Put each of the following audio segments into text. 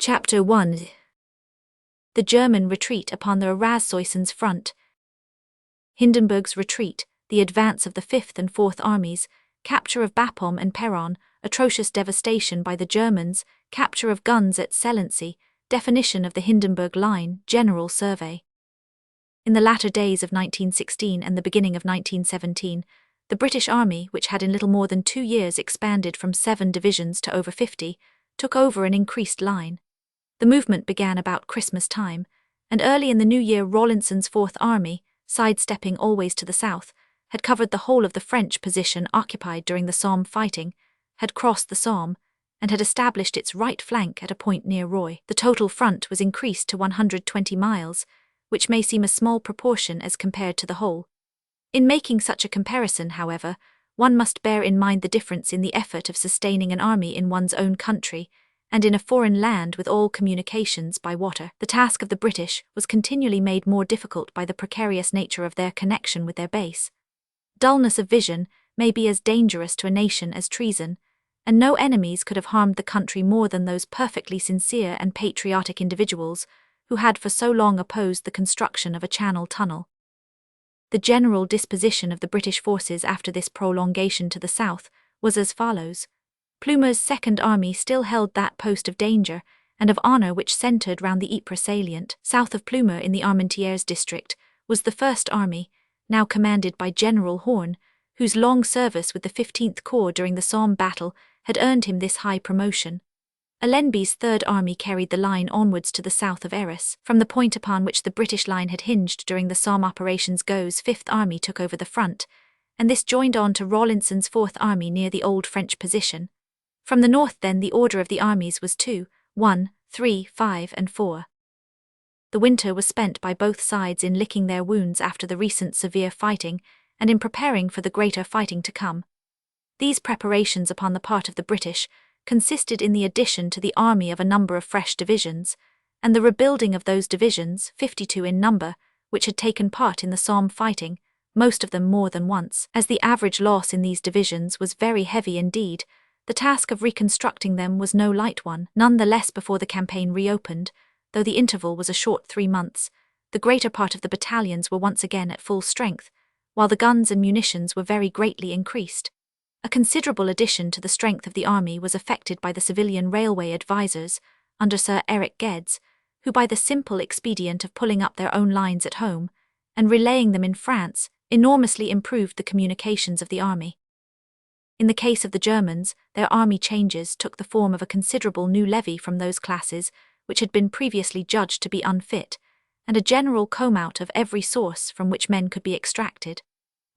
Chapter 1. The German retreat upon the Arras-Soissons front. Hindenburg's retreat, the advance of the Fifth and Fourth Armies, capture of Bapaume and Péronne, atrocious devastation by the Germans, capture of guns at Selency, definition of the Hindenburg Line, general survey. In the latter days of 1916 and the beginning of 1917, the British Army, which had in little more than 2 years expanded from 7 divisions to over 50, took over an increased line. The movement began about Christmas time, and early in the new year Rawlinson's Fourth Army, sidestepping always to the south, had covered the whole of the French position occupied during the Somme fighting, had crossed the Somme, and had established its right flank at a point near Roye. The total front was increased to 120 miles, which may seem a small proportion as compared to the whole. In making such a comparison, however, one must bear in mind the difference in the effort of sustaining an army in one's own country, and in a foreign land with all communications by water. The task of the British was continually made more difficult by the precarious nature of their connection with their base. Dullness of vision may be as dangerous to a nation as treason, and no enemies could have harmed the country more than those perfectly sincere and patriotic individuals who had for so long opposed the construction of a Channel tunnel. The general disposition of the British forces after this prolongation to the south was as follows. Plumer's Second Army still held that post of danger and of honour which centred round the Ypres salient. South of Plumer in the Armentières district was the First Army, now commanded by General Horn, whose long service with the 15th Corps during the Somme battle had earned him this high promotion. Allenby's Third Army carried the line onwards to the south of Arras. From the point upon which the British line had hinged during the Somme operations Gaux's Fifth Army took over the front, and this joined on to Rawlinson's Fourth Army near the old French position. From the north then the order of the armies was 2, 1, 3, 5 and 4. The winter was spent by both sides in licking their wounds after the recent severe fighting and in preparing for the greater fighting to come. These preparations upon the part of the British consisted in the addition to the army of a number of fresh divisions, and the rebuilding of those divisions, 52 in number, which had taken part in the Somme fighting, most of them more than once. As the average loss in these divisions was very heavy indeed, the task of reconstructing them was no light one. None the less before the campaign reopened, though the interval was a short 3 months, the greater part of the battalions were once again at full strength, while the guns and munitions were very greatly increased. A considerable addition to the strength of the army was effected by the civilian railway advisers, under Sir Eric Geddes, who by the simple expedient of pulling up their own lines at home, and relaying them in France, enormously improved the communications of the army. In the case of the Germans, their army changes took the form of a considerable new levy from those classes which had been previously judged to be unfit, and a general comb-out of every source from which men could be extracted.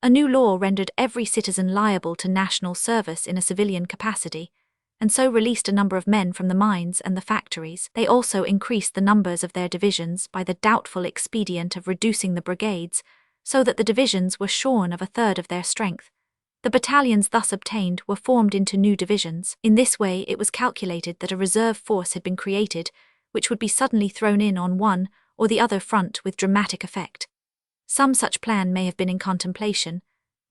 A new law rendered every citizen liable to national service in a civilian capacity, and so released a number of men from the mines and the factories. They also increased the numbers of their divisions by the doubtful expedient of reducing the brigades, so that the divisions were shorn of a third of their strength. The battalions thus obtained were formed into new divisions. In this way it was calculated that a reserve force had been created, which would be suddenly thrown in on one or the other front with dramatic effect. Some such plan may have been in contemplation,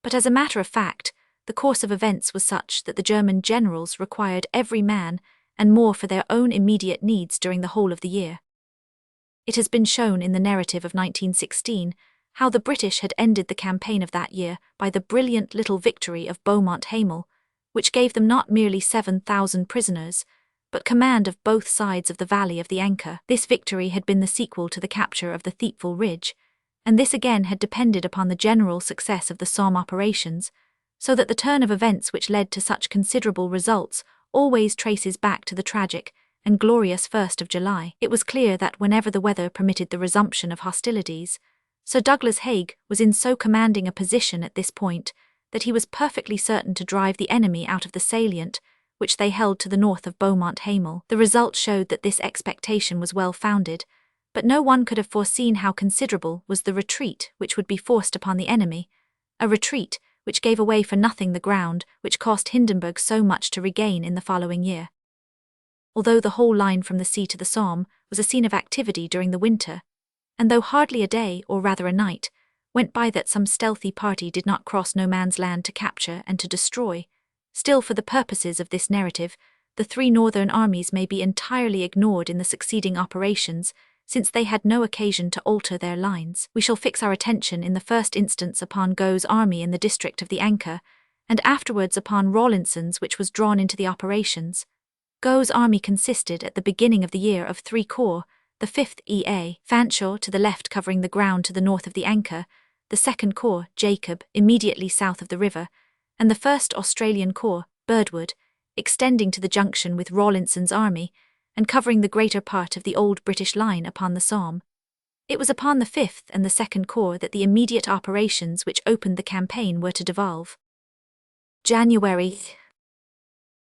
but as a matter of fact, the course of events was such that the German generals required every man and more for their own immediate needs during the whole of the year. It has been shown in the narrative of 1916 how the British had ended the campaign of that year by the brilliant little victory of Beaumont-Hamel, which gave them not merely 7,000 prisoners, but command of both sides of the Valley of the Anchor. This victory had been the sequel to the capture of the Thiepval Ridge, and this again had depended upon the general success of the Somme operations, so that the turn of events which led to such considerable results always traces back to the tragic and glorious 1st of July. It was clear that whenever the weather permitted the resumption of hostilities, Sir Douglas Haig was in so commanding a position at this point that he was perfectly certain to drive the enemy out of the salient which they held to the north of Beaumont-Hamel. The result showed that this expectation was well founded, but no one could have foreseen how considerable was the retreat which would be forced upon the enemy, a retreat which gave away for nothing the ground which cost Hindenburg so much to regain in the following year. Although the whole line from the sea to the Somme was a scene of activity during the winter, and though hardly a day, or rather a night, went by that some stealthy party did not cross no man's land to capture and to destroy, still for the purposes of this narrative, the three northern armies may be entirely ignored in the succeeding operations, since they had no occasion to alter their lines. We shall fix our attention in the first instance upon Gough's army in the district of the Ancre, and afterwards upon Rawlinson's, which was drawn into the operations. Gough's army consisted at the beginning of the year of 3 corps, the 5th E.A., Fanshawe to the left covering the ground to the north of the Ancre, the 2nd Corps, Jacob, immediately south of the river, and the 1st Australian Corps, Birdwood, extending to the junction with Rawlinson's army, and covering the greater part of the old British line upon the Somme. It was upon the 5th and the 2nd Corps that the immediate operations which opened the campaign were to devolve. January.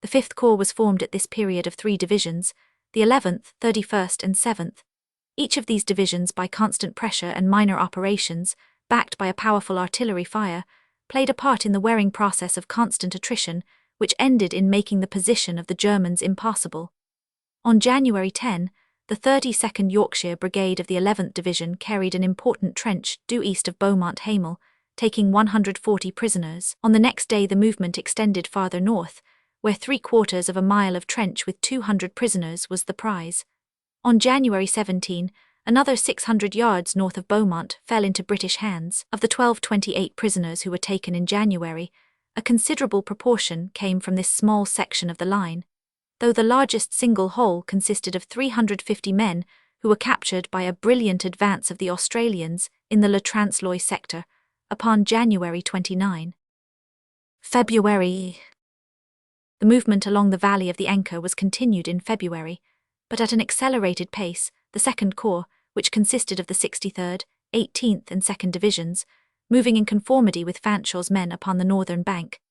The 5th Corps was formed at this period of 3 divisions, the 11th, 31st and 7th. Each of these divisions, by constant pressure and minor operations, backed by a powerful artillery fire, played a part in the wearing process of constant attrition, which ended in making the position of the Germans impossible. On January 10, the 32nd Yorkshire Brigade of the 11th Division carried an important trench due east of Beaumont Hamel, taking 140 prisoners. On the next day the movement extended farther north, where 3/4 of a mile of trench with 200 prisoners was the prize. On January 17, another 600 yards north of Beaumont fell into British hands. Of the 1228 prisoners who were taken in January, a considerable proportion came from this small section of the line, though the largest single whole consisted of 350 men who were captured by a brilliant advance of the Australians in the Le Transloy sector upon January 29. February. The movement along the valley of the Ancre was continued in February, but at an accelerated pace. The 2nd Corps, which consisted of the 63rd, 18th and 2nd Divisions, moving in conformity with Fanshawe's men upon the northern bank.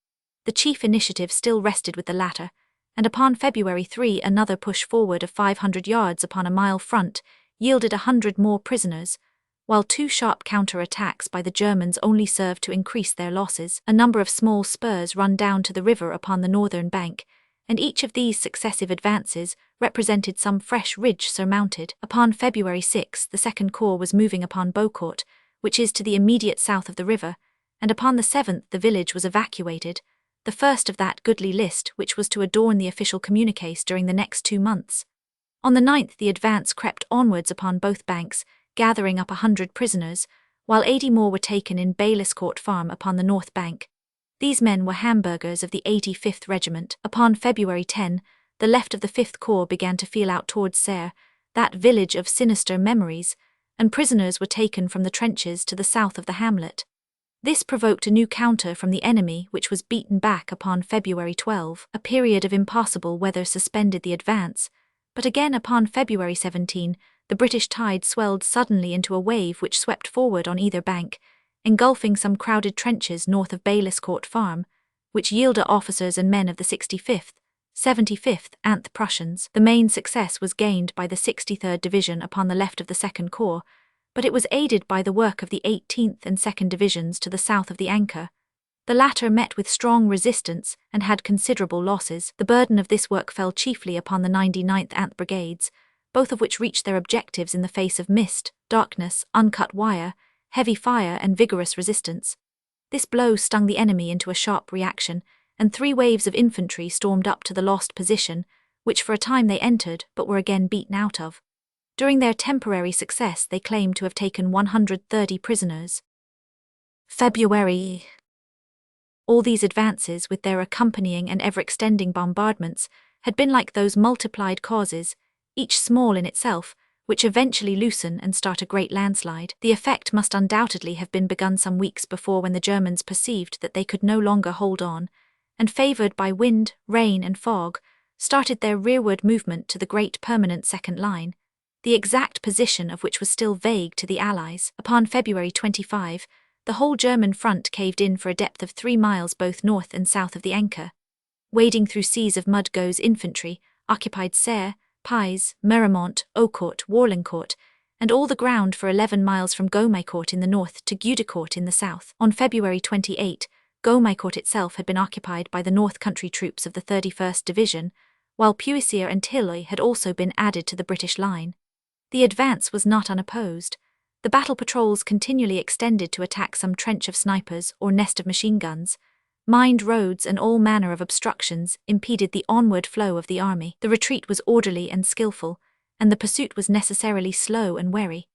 The chief initiative still rested with the latter, and upon February 3 another push forward of 500 yards upon a mile front yielded 100 more prisoners, while 2 sharp counter-attacks by the Germans only served to increase their losses. A number of small spurs run down to the river upon the northern bank, and each of these successive advances represented some fresh ridge surmounted. Upon February 6 the 2nd Corps was moving upon Beaucourt, which is to the immediate south of the river, and upon the 7th the village was evacuated, the first of that goodly list which was to adorn the official communiques during the next 2 months. On the 9th the advance crept onwards upon both banks, gathering up 100 prisoners, while 80 more were taken in Bayliscourt Farm upon the north bank. These men were Hamburgers of the 85th Regiment. Upon February 10, the left of the 5th Corps began to feel out towards Serres, that village of sinister memories, and prisoners were taken from the trenches to the south of the hamlet. This provoked a new counter from the enemy, which was beaten back upon February 12. A period of impossible weather suspended the advance, but again upon February 17, the British tide swelled suddenly into a wave which swept forward on either bank, engulfing some crowded trenches north of Bayliscourt Farm, which yielded officers and men of the 65th, 75th Anth Prussians. The main success was gained by the 63rd Division upon the left of the 2nd Corps, but it was aided by the work of the 18th and 2nd Divisions to the south of the Ancre. The latter met with strong resistance and had considerable losses. The burden of this work fell chiefly upon the 99th Anth Brigades, both of which reached their objectives in the face of mist, darkness, uncut wire, heavy fire and vigorous resistance. This blow stung the enemy into a sharp reaction, and 3 waves of infantry stormed up to the lost position, which for a time they entered but were again beaten out of. During their temporary success they claimed to have taken 130 prisoners. February. All these advances, with their accompanying and ever-extending bombardments, had been like those multiplied causes, each small in itself, which eventually loosen and start a great landslide. The effect must undoubtedly have been begun some weeks before, when the Germans perceived that they could no longer hold on, and, favoured by wind, rain and fog, started their rearward movement to the great permanent second line, the exact position of which was still vague to the Allies. Upon February 25, the whole German front caved in for a depth of 3 miles both north and south of the Ancre. Wading through seas of mud, Gough's infantry occupied Serres, Pise, Merimont, Aucourt, Warlencourt, and all the ground for 11 miles from Gaumécourt in the north to Gueudecourt in the south. On February 28, Gaumécourt itself had been occupied by the North Country troops of the 31st Division, while Puisier and Tilloy had also been added to the British line. The advance was not unopposed. The battle patrols continually extended to attack some trench of snipers or nest of machine guns, Mined roads and all manner of obstructions impeded the onward flow of the army. The retreat was orderly and skillful, and the pursuit was necessarily slow and wary.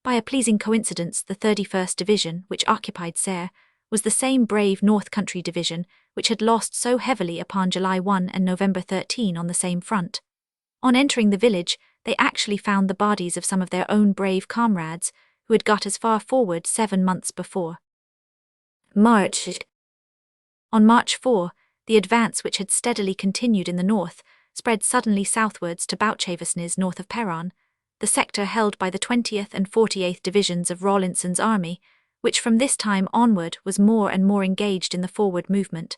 By a pleasing coincidence, the 31st Division, which occupied Serres, was the same brave North Country Division which had lost so heavily upon July 1 and November 13 on the same front. On entering the village, they actually found the bodies of some of their own brave comrades who had got as far forward 7 months before. March. On March 4, the advance, which had steadily continued in the north, spread suddenly southwards to Bouchavesnes north of Peronne, the sector held by the 20th and 48th Divisions of Rawlinson's army, which from this time onward was more and more engaged in the forward movement.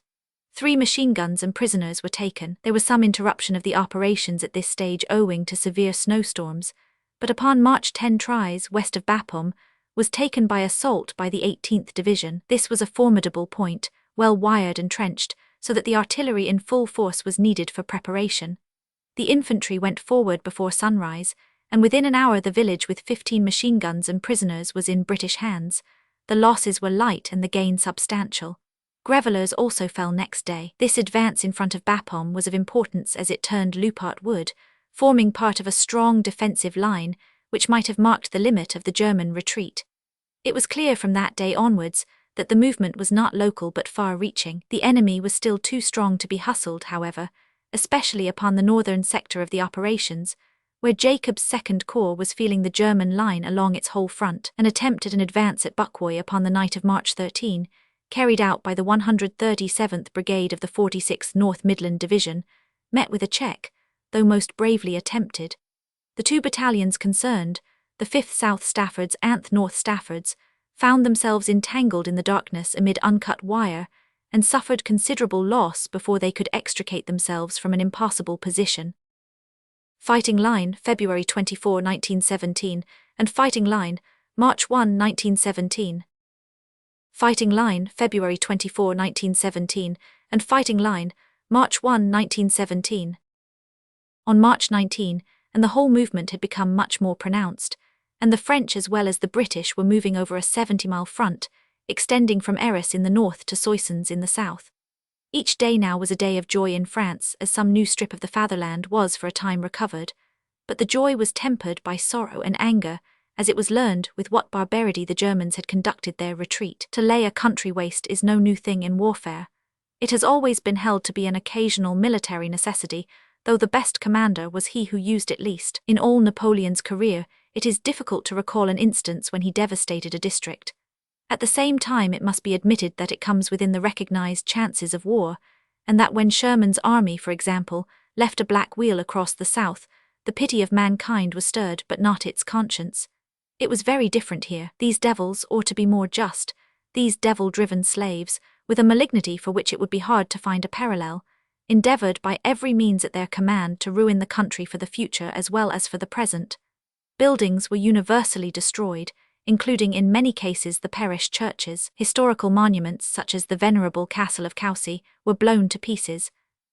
3 machine guns and prisoners were taken. There was some interruption of the operations at this stage owing to severe snowstorms, but upon March 10 Tries, west of Bapaume, was taken by assault by the 18th Division. This was a formidable point, well wired and trenched, so that the artillery in full force was needed for preparation. The infantry went forward before sunrise, and within an hour the village with 15 machine guns and prisoners was in British hands. The losses were light and the gain substantial. Grevillers also fell next day. This advance in front of Bapaume was of importance as it turned Loupart Wood, forming part of a strong defensive line which might have marked the limit of the German retreat. It was clear from that day onwards that the movement was not local but far-reaching. The enemy was still too strong to be hustled, however, especially upon the northern sector of the operations, where Jacob's Second Corps was feeling the German line along its whole front. An attempt at an advance at Bucquoy upon the night of March 13, carried out by the 137th Brigade of the 46th North Midland Division, met with a check, though most bravely attempted. The 2 battalions concerned, the 5th South Staffords and North Staffords, found themselves entangled in the darkness amid uncut wire, and suffered considerable loss before they could extricate themselves from an impossible position. Fighting Line, February 24, 1917, and Fighting Line, March 1, 1917. Fighting Line, February 24, 1917, and Fighting Line, March 1, 1917. On March 19, and the whole movement had become much more pronounced, and the French as well as the British were moving over a 70-mile front, extending from Arras in the north to Soissons in the south. Each day now was a day of joy in France, as some new strip of the fatherland was for a time recovered, but the joy was tempered by sorrow and anger, as it was learned with what barbarity the Germans had conducted their retreat. To lay a country waste is no new thing in warfare. It has always been held to be an occasional military necessity, though the best commander was he who used it least. In all Napoleon's career, it is difficult to recall an instance when he devastated a district. At the same time, it must be admitted that it comes within the recognized chances of war, and that when Sherman's army, for example, left a black wheal across the south, the pity of mankind was stirred but not its conscience. It was very different here. These devils, or to be more just, these devil-driven slaves, with a malignity for which it would be hard to find a parallel, endeavored by every means at their command to ruin the country for the future as well as for the present. Buildings were universally destroyed, including in many cases the parish churches. Historical monuments such as the venerable castle of Coucy were blown to pieces.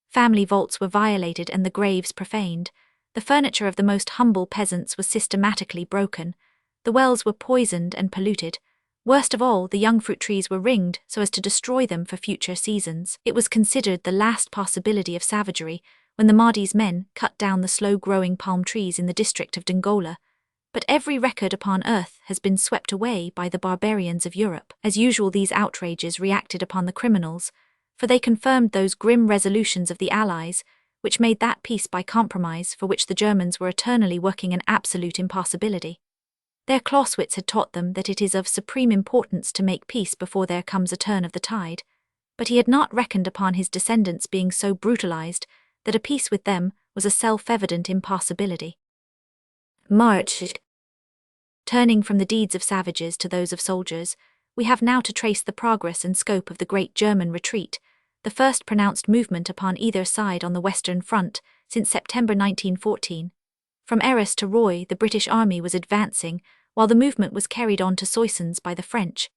Family vaults were violated and the graves profaned. The furniture of the most humble peasants was systematically broken. The wells were poisoned and polluted. Worst of all, the young fruit trees were ringed so as to destroy them for future seasons. It was considered the last possibility of savagery when the Mahdi's men cut down the slow-growing palm trees in the district of Dongola. But every record upon earth has been swept away by the barbarians of Europe. As usual, these outrages reacted upon the criminals, for they confirmed those grim resolutions of the Allies, which made that peace by compromise for which the Germans were eternally working an absolute impossibility. Their Clausewitz had taught them that it is of supreme importance to make peace before there comes a turn of the tide, but he had not reckoned upon his descendants being so brutalized that a peace with them was a self-evident impossibility. March. Turning from the deeds of savages to those of soldiers, we have now to trace the progress and scope of the great German retreat, the first pronounced movement upon either side on the Western Front since September 1914. From Arras to Roye, the British army was advancing, while the movement was carried on to Soissons by the French.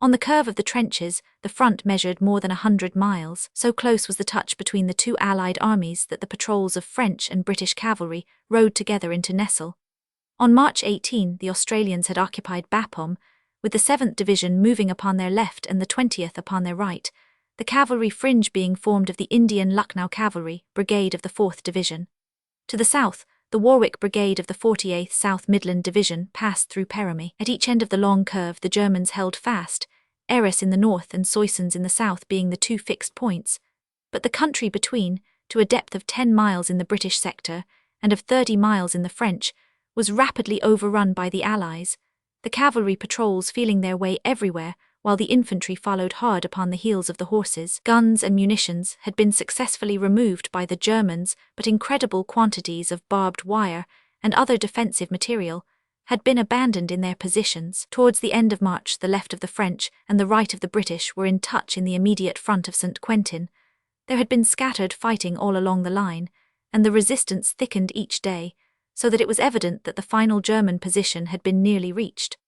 On the curve of the trenches, the front measured more than 100 miles. So close was the touch between the two Allied armies that the patrols of French and British cavalry rode together into Nesle. On March 18, the Australians had occupied Bapaume, with the 7th Division moving upon their left and the 20th upon their right, the cavalry fringe being formed of the Indian Lucknow Cavalry Brigade of the 4th Division. To the south, the Warwick Brigade of the 48th South Midland Division passed through Péronne. At each end of the long curve the Germans held fast, Arras in the north and Soissons in the south being the two fixed points, but the country between, to a depth of 10 miles in the British sector and of 30 miles in the French, was rapidly overrun by the Allies, the cavalry patrols feeling their way everywhere, while the infantry followed hard upon the heels of the horses. Guns and munitions had been successfully removed by the Germans, but incredible quantities of barbed wire and other defensive material had been abandoned in their positions. Towards the end of March, the left of the French and the right of the British were in touch in the immediate front of St. Quentin. There had been scattered fighting all along the line, and the resistance thickened each day, so that it was evident that the final German position had been nearly reached.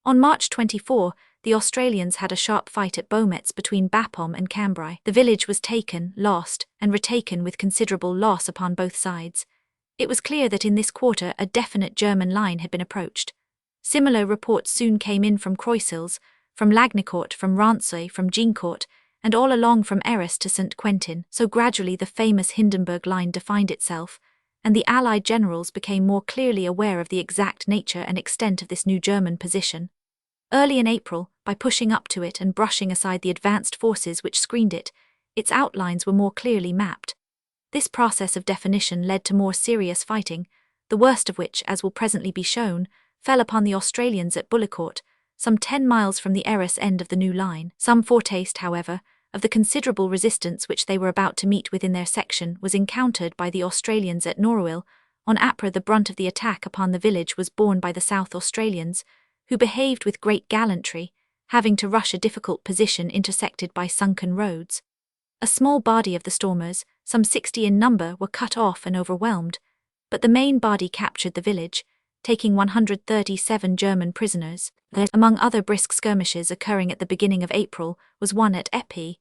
On March 24, the Australians had a sharp fight at Beaumetz between Bapaume and Cambrai. The village was taken, lost, and retaken with considerable loss upon both sides. It was clear that in this quarter a definite German line had been approached. Similar reports soon came in from Croisilles, from Lagnicourt, from Rancé, from Gincourt, and all along from Arras to St. Quentin. So gradually the famous Hindenburg line defined itself, and the Allied generals became more clearly aware of the exact nature and extent of this new German position. Early in April, by pushing up to it and brushing aside the advanced forces which screened it, its outlines were more clearly mapped. This process of definition led to more serious fighting, the worst of which, as will presently be shown, fell upon the Australians at Bullecourt, some 10 miles from the Arras end of the new line. Some foretaste, however, of the considerable resistance which they were about to meet within their section was encountered by the Australians at Norwil. On Ypres the brunt of the attack upon the village was borne by the South Australians, who behaved with great gallantry, having to rush a difficult position intersected by sunken roads. A small body of the stormers, some 60 in number, were cut off and overwhelmed, but the main body captured the village, taking 137 German prisoners. There, among other brisk skirmishes occurring at the beginning of April, was one at Épée,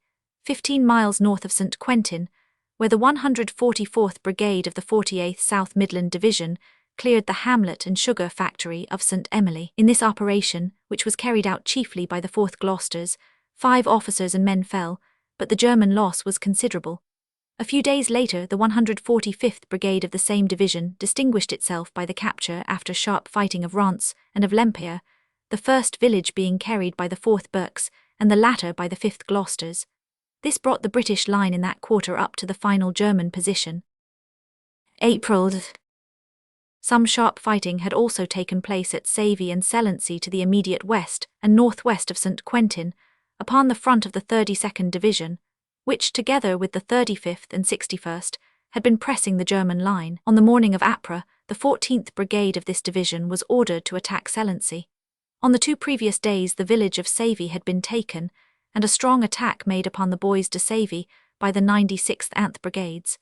15 miles north of St. Quentin, where the 144th Brigade of the 48th South Midland Division cleared the hamlet and sugar factory of St. Emily. In this operation, which was carried out chiefly by the 4th Gloucesters, 5 officers and men fell, but the German loss was considerable. A few days later, the 145th Brigade of the same division distinguished itself by the capture, after sharp fighting, of Reims and of Lempereur, the first village being carried by the 4th Berks and the latter by the 5th Gloucesters. This brought the British line in that quarter up to the final German position. April. Some sharp fighting had also taken place at Savy and Selency to the immediate west and northwest of St. Quentin, upon the front of the 32nd Division, which, together with the 35th and 61st, had been pressing the German line. On the morning of Ypres, the 14th Brigade of this division was ordered to attack Selency. On the 2 previous days the village of Savy had been taken, and a strong attack made upon the Bois de Savy by the 96th Anth Brigades.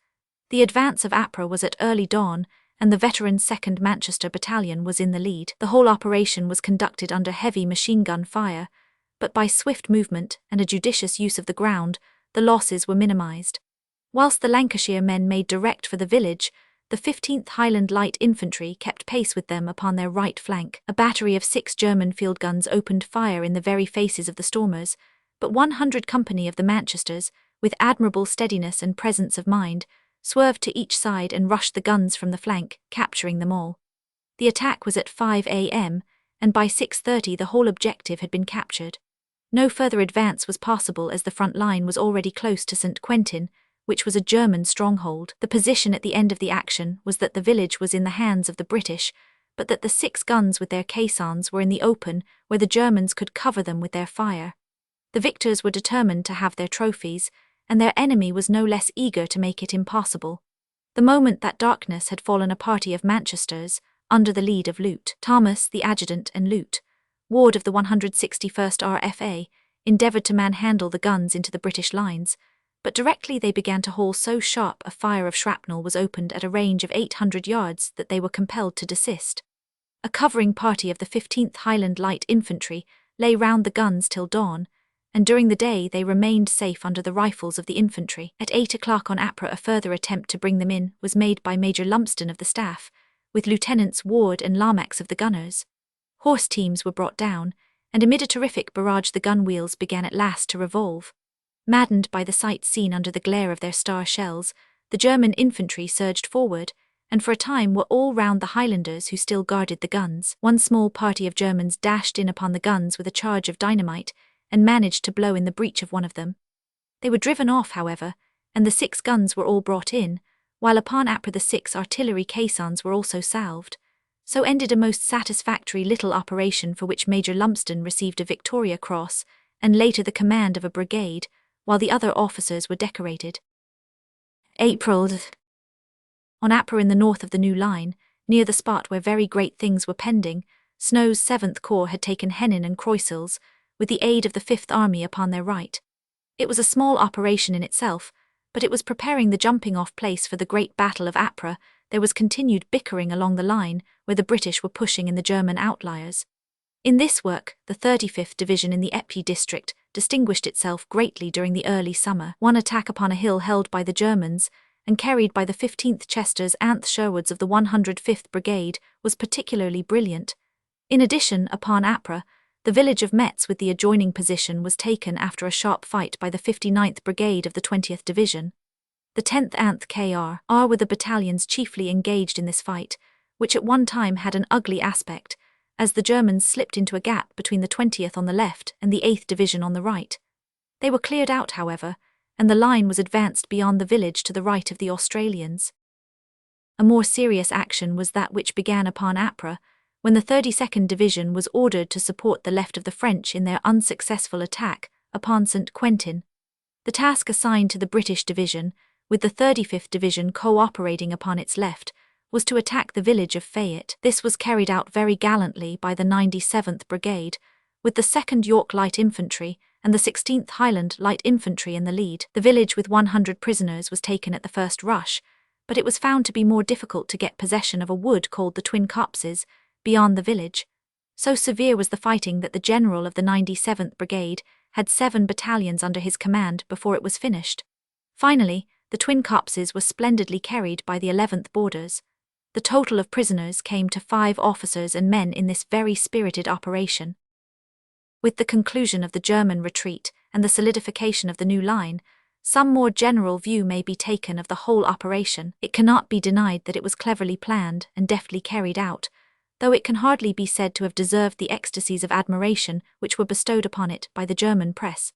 The advance of Ypres was at early dawn, and the veteran 2nd Manchester Battalion was in the lead. The whole operation was conducted under heavy machine-gun fire, but by swift movement and a judicious use of the ground, the losses were minimized. Whilst the Lancashire men made direct for the village, the 15th Highland Light Infantry kept pace with them upon their right flank. A battery of 6 German field guns opened fire in the very faces of the stormers, but 100 company of the Manchesters, with admirable steadiness and presence of mind, swerved to each side and rushed the guns from the flank, capturing them all. The attack was at 5 a.m., and by 6:30 the whole objective had been captured. No further advance was possible as the front line was already close to St. Quentin, which was a German stronghold. The position at the end of the action was that the village was in the hands of the British, but that the 6 guns with their caissons were in the open, where the Germans could cover them with their fire. The victors were determined to have their trophies, and their enemy was no less eager to make it impossible. The moment that darkness had fallen, a party of Manchesters, under the lead of Lute Thomas, the adjutant, and Lute Ward of the 161st RFA, endeavoured to manhandle the guns into the British lines, but directly they began to haul so sharp a fire of shrapnel was opened at a range of 800 yards that they were compelled to desist. A covering party of the 15th Highland Light Infantry lay round the guns till dawn, and during the day they remained safe under the rifles of the infantry. At 8 o'clock on Ypres a further attempt to bring them in was made by Major Lumsden of the staff, with Lieutenants Ward and Larmax of the gunners. Horse teams were brought down, and amid a terrific barrage the gun wheels began at last to revolve. Maddened by the sights seen under the glare of their star shells, the German infantry surged forward, and for a time were all round the Highlanders who still guarded the guns. One small party of Germans dashed in upon the guns with a charge of dynamite, and managed to blow in the breech of one of them. They were driven off, however, and the 6 guns were all brought in, while upon Ypres the 6 artillery caissons were also salved. So ended a most satisfactory little operation for which Major Lumsden received a Victoria Cross, and later the command of a brigade, while the other officers were decorated. April. On Ypres in the north of the new line, near the spot where very great things were pending, Snow's 7th Corps had taken Henin and Croiselles, with the aid of the 5th Army upon their right. It was a small operation in itself, but it was preparing the jumping-off place for the great Battle of Ypres. There was continued bickering along the line, where the British were pushing in the German outliers. In this work, the 35th Division in the Ypres district distinguished itself greatly during the early summer. One attack upon a hill held by the Germans, and carried by the 15th Chester's Anth Sherwoods of the 105th Brigade, was particularly brilliant. In addition, upon Ypres, the village of Metz with the adjoining position was taken after a sharp fight by the 59th Brigade of the 20th Division. The 10th Anth KR were the battalions chiefly engaged in this fight, which at one time had an ugly aspect, as the Germans slipped into a gap between the 20th on the left and the 8th Division on the right. They were cleared out, however, and the line was advanced beyond the village to the right of the Australians. A more serious action was that which began upon Ypres, when the 32nd Division was ordered to support the left of the French in their unsuccessful attack upon St. Quentin. The task assigned to the British Division, with the 35th Division co-operating upon its left, was to attack the village of Fayette. This was carried out very gallantly by the 97th Brigade, with the 2nd York Light Infantry and the 16th Highland Light Infantry in the lead. The village with 100 prisoners was taken at the first rush, but it was found to be more difficult to get possession of a wood called the Twin Copses, beyond the village. So severe was the fighting that the general of the 97th Brigade had 7 battalions under his command before it was finished. Finally, the Twin Copses were splendidly carried by the 11th Borders. The total of prisoners came to 5 officers and men in this very spirited operation. With the conclusion of the German retreat and the solidification of the new line, some more general view may be taken of the whole operation. It cannot be denied that it was cleverly planned and deftly carried out, though it can hardly be said to have deserved the ecstasies of admiration which were bestowed upon it by the German press.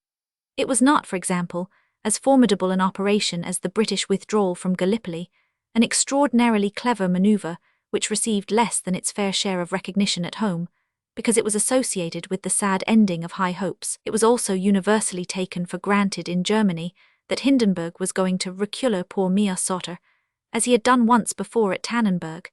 It was not, for example, as formidable an operation as the British withdrawal from Gallipoli, an extraordinarily clever manoeuvre which received less than its fair share of recognition at home, because it was associated with the sad ending of high hopes. It was also universally taken for granted in Germany that Hindenburg was going to reculer pour mieux sauter, as he had done once before at Tannenberg,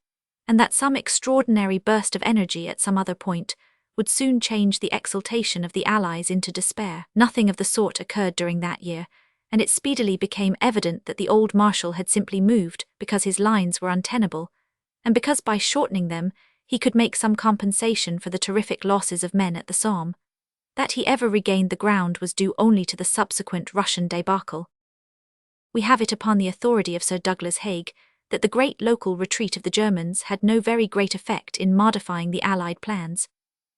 and that some extraordinary burst of energy at some other point would soon change the exultation of the Allies into despair. Nothing of the sort occurred during that year, and it speedily became evident that the old Marshal had simply moved because his lines were untenable, and because by shortening them he could make some compensation for the terrific losses of men at the Somme. That he ever regained the ground was due only to the subsequent Russian debacle. We have it upon the authority of Sir Douglas Haig that the great local retreat of the Germans had no very great effect in modifying the Allied plans.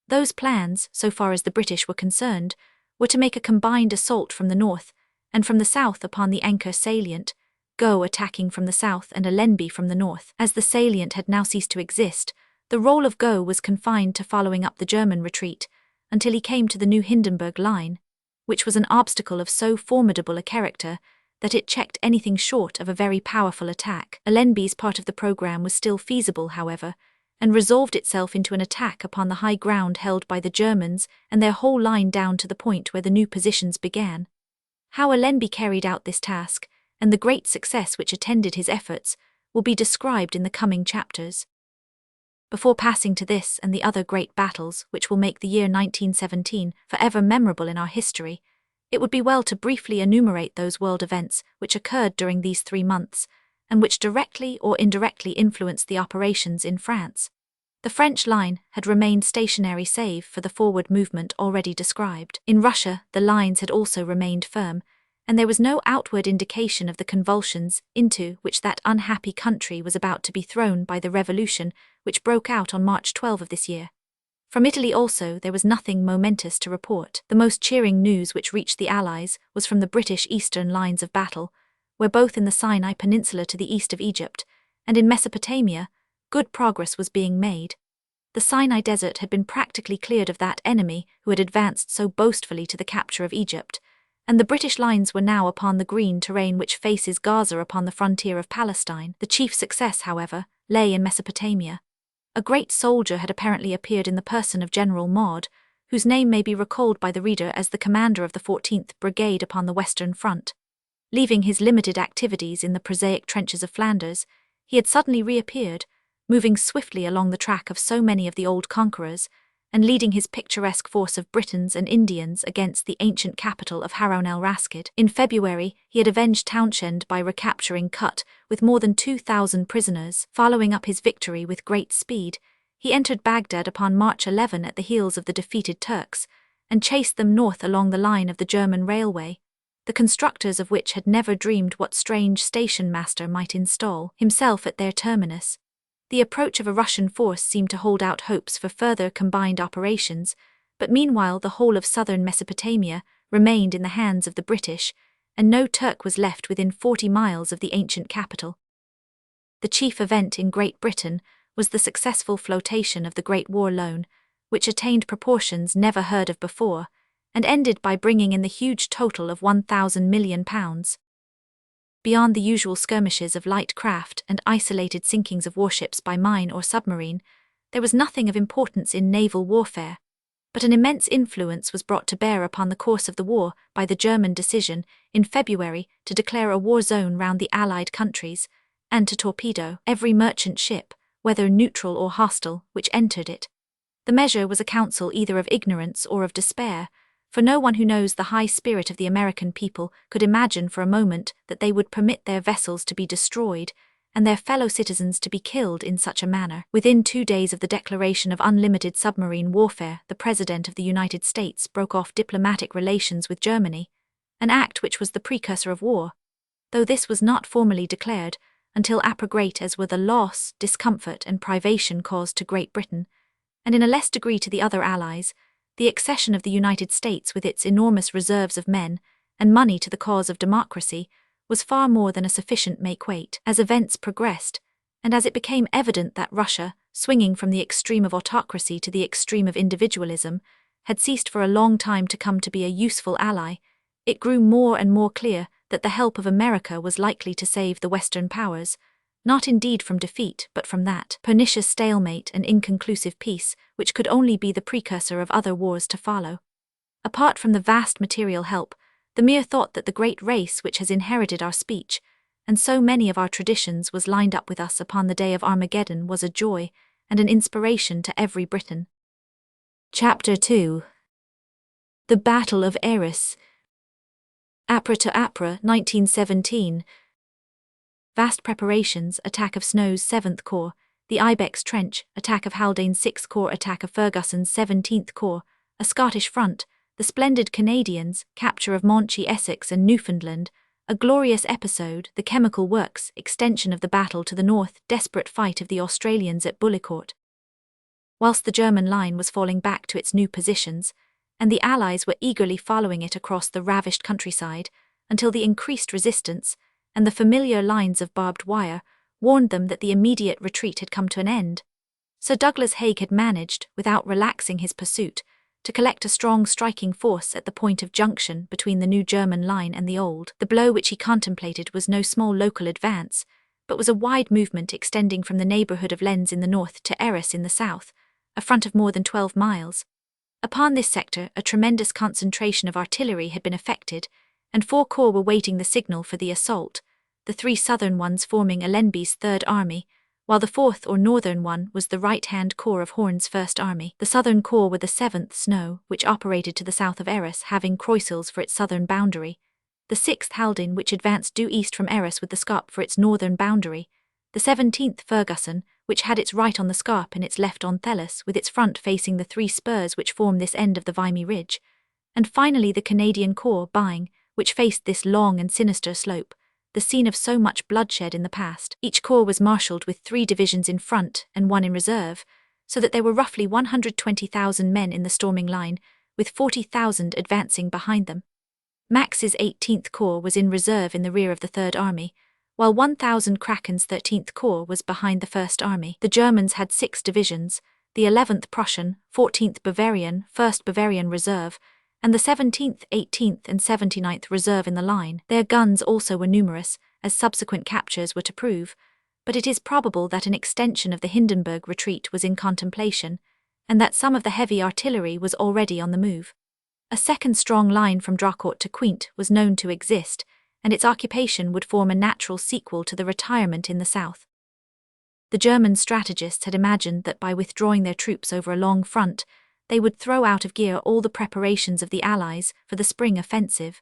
Those plans, so far as the British were concerned, were to make a combined assault from the north, and from the south upon the Ancre salient, Go attacking from the south and Allenby from the north. As the salient had now ceased to exist, the role of Go was confined to following up the German retreat, until he came to the new Hindenburg line, which was an obstacle of so formidable a character that it checked anything short of a very powerful attack. Allenby's part of the programme was still feasible, however, and resolved itself into an attack upon the high ground held by the Germans and their whole line down to the point where the new positions began. How Allenby carried out this task, and the great success which attended his efforts, will be described in the coming chapters. Before passing to this and the other great battles which will make the year 1917 forever memorable in our history, it would be well to briefly enumerate those world events which occurred during these 3 months, and which directly or indirectly influenced the operations in France. The French line had remained stationary save for the forward movement already described. In Russia, the lines had also remained firm, and there was no outward indication of the convulsions into which that unhappy country was about to be thrown by the revolution which broke out on March 12 of this year. From Italy also there was nothing momentous to report. The most cheering news which reached the Allies was from the British eastern lines of battle, where both in the Sinai Peninsula to the east of Egypt and in Mesopotamia, good progress was being made. The Sinai Desert had been practically cleared of that enemy who had advanced so boastfully to the capture of Egypt, and the British lines were now upon the green terrain which faces Gaza upon the frontier of Palestine. The chief success, however, lay in Mesopotamia. A great soldier had apparently appeared in the person of General Maud, whose name may be recalled by the reader as the commander of the 14th Brigade upon the Western Front. Leaving his limited activities in the prosaic trenches of Flanders, he had suddenly reappeared, moving swiftly along the track of so many of the old conquerors, and leading his picturesque force of Britons and Indians against the ancient capital of Harun el-Rashid. In February, he had avenged Townshend by recapturing Kut with more than 2,000 prisoners. Following up his victory with great speed, he entered Baghdad upon March 11 at the heels of the defeated Turks, and chased them north along the line of the German railway, the constructors of which had never dreamed what strange station master might install himself at their terminus. The approach of a Russian force seemed to hold out hopes for further combined operations, but meanwhile the whole of southern Mesopotamia remained in the hands of the British, and no Turk was left within 40 miles of the ancient capital. The chief event in Great Britain was the successful flotation of the Great War Loan, which attained proportions never heard of before, and ended by bringing in the huge total of £1,000 million. Beyond the usual skirmishes of light craft and isolated sinkings of warships by mine or submarine, there was nothing of importance in naval warfare, but an immense influence was brought to bear upon the course of the war by the German decision, in February, to declare a war zone round the Allied countries, and to torpedo every merchant ship, whether neutral or hostile, which entered it. The measure was a counsel either of ignorance or of despair, for no one who knows the high spirit of the American people could imagine for a moment that they would permit their vessels to be destroyed and their fellow citizens to be killed in such a manner. Within 2 days of the declaration of unlimited submarine warfare, the President of the United States broke off diplomatic relations with Germany, an act which was the precursor of war, though this was not formally declared until great as were the loss, discomfort and privation caused to Great Britain, and in a less degree to the other Allies, the accession of the United States with its enormous reserves of men and money to the cause of democracy was far more than a sufficient make-weight. As events progressed, and as it became evident that Russia, swinging from the extreme of autocracy to the extreme of individualism, had ceased for a long time to come to be a useful ally, it grew more and more clear that the help of America was likely to save the Western powers, not indeed from defeat but from that pernicious stalemate and inconclusive peace which could only be the precursor of other wars to follow. Apart from the vast material help, the mere thought that the great race which has inherited our speech, and so many of our traditions was lined up with us upon the day of Armageddon was a joy and an inspiration to every Briton. Chapter 2. The Battle of Arras. Ypres to Ypres, 1917. Vast preparations, attack of Snow's 7th Corps, the Ibex Trench, attack of Haldane's 6th Corps, attack of Ferguson's 17th Corps, a Scottish front, the splendid Canadians, capture of Monchy, Essex and Newfoundland, a glorious episode, the chemical works, extension of the battle to the north, desperate fight of the Australians at Bullecourt. Whilst the German line was falling back to its new positions, and the Allies were eagerly following it across the ravished countryside, until the increased resistance, and the familiar lines of barbed wire, warned them that the immediate retreat had come to an end. Sir Douglas Haig had managed, without relaxing his pursuit, to collect a strong striking force at the point of junction between the new German line and the old. The blow which he contemplated was no small local advance, but was a wide movement extending from the neighbourhood of Lens in the north to Arras in the south, a front of more than 12 miles. Upon this sector a tremendous concentration of artillery had been effected, and 4 corps were waiting the signal for the assault, the 3 southern ones forming Allenby's 3rd Army, while the 4th or northern one was the right-hand corps of Horn's 1st Army. The southern corps were the 7th Snow, which operated to the south of Arras, having Croissels for its southern boundary, the 6th Haldane, which advanced due east from Arras with the Scarpe for its northern boundary, the 17th Ferguson, which had its right on the Scarpe and its left on Thelles, with its front facing the 3 spurs which form this end of the Vimy Ridge, and finally the Canadian Corps Byng, which faced this long and sinister slope, the scene of so much bloodshed in the past. Each corps was marshalled with 3 divisions in front and 1 in reserve, so that there were roughly 120,000 men in the storming line, with 40,000 advancing behind them. Max's 18th Corps was in reserve in the rear of the Third Army, while 1,000 Kraken's 13th Corps was behind the First Army. The Germans had 6 divisions, the 11th Prussian, 14th Bavarian, 1st Bavarian Reserve, and the 17th, 18th and 79th Reserve in the line. Their guns also were numerous, as subsequent captures were to prove, but it is probable that an extension of the Hindenburg retreat was in contemplation, and that some of the heavy artillery was already on the move. A second strong line from Drocourt to Quinte was known to exist, and its occupation would form a natural sequel to the retirement in the south. The German strategists had imagined that by withdrawing their troops over a long front, they would throw out of gear all the preparations of the Allies for the spring offensive.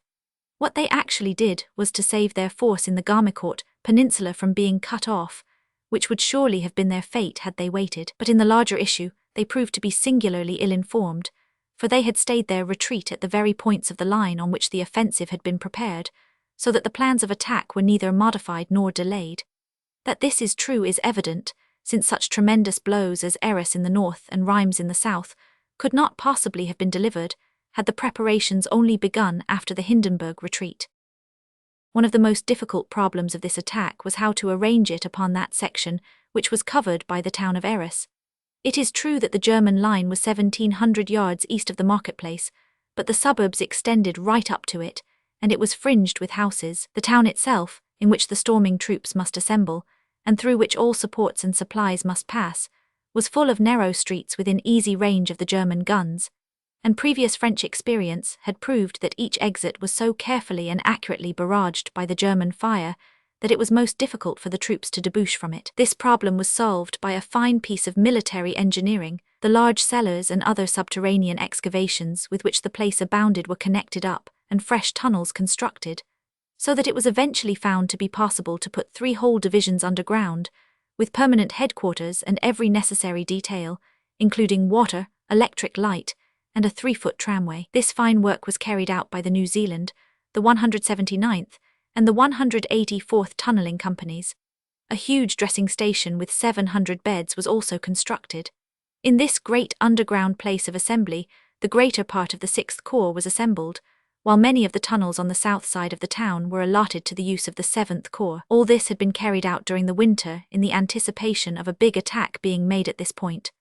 What they actually did was to save their force in the Garmicourt Peninsula from being cut off, which would surely have been their fate had they waited. But in the larger issue, they proved to be singularly ill-informed, for they had stayed their retreat at the very points of the line on which the offensive had been prepared, so that the plans of attack were neither modified nor delayed. That this is true is evident, since such tremendous blows as Arras in the north and Reims in the south could not possibly have been delivered had the preparations only begun after the Hindenburg retreat. One of the most difficult problems of this attack was how to arrange it upon that section which was covered by the town of Arras. It is true that the German line was 1,700 yards east of the marketplace, but the suburbs extended right up to it, and it was fringed with houses. The town itself, in which the storming troops must assemble, and through which all supports and supplies must pass, was full of narrow streets within easy range of the German guns, and previous French experience had proved that each exit was so carefully and accurately barraged by the German fire that it was most difficult for the troops to debouch from it. This problem was solved by a fine piece of military engineering. The large cellars and other subterranean excavations with which the place abounded were connected up, and fresh tunnels constructed, so that it was eventually found to be possible to put 3 whole divisions underground, with permanent headquarters and every necessary detail, including water, electric light, and a 3-foot tramway. This fine work was carried out by the New Zealand, the 179th, and the 184th Tunnelling Companies. A huge dressing station with 700 beds was also constructed. In this great underground place of assembly, the greater part of the 6th Corps was assembled, while many of the tunnels on the south side of the town were allotted to the use of the 7th Corps. All this had been carried out during the winter in the anticipation of a big attack being made at this point.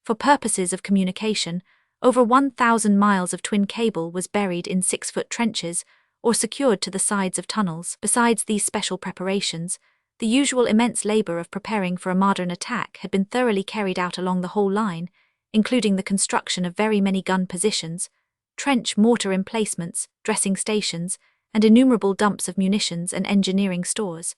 For purposes of communication, over 1,000 miles of twin cable was buried in 6-foot trenches or secured to the sides of tunnels. Besides these special preparations, the usual immense labor of preparing for a modern attack had been thoroughly carried out along the whole line, including the construction of very many gun positions, trench mortar emplacements, dressing stations, and innumerable dumps of munitions and engineering stores.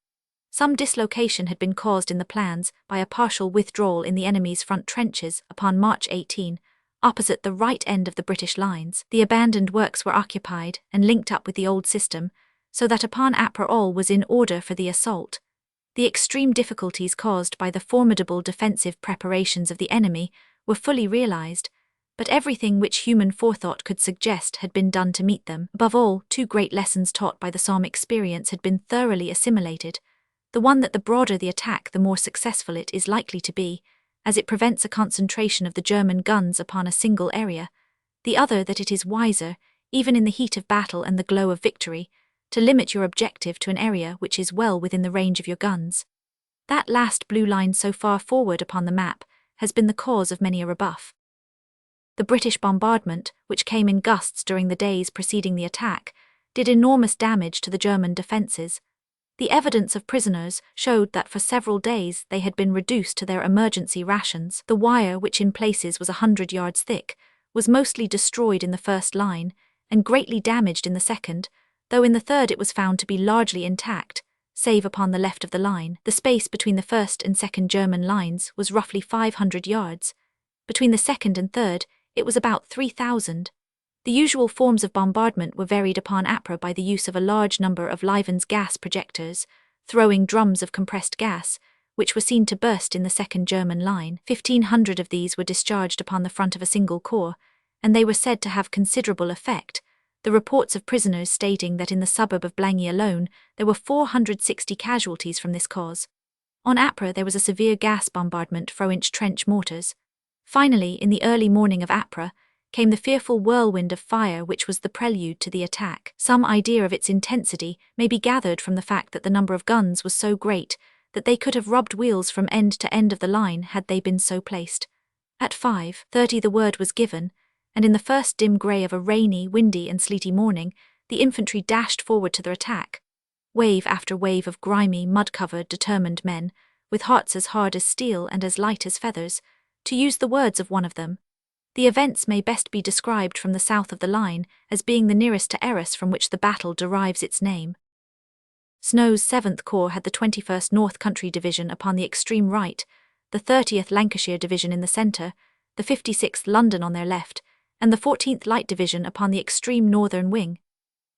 Some dislocation had been caused in the plans by a partial withdrawal in the enemy's front trenches upon March 18, opposite the right end of the British lines. The abandoned works were occupied and linked up with the old system, so that upon Ypres all was in order for the assault. The extreme difficulties caused by the formidable defensive preparations of the enemy were fully realized, but everything which human forethought could suggest had been done to meet them. Above all, 2 great lessons taught by the Somme experience had been thoroughly assimilated. The one that the broader the attack, the more successful it is likely to be, as it prevents a concentration of the German guns upon a single area. The other that it is wiser, even in the heat of battle and the glow of victory, to limit your objective to an area which is well within the range of your guns. That last blue line so far forward upon the map has been the cause of many a rebuff. The British bombardment, which came in gusts during the days preceding the attack, did enormous damage to the German defences. The evidence of prisoners showed that for several days they had been reduced to their emergency rations. The wire, which in places was 100 yards thick, was mostly destroyed in the first line, and greatly damaged in the second, though in the third it was found to be largely intact, save upon the left of the line. The space between the first and second German lines was roughly 500 yards. Between the second and third, it was about 3,000. The usual forms of bombardment were varied upon Ypres by the use of a large number of Lieven's gas projectors, throwing drums of compressed gas, which were seen to burst in the second German line. 1,500 of these were discharged upon the front of a single corps, and they were said to have considerable effect, the reports of prisoners stating that in the suburb of Blangy alone there were 460 casualties from this cause. On Ypres there was a severe gas bombardment 4-inch trench mortars. Finally, in the early morning of Ypres, came the fearful whirlwind of fire which was the prelude to the attack. Some idea of its intensity may be gathered from the fact that the number of guns was so great that they could have rubbed wheels from end to end of the line had they been so placed. At 5:30 the word was given, and in the first dim grey of a rainy, windy and sleety morning, the infantry dashed forward to their attack. Wave after wave of grimy, mud-covered, determined men, with hearts as hard as steel and as light as feathers, to use the words of one of them. The events may best be described from the south of the line as being the nearest to Arras from which the battle derives its name. Snow's 7th Corps had the 21st North Country Division upon the extreme right, the 30th Lancashire Division in the centre, the 56th London on their left, and the 14th Light Division upon the extreme northern wing.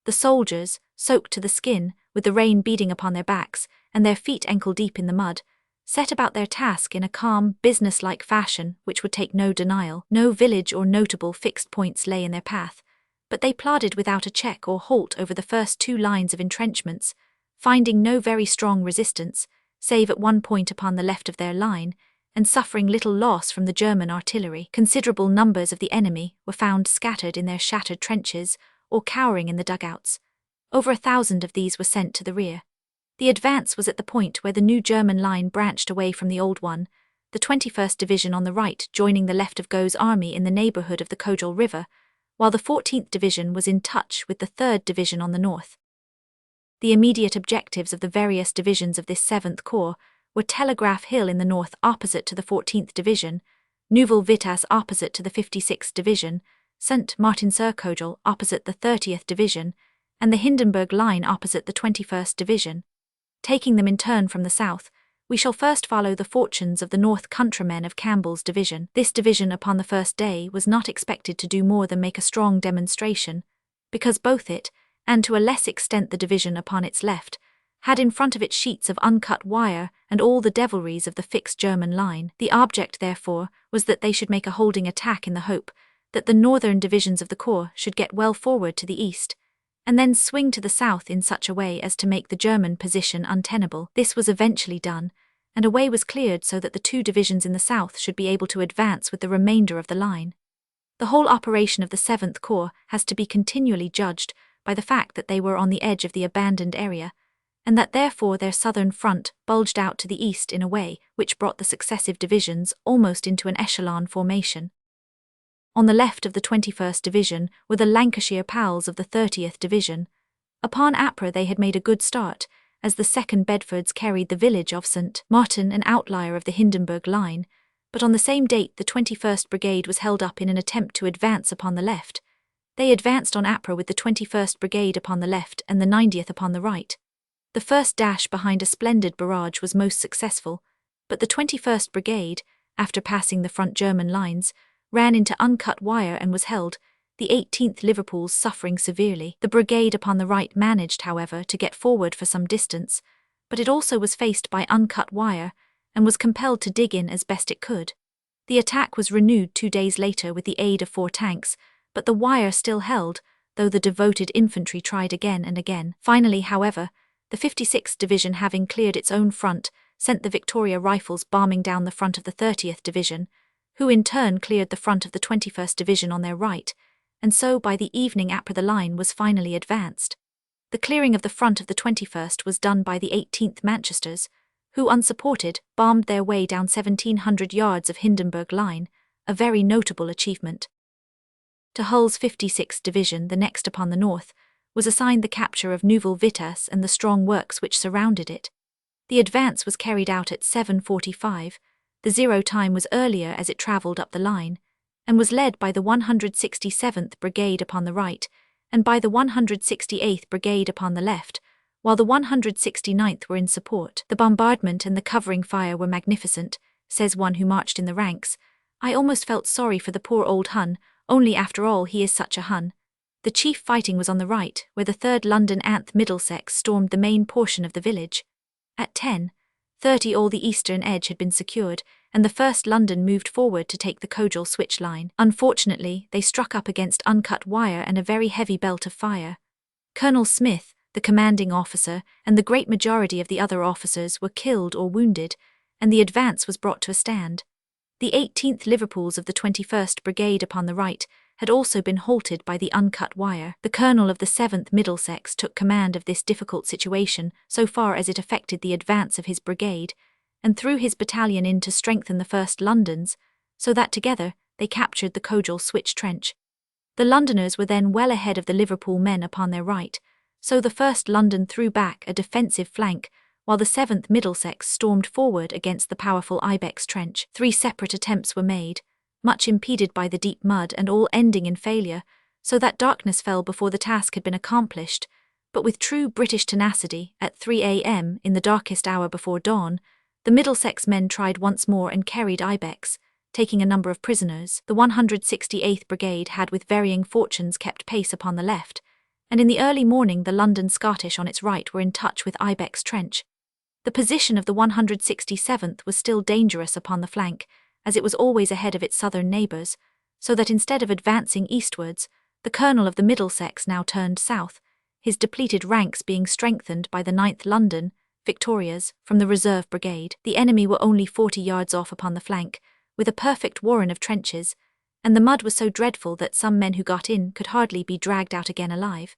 The soldiers, soaked to the skin, with the rain beating upon their backs, and their feet ankle-deep in the mud, set about their task in a calm, business-like fashion which would take no denial. No village or notable fixed points lay in their path, but they plodded without a check or halt over the first 2 lines of entrenchments, finding no very strong resistance, save at one point upon the left of their line, and suffering little loss from the German artillery. Considerable numbers of the enemy were found scattered in their shattered trenches or cowering in the dugouts. Over 1,000 of these were sent to the rear. The advance was at the point where the new German line branched away from the old one, the 21st Division on the right joining the left of Gough's army in the neighbourhood of the Cojal River, while the 14th Division was in touch with the 3rd Division on the north. The immediate objectives of the various divisions of this 7th Corps were Telegraph Hill in the north opposite to the 14th Division, Neuville-Vitasse opposite to the 56th Division, Saint-Martin-sur-Cojal opposite the 30th Division, and the Hindenburg line opposite the 21st Division. Taking them in turn from the south, we shall first follow the fortunes of the North countrymen of Campbell's division. This division upon the first day was not expected to do more than make a strong demonstration, because both it, and to a less extent the division upon its left, had in front of it sheets of uncut wire and all the devilries of the fixed German line. The object, therefore, was that they should make a holding attack in the hope that the northern divisions of the corps should get well forward to the east, and then swing to the south in such a way as to make the German position untenable. This was eventually done, and a way was cleared so that the 2 divisions in the south should be able to advance with the remainder of the line. The whole operation of the 7th Corps has to be continually judged by the fact that they were on the edge of the abandoned area, and that therefore their southern front bulged out to the east in a way which brought the successive divisions almost into an echelon formation. On the left of the 21st Division were the Lancashire pals of the 30th Division. Upon Ypres they had made a good start, as the 2nd Bedfords carried the village of St. Martin, an outlier of the Hindenburg line, but on the same date the 21st Brigade was held up in an attempt to advance upon the left. They advanced on Ypres with the 21st Brigade upon the left and the 90th upon the right. The first dash behind a splendid barrage was most successful, but the 21st Brigade, after passing the front German lines, ran into uncut wire and was held, the 18th Liverpools suffering severely. The brigade upon the right managed, however, to get forward for some distance, but it also was faced by uncut wire and was compelled to dig in as best it could. The attack was renewed 2 days later with the aid of 4 tanks, but the wire still held, though the devoted infantry tried again and again. Finally, however, the 56th Division, having cleared its own front, sent the Victoria Rifles bombing down the front of the 30th Division, who in turn cleared the front of the 21st Division on their right, and so by the evening Ypres the line was finally advanced. The clearing of the front of the 21st was done by the 18th Manchesters, who unsupported bombed their way down 1,700 yards of Hindenburg line, a very notable achievement. To Hull's 56th Division, the next upon the north, was assigned the capture of Neuville-Vitasse and the strong works which surrounded it. The advance was carried out at 7:45, the 0 time was earlier as it travelled up the line, and was led by the 167th Brigade upon the right, and by the 168th Brigade upon the left, while the 169th were in support. The bombardment and the covering fire were magnificent, says one who marched in the ranks. I almost felt sorry for the poor old Hun, only after all he is such a Hun. The chief fighting was on the right, where the 3rd London Anth Middlesex stormed the main portion of the village. At 10:30 all the eastern edge had been secured, and the 1st London moved forward to take the Cojal switch line. Unfortunately, they struck up against uncut wire and a very heavy belt of fire. Colonel Smith, the commanding officer, and the great majority of the other officers were killed or wounded, and the advance was brought to a stand. The 18th Liverpools of the 21st Brigade upon the right had also been halted by the uncut wire. The colonel of the 7th Middlesex took command of this difficult situation so far as it affected the advance of his brigade, and threw his battalion in to strengthen the 1st Londons, so that together they captured the Cogel Switch Trench. The Londoners were then well ahead of the Liverpool men upon their right, so the 1st London threw back a defensive flank, while the 7th Middlesex stormed forward against the powerful Ibex Trench. 3 separate attempts were made, much impeded by the deep mud and all ending in failure, so that darkness fell before the task had been accomplished, but with true British tenacity, at 3 a.m. in the darkest hour before dawn, the Middlesex men tried once more and carried Ibex, taking a number of prisoners. The 168th Brigade had with varying fortunes kept pace upon the left, and in the early morning the London Scottish on its right were in touch with Ibex Trench. The position of the 167th was still dangerous upon the flank, as it was always ahead of its southern neighbours, so that instead of advancing eastwards, the colonel of the Middlesex now turned south, his depleted ranks being strengthened by the 9th London, Victorias, from the reserve brigade. The enemy were only 40 yards off upon the flank, with a perfect warren of trenches, and the mud was so dreadful that some men who got in could hardly be dragged out again alive.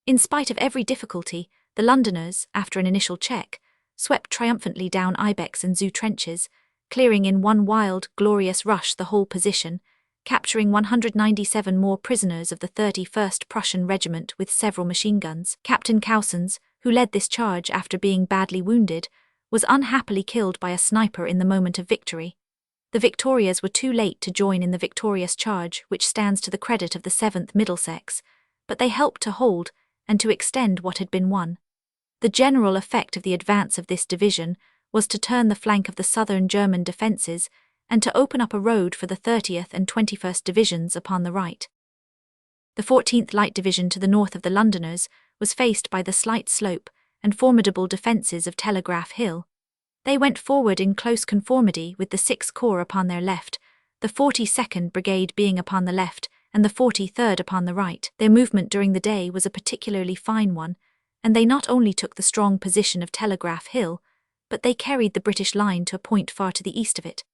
In spite of every difficulty, the Londoners, after an initial check, swept triumphantly down Ibex and Zoo trenches, clearing in one wild, glorious rush the whole position, capturing 197 more prisoners of the 31st Prussian Regiment with several machine guns. Captain Cousins, who led this charge after being badly wounded, was unhappily killed by a sniper in the moment of victory. The Victorias were too late to join in the victorious charge, which stands to the credit of the 7th Middlesex, but they helped to hold and to extend what had been won. The general effect of the advance of this division was to turn the flank of the southern German defences and to open up a road for the 30th and 21st Divisions upon the right. The 14th Light Division to the north of the Londoners was faced by the slight slope and formidable defences of Telegraph Hill. They went forward in close conformity with the 6th Corps upon their left, the 42nd Brigade being upon the left and the 43rd upon the right. Their movement during the day was a particularly fine one, and they not only took the strong position of Telegraph Hill, but they carried the British line to a point far to the east of it.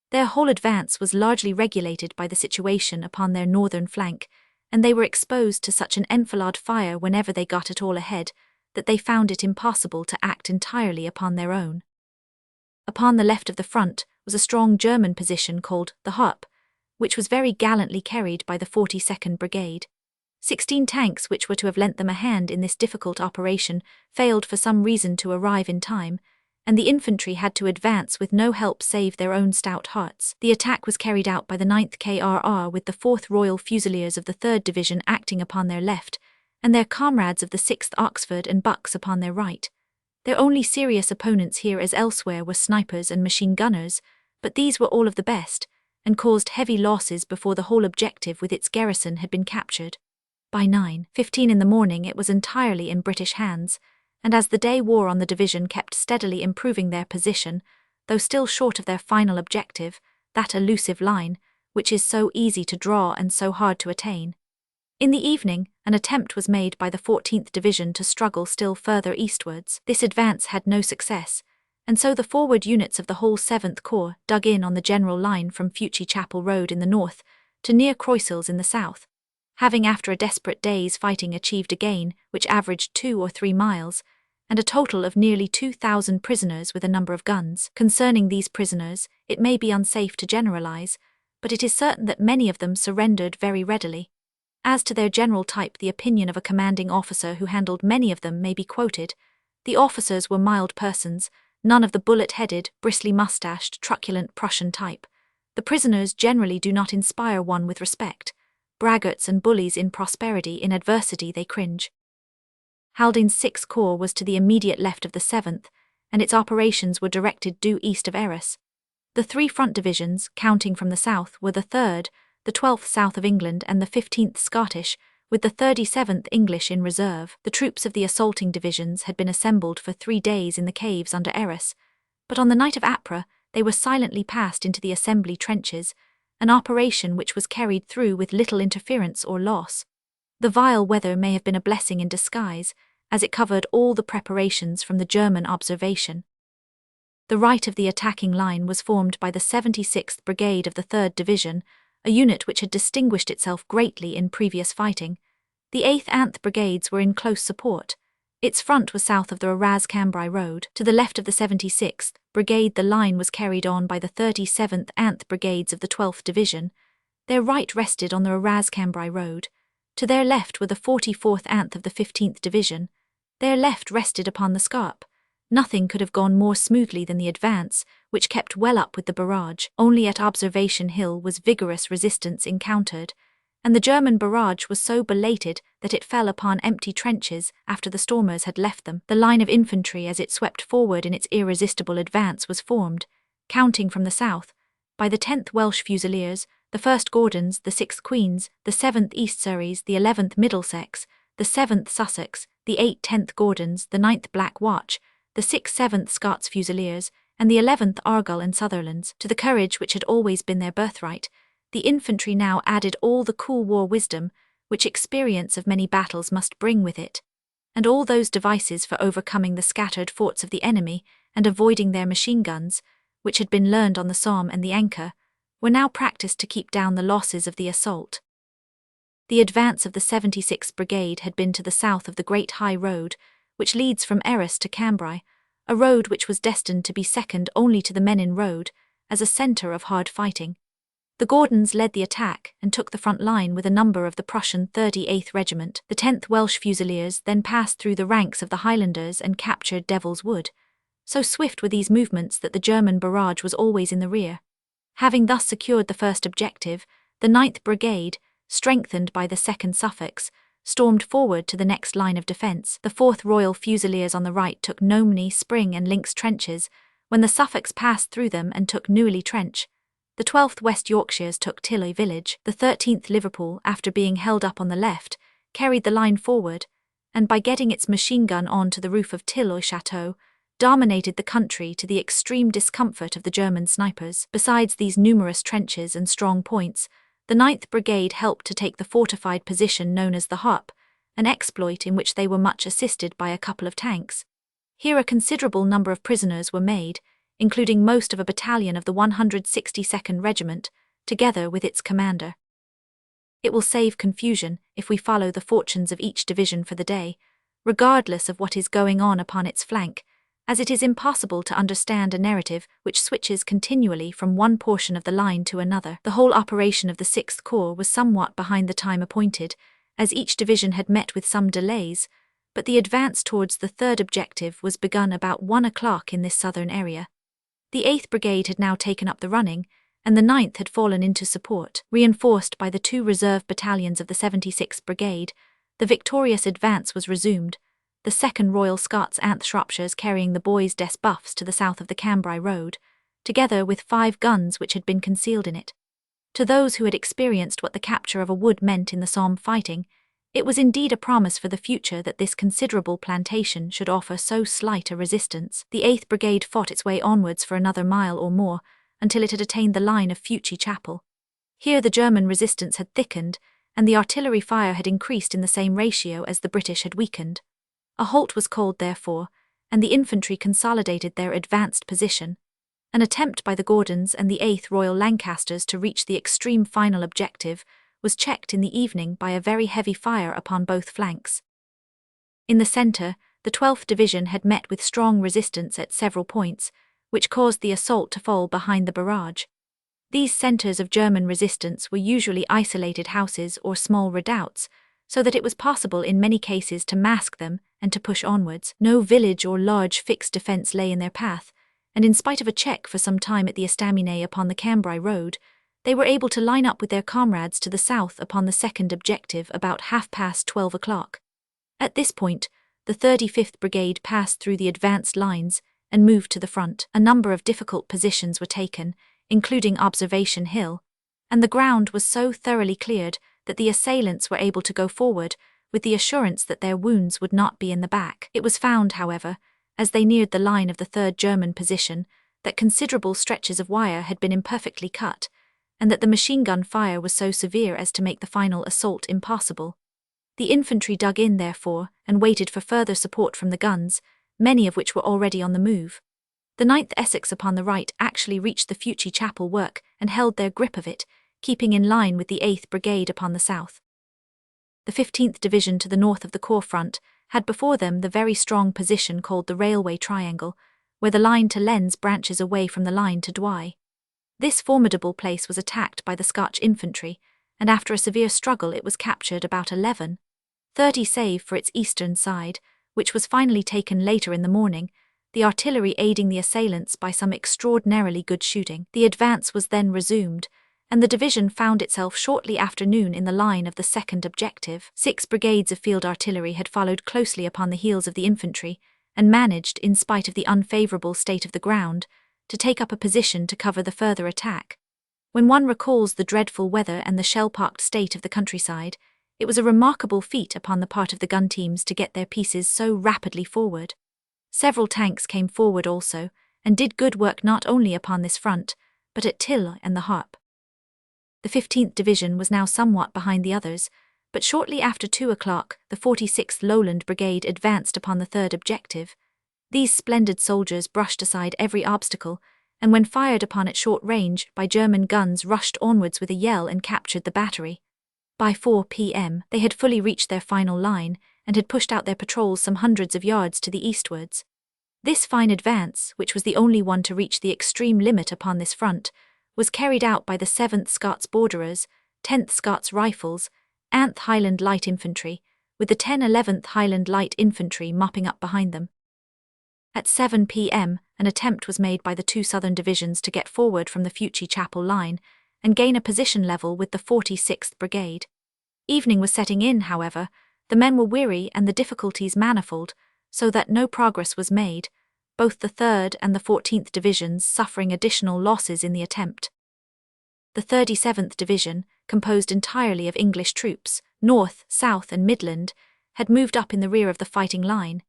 Their whole advance was largely regulated by the situation upon their northern flank, and they were exposed to such an enfilade fire whenever they got at all ahead, that they found it impossible to act entirely upon their own. Upon the left of the front was a strong German position called the Harp, which was very gallantly carried by the 42nd Brigade. 16 tanks which were to have lent them a hand in this difficult operation failed for some reason to arrive in time, and the infantry had to advance with no help save their own stout hearts. The attack was carried out by the 9th KRR with the 4th Royal Fusiliers of the 3rd Division acting upon their left, and their comrades of the 6th Oxford and Bucks upon their right. Their only serious opponents here as elsewhere were snipers and machine gunners, but these were all of the best, and caused heavy losses before the whole objective with its garrison had been captured. By 9:15 in the morning it was entirely in British hands, and as the day wore on the division kept steadily improving their position, though still short of their final objective, that elusive line, which is so easy to draw and so hard to attain. In the evening, an attempt was made by the 14th Division to struggle still further eastwards. This advance had no success, and so the forward units of the whole 7th Corps dug in on the general line from Fuchie Chapel Road in the north to near Croissels in the south, having after a desperate day's fighting achieved a gain which averaged 2 or 3 miles, and a total of nearly 2,000 prisoners with a number of guns. Concerning these prisoners, it may be unsafe to generalize, but it is certain that many of them surrendered very readily. As to their general type, the opinion of a commanding officer who handled many of them may be quoted. The officers were mild persons, none of the bullet-headed, bristly-mustached, truculent Prussian type. The prisoners generally do not inspire one with respect. Braggarts and bullies in prosperity, in adversity they cringe. Haldane's 6th Corps was to the immediate left of the 7th, and its operations were directed due east of Arras. The 3 front divisions, counting from the south, were the 3rd, the 12th South of England and the 15th Scottish, with the 37th English in reserve. The troops of the assaulting divisions had been assembled for 3 days in the caves under Arras, but on the night of Ypres they were silently passed into the assembly trenches, an operation which was carried through with little interference or loss. The vile weather may have been a blessing in disguise, as it covered all the preparations from the German observation. The right of the attacking line was formed by the 76th Brigade of the 3rd Division, a unit which had distinguished itself greatly in previous fighting. The 8th and 9th Brigades were in close support. Its front was south of the Arras-Cambrai road. To the left of the 76th Brigade the line was carried on by the 37th and 9th Brigades of the 12th Division. Their right rested on the Arras-Cambrai road. To their left were the 44th and 9th of the 15th Division. Their left rested upon the Scarpe. Nothing could have gone more smoothly than the advance, which kept well up with the barrage. Only at Observation Hill was vigorous resistance encountered, and the German barrage was so belated that it fell upon empty trenches after the stormers had left them. The line of infantry as it swept forward in its irresistible advance was formed, counting from the south, by the 10th Welsh Fusiliers, the 1st Gordons, the 6th Queens, the 7th East Surreys, the 11th Middlesex, the 7th Sussex, the 8th 10th Gordons, the 9th Black Watch, the 6th 7th Scots Fusiliers, and the 11th Argyll and Sutherlands. To the courage which had always been their birthright, the infantry now added all the cool war wisdom which experience of many battles must bring with it, and all those devices for overcoming the scattered forts of the enemy and avoiding their machine guns, which had been learned on the Somme and the Ancre, were now practiced to keep down the losses of the assault. The advance of the 76th Brigade had been to the south of the Great High Road, which leads from Arras to Cambrai, a road which was destined to be second only to the Menin Road as a centre of hard fighting. The Gordons led the attack and took the front line with a number of the Prussian 38th Regiment. The 10th Welsh Fusiliers then passed through the ranks of the Highlanders and captured Devil's Wood. So swift were these movements that the German barrage was always in the rear. Having thus secured the first objective, the 9th Brigade, strengthened by the 2nd Suffolks, stormed forward to the next line of defence. The 4th Royal Fusiliers on the right took Nomney, Spring and Links trenches, when the Suffolks passed through them and took Neuilly Trench. The 12th West Yorkshires took Tilloy village. The 13th Liverpool, after being held up on the left, carried the line forward, and by getting its machine gun on to the roof of Tilloy Chateau, dominated the country to the extreme discomfort of the German snipers. Besides these numerous trenches and strong points, the 9th Brigade helped to take the fortified position known as the Harp, an exploit in which they were much assisted by a couple of tanks. Here a considerable number of prisoners were made, including most of a battalion of the 162nd Regiment, together with its commander. It will save confusion if we follow the fortunes of each division for the day, regardless of what is going on upon its flank, as it is impossible to understand a narrative which switches continually from one portion of the line to another. The whole operation of the 6th Corps was somewhat behind the time appointed, as each division had met with some delays, but the advance towards the third objective was begun about 1 o'clock in this southern area. The 8th Brigade had now taken up the running, and the 9th had fallen into support. Reinforced by the 2 reserve battalions of the 76th Brigade, the victorious advance was resumed, the 2nd Royal Scots and Shropshires carrying the Bois des Buffs to the south of the Cambrai road, together with 5 guns which had been concealed in it. To those who had experienced what the capture of a wood meant in the Somme fighting, it was indeed a promise for the future that this considerable plantation should offer so slight a resistance. The 8th Brigade fought its way onwards for another mile or more, until it had attained the line of Fucci Chapel. Here the German resistance had thickened, and the artillery fire had increased in the same ratio as the British had weakened. A halt was called, therefore, and the infantry consolidated their advanced position. An attempt by the Gordons and the 8th Royal Lancasters to reach the extreme final objective was checked in the evening by a very heavy fire upon both flanks. In the centre, the 12th Division had met with strong resistance at several points, which caused the assault to fall behind the barrage. These centres of German resistance were usually isolated houses or small redoubts, so that it was possible in many cases to mask them and to push onwards. No village or large fixed defence lay in their path, and in spite of a check for some time at the estaminet upon the Cambrai road, they were able to line up with their comrades to the south upon the second objective about 12:30 o'clock. At this point, the 35th Brigade passed through the advanced lines and moved to the front. A number of difficult positions were taken, including Observation Hill, and the ground was so thoroughly cleared that the assailants were able to go forward with the assurance that their wounds would not be in the back. It was found, however, as they neared the line of the 3rd German position, that considerable stretches of wire had been imperfectly cut, and that the machine gun fire was so severe as to make the final assault impossible. The infantry dug in, therefore, and waited for further support from the guns, many of which were already on the move. The 9th Essex upon the right actually reached the Fucci Chapel work and held their grip of it, keeping in line with the 8th Brigade upon the south. The 15th Division to the north of the corps front had before them the very strong position called the Railway Triangle, where the line to Lens branches away from the line to Douai. This formidable place was attacked by the Scotch infantry, and after a severe struggle it was captured about 11:30 save for its eastern side, which was finally taken later in the morning, the artillery aiding the assailants by some extraordinarily good shooting. The advance was then resumed, and the division found itself shortly after noon in the line of the second objective. 6 brigades of field artillery had followed closely upon the heels of the infantry, and managed, in spite of the unfavourable state of the ground, to take up a position to cover the further attack. When one recalls the dreadful weather and the shell-pocked state of the countryside, it was a remarkable feat upon the part of the gun teams to get their pieces so rapidly forward. Several tanks came forward also, and did good work not only upon this front, but at Till and the Harp. The 15th Division was now somewhat behind the others, but shortly after 2 o'clock the 46th Lowland Brigade advanced upon the third objective. These splendid soldiers brushed aside every obstacle, and when fired upon at short range by German guns rushed onwards with a yell and captured the battery. By 4 p.m. they had fully reached their final line, and had pushed out their patrols some hundreds of yards to the eastwards. This fine advance, which was the only one to reach the extreme limit upon this front, was carried out by the 7th Scots Borderers, 10th Scots Rifles, 8th Highland Light Infantry, with the 10/11th Highland Light Infantry mopping up behind them. At 7 p.m, an attempt was made by the 2 southern divisions to get forward from the Fucci Chapel line and gain a position level with the 46th Brigade. Evening was setting in, however, the men were weary and the difficulties manifold, so that no progress was made, both the 3rd and the 14th Divisions suffering additional losses in the attempt. The 37th Division, composed entirely of English troops, North, South and Midland, had moved up in the rear of the fighting line,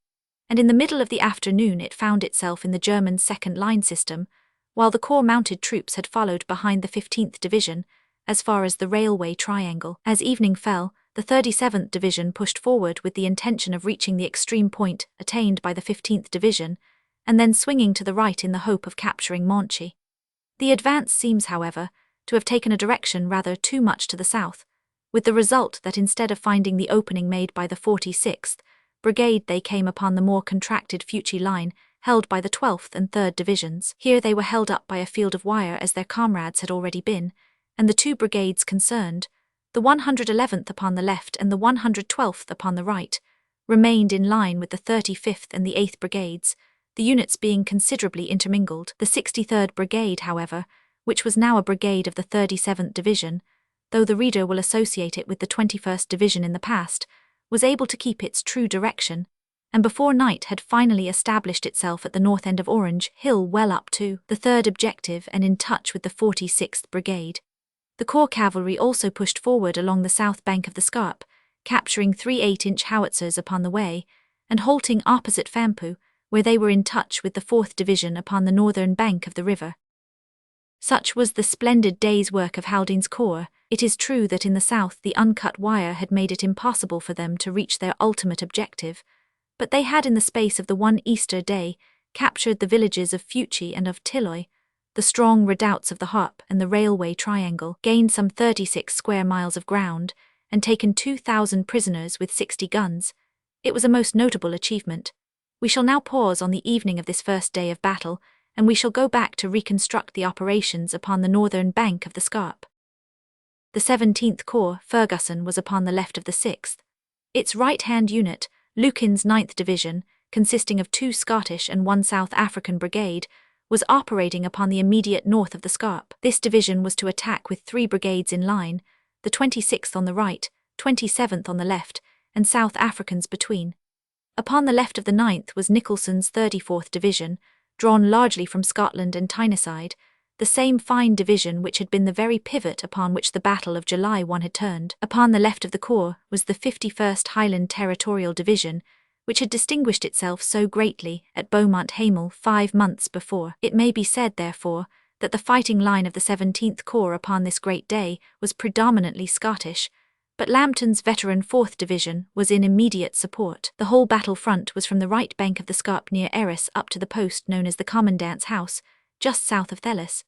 and in the middle of the afternoon it found itself in the German second line system, while the corps mounted troops had followed behind the 15th Division, as far as the Railway Triangle. As evening fell, the 37th Division pushed forward with the intention of reaching the extreme point attained by the 15th Division, and then swinging to the right in the hope of capturing Monchy. The advance seems, however, to have taken a direction rather too much to the south, with the result that instead of finding the opening made by the 46th Brigade they came upon the more contracted Fucci line held by the 12th and 3rd Divisions. Here they were held up by a field of wire as their comrades had already been, and the 2 brigades concerned, the 111th upon the left and the 112th upon the right, remained in line with the 35th and the 8th Brigades, the units being considerably intermingled. The 63rd Brigade, however, which was now a brigade of the 37th Division, though the reader will associate it with the 21st Division in the past, was able to keep its true direction, and before night had finally established itself at the north end of Orange Hill well up to the 3rd objective and in touch with the 46th Brigade. The corps cavalry also pushed forward along the south bank of the Scarpe, capturing 3 8-inch howitzers upon the way, and halting opposite Fampoux, where they were in touch with the 4th Division upon the northern bank of the river. Such was the splendid day's work of Haldane's corps. It is true that in the south the uncut wire had made it impossible for them to reach their ultimate objective, but they had in the space of the one Easter day captured the villages of Fucci and of Tilloy, the strong redoubts of the Harp and the Railway Triangle, gained some 36 square miles of ground, and taken 2,000 prisoners with 60 guns. It was a most notable achievement. We shall now pause on the evening of this first day of battle, and we shall go back to reconstruct the operations upon the northern bank of the Scarpe. The 17th Corps, Ferguson, was upon the left of the 6th. Its right-hand unit, Lukin's 9th Division, consisting of 2 Scottish and 1 South African brigade, was operating upon the immediate north of the Scarpe. This division was to attack with 3 brigades in line, the 26th on the right, 27th on the left, and South Africans between. Upon the left of the 9th was Nicholson's 34th Division, drawn largely from Scotland and Tyneside, the same fine division which had been the very pivot upon which the Battle of July 1 had turned. Upon the left of the corps was the 51st Highland Territorial Division, which had distinguished itself so greatly at Beaumont Hamel 5 months before. It may be said, therefore, that the fighting line of the 17th Corps upon this great day was predominantly Scottish, But Lambton's veteran 4th Division was in immediate support. The whole battle front was from the right bank of the Scarpe near Arras up to the post known as the Commandant's House, just south of Thélus.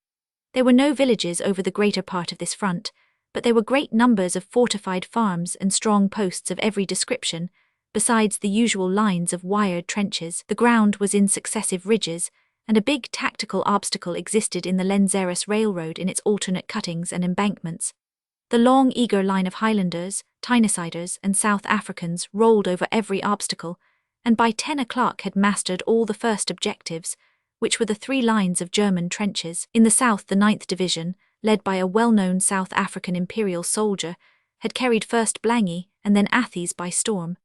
There were no villages over the greater part of this front, but there were great numbers of fortified farms and strong posts of every description, besides the usual lines of wired trenches. The ground was in successive ridges, and a big tactical obstacle existed in the Lens-Arras railroad in its alternate cuttings and embankments. The long, eager line of Highlanders, Tynessiders, and South Africans rolled over every obstacle, and by 10 o'clock had mastered all the first objectives, which were the 3 lines of German trenches. In the south, the 9th Division, led by a well-known South African imperial soldier, had carried first Blangy and then Athens by storm.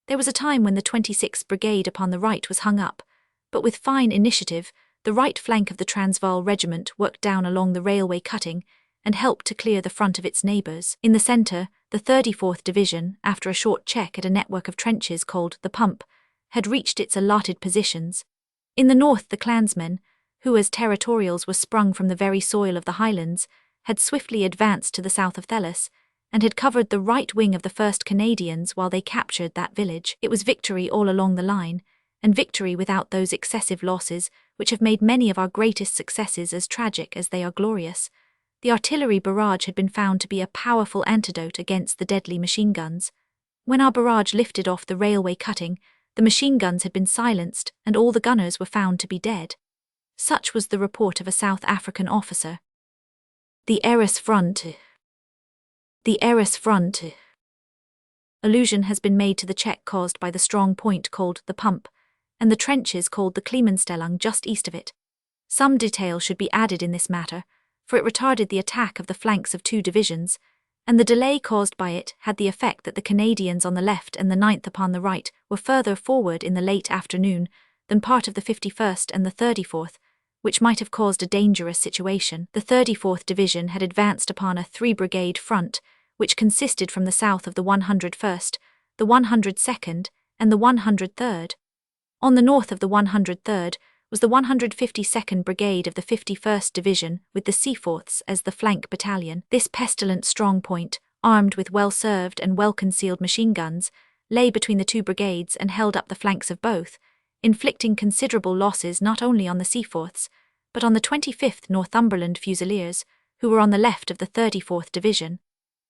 There was a time when the 26th Brigade upon the right was hung up, but with fine initiative, the right flank of the Transvaal Regiment worked down along the railway cutting and helped to clear the front of its neighbours. In the centre, the 34th Division, after a short check at a network of trenches called the Pump, had reached its allotted positions. In the north, the clansmen, who as territorials were sprung from the very soil of the Highlands, had swiftly advanced to the south of Thélus, and had covered the right wing of the 1st Canadians while they captured that village. It was victory all along the line, and victory without those excessive losses which have made many of our greatest successes as tragic as they are glorious. The artillery barrage had been found to be a powerful antidote against the deadly machine guns. When our barrage lifted off the railway cutting, the machine guns had been silenced and all the gunners were found to be dead. Such was the report of a South African officer. The Arras front. The Arras front. Allusion has been made to the check caused by the strong point called the Pump, and the trenches called the Klemenstellung just east of it. Some detail should be added in this matter, for it retarded the attack of the flanks of 2 divisions, and the delay caused by it had the effect that the Canadians on the left and the 9th upon the right were further forward in the late afternoon than part of the 51st and the 34th, which might have caused a dangerous situation. The 34th Division had advanced upon a 3-brigade front, which consisted from the south of the 101st, the 102nd, and the 103rd. On the north of the 103rd was the 152nd Brigade of the 51st Division with the Seaforths as the flank battalion. This pestilent strong point, armed with well-served and well-concealed machine guns, lay between the 2 brigades and held up the flanks of both, inflicting considerable losses not only on the Seaforths, but on the 25th Northumberland Fusiliers, who were on the left of the 34th Division.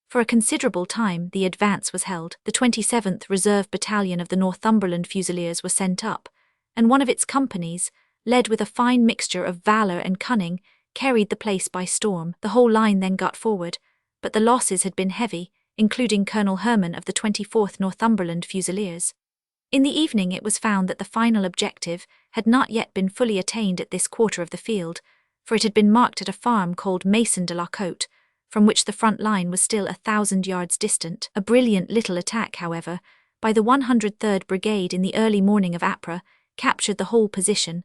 For a considerable time the advance was held. The 27th Reserve Battalion of the Northumberland Fusiliers was sent up, and one of its companies, led with a fine mixture of valour and cunning, carried the place by storm. The whole line then got forward, but the losses had been heavy, including Colonel Herman of the 24th Northumberland Fusiliers. In the evening it was found that the final objective had not yet been fully attained at this quarter of the field, for it had been marked at a farm called Maison de la Côte, from which the front line was still 1,000 yards distant. A brilliant little attack, however, by the 103rd Brigade in the early morning of Ypres, captured the whole position.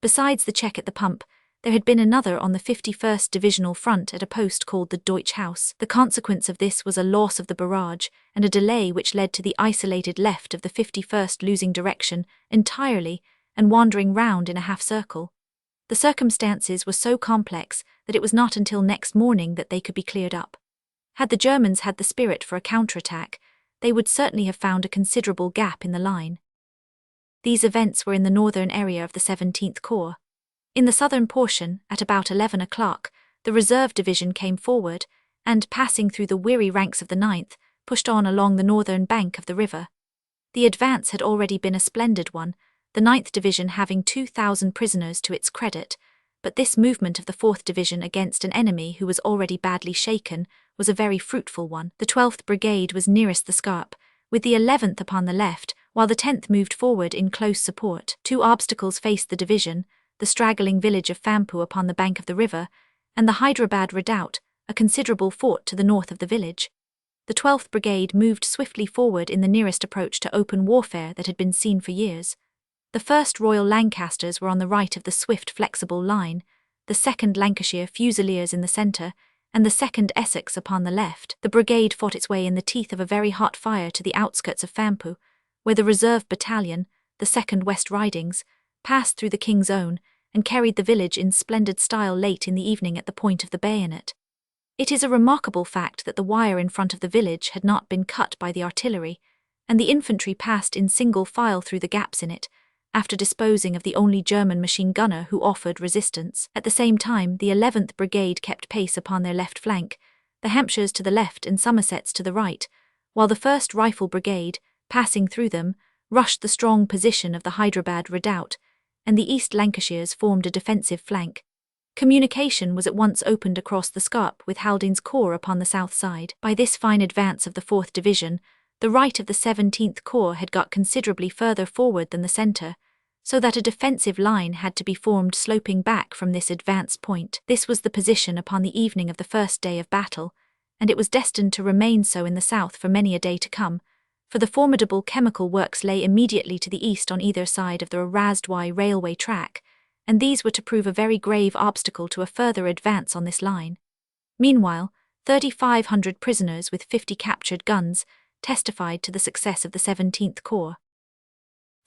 Besides the check at the Pump, there had been another on the 51st Divisional front at a post called the Deutsch House. The consequence of this was a loss of the barrage and a delay which led to the isolated left of the 51st losing direction entirely and wandering round in a half-circle. The circumstances were so complex that it was not until next morning that they could be cleared up. Had the Germans had the spirit for a counterattack, they would certainly have found a considerable gap in the line. These events were in the northern area of the 17th Corps. In the southern portion, at about 11 o'clock, the Reserve Division came forward, and, passing through the weary ranks of the 9th, pushed on along the northern bank of the river. The advance had already been a splendid one, the 9th Division having 2,000 prisoners to its credit, but this movement of the 4th Division against an enemy who was already badly shaken was a very fruitful one. The 12th Brigade was nearest the Scarpe, with the 11th upon the left, while the 10th moved forward in close support. 2 obstacles faced the division, the straggling village of Fampu upon the bank of the river, and the Hyderabad redoubt, a considerable fort to the north of the village. The 12th Brigade moved swiftly forward in the nearest approach to open warfare that had been seen for years. The 1st Royal Lancasters were on the right of the swift, flexible line, the 2nd Lancashire Fusiliers in the centre, and the 2nd Essex upon the left. The brigade fought its way in the teeth of a very hot fire to the outskirts of Fampu, where the Reserve Battalion, the 2nd West Ridings, passed through the King's Own and carried the village in splendid style late in the evening at the point of the bayonet. It is a remarkable fact that the wire in front of the village had not been cut by the artillery, and the infantry passed in single file through the gaps in it, after disposing of the only German machine gunner who offered resistance. At the same time, the 11th Brigade kept pace upon their left flank, the Hampshires to the left and Somersets to the right, while the 1st Rifle Brigade, passing through them, rushed the strong position of the Hyderabad redoubt, and the East Lancashires formed a defensive flank. Communication was at once opened across the Scarpe with Haldane's corps upon the south side. By this fine advance of the 4th Division, the right of the 17th Corps had got considerably further forward than the centre, so that a defensive line had to be formed sloping back from this advanced point. This was the position upon the evening of the first day of battle, and it was destined to remain so in the south for many a day to come, for the formidable chemical works lay immediately to the east on either side of the Arras-Douai railway track, and these were to prove a very grave obstacle to a further advance on this line. Meanwhile, 3,500 prisoners with 50 captured guns testified to the success of the 17th Corps.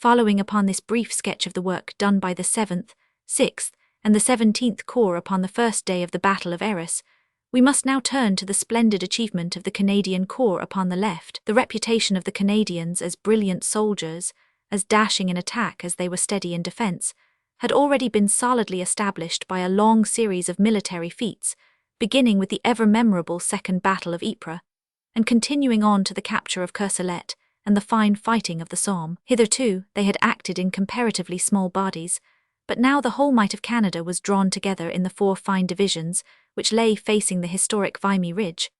Following upon this brief sketch of the work done by the 7th, 6th, and the 17th Corps upon the first day of the Battle of Arras, we must now turn to the splendid achievement of the Canadian Corps upon the left. The reputation of the Canadians as brilliant soldiers, as dashing in attack as they were steady in defence, had already been solidly established by a long series of military feats, beginning with the ever-memorable Second Battle of Ypres, and continuing on to the capture of Courcelette and the fine fighting of the Somme. Hitherto, they had acted in comparatively small bodies, but now the whole might of Canada was drawn together in the 4 fine divisions which lay facing the historic Vimy Ridge,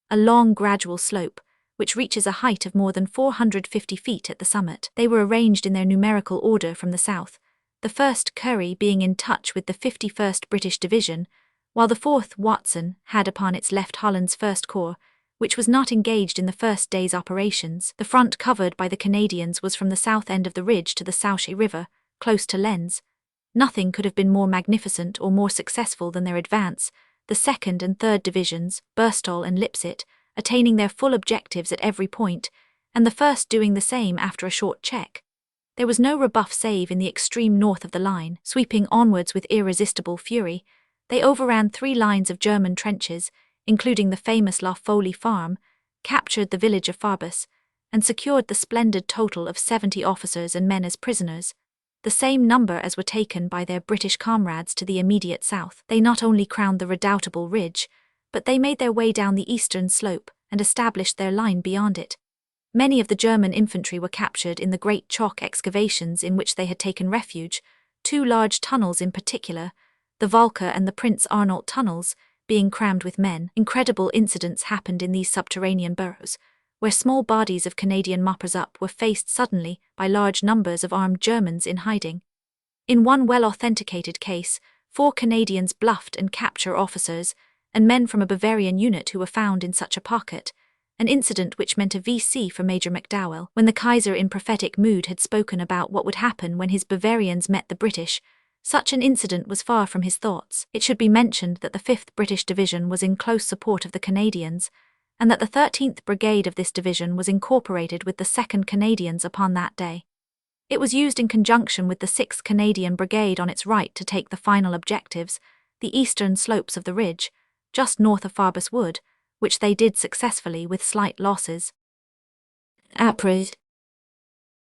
a long gradual slope which reaches a height of more than 450 feet at the summit. They were arranged in their numerical order from the south, the 1st Currie being in touch with the 51st British Division, while the 4th Watson had upon its left Holland's 1st Corps, which was not engaged in the first day's operations. The front covered by the Canadians was from the south end of the ridge to the Souchez River, close to Lens. Nothing could have been more magnificent or more successful than their advance, the 2nd and 3rd Divisions, Burstall and Lipset, attaining their full objectives at every point, and the 1st doing the same after a short check. There was no rebuff save in the extreme north of the line. Sweeping onwards with irresistible fury, they overran 3 lines of German trenches, including the famous La Folie farm, captured the village of Farbus, and secured the splendid total of 70 officers and men as prisoners, the same number as were taken by their British comrades to the immediate south. They not only crowned the redoubtable ridge, but they made their way down the eastern slope and established their line beyond it. Many of the German infantry were captured in the great chalk excavations in which they had taken refuge, 2 large tunnels in particular, the Valka and the Prince Arnault tunnels, being crammed with men. Incredible incidents happened in these subterranean burrows, where small bodies of Canadian moppers-up were faced suddenly by large numbers of armed Germans in hiding. In one well-authenticated case, 4 Canadians bluffed and captured officers and men from a Bavarian unit who were found in such a pocket, an incident which meant a VC for Major McDowell. When the Kaiser in prophetic mood had spoken about what would happen when his Bavarians met the British, such an incident was far from his thoughts. It should be mentioned that the 5th British Division was in close support of the Canadians, and that the 13th Brigade of this division was incorporated with the 2nd Canadians upon that day. It was used in conjunction with the 6th Canadian Brigade on its right to take the final objectives, the eastern slopes of the ridge, just north of Farbus Wood, which they did successfully with slight losses. Ypres.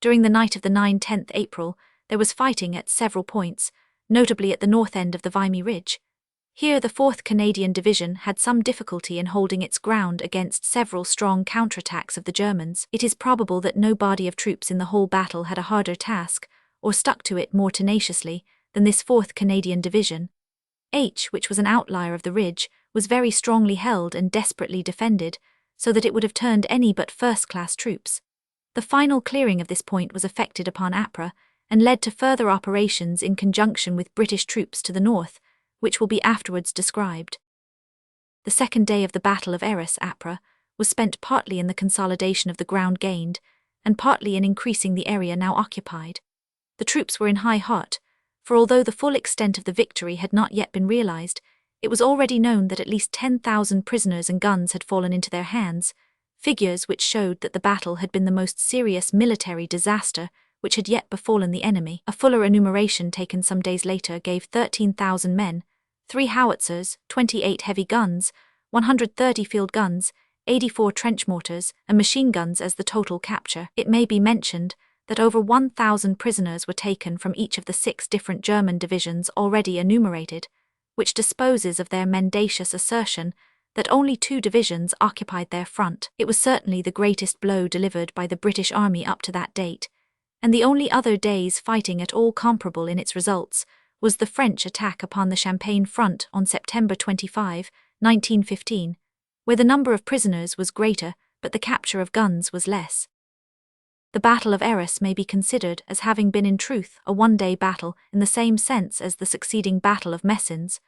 During the night of the 9-10th April, there was fighting at several points, notably at the north end of the Vimy Ridge. Here the 4th Canadian Division had some difficulty in holding its ground against several strong counterattacks of the Germans. It is probable that no body of troops in the whole battle had a harder task, or stuck to it more tenaciously, than this 4th Canadian Division. Which was an outlier of the ridge, was very strongly held and desperately defended, so that it would have turned any but first-class troops. The final clearing of this point was effected upon Ypres, and led to further operations in conjunction with British troops to the north, which will be afterwards described. The second day of the Battle of Arras, Ypres, was spent partly in the consolidation of the ground gained, and partly in increasing the area now occupied. The troops were in high heart, for although the full extent of the victory had not yet been realized, it was already known that at least 10,000 prisoners and guns had fallen into their hands, figures which showed that the battle had been the most serious military disaster which had yet befallen the enemy. A fuller enumeration taken some days later gave 13,000 men, 3 howitzers, 28 heavy guns, 130 field guns, 84 trench mortars, and machine guns as the total capture. It may be mentioned that over 1,000 prisoners were taken from each of the 6 different German divisions already enumerated, which disposes of their mendacious assertion that only 2 divisions occupied their front. It was certainly the greatest blow delivered by the British Army up to that date, and the only other day's fighting at all comparable in its results was the French attack upon the Champagne front on September 25, 1915, where the number of prisoners was greater but the capture of guns was less. The Battle of Arras may be considered as having been in truth a one-day battle in the same sense as the succeeding Battle of Messines,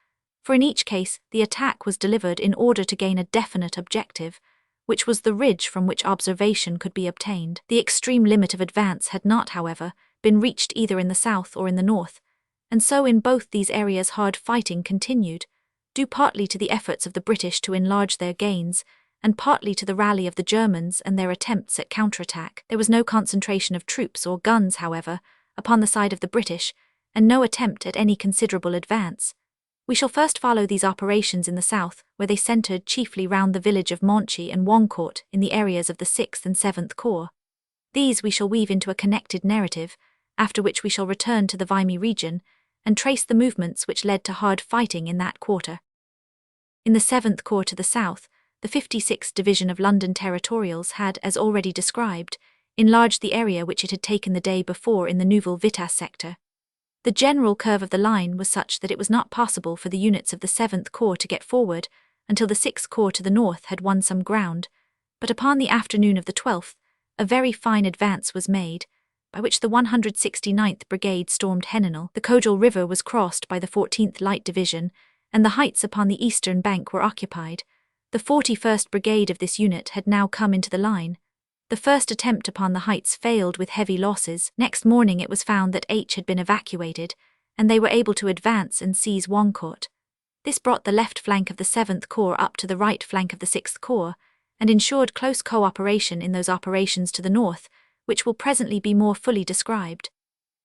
for in each case the attack was delivered in order to gain a definite objective, which was the ridge from which observation could be obtained. The extreme limit of advance had not, however, been reached either in the south or in the north, and so in both these areas hard fighting continued, due partly to the efforts of the British to enlarge their gains, and partly to the rally of the Germans and their attempts at counterattack. There was no concentration of troops or guns, however, upon the side of the British, and no attempt at any considerable advance. We shall first follow these operations in the south, where they centred chiefly round the village of Monchy and Wancourt in the areas of the 6th and 7th Corps. These we shall weave into a connected narrative, after which we shall return to the Vimy region and trace the movements which led to hard fighting in that quarter. In the 7th Corps to the south, the 56th Division of London Territorials had, as already described, enlarged the area which it had taken the day before in the Neuville Vitasse sector. The general curve of the line was such that it was not possible for the units of the 7th Corps to get forward until the 6th Corps to the north had won some ground, but upon the afternoon of the 12th, a very fine advance was made, by which the 169th Brigade stormed Henenal. The Cojal River was crossed by the 14th Light Division, and the heights upon the eastern bank were occupied. The 41st Brigade of this unit had now come into the line. The first attempt upon the heights failed with heavy losses. Next morning it was found that H had been evacuated, and they were able to advance and seize Wancourt. This brought the left flank of the 7th Corps up to the right flank of the 6th Corps, and ensured close cooperation in those operations to the north, which will presently be more fully described.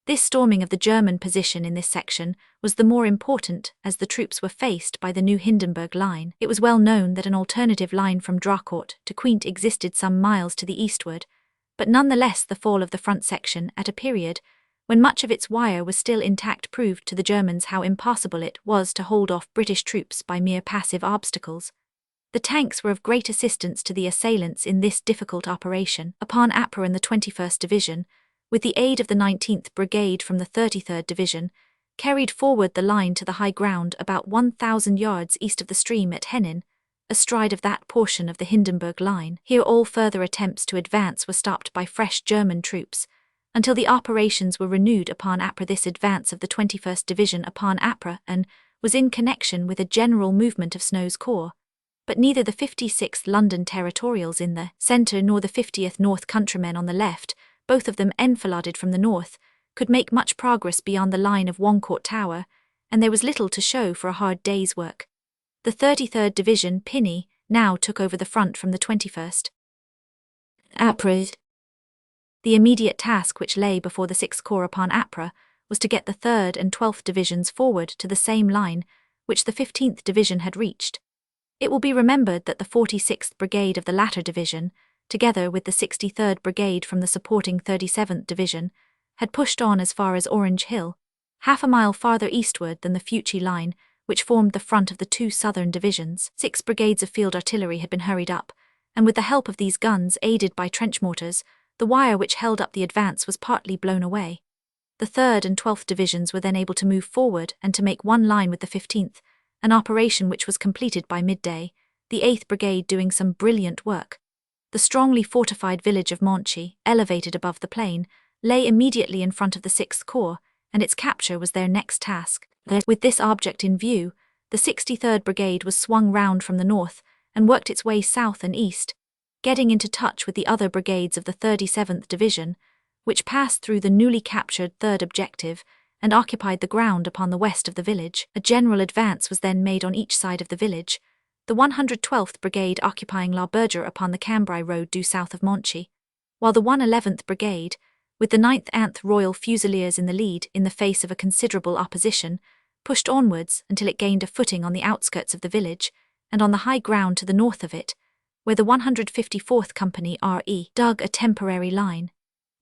This storming of the German position in this section was the more important as the troops were faced by the new Hindenburg line. It was well known that an alternative line from Drocourt to Quinte existed some miles to the eastward, but nonetheless the fall of the front section at a period when much of its wire was still intact proved to the Germans how impossible it was to hold off British troops by mere passive obstacles. The tanks were of great assistance to the assailants in this difficult operation. Upon Ypres and the 21st Division, with the aid of the 19th Brigade from the 33rd Division, carried forward the line to the high ground about 1,000 yards east of the stream at Henin, astride of that portion of the Hindenburg line. Here all further attempts to advance were stopped by fresh German troops, until the operations were renewed upon Ypres. This advance of the 21st Division upon Ypres and was in connection with a general movement of Snow's corps, but neither the 56th London Territorials in the centre nor the 50th North Countrymen on the left, both of them enfiladed from the north, could make much progress beyond the line of Wancourt Tower, and there was little to show for a hard day's work. The 33rd Division, Pinny, now took over the front from the 21st. Ypres. The immediate task which lay before the 6th Corps upon Ypres was to get the 3rd and 12th Divisions forward to the same line which the 15th Division had reached. It will be remembered that the 46th Brigade of the latter division, together with the 63rd Brigade from the supporting 37th Division, had pushed on as far as Orange Hill, half a mile farther eastward than the Fucci line, which formed the front of the 2 southern divisions. 6 brigades of field artillery had been hurried up, and with the help of these guns, aided by trench mortars, the wire which held up the advance was partly blown away. The 3rd and 12th Divisions were then able to move forward and to make one line with the 15th, an operation which was completed by midday, the 8th Brigade doing some brilliant work. The strongly fortified village of Monchy, elevated above the plain, lay immediately in front of the 6th Corps, and its capture was their next task. With this object in view, the 63rd Brigade was swung round from the north and worked its way south and east, getting into touch with the other brigades of the 37th Division, which passed through the newly captured 3rd objective and occupied the ground upon the west of the village. A general advance was then made on each side of the village, the 112th Brigade occupying La Berger upon the Cambrai road due south of Monchy, while the 111th Brigade, with the 9th Anth Royal Fusiliers in the lead in the face of a considerable opposition, pushed onwards until it gained a footing on the outskirts of the village, and on the high ground to the north of it, where the 154th Company RE dug a temporary line.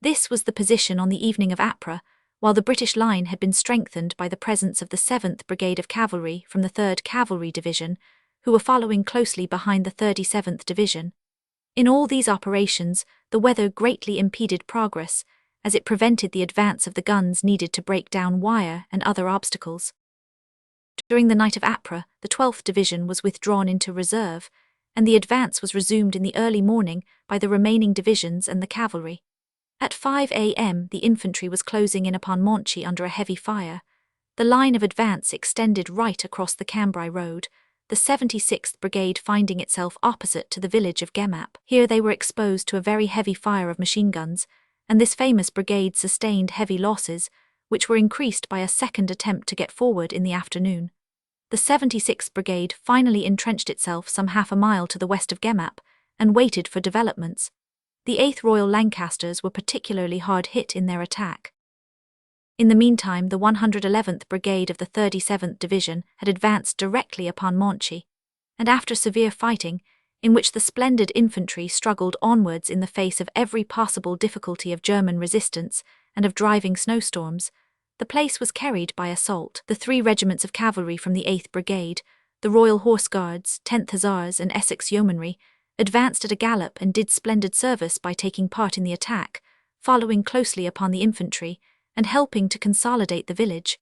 This was the position on the evening of Ypres, while the British line had been strengthened by the presence of the 7th Brigade of Cavalry from the 3rd Cavalry Division, who were following closely behind the 37th Division. In all these operations, the weather greatly impeded progress, as it prevented the advance of the guns needed to break down wire and other obstacles. During the night of Ypres, the 12th Division was withdrawn into reserve, and the advance was resumed in the early morning by the remaining divisions and the cavalry. At 5 a.m. the infantry was closing in upon Monchy under a heavy fire. The line of advance extended right across the Cambrai road, the 76th Brigade finding itself opposite to the village of Gemap. Here they were exposed to a very heavy fire of machine guns, and this famous brigade sustained heavy losses, which were increased by a second attempt to get forward in the afternoon. The 76th Brigade finally entrenched itself some half a mile to the west of Gemap, and waited for developments. The 8th Royal Lancasters were particularly hard hit in their attack. In the meantime, the 111th Brigade of the 37th Division had advanced directly upon Monchy, and after severe fighting, in which the splendid infantry struggled onwards in the face of every possible difficulty of German resistance and of driving snowstorms, the place was carried by assault. The 3 regiments of cavalry from the 8th Brigade, the Royal Horse Guards, 10th Hussars and Essex Yeomanry, advanced at a gallop and did splendid service by taking part in the attack, following closely upon the infantry, and helping to consolidate the village.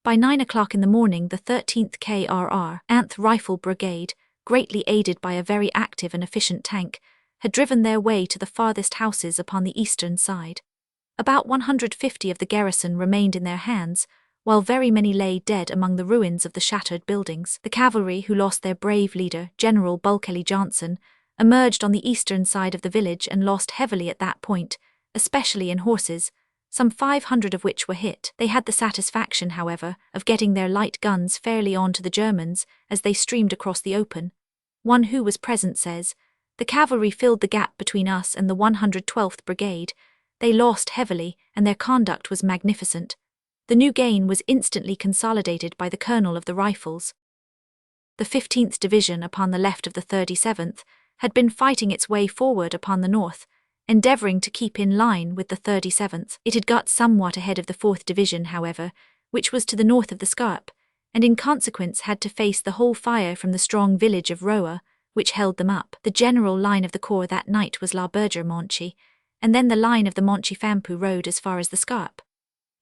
By 9 o'clock in the morning the 13th KRR, 8th Rifle Brigade, greatly aided by a very active and efficient tank, had driven their way to the farthest houses upon the eastern side. About 150 of the garrison remained in their hands, while very many lay dead among the ruins of the shattered buildings. The cavalry, who lost their brave leader, General Bulkeley Johnson, emerged on the eastern side of the village and lost heavily at that point, especially in horses, some 500 of which were hit. They had the satisfaction, however, of getting their light guns fairly on to the Germans as they streamed across the open. One who was present says, "The cavalry filled the gap between us and the 112th Brigade. They lost heavily, and their conduct was magnificent. The new gain was instantly consolidated by the colonel of the Rifles." The 15th Division, upon the left of the 37th, had been fighting its way forward upon the north, endeavouring to keep in line with the 37th. It had got somewhat ahead of the 4th Division, however, which was to the north of the Scarpe, and in consequence had to face the whole fire from the strong village of Roa, which held them up. The general line of the corps that night was La Berger-Monchy, and then the line of the Monchy-Fampoux road as far as the Scarpe.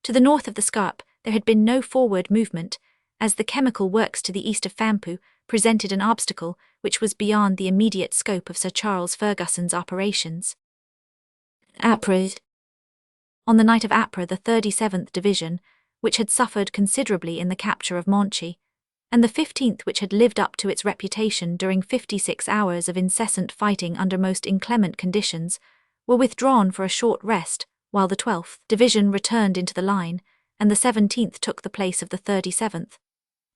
To the north of the Scarpe there had been no forward movement, as the chemical works to the east of Fampoux presented an obstacle which was beyond the immediate scope of Sir Charles Ferguson's operations. Ypres. On the night of Ypres, the 37th Division, which had suffered considerably in the capture of Monchy, and the 15th, which had lived up to its reputation during 56 hours of incessant fighting under most inclement conditions, were withdrawn for a short rest, while the 12th Division returned into the line, and the 17th took the place of the 37th.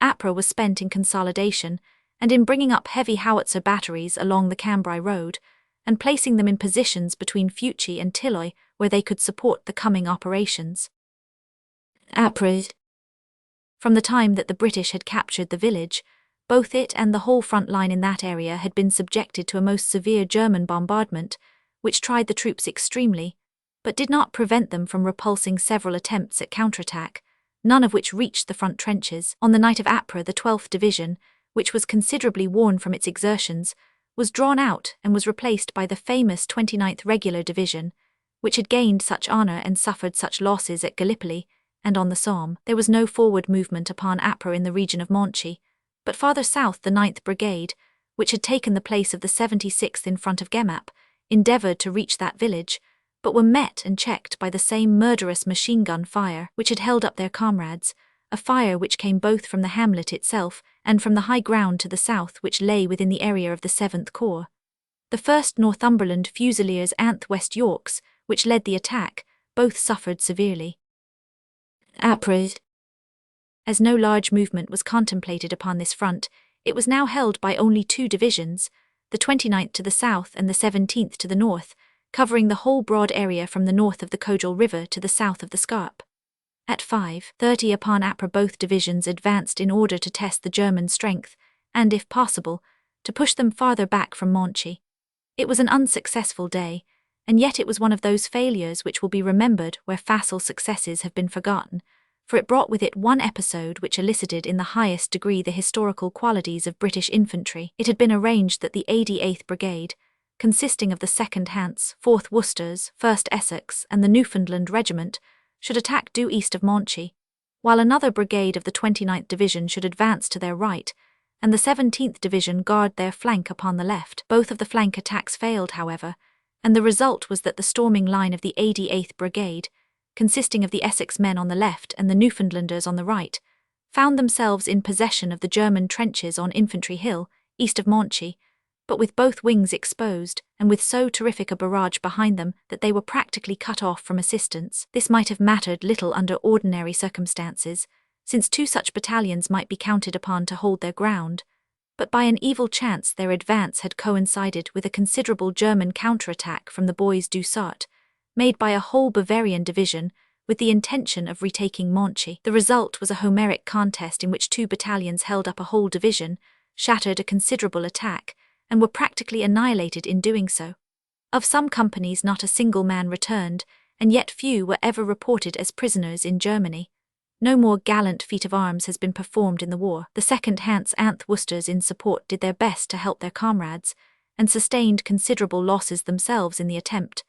Ypres was spent in consolidation, and in bringing up heavy howitzer batteries along the Cambrai road, and placing them in positions between Fuchy and Tilloy where they could support the coming operations. Ypres. From the time that the British had captured the village, both it and the whole front line in that area had been subjected to a most severe German bombardment, which tried the troops extremely, but did not prevent them from repulsing several attempts at counterattack, none of which reached the front trenches. On the night of Ypres, the 12th Division, which was considerably worn from its exertions, was drawn out and was replaced by the famous 29th Regular Division, which had gained such honour and suffered such losses at Gallipoli and on the Somme. There was no forward movement upon Ypres in the region of Monchy, but farther south the 9th Brigade, which had taken the place of the 76th in front of Gemap, endeavoured to reach that village, but were met and checked by the same murderous machine gun fire which had held up their comrades, a fire which came both from the hamlet itself and from the high ground to the south which lay within the area of the 7th Corps. The 1st Northumberland Fusiliers and West Yorks, which led the attack, both suffered severely. Ypres. As no large movement was contemplated upon this front, it was now held by only 2 divisions, the 29th to the south and the 17th to the north, covering the whole broad area from the north of the Codral River to the south of the Scarpe. At 5:30 upon Ypres both divisions advanced in order to test the German strength, and, if possible, to push them farther back from Monchy. It was an unsuccessful day, and yet it was one of those failures which will be remembered where facile successes have been forgotten, for it brought with it one episode which elicited in the highest degree the historical qualities of British infantry. It had been arranged that the 88th Brigade, consisting of the 2nd Hants, 4th Worcesters, 1st Essex, and the Newfoundland Regiment, should attack due east of Monchy, while another brigade of the 29th Division should advance to their right, and the 17th Division guard their flank upon the left. Both of the flank attacks failed, however, and the result was that the storming line of the 88th Brigade, consisting of the Essex men on the left and the Newfoundlanders on the right, found themselves in possession of the German trenches on Infantry Hill, east of Monchy, but with both wings exposed, and with so terrific a barrage behind them that they were practically cut off from assistance. This might have mattered little under ordinary circumstances, since 2 such battalions might be counted upon to hold their ground, but by an evil chance their advance had coincided with a considerable German counterattack from the Bois du Sart, made by a whole Bavarian division, with the intention of retaking Monchy. The result was a Homeric contest in which 2 battalions held up a whole division, shattered a considerable attack, and were practically annihilated in doing so. Of some companies not a single man returned, and yet few were ever reported as prisoners in Germany. No more gallant feat of arms has been performed in the war. The 2nd Hants and Worcesters in support did their best to help their comrades, and sustained considerable losses themselves in the attempt,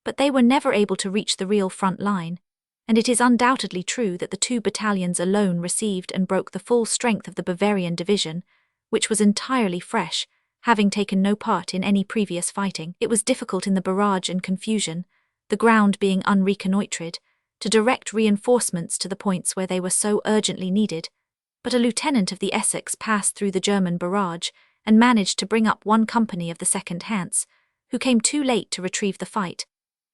but they were never able to reach the real front line, and it is undoubtedly true that the 2 battalions alone received and broke the full strength of the Bavarian division, which was entirely fresh, having taken no part in any previous fighting. It was difficult in the barrage and confusion, the ground being unreconnoitred, to direct reinforcements to the points where they were so urgently needed, but a lieutenant of the Essex passed through the German barrage and managed to bring up 1 company of the 2nd Hants, who came too late to retrieve the fight,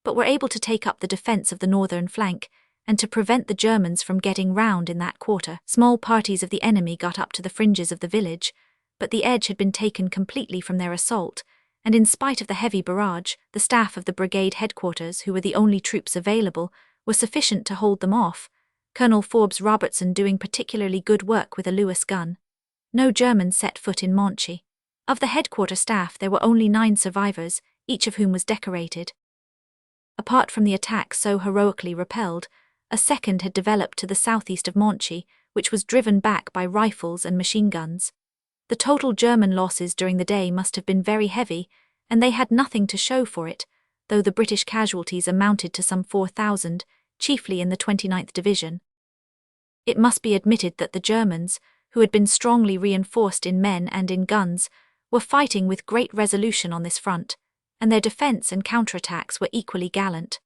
but were able to take up the defence of the northern flank and to prevent the Germans from getting round in that quarter. Small parties of the enemy got up to the fringes of the village, but the edge had been taken completely from their assault, and in spite of the heavy barrage, the staff of the brigade headquarters, who were the only troops available, were sufficient to hold them off, Colonel Forbes Robertson doing particularly good work with a Lewis gun. No Germans set foot in Monchy. Of the headquarter staff there were only 9 survivors, each of whom was decorated. Apart from the attack so heroically repelled, a second had developed to the southeast of Monchy, which was driven back by rifles and machine guns. The total German losses during the day must have been very heavy, and they had nothing to show for it, though the British casualties amounted to some 4,000, chiefly in the 29th Division. It must be admitted that the Germans, who had been strongly reinforced in men and in guns, were fighting with great resolution on this front, and their defence and counterattacks were equally gallant.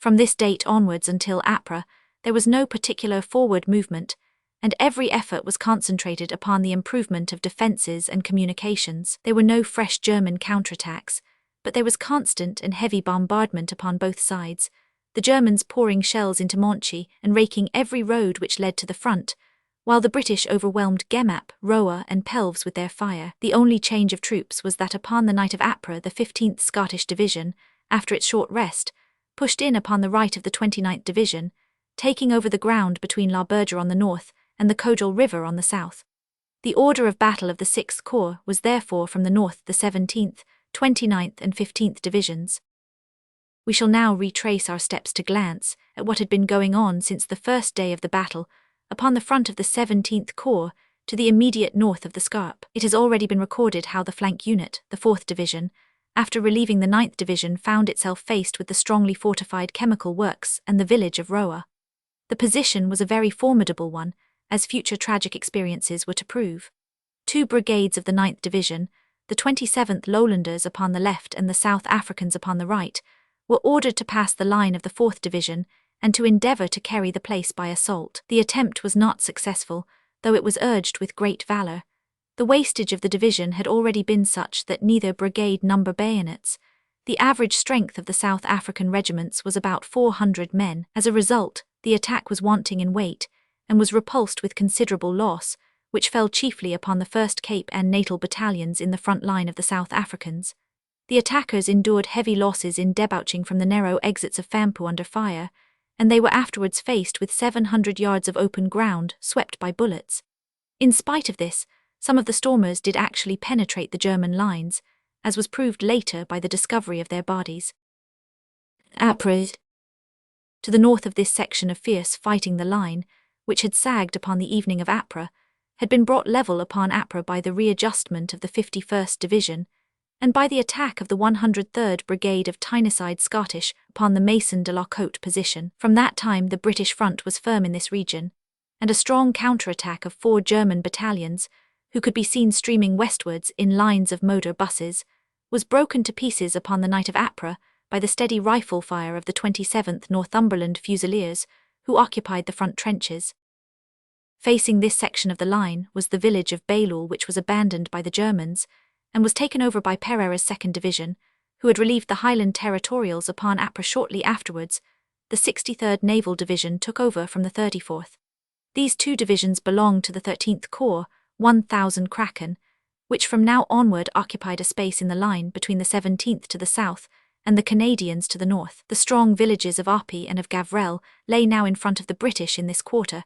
From this date onwards until Ypres, there was no particular forward movement, and every effort was concentrated upon the improvement of defences and communications. There were no fresh German counterattacks, but there was constant and heavy bombardment upon both sides, the Germans pouring shells into Monchy and raking every road which led to the front, while the British overwhelmed Gemap, Roa and Pelves with their fire. The only change of troops was that upon the night of Ypres the 15th Scottish Division, after its short rest, pushed in upon the right of the 29th Division, taking over the ground between La Berger on the north and the Codel River on the south. The order of battle of the 6th Corps was therefore from the north the 17th, 29th and 15th Divisions. We shall now retrace our steps to glance at what had been going on since the first day of the battle upon the front of the 17th Corps to the immediate north of the Scarpe. It has already been recorded how the flank unit, the 4th Division, after relieving the 9th Division, found itself faced with the strongly fortified chemical works and the village of Roa. The position was a very formidable one, as future tragic experiences were to prove. 2 brigades of the 9th Division, the 27th Lowlanders upon the left and the South Africans upon the right, were ordered to pass the line of the 4th Division and to endeavour to carry the place by assault. The attempt was not successful, though it was urged with great valour. The wastage of the division had already been such that neither brigade numbered bayonets. The average strength of the South African regiments was about 400 men. As a result, the attack was wanting in weight, and was repulsed with considerable loss, which fell chiefly upon the 1st Cape and Natal battalions in the front line of the South Africans. The attackers endured heavy losses in debouching from the narrow exits of Fampu under fire, and they were afterwards faced with 700 yards of open ground swept by bullets. In spite of this, Some of the stormers did actually penetrate the German lines, as was proved later by the discovery of their bodies. Ypres. To the north of this section of fierce fighting, the line, which had sagged upon the evening of Ypres, had been brought level upon Ypres by the readjustment of the 51st Division, and by the attack of the 103rd Brigade of Tyneside Scottish upon the Mason de la Côte position. From that time the British front was firm in this region, and a strong counterattack of 4 German battalions, who could be seen streaming westwards in lines of motor buses, was broken to pieces upon the night of Ypres by the steady rifle fire of the 27th Northumberland Fusiliers, who occupied the front trenches. Facing this section of the line was the village of Bailleul, which was abandoned by the Germans, and was taken over by Pereira's 2nd Division, who had relieved the Highland Territorials upon Ypres shortly afterwards. The 63rd Naval Division took over from the 34th. These 2 divisions belonged to the 13th Corps, 1000 Kraken, which from now onward occupied a space in the line between the 17th to the south and the Canadians to the north. The strong villages of Ypres and of Gavrelle lay now in front of the British in this quarter,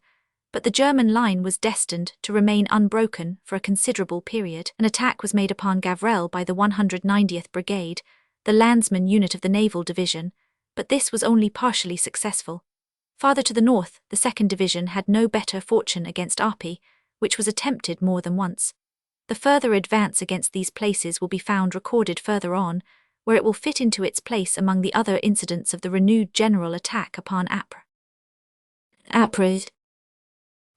but the German line was destined to remain unbroken for a considerable period. An attack was made upon Gavrelle by the 190th Brigade, the landsman unit of the Naval Division, but this was only partially successful. Farther to the north, the 2nd Division had no better fortune against Ypres, which was attempted more than once. The further advance against these places will be found recorded further on, where it will fit into its place among the other incidents of the renewed general attack upon Ypres. Ypres.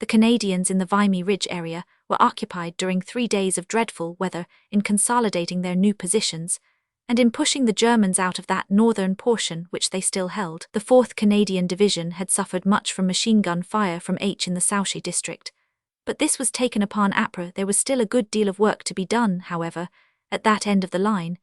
The Canadians in the Vimy Ridge area were occupied during 3 days of dreadful weather in consolidating their new positions, and in pushing the Germans out of that northern portion which they still held. The 4th Canadian Division had suffered much from machine gun fire from H in the Souchy district, but this was taken upon Ypres. There was still a good deal of work to be done, however, at that end of the line,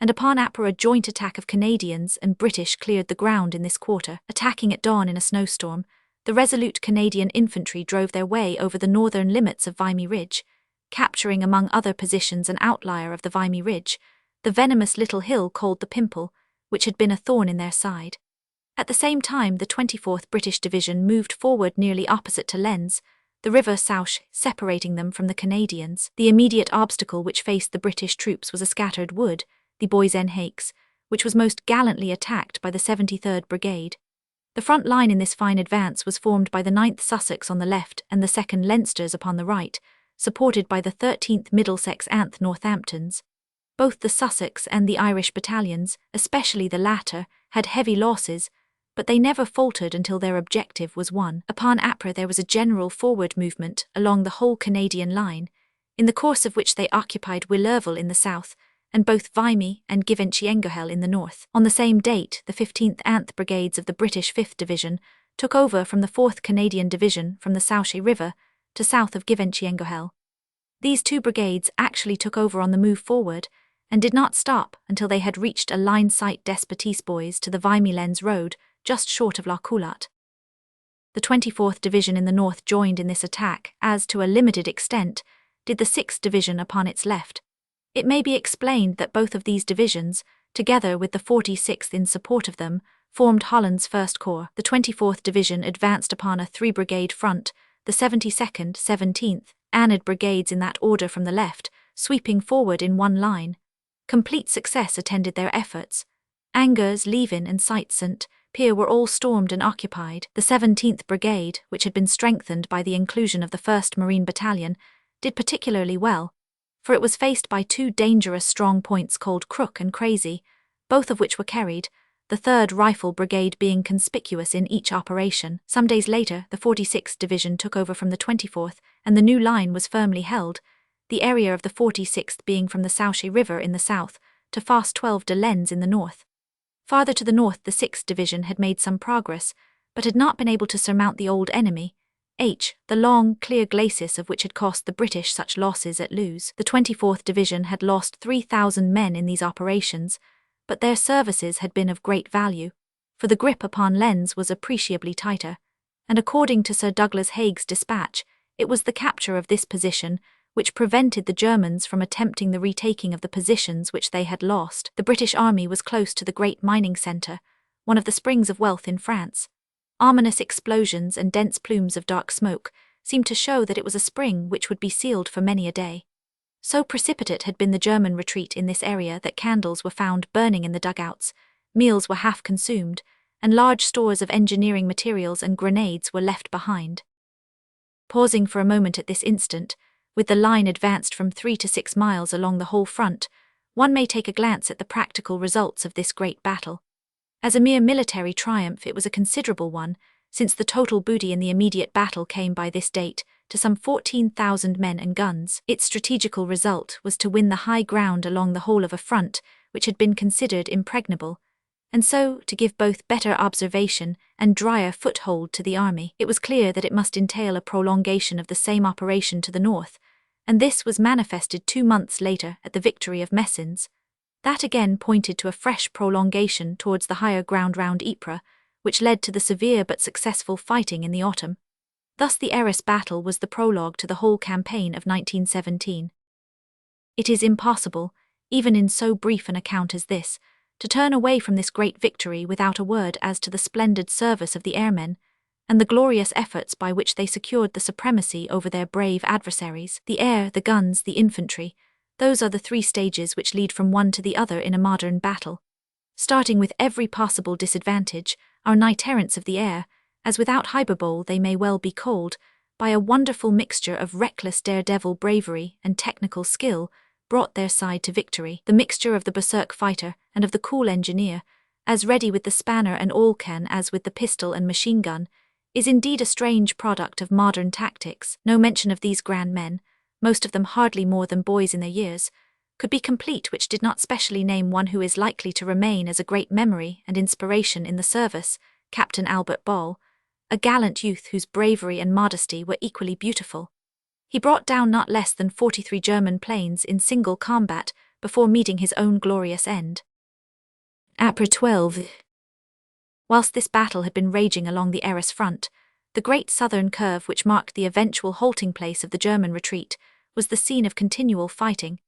and upon Ypres a joint attack of Canadians and British cleared the ground in this quarter. Attacking at dawn in a snowstorm, the resolute Canadian infantry drove their way over the northern limits of Vimy Ridge, capturing among other positions an outlier of the Vimy Ridge, the venomous little hill called the Pimple, which had been a thorn in their side. At the same time the 24th British Division moved forward nearly opposite to Lens, the river Souche separating them from the Canadians. The immediate obstacle which faced the British troops was a scattered wood, the Bois en Hakes, which was most gallantly attacked by the 73rd Brigade. The front line in this fine advance was formed by the 9th Sussex on the left and the 2nd Leinsters upon the right, supported by the 13th Middlesex and Northamptons. Both the Sussex and the Irish battalions, especially the latter, had heavy losses, but they never faltered until their objective was won. Upon Ypres there was a general forward movement along the whole Canadian line, in the course of which they occupied Willerville in the south, and both Vimy and Givenchy-Engohel in the north. On the same date, the 15th Anth Brigades of the British 5th Division took over from the 4th Canadian Division from the Souchy River to south of Givenchy-Engohel. These 2 brigades actually took over on the move forward, and did not stop until they had reached a line sight des Petits Bois to the Vimy-Lens road, just short of La Culotte. The 24th Division in the north joined in this attack, as to a limited extent did the 6th Division upon its left. It may be explained that both of these divisions, together with the 46th in support of them, formed Holland's First Corps. The 24th Division advanced upon a 3-brigade front, the 72nd, 17th, Anad brigades in that order from the left, sweeping forward in one line. Complete success attended their efforts. Angers, Leven and Saint-Saint-Pierre were all stormed and occupied. The 17th Brigade, which had been strengthened by the inclusion of the 1st Marine Battalion, did particularly well, for it was faced by 2 dangerous strong points called Crook and Crazy, both of which were carried, the 3rd Rifle Brigade being conspicuous in each operation. Some days later, the 46th Division took over from the 24th, and the new line was firmly held, the area of the 46th being from the Souchy River in the south to Fosse 12 de Lens in the north. Farther to the north, the 6th Division had made some progress, but had not been able to surmount the old enemy, the long, clear glacis of which had cost the British such losses at Loos. The 24th Division had lost 3,000 men in these operations, but their services had been of great value, for the grip upon Lens was appreciably tighter, and according to Sir Douglas Haig's dispatch, it was the capture of this position which prevented the Germans from attempting the retaking of the positions which they had lost. The British army was close to the great mining centre, one of the springs of wealth in France. Ominous explosions and dense plumes of dark smoke seemed to show that it was a spring which would be sealed for many a day. So precipitate had been the German retreat in this area that candles were found burning in the dugouts, meals were half consumed, and large stores of engineering materials and grenades were left behind. Pausing for a moment at this instant, with the line advanced from 3 to 6 miles along the whole front, one may take a glance at the practical results of this great battle. As a mere military triumph, it was a considerable one, since the total booty in the immediate battle came by this date to some 14,000 men and guns. Its strategical result was to win the high ground along the whole of a front which had been considered impregnable, and so to give both better observation and drier foothold to the army. It was clear that it must entail a prolongation of the same operation to the north, and this was manifested 2 months later at the victory of Messines. That again pointed to a fresh prolongation towards the higher ground round Ypres, which led to the severe but successful fighting in the autumn. Thus the Arras battle was the prologue to the whole campaign of 1917. It is impossible, even in so brief an account as this, to turn away from this great victory without a word as to the splendid service of the airmen, and the glorious efforts by which they secured the supremacy over their brave adversaries. The air, the guns, the infantry, those are the 3 stages which lead from one to the other in a modern battle. Starting with every possible disadvantage, our knight-errants of the air, as without hyperbole they may well be called, by a wonderful mixture of reckless daredevil bravery and technical skill, brought their side to victory. The mixture of the berserk fighter and of the cool engineer, as ready with the spanner and awl-can as with the pistol and machine gun, is indeed a strange product of modern tactics. No mention of these grand men, most of them hardly more than boys in their years, could be complete which did not specially name one who is likely to remain as a great memory and inspiration in the service, Captain Albert Ball, a gallant youth whose bravery and modesty were equally beautiful. He brought down not less than 43 German planes in single combat before meeting his own glorious end. Ypres 12. Whilst this battle had been raging along the Arras front, the great southern curve which marked the eventual halting place of the German retreat was the scene of continual fighting,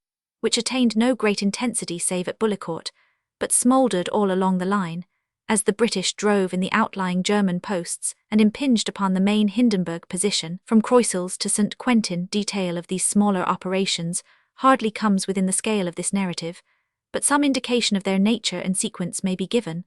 which attained no great intensity save at Bullecourt, but smouldered all along the line, as the British drove in the outlying German posts and impinged upon the main Hindenburg position. From Croisilles to St. Quentin, detail of these smaller operations hardly comes within the scale of this narrative, but some indication of their nature and sequence may be given.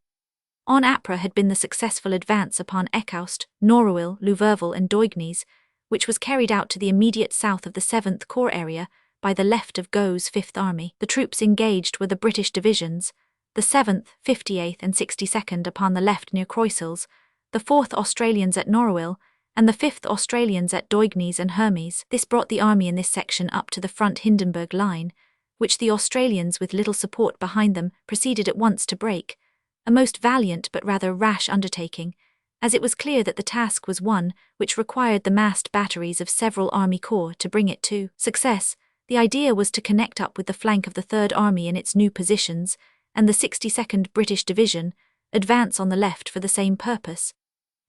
On Ypres had been the successful advance upon Ecaust, Norouil, Louverval and Doignes, which was carried out to the immediate south of the 7th Corps area by the left of Gaux's 5th Army. The troops engaged were the British divisions, the 7th, 58th and 62nd upon the left near Croisilles, the 4th Australians at Norouil, and the 5th Australians at Doignes and Hermes. This brought the army in this section up to the front Hindenburg line, which the Australians with little support behind them proceeded at once to break, a most valiant but rather rash undertaking, as it was clear that the task was one which required the massed batteries of several army corps to bring it to success. The idea was to connect up with the flank of the 3rd Army in its new positions, and the 62nd British Division advance on the left for the same purpose.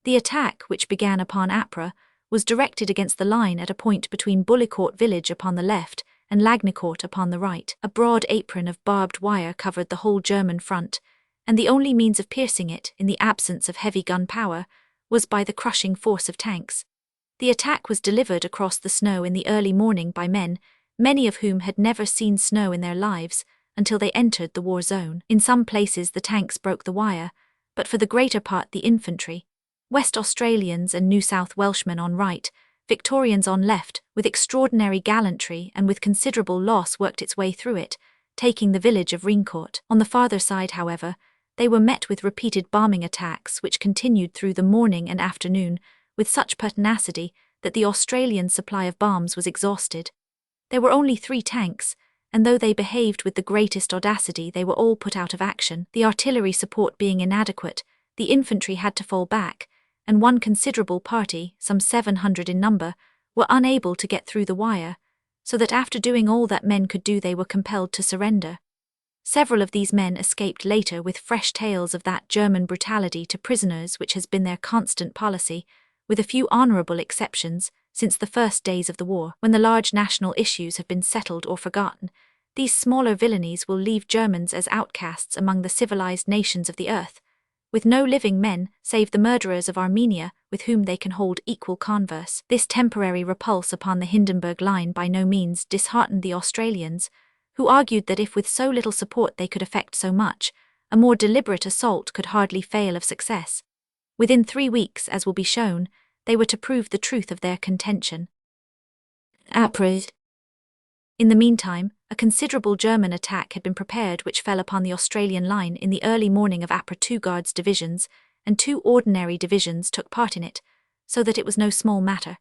The attack, which began upon Ypres, was directed against the line at a point between Bullecourt village upon the left and Lagnicourt upon the right. A broad apron of barbed wire covered the whole German front, and the only means of piercing it, in the absence of heavy gun power, was by the crushing force of tanks. The attack was delivered across the snow in the early morning by men, many of whom had never seen snow in their lives, until they entered the war zone. In some places the tanks broke the wire, but for the greater part the infantry, West Australians and New South Welshmen on right, Victorians on left, with extraordinary gallantry and with considerable loss worked its way through it, taking the village of Rincourt. On the farther side, however, they were met with repeated bombing attacks which continued through the morning and afternoon with such pertinacity that the Australian supply of bombs was exhausted. There were only 3 tanks, and though they behaved with the greatest audacity they were all put out of action. The artillery support being inadequate, the infantry had to fall back, and one considerable party, some 700 in number, were unable to get through the wire, so that after doing all that men could do they were compelled to surrender. Several of these men escaped later with fresh tales of that German brutality to prisoners which has been their constant policy, with a few honourable exceptions, since the first days of the war. When the large national issues have been settled or forgotten, these smaller villainies will leave Germans as outcasts among the civilized nations of the earth, with no living men save the murderers of Armenia with whom they can hold equal converse. This temporary repulse upon the Hindenburg line by no means disheartened the Australians, who argued that if with so little support they could effect so much, a more deliberate assault could hardly fail of success. Within 3 weeks, as will be shown, they were to prove the truth of their contention. Ypres. In the meantime, a considerable German attack had been prepared which fell upon the Australian line in the early morning of Ypres. 2 Guards divisions and 2 ordinary divisions took part in it, so that it was no small matter.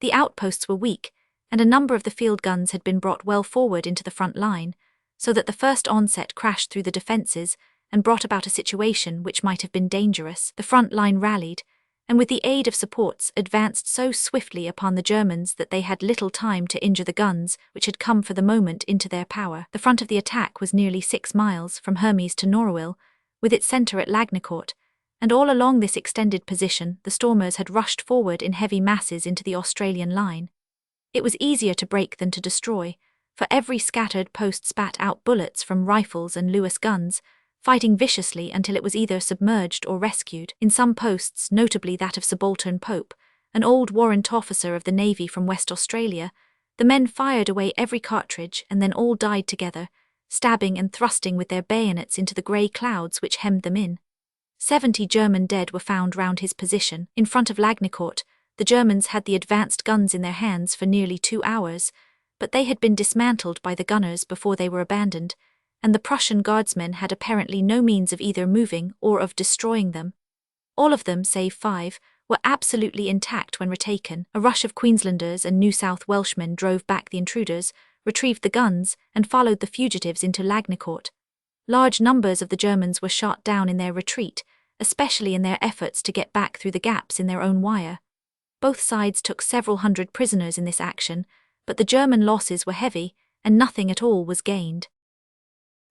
The outposts were weak, and a number of the field guns had been brought well forward into the front line, so that the first onset crashed through the defences and brought about a situation which might have been dangerous. The front line rallied, and with the aid of supports advanced so swiftly upon the Germans that they had little time to injure the guns which had come for the moment into their power. The front of the attack was nearly 6 miles from Hermes to Norwil, with its centre at Lagnicourt, and all along this extended position the stormers had rushed forward in heavy masses into the Australian line. It was easier to break than to destroy, for every scattered post spat out bullets from rifles and Lewis guns, fighting viciously until it was either submerged or rescued. In some posts, notably that of Subaltern Pope, an old warrant officer of the Navy from West Australia, the men fired away every cartridge and then all died together, stabbing and thrusting with their bayonets into the grey clouds which hemmed them in. 70 German dead were found round his position. In front of Lagnicourt, the Germans had the advanced guns in their hands for nearly 2 hours, but they had been dismantled by the gunners before they were abandoned, and the Prussian guardsmen had apparently no means of either moving or of destroying them. All of them, save 5, were absolutely intact when retaken. A rush of Queenslanders and New South Welshmen drove back the intruders, retrieved the guns, and followed the fugitives into Lagnicourt. Large numbers of the Germans were shot down in their retreat, especially in their efforts to get back through the gaps in their own wire. Both sides took several hundred prisoners in this action, but the German losses were heavy, and nothing at all was gained.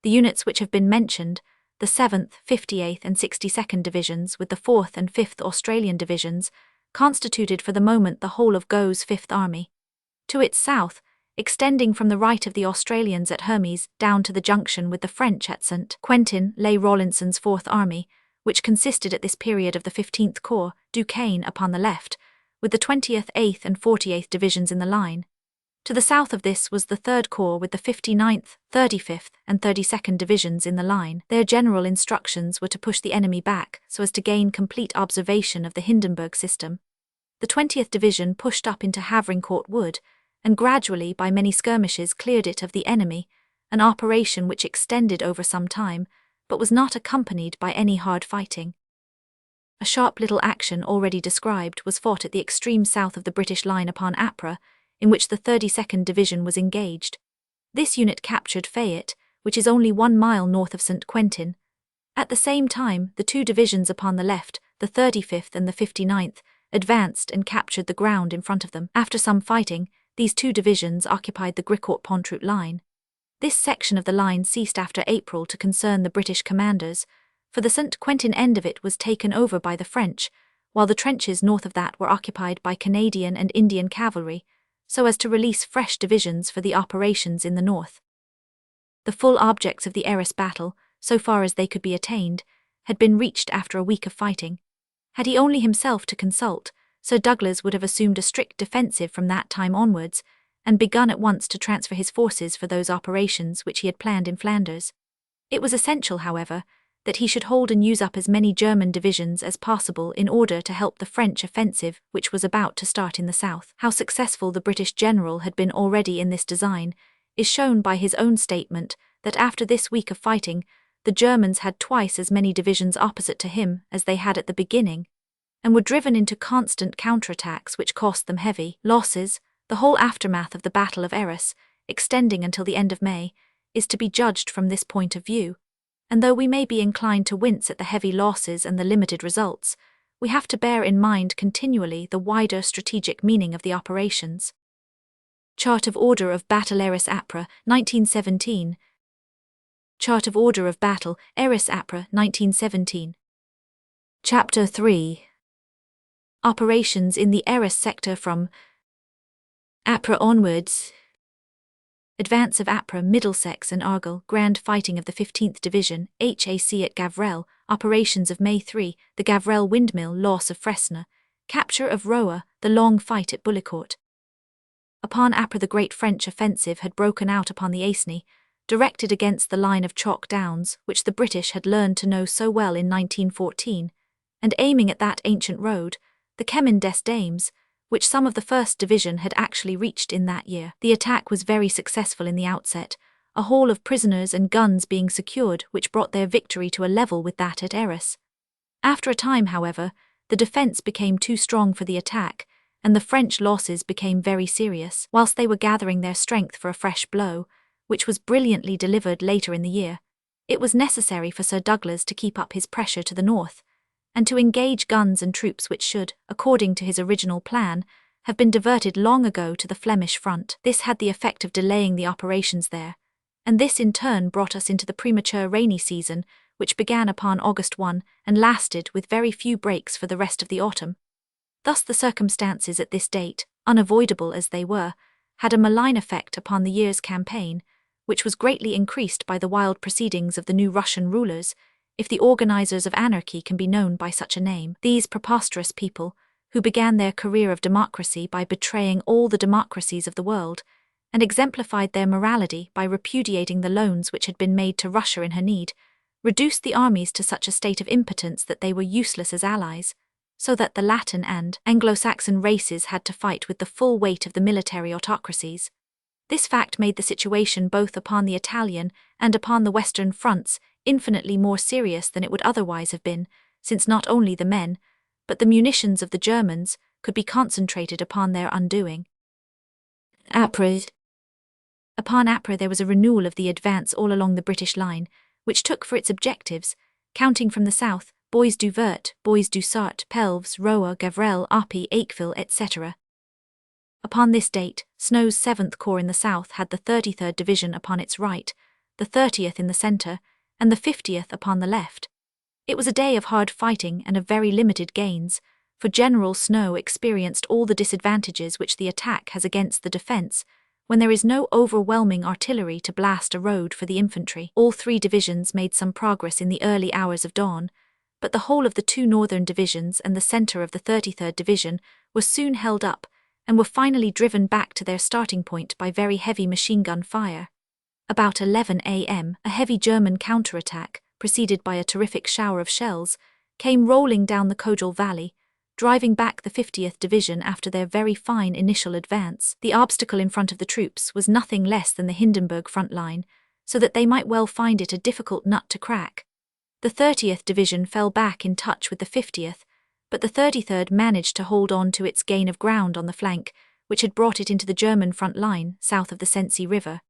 The units which have been mentioned, the 7th, 58th and 62nd Divisions with the 4th and 5th Australian Divisions, constituted for the moment the whole of Gough's 5th Army. To its south, extending from the right of the Australians at Hermes down to the junction with the French at St. Quentin, lay Rawlinson's 4th Army, which consisted at this period of the 15th Corps, Duquesne upon the left, with the 20th, 8th and 48th Divisions in the line. To the south of this was the 3rd Corps with the 59th, 35th and 32nd Divisions in the line. Their general instructions were to push the enemy back so as to gain complete observation of the Hindenburg system. The 20th Division pushed up into Havrincourt Wood, and gradually by many skirmishes cleared it of the enemy, an operation which extended over some time, but was not accompanied by any hard fighting. A sharp little action already described was fought at the extreme south of the British line upon Ypres, in which the 32nd Division was engaged. This unit captured Fayette, which is only 1 mile north of St. Quentin. At the same time, the 2 divisions upon the left, the 35th and the 59th, advanced and captured the ground in front of them. After some fighting, these 2 divisions occupied the Gricourt-Pontrout line. This section of the line ceased after April to concern the British commanders, for the St. Quentin end of it was taken over by the French, while the trenches north of that were occupied by Canadian and Indian cavalry, so as to release fresh divisions for the operations in the north. The full objects of the Arras battle, so far as they could be attained, had been reached after a week of fighting. Had he only himself to consult, Sir Douglas would have assumed a strict defensive from that time onwards, and begun at once to transfer his forces for those operations which he had planned in Flanders. It was essential, however, that he should hold and use up as many German divisions as possible in order to help the French offensive which was about to start in the south. How successful the British general had been already in this design is shown by his own statement that after this week of fighting, the Germans had twice as many divisions opposite to him as they had at the beginning, and were driven into constant counterattacks which cost them heavy losses. The whole aftermath of the Battle of Arras, extending until the end of May, is to be judged from this point of view. And though we may be inclined to wince at the heavy losses and the limited results, we have to bear in mind continually the wider strategic meaning of the operations. Chart of Order of Battle Arras Ypres, 1917. Chart of Order of Battle, Arras Ypres, 1917. Chapter 3. Operations in the Arras sector from Ypres onwards. Advance of Ypres, Middlesex and Argyll, Grand Fighting of the 15th Division, HAC at Gavrelle, Operations of May 3, the Gavrelle Windmill, Loss of Fresnes, Capture of Roa, the Long Fight at Bullecourt. Upon Ypres the great French offensive had broken out upon the Aisne, directed against the line of chalk downs which the British had learned to know so well in 1914, and aiming at that ancient road, the Chemin des Dames, which some of the 1st Division had actually reached in that year. The attack was very successful in the outset, a haul of prisoners and guns being secured which brought their victory to a level with that at Arras. After a time, however, the defence became too strong for the attack, and the French losses became very serious. Whilst they were gathering their strength for a fresh blow, which was brilliantly delivered later in the year, it was necessary for Sir Douglas to keep up his pressure to the north, and to engage guns and troops which should, according to his original plan, have been diverted long ago to the Flemish front. This had the effect of delaying the operations there, and this in turn brought us into the premature rainy season, which began upon August 1 and lasted with very few breaks for the rest of the autumn. Thus the circumstances at this date, unavoidable as they were, had a malign effect upon the year's campaign, which was greatly increased by the wild proceedings of the new Russian rulers, if the organizers of anarchy can be known by such a name. These preposterous people, who began their career of democracy by betraying all the democracies of the world, and exemplified their morality by repudiating the loans which had been made to Russia in her need, reduced the armies to such a state of impotence that they were useless as allies, so that the Latin and Anglo-Saxon races had to fight with the full weight of the military autocracies. This fact made the situation both upon the Italian and upon the Western fronts infinitely more serious than it would otherwise have been, since not only the men, but the munitions of the Germans could be concentrated upon their undoing. Ypres. Upon Ypres there was a renewal of the advance all along the British line, which took for its objectives, counting from the south, Bois du Vert, Bois du Sart, Pelves, Roa, Gavrelle, Appy, Aikeville, etc. Upon this date, Snow's 7th Corps in the south had the 33rd Division upon its right, the 30th in the centre, and the 50th upon the left. It was a day of hard fighting and of very limited gains, for General Snow experienced all the disadvantages which the attack has against the defence, when there is no overwhelming artillery to blast a road for the infantry. All 3 divisions made some progress in the early hours of dawn, but the whole of the 2 northern divisions and the centre of the 33rd Division were soon held up, and were finally driven back to their starting point by very heavy machine gun fire. About 11 a.m., a heavy German counterattack, preceded by a terrific shower of shells, came rolling down the Cojal Valley, driving back the 50th Division after their very fine initial advance. The obstacle in front of the troops was nothing less than the Hindenburg front line, so that they might well find it a difficult nut to crack. The 30th Division fell back in touch with the 50th, but the 33rd managed to hold on to its gain of ground on the flank, which had brought it into the German front line south of the Sensee River.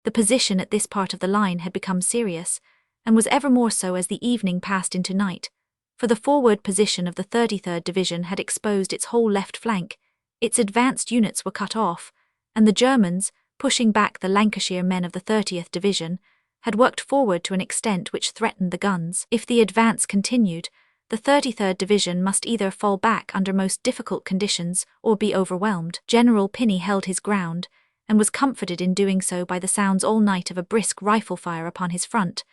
The position at this part of the line had become serious, and was ever more so as the evening passed into night, for the forward position of the 33rd Division had exposed its whole left flank, its advanced units were cut off, and the Germans, pushing back the Lancashire men of the 30th Division, had worked forward to an extent which threatened the guns. If the advance continued, the 33rd Division must either fall back under most difficult conditions or be overwhelmed. General Pinney held his ground, and was comforted in doing so by the sounds all night of a brisk rifle fire upon his front,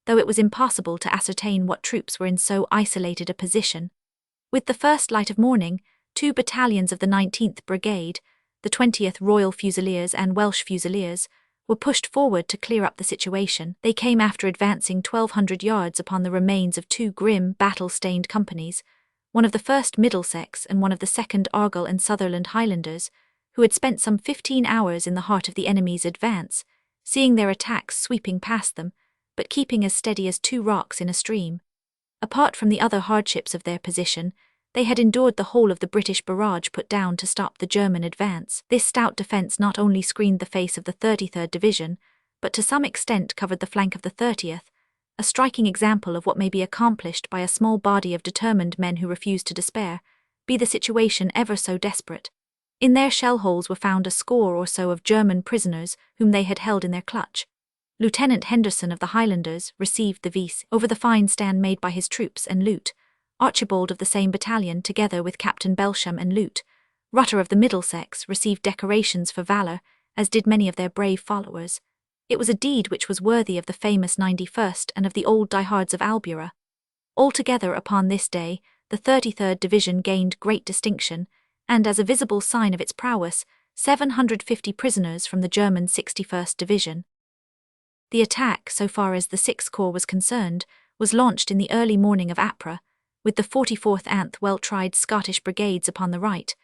though it was impossible to ascertain what troops were in so isolated a position. With the first light of morning, 2 battalions of the 19th Brigade, the 20th Royal Fusiliers and Welsh Fusiliers, were pushed forward to clear up the situation. They came after advancing 1,200 yards upon the remains of 2 grim, battle-stained companies, one of the 1st Middlesex and one of the 2nd Argyll and Sutherland Highlanders, who had spent some 15 hours in the heart of the enemy's advance, seeing their attacks sweeping past them, but keeping as steady as 2 rocks in a stream. Apart from the other hardships of their position, they had endured the whole of the British barrage put down to stop the German advance. This stout defence not only screened the face of the 33rd Division, but to some extent covered the flank of the 30th, a striking example of what may be accomplished by a small body of determined men who refuse to despair, be the situation ever so desperate. In their shell holes were found a score or so of German prisoners whom they had held in their clutch. Lieutenant Henderson of the Highlanders received the Vice over the fine stand made by his troops and loot. Archibald of the same battalion, together with Captain Belsham and Lute, Rutter of the Middlesex, received decorations for valour, as did many of their brave followers. It was a deed which was worthy of the famous 91st and of the old diehards of Albura. Altogether upon this day, the 33rd Division gained great distinction, and as a visible sign of its prowess, 750 prisoners from the German 61st Division. The attack, so far as the 6th Corps was concerned, was launched in the early morning of Ypres, with the 44th Anth well-tried Scottish brigades upon the right.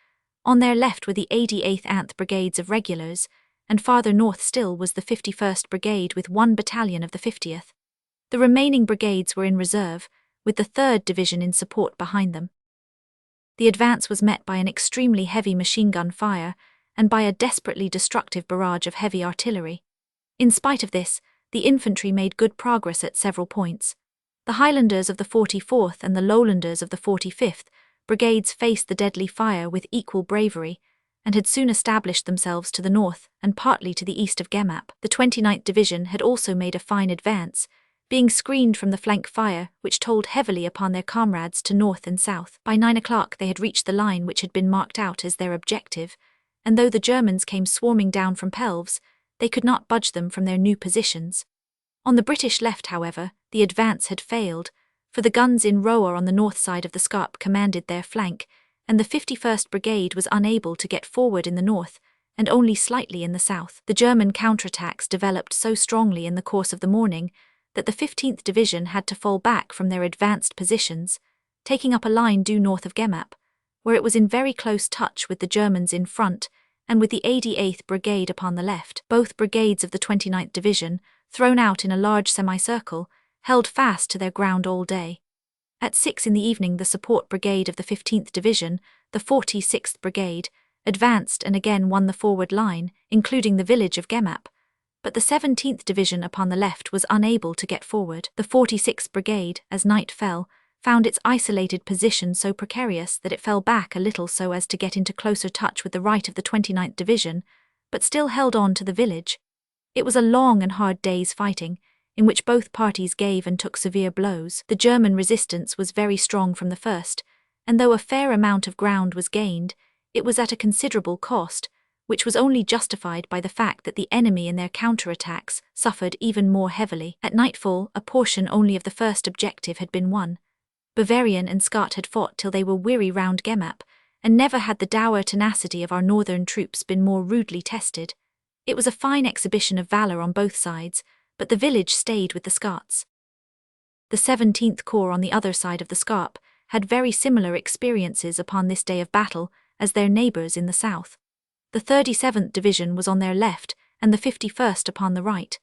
On their left were the 88th Anth brigades of regulars, and farther north still was the 51st Brigade with 1 battalion of the 50th. The remaining brigades were in reserve, with the 3rd Division in support behind them. The advance was met by an extremely heavy machine gun fire and by a desperately destructive barrage of heavy artillery. In spite of this, the infantry made good progress at several points. The Highlanders of the 44th and the Lowlanders of the 45th brigades faced the deadly fire with equal bravery, and had soon established themselves to the north and partly to the east of Gemap. The 29th Division had also made a fine advance, being screened from the flank fire which told heavily upon their comrades to north and south. By 9 o'clock they had reached the line which had been marked out as their objective, and though the Germans came swarming down from Pelves, they could not budge them from their new positions. On the British left, however, the advance had failed, for the guns in Roer on the north side of the Scarpe commanded their flank, and the 51st Brigade was unable to get forward in the north, and only slightly in the south. The German counterattacks developed so strongly in the course of the morning that the 15th Division had to fall back from their advanced positions, taking up a line due north of Gemap, where it was in very close touch with the Germans in front and with the 88th Brigade upon the left. Both brigades of the 29th Division, thrown out in a large semicircle, held fast to their ground all day. At 6 in the evening the support brigade of the 15th Division, the 46th Brigade, advanced and again won the forward line, including the village of Gemap, but the 17th Division upon the left was unable to get forward. The 46th Brigade, as night fell, found its isolated position so precarious that it fell back a little so as to get into closer touch with the right of the 29th Division, but still held on to the village. It was a long and hard day's fighting, in which both parties gave and took severe blows. The German resistance was very strong from the first, and though a fair amount of ground was gained, it was at a considerable cost, which was only justified by the fact that the enemy in their counterattacks suffered even more heavily. At nightfall, a portion only of the first objective had been won. Bavarian and Scot had fought till they were weary round Gemap, and never had the dour tenacity of our northern troops been more rudely tested. It was a fine exhibition of valour on both sides, but the village stayed with the Scots. The 17th Corps on the other side of the Scarpe had very similar experiences upon this day of battle as their neighbours in the south. The 37th Division was on their left and the 51st upon the right.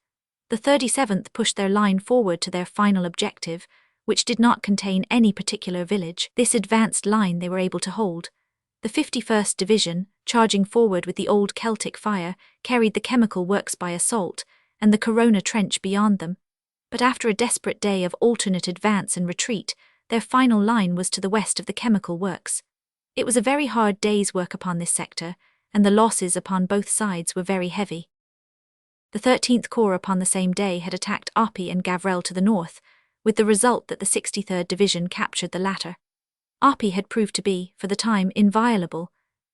The 37th pushed their line forward to their final objective, which did not contain any particular village. This advanced line they were able to hold. The 51st Division, charging forward with the old Celtic fire, carried the chemical works by assault, and the Corona trench beyond them, but after a desperate day of alternate advance and retreat, their final line was to the west of the chemical works. It was a very hard day's work upon this sector, and the losses upon both sides were very heavy. The 13th Corps upon the same day had attacked Ypres and Gavrelle to the north, with the result that the 63rd Division captured the latter. Ypres had proved to be, for the time, inviolable,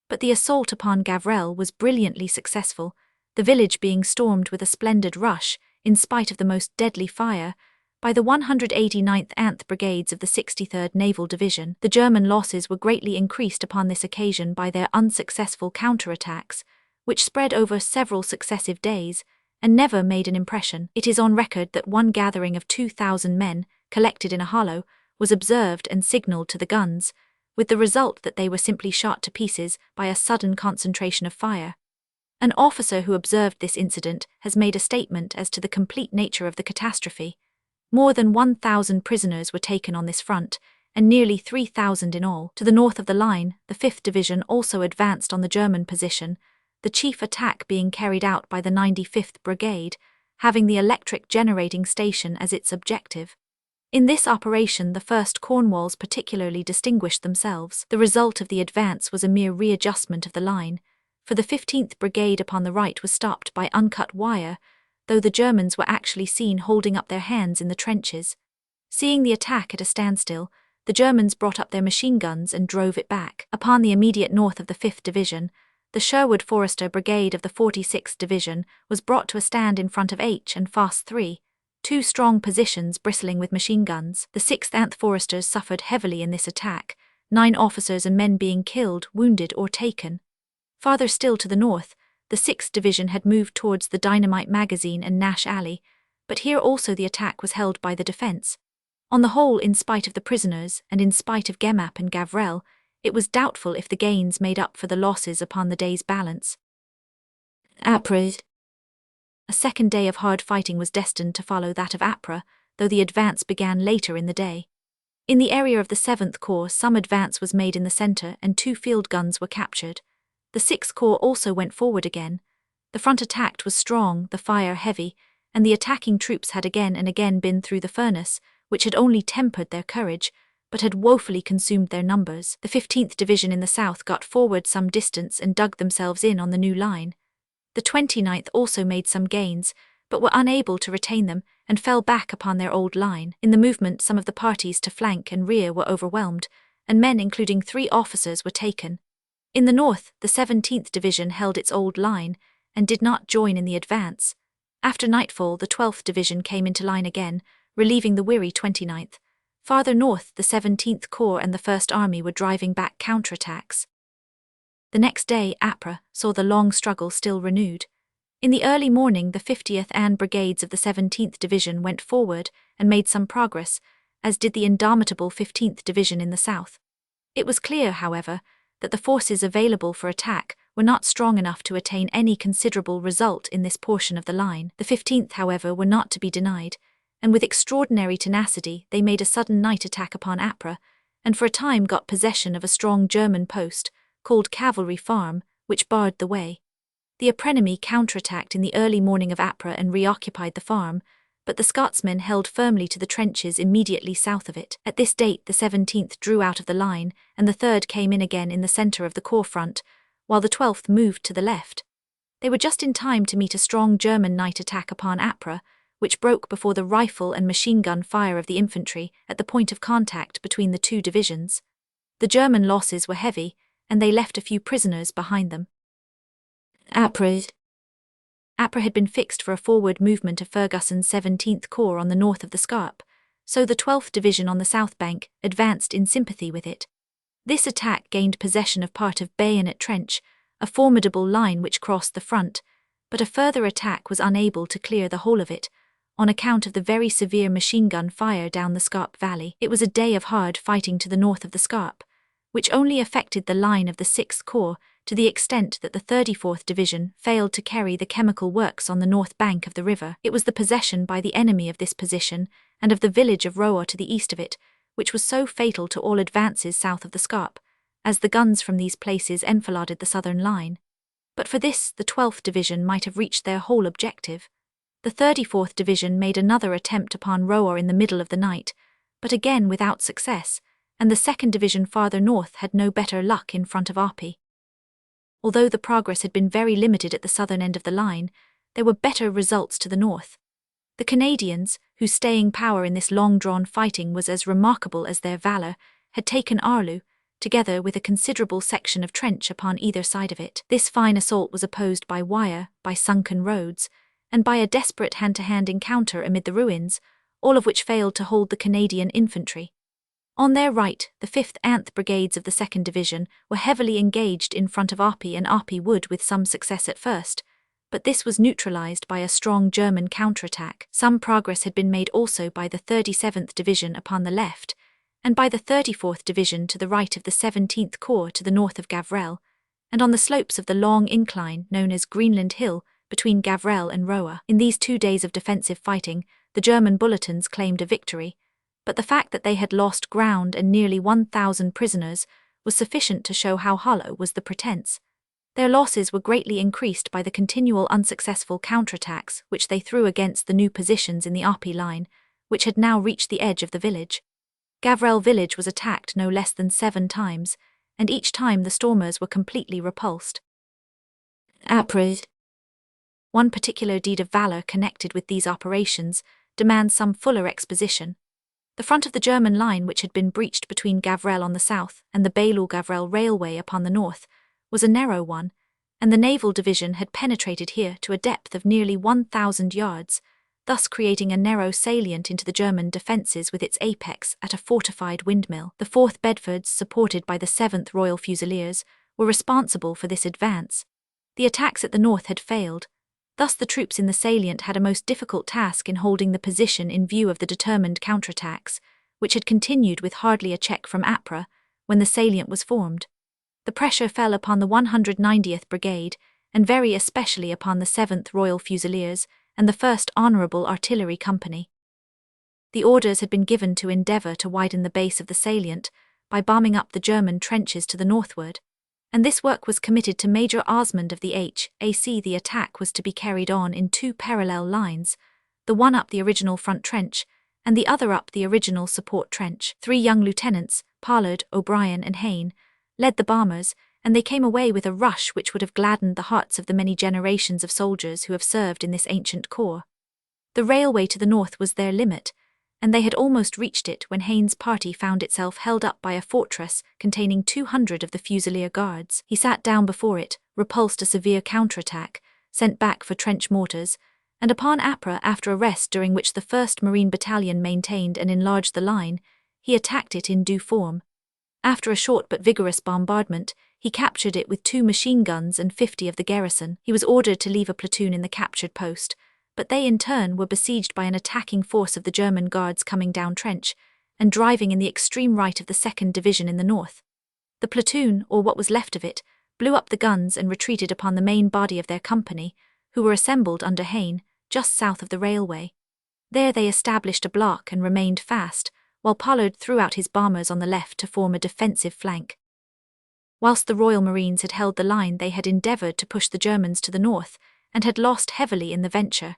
but the assault upon Gavrelle was brilliantly successful, the village being stormed with a splendid rush, in spite of the most deadly fire, by the 189th Anth Brigades of the 63rd Naval Division. The German losses were greatly increased upon this occasion by their unsuccessful counterattacks, which spread over several successive days, and never made an impression. It is on record that one gathering of 2,000 men, collected in a hollow, was observed and signalled to the guns, with the result that they were simply shot to pieces by a sudden concentration of fire. An officer who observed this incident has made a statement as to the complete nature of the catastrophe. More than 1,000 prisoners were taken on this front, and nearly 3,000 in all. To the north of the line, the 5th Division also advanced on the German position, the chief attack being carried out by the 95th Brigade, having the electric generating station as its objective. In this operation the 1st Cornwalls particularly distinguished themselves. The result of the advance was a mere readjustment of the line, for the 15th Brigade upon the right was stopped by uncut wire, though the Germans were actually seen holding up their hands in the trenches. Seeing the attack at a standstill, the Germans brought up their machine guns and drove it back. Upon the immediate north of the 5th Division, the Sherwood Forester Brigade of the 46th Division was brought to a stand in front of H and Foss 3, two strong positions bristling with machine guns. The 6th Foresters suffered heavily in this attack, 9 officers and men being killed, wounded or taken. Farther still to the north, the 6th Division had moved towards the Dynamite Magazine and Nash Alley, but here also the attack was held by the defence. On the whole, in spite of the prisoners and in spite of Gemap and Gavrel, it was doubtful if the gains made up for the losses upon the day's balance. Ypres. A second day of hard fighting was destined to follow that of Ypres, though the advance began later in the day. In the area of the 7th Corps, some advance was made in the centre and 2 field guns were captured. The 6th Corps also went forward again. The front attack was strong, the fire heavy, and the attacking troops had again and again been through the furnace, which had only tempered their courage, but had woefully consumed their numbers. The 15th Division in the south got forward some distance and dug themselves in on the new line. The 29th also made some gains, but were unable to retain them and fell back upon their old line. In the movement, some of the parties to flank and rear were overwhelmed, and men including 3 officers were taken. In the north, the 17th Division held its old line and did not join in the advance. After nightfall, the 12th Division came into line again, relieving the weary 29th. Farther north, the 17th Corps and the 1st Army were driving back counterattacks. The next day, Ypres saw the long struggle still renewed. In the early morning, the 50th and Brigades of the 17th Division went forward and made some progress, as did the indomitable 15th Division in the south. It was clear, however, that the forces available for attack were not strong enough to attain any considerable result in this portion of the line. The 15th, however, were not to be denied, and with extraordinary tenacity they made a sudden night attack upon Ypres, and for a time got possession of a strong German post, called Cavalry Farm, which barred the way. The Ypres counterattacked in the early morning of Ypres and reoccupied the farm, but the Scotsmen held firmly to the trenches immediately south of it. At this date the 17th drew out of the line, and the 3rd came in again in the centre of the corps front, while the 12th moved to the left. They were just in time to meet a strong German night attack upon Ypres, which broke before the rifle and machine gun fire of the infantry at the point of contact between the 2 divisions. The German losses were heavy, and they left a few prisoners behind them. Ypres had been fixed for a forward movement of Ferguson's 17th Corps on the north of the Scarpe, so the 12th Division on the south bank advanced in sympathy with it. This attack gained possession of part of Bayonet Trench, a formidable line which crossed the front, but a further attack was unable to clear the whole of it, on account of the very severe machine gun fire down the Scarpe Valley. It was a day of hard fighting to the north of the Scarpe, which only affected the line of the 6th Corps to the extent that the 34th Division failed to carry the chemical works on the north bank of the river. It was the possession by the enemy of this position and of the village of Roa to the east of it, which was so fatal to all advances south of the Scarpe, as the guns from these places enfiladed the southern line. But for this, the 12th Division might have reached their whole objective. The 34th Division made another attempt upon Roa in the middle of the night, but again without success, and the 2nd Division farther north had no better luck in front of Ypres. Although the progress had been very limited at the southern end of the line, there were better results to the north. The Canadians, whose staying power in this long-drawn fighting was as remarkable as their valour, had taken Arleux, together with a considerable section of trench upon either side of it. This fine assault was opposed by wire, by sunken roads, and by a desperate hand-to-hand encounter amid the ruins, all of which failed to hold the Canadian infantry. On their right, the 5th and Brigades of the 2nd Division were heavily engaged in front of Ypres, and Ypres would with some success at first, but this was neutralized by a strong German counterattack. Some progress had been made also by the 37th Division upon the left, and by the 34th Division to the right of the 17th Corps to the north of Gavrel, and on the slopes of the long incline known as Greenland Hill between Gavrel and Roa. In these 2 days of defensive fighting, the German bulletins claimed a victory, but the fact that they had lost ground and nearly 1,000 prisoners was sufficient to show how hollow was the pretense. Their losses were greatly increased by the continual unsuccessful counterattacks which they threw against the new positions in the Ypres line, which had now reached the edge of the village. Gavrel village was attacked no less than 7 times, and each time the stormers were completely repulsed. Ypres. One particular deed of valour connected with these operations demands some fuller exposition. The front of the German line, which had been breached between Gavrel on the south and the Bailleul-Gavrel railway upon the north, was a narrow one, and the naval division had penetrated here to a depth of nearly 1,000 yards, thus creating a narrow salient into the German defences with its apex at a fortified windmill. The 4th Bedfords, supported by the 7th Royal Fusiliers, were responsible for this advance. The attacks at the north had failed, thus the troops in the salient had a most difficult task in holding the position in view of the determined counterattacks, which had continued with hardly a check from Ypres when the salient was formed. The pressure fell upon the 190th Brigade, and very especially upon the 7th Royal Fusiliers and the 1st Honourable Artillery Company. The orders had been given to endeavour to widen the base of the salient by bombing up the German trenches to the northward, and this work was committed to Major Osmond of the H.A.C. The attack was to be carried on in 2 parallel lines, the one up the original front trench and the other up the original support trench. 3 young lieutenants, Pollard, O'Brien and Hayne, led the bombers, and they came away with a rush which would have gladdened the hearts of the many generations of soldiers who have served in this ancient corps. The railway to the north was their limit, and they had almost reached it when Hayne's party found itself held up by a fortress containing 200 of the Fusilier guards. He sat down before it, repulsed a severe counterattack, sent back for trench mortars, and upon Ypres, after a rest during which the 1st Marine Battalion maintained and enlarged the line, he attacked it in due form. After a short but vigorous bombardment, he captured it with 2 machine guns and 50 of the garrison. He was ordered to leave a platoon in the captured post, but they in turn were besieged by an attacking force of the German guards coming down trench and driving in the extreme right of the 2nd Division in the north. The platoon, or what was left of it, blew up the guns and retreated upon the main body of their company, who were assembled under Hayne, just south of the railway. There they established a block and remained fast, while Pollard threw out his bombers on the left to form a defensive flank. Whilst the Royal Marines had held the line, they had endeavoured to push the Germans to the north, and had lost heavily in the venture.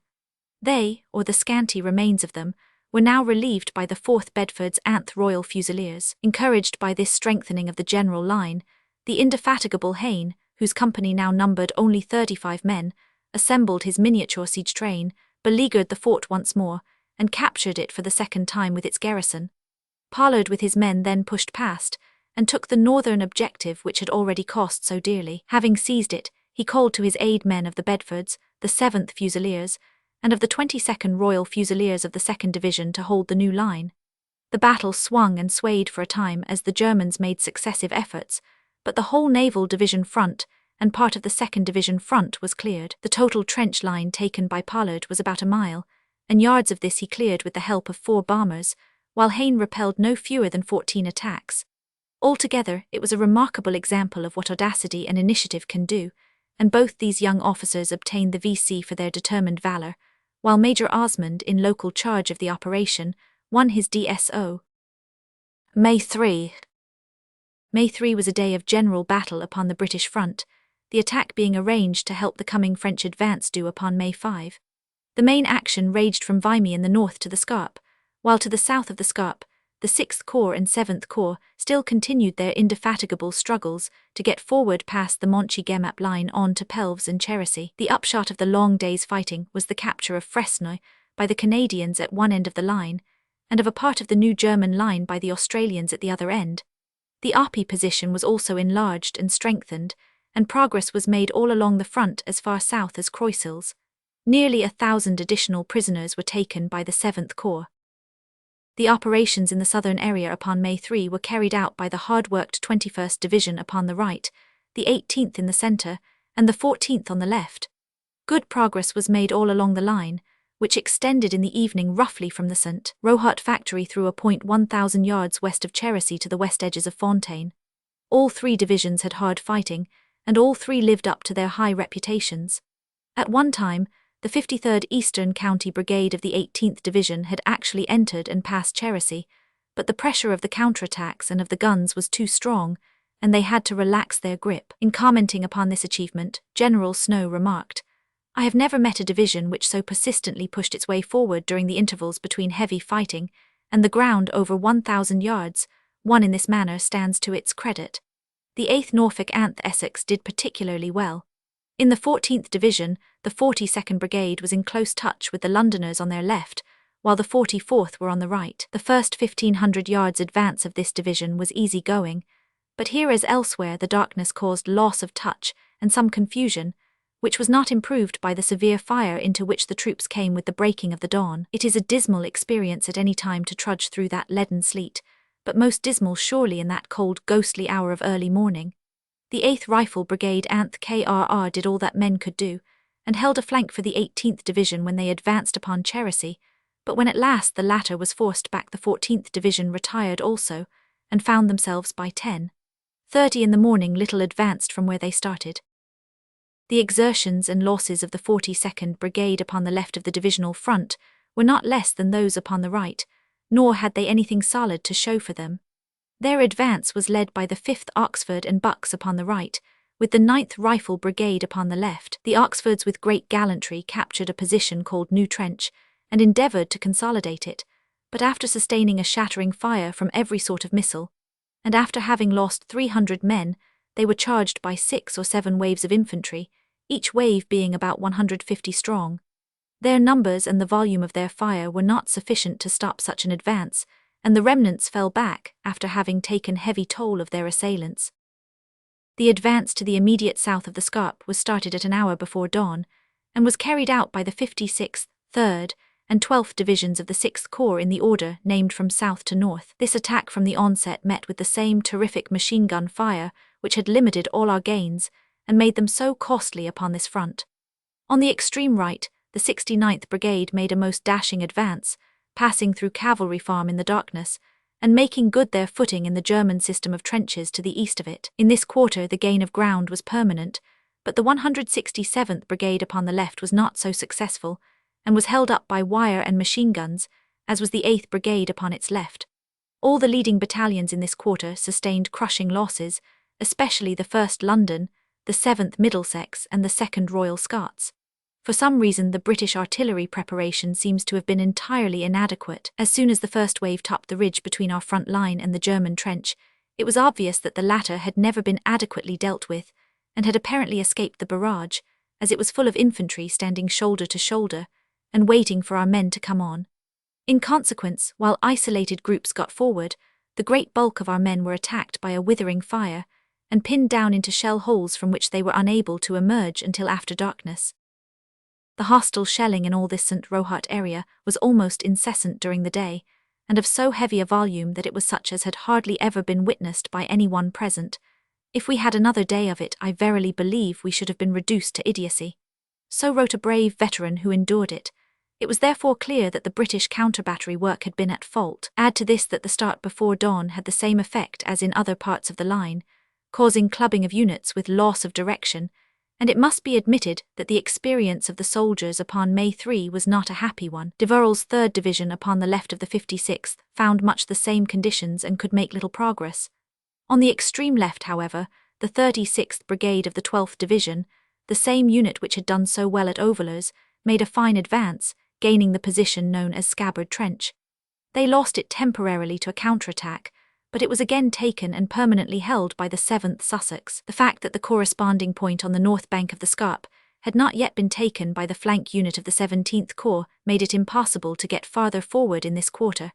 They, or the scanty remains of them, were now relieved by the 4th Bedford's 8th Royal Fusiliers. Encouraged by this strengthening of the general line, the indefatigable Hayne, whose company now numbered only 35 men, assembled his miniature siege train, beleaguered the fort once more, and captured it for the 2nd time with its garrison. Pollard with his men then pushed past, and took the northern objective which had already cost so dearly. Having seized it, he called to his aid men of the Bedfords, the 7th Fusiliers, and of the 22nd Royal Fusiliers of the 2nd Division to hold the new line. The battle swung and swayed for a time as the Germans made successive efforts, but the whole naval division front and part of the 2nd Division front was cleared. The total trench line taken by Pollard was about a mile, and yards of this he cleared with the help of 4 bombers, while Hayne repelled no fewer than 14 attacks. Altogether, it was a remarkable example of what audacity and initiative can do, and both these young officers obtained the V.C. for their determined valour, while Major Osmond, in local charge of the operation, won his D.S.O. May 3. May 3 was a day of general battle upon the British front, the attack being arranged to help the coming French advance due upon May 5. The main action raged from Vimy in the north to the Scarpe, while to the south of the Scarpe, the 6th Corps and 7th Corps still continued their indefatigable struggles to get forward past the Monchy-Gemap line on to Pelves and Cherisy. The upshot of the long day's fighting was the capture of Fresnoy by the Canadians at one end of the line, and of a part of the new German line by the Australians at the other end. The Ypres position was also enlarged and strengthened, and progress was made all along the front as far south as Croixilles. Nearly 1,000 additional prisoners were taken by the 7th Corps. The operations in the southern area upon May 3 were carried out by the hard-worked 21st Division upon the right, the 18th in the centre, and the 14th on the left. Good progress was made all along the line, which extended in the evening roughly from the St. Rohat factory through a point 1,000 yards west of Cherisy to the west edges of Fontaine. All 3 divisions had hard fighting, and all 3 lived up to their high reputations. At one time, the 53rd Eastern County Brigade of the 18th Division had actually entered and passed Cherisy, but the pressure of the counterattacks and of the guns was too strong, and they had to relax their grip. In commenting upon this achievement, General Snow remarked, "I have never met a division which so persistently pushed its way forward during the intervals between heavy fighting, and the ground over 1,000 yards, won in this manner stands to its credit." The 8th Norfolk and Essex did particularly well. In the 14th Division, the 42nd Brigade was in close touch with the Londoners on their left, while the 44th were on the right. The first 1,500 yards advance of this division was easy going, but here as elsewhere the darkness caused loss of touch and some confusion, which was not improved by the severe fire into which the troops came with the breaking of the dawn. It is a dismal experience at any time to trudge through that leaden sleet, but most dismal surely in that cold, ghostly hour of early morning. The 8th Rifle Brigade Anth KRR did all that men could do, and held a flank for the 18th Division when they advanced upon Cherisy, but when at last the latter was forced back, the 14th Division retired also, and found themselves by 10:30 in the morning little advanced from where they started. The exertions and losses of the 42nd Brigade upon the left of the divisional front were not less than those upon the right, nor had they anything solid to show for them. Their advance was led by the 5th Oxford and Bucks upon the right, with the 9th Rifle Brigade upon the left. The Oxfords with great gallantry captured a position called New Trench, and endeavoured to consolidate it, but after sustaining a shattering fire from every sort of missile, and after having lost 300 men, they were charged by 6 or 7 waves of infantry, each wave being about 150 strong. Their numbers and the volume of their fire were not sufficient to stop such an advance, and the remnants fell back after having taken heavy toll of their assailants. The advance to the immediate south of the Scarpe was started at an hour before dawn, and was carried out by the 56th, 3rd, and 12th Divisions of the 6th Corps in the order named from south to north. This attack from the onset met with the same terrific machine gun fire which had limited all our gains, and made them so costly upon this front. On the extreme right, the 69th Brigade made a most dashing advance, passing through Cavalry Farm in the darkness, and making good their footing in the German system of trenches to the east of it. In this quarter the gain of ground was permanent, but the 167th Brigade upon the left was not so successful, and was held up by wire and machine guns, as was the 8th Brigade upon its left. All the leading battalions in this quarter sustained crushing losses, especially the 1st London, the 7th Middlesex and the 2nd Royal Scots. For some reason the British artillery preparation seems to have been entirely inadequate. As soon as the first wave topped the ridge between our front line and the German trench, it was obvious that the latter had never been adequately dealt with, and had apparently escaped the barrage, as it was full of infantry standing shoulder to shoulder, and waiting for our men to come on. In consequence, while isolated groups got forward, the great bulk of our men were attacked by a withering fire, and pinned down into shell holes from which they were unable to emerge until after darkness. The hostile shelling in all this St. Rohat area was almost incessant during the day, and of so heavy a volume that it was such as had hardly ever been witnessed by any one present. If we had another day of it, I verily believe we should have been reduced to idiocy. So wrote a brave veteran who endured it. It was therefore clear that the British counter-battery work had been at fault. Add to this that the start before dawn had the same effect as in other parts of the line, causing clubbing of units with loss of direction, and it must be admitted that the experience of the soldiers upon May 3 was not a happy one. Deverell's 3rd Division upon the left of the 56th found much the same conditions and could make little progress. On the extreme left, however, the 36th Brigade of the 12th Division, the same unit which had done so well at Overlers, made a fine advance, gaining the position known as Scabbard Trench. They lost it temporarily to a counterattack, but it was again taken and permanently held by the 7th Sussex. The fact that the corresponding point on the north bank of the Scarpe had not yet been taken by the flank unit of the 17th Corps made it impossible to get farther forward in this quarter.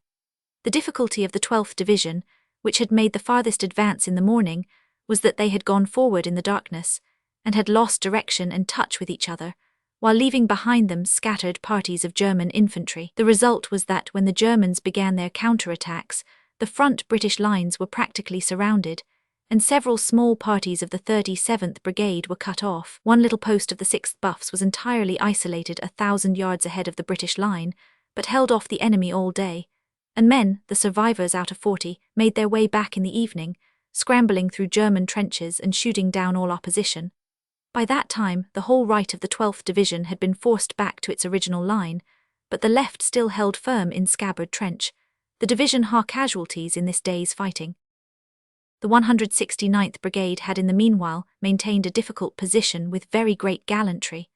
The difficulty of the 12th Division, which had made the farthest advance in the morning, was that they had gone forward in the darkness, and had lost direction and touch with each other, while leaving behind them scattered parties of German infantry. The result was that when the Germans began their counterattacks, the front British lines were practically surrounded, and several small parties of the 37th Brigade were cut off. One little post of the 6th Buffs was entirely isolated 1,000 yards ahead of the British line, but held off the enemy all day, and men, the survivors out of 40, made their way back in the evening, scrambling through German trenches and shooting down all opposition. By that time, the whole right of the 12th Division had been forced back to its original line, but the left still held firm in Scabbard Trench. The division had casualties in this day's fighting. The 169th Brigade had in the meanwhile maintained a difficult position with very great gallantry.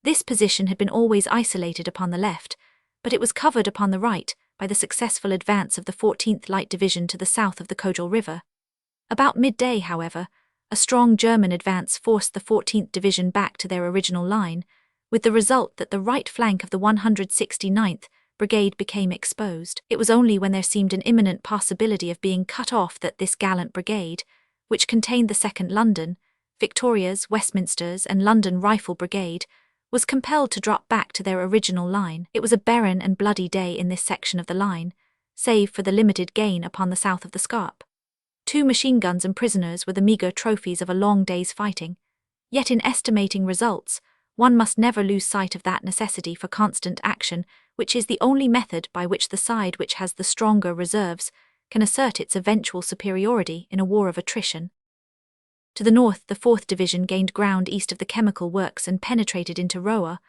This position had been always isolated upon the left, but it was covered upon the right by the successful advance of the 14th Light Division to the south of the Kojal River. About midday, however, a strong German advance forced the 14th Division back to their original line, with the result that the right flank of the 169th Brigade became exposed. It was only when there seemed an imminent possibility of being cut off that this gallant brigade, which contained the 2nd London, Victoria's, Westminster's, and London Rifle Brigade, was compelled to drop back to their original line. It was a barren and bloody day in this section of the line, save for the limited gain upon the south of the Scarpe. 2 machine guns and prisoners were the meagre trophies of a long day's fighting. Yet in estimating results, one must never lose sight of that necessity for constant action, which is the only method by which the side which has the stronger reserves can assert its eventual superiority in a war of attrition. To the north, the 4th Division gained ground east of the chemical works and penetrated into Roa,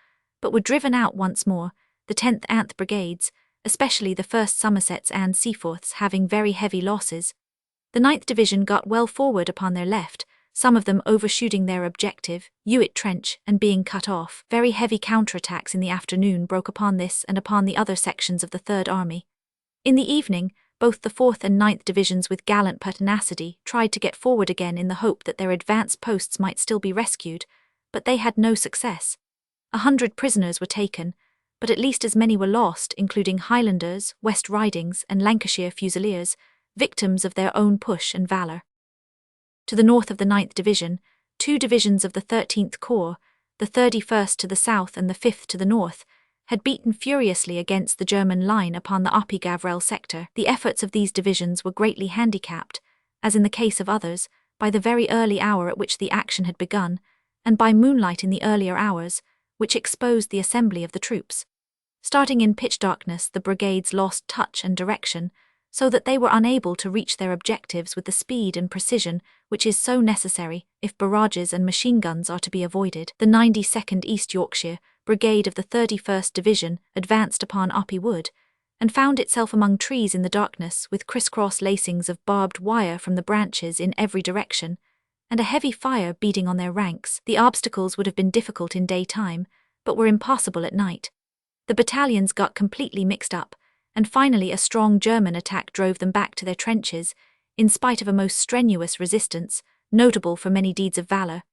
but were driven out once more, the 10th Anth Brigades, especially the 1st Somersets and Seaforths, having very heavy losses. The 9th Division got well forward upon their left, some of them overshooting their objective, Hewitt Trench, and being cut off. Very heavy counterattacks in the afternoon broke upon this and upon the other sections of the Third Army. In the evening, both the 4th and 9th Divisions with gallant pertinacity tried to get forward again in the hope that their advanced posts might still be rescued, but they had no success. 100 prisoners were taken, but at least as many were lost, including Highlanders, West Ridings, and Lancashire Fusiliers, victims of their own push and valour. To the north of the 9th Division, 2 divisions of the 13th Corps, the 31st to the south and the 5th to the north, had beaten furiously against the German line upon the Oppy-Gavrelle sector. The efforts of these divisions were greatly handicapped, as in the case of others, by the very early hour at which the action had begun, and by moonlight in the earlier hours, which exposed the assembly of the troops. Starting in pitch darkness, the brigades lost touch and direction, so that they were unable to reach their objectives with the speed and precision which is so necessary if barrages and machine guns are to be avoided. The 92nd East Yorkshire Brigade of the 31st Division advanced upon Oppy Wood, and found itself among trees in the darkness with criss-cross lacings of barbed wire from the branches in every direction, and a heavy fire beating on their ranks. The obstacles would have been difficult in daytime, but were impossible at night. The battalions got completely mixed up, and finally a strong German attack drove them back to their trenches, in spite of a most strenuous resistance, notable for many deeds of valour,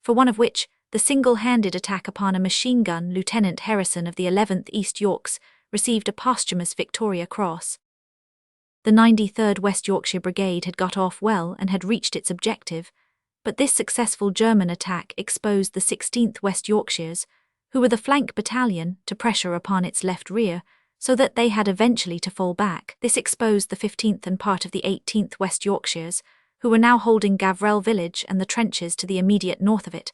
for one of which, the single-handed attack upon a machine gun, Lieutenant Harrison of the 11th East Yorks received a posthumous Victoria Cross. The 93rd West Yorkshire Brigade had got off well and had reached its objective, but this successful German attack exposed the 16th West Yorkshires, who were the flank battalion, to pressure upon its left rear, so that they had eventually to fall back. This exposed the 15th and part of the 18th West Yorkshires, who were now holding Gavrelle village and the trenches to the immediate north of it.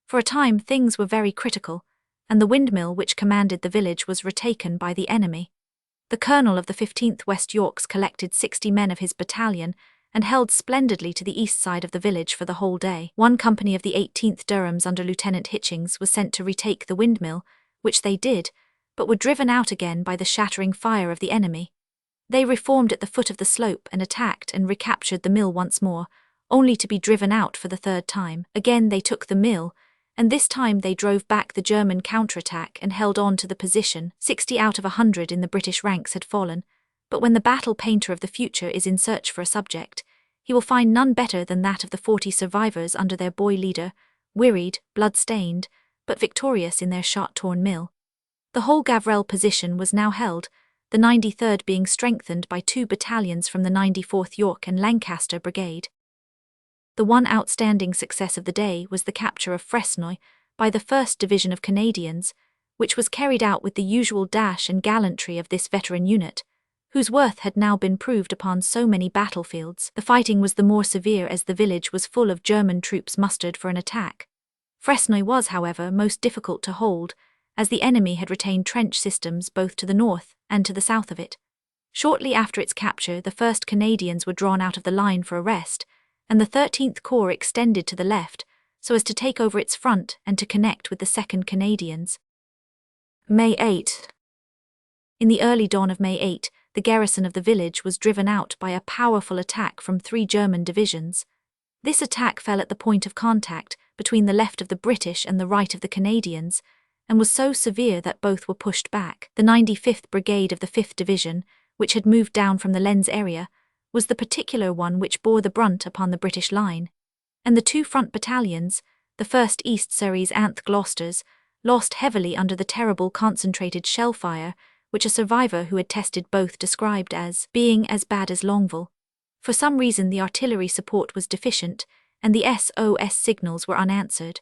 For a time things were very critical, and the windmill which commanded the village was retaken by the enemy. The colonel of the 15th West Yorks collected 60 men of his battalion and held splendidly to the east side of the village for the whole day. One company of the 18th Durhams under Lieutenant Hitchings was sent to retake the windmill, which they did, but were driven out again by the shattering fire of the enemy. They reformed at the foot of the slope and attacked and recaptured the mill once more, only to be driven out for the third time. Again they took the mill, and this time they drove back the German counterattack and held on to the position. 60 out of 100 in the British ranks had fallen, but when the battle painter of the future is in search for a subject, he will find none better than that of the 40 survivors under their boy leader, wearied, blood-stained, but victorious in their shot-torn mill. The whole Gavrelle position was now held, the 93rd being strengthened by 2 battalions from the 94th York and Lancaster Brigade. The one outstanding success of the day was the capture of Fresnoy by the 1st Division of Canadians, which was carried out with the usual dash and gallantry of this veteran unit, whose worth had now been proved upon so many battlefields. The fighting was the more severe as the village was full of German troops mustered for an attack. Fresnoy was, however, most difficult to hold, as the enemy had retained trench systems both to the north and to the south of it. Shortly after its capture, the 1st Canadians were drawn out of the line for a rest, and the 13th Corps extended to the left so as to take over its front and to connect with the 2nd Canadians. May 8. In the early dawn of May 8, the garrison of the village was driven out by a powerful attack from 3 German divisions. This attack fell at the point of contact between the left of the British and the right of the Canadians, and was so severe that both were pushed back. The 95th Brigade of the 5th Division, which had moved down from the Lens area, was the particular one which bore the brunt upon the British line, and the 2 front battalions, the 1st East Surrey's Anth Gloucesters, lost heavily under the terrible concentrated shell fire which a survivor who had tested both described as being as bad as Longville. For some reason the artillery support was deficient, and the SOS signals were unanswered.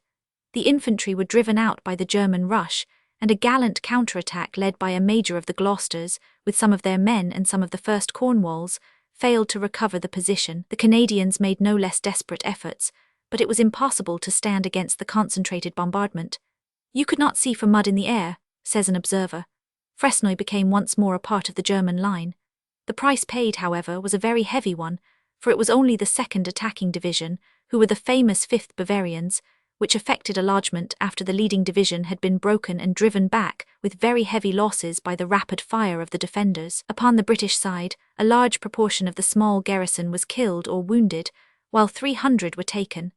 The infantry were driven out by the German rush, and a gallant counterattack led by a major of the Gloucesters, with some of their men and some of the 1st Cornwalls, failed to recover the position. The Canadians made no less desperate efforts, but it was impossible to stand against the concentrated bombardment. "You could not see for mud in the air," says an observer. Fresnoy became once more a part of the German line. The price paid, however, was a very heavy one, for it was only the 2nd Attacking Division, who were the famous 5th Bavarians, which effected a lodgment after the leading division had been broken and driven back with very heavy losses by the rapid fire of the defenders. Upon the British side, a large proportion of the small garrison was killed or wounded, while 300 were taken.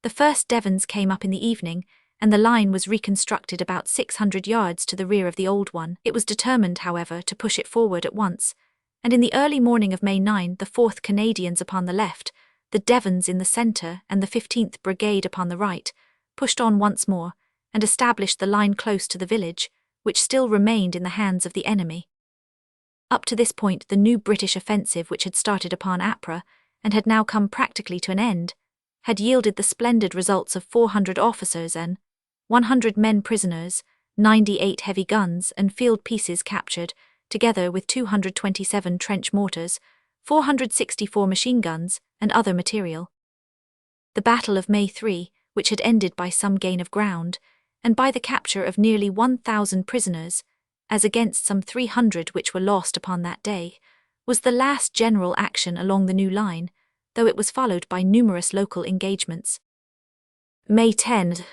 The 1st Devons came up in the evening, and the line was reconstructed about 600 yards to the rear of the old one. It was determined, however, to push it forward at once, and in the early morning of May 9, the 4th Canadians upon the left, the Devons in the centre, and the 15th Brigade upon the right, pushed on once more, and established the line close to the village, which still remained in the hands of the enemy. Up to this point, the new British offensive, which had started upon Ypres, and had now come practically to an end, had yielded the splendid results of 400 officers and 100 men prisoners, 98 heavy guns and field pieces captured, together with 227 trench mortars, 464 machine guns, and other material. The Battle of May 3, which had ended by some gain of ground, and by the capture of nearly 1,000 prisoners, as against some 300 which were lost upon that day, was the last general action along the new line, though it was followed by numerous local engagements. May 10.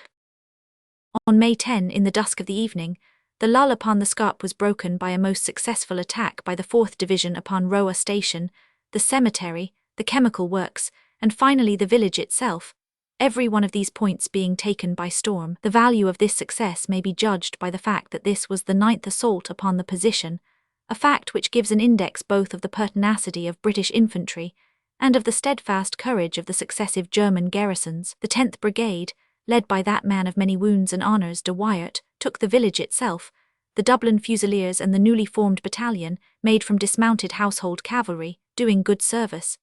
On May 10, in the dusk of the evening, the lull upon the Scarpe was broken by a most successful attack by the 4th Division upon Roa Station, the cemetery, the chemical works, and finally the village itself, every one of these points being taken by storm. The value of this success may be judged by the fact that this was the 9th assault upon the position, a fact which gives an index both of the pertinacity of British infantry and of the steadfast courage of the successive German garrisons. The 10th Brigade, led by that man of many wounds and honours, de Wyatt, took the village itself. The Dublin Fusiliers and the newly formed battalion, made from dismounted household cavalry, doing good service.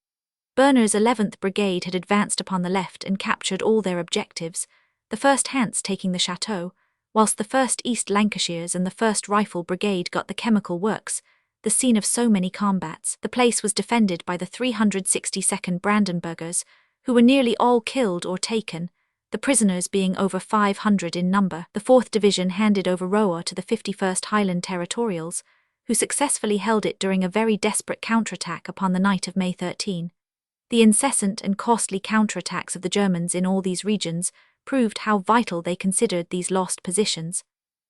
Berner's 11th Brigade had advanced upon the left and captured all their objectives, the 1st Hants taking the chateau, whilst the 1st East Lancashires and the 1st Rifle Brigade got the chemical works, the scene of so many combats. The place was defended by the 362nd Brandenburgers, who were nearly all killed or taken, the prisoners being over 500 in number. The 4th Division handed over Roa to the 51st Highland Territorials, who successfully held it during a very desperate counterattack upon the night of May 13. The incessant and costly counterattacks of the Germans in all these regions proved how vital they considered these lost positions.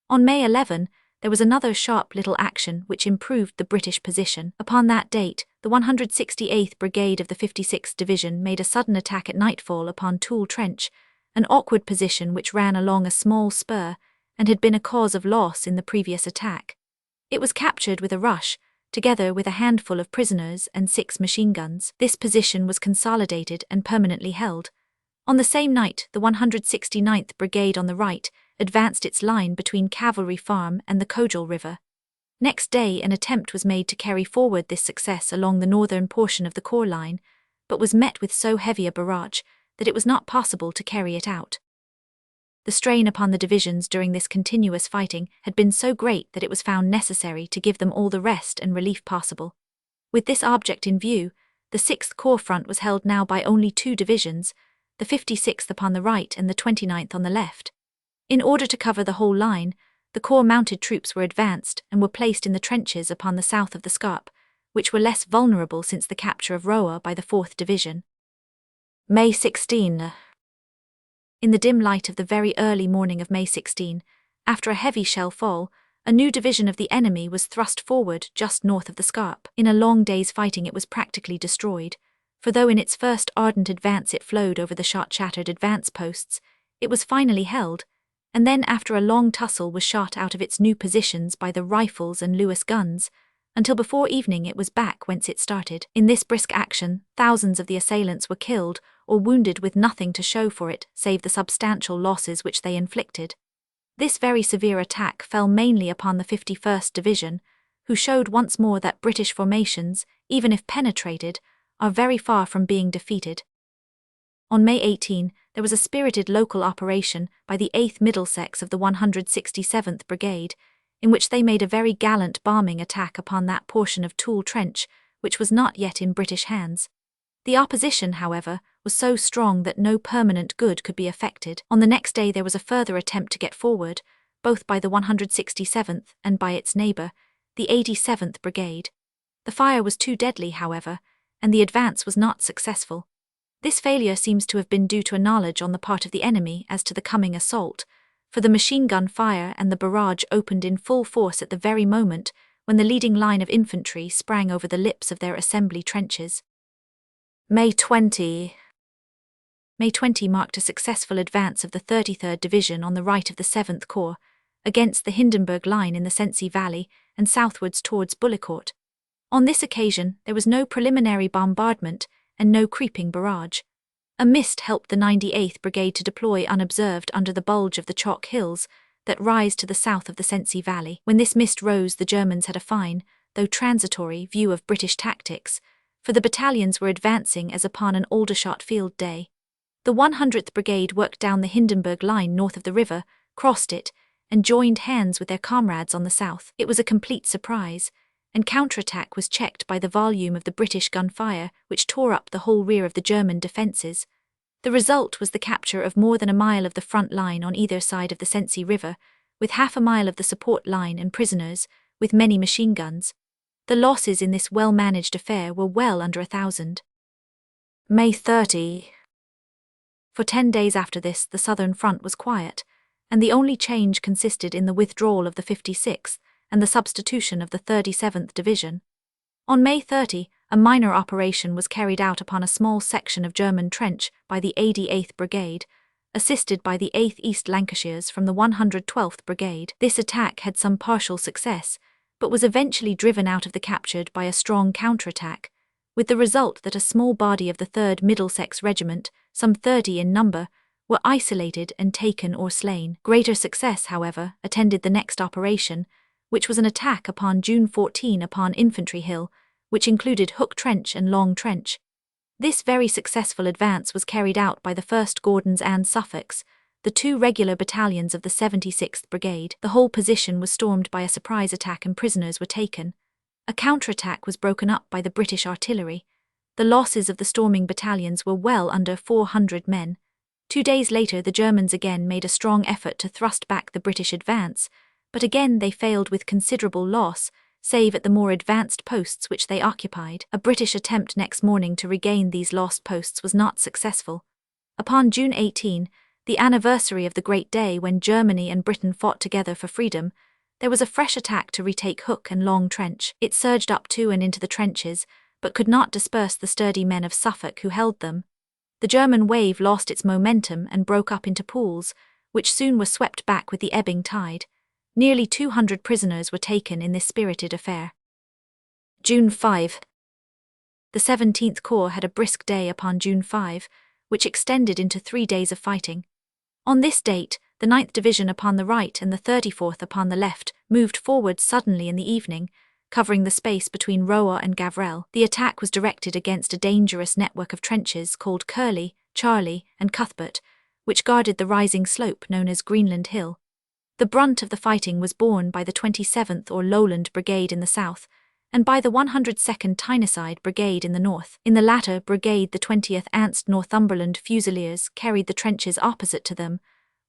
On May 11, there was another sharp little action which improved the British position. Upon that date, the 168th Brigade of the 56th Division made a sudden attack at nightfall upon Toole Trench, an awkward position which ran along a small spur and had been a cause of loss in the previous attack. It was captured with a rush, together with a handful of prisoners and 6 machine guns. This position was consolidated and permanently held. On the same night, the 169th Brigade on the right advanced its line between Cavalry Farm and the Cojal River. Next day, an attempt was made to carry forward this success along the northern portion of the Corps line, but was met with so heavy a barrage that it was not possible to carry it out. The strain upon the divisions during this continuous fighting had been so great that it was found necessary to give them all the rest and relief possible. With this object in view, the 6th Corps front was held now by only 2 divisions, the 56th upon the right and the 29th on the left. In order to cover the whole line, the Corps mounted troops were advanced and were placed in the trenches upon the south of the Scarpe, which were less vulnerable since the capture of Roa by the 4th Division. May 16. In the dim light of the very early morning of May 16, after a heavy shell fall, a new division of the enemy was thrust forward just north of the Scarpe. In a long day's fighting it was practically destroyed, for though in its first ardent advance it flowed over the shot-shattered advance posts, it was finally held, and then after a long tussle was shot out of its new positions by the rifles and Lewis guns, until before evening it was back whence it started. In this brisk action, thousands of the assailants were killed or wounded with nothing to show for it save the substantial losses which they inflicted. This very severe attack fell mainly upon the 51st Division, who showed once more that British formations, even if penetrated, are very far from being defeated. On May 18, there was a spirited local operation by the 8th Middlesex of the 167th Brigade, in which they made a very gallant bombing attack upon that portion of Toul Trench which was not yet in British hands. The opposition, however, was so strong that no permanent good could be effected. On the next day there was a further attempt to get forward, both by the 167th and by its neighbour, the 87th Brigade. The fire was too deadly, however, and the advance was not successful. This failure seems to have been due to a knowledge on the part of the enemy as to the coming assault, for the machine gun fire and the barrage opened in full force at the very moment when the leading line of infantry sprang over the lips of their assembly trenches. May 20 marked a successful advance of the 33rd Division on the right of the 7th Corps, against the Hindenburg line in the Sensee Valley and southwards towards Bullecourt. On this occasion there was no preliminary bombardment and no creeping barrage. A mist helped the 98th Brigade to deploy unobserved under the bulge of the chalk hills that rise to the south of the Sensee Valley. When this mist rose, the Germans had a fine, though transitory, view of British tactics, for the battalions were advancing as upon an Aldershot field day. The 100th Brigade worked down the Hindenburg line north of the river, crossed it, and joined hands with their comrades on the south. It was a complete surprise, and counterattack was checked by the volume of the British gunfire, which tore up the whole rear of the German defences. The result was the capture of more than a mile of the front line on either side of the Sensee River, with half a mile of the support line and prisoners, with many machine guns. The losses in this well-managed affair were well under 1,000. May 30. For 10 days after this, the southern front was quiet, and the only change consisted in the withdrawal of the 56th and the substitution of the 37th Division. On May 30, a minor operation was carried out upon a small section of German trench by the 88th Brigade, assisted by the 8th East Lancashires from the 112th Brigade. This attack had some partial success, but was eventually driven out of the captured by a strong counterattack, with the result that a small body of the 3rd Middlesex Regiment, some 30 in number, were isolated and taken or slain. Greater success, however, attended the next operation, which was an attack upon June 14 upon Infantry Hill, which included Hook Trench and Long Trench. This very successful advance was carried out by the 1st Gordons and Suffolks, the 2 regular battalions of the 76th Brigade. The whole position was stormed by a surprise attack and prisoners were taken. A counterattack was broken up by the British artillery. The losses of the storming battalions were well under 400 men. 2 days later the Germans again made a strong effort to thrust back the British advance, but again they failed with considerable loss, save at the more advanced posts which they occupied. A British attempt next morning to regain these lost posts was not successful. Upon June 18, the anniversary of the great day when Germany and Britain fought together for freedom, there was a fresh attack to retake Hook and Long Trench. It surged up to and into the trenches, but could not disperse the sturdy men of Suffolk who held them. The German wave lost its momentum and broke up into pools, which soon were swept back with the ebbing tide. Nearly 200 prisoners were taken in this spirited affair. June 5. The 17th Corps had a brisk day upon June 5, which extended into 3 days of fighting. On this date, the 9th Division upon the right and the 34th upon the left moved forward suddenly in the evening, covering the space between Roa and Gavrelle. The attack was directed against a dangerous network of trenches called Curly, Charlie, and Cuthbert, which guarded the rising slope known as Greenland Hill. The brunt of the fighting was borne by the 27th or Lowland Brigade in the south, and by the 102nd Tyneside Brigade in the north. In the latter brigade the 20th Anst Northumberland Fusiliers carried the trenches opposite to them,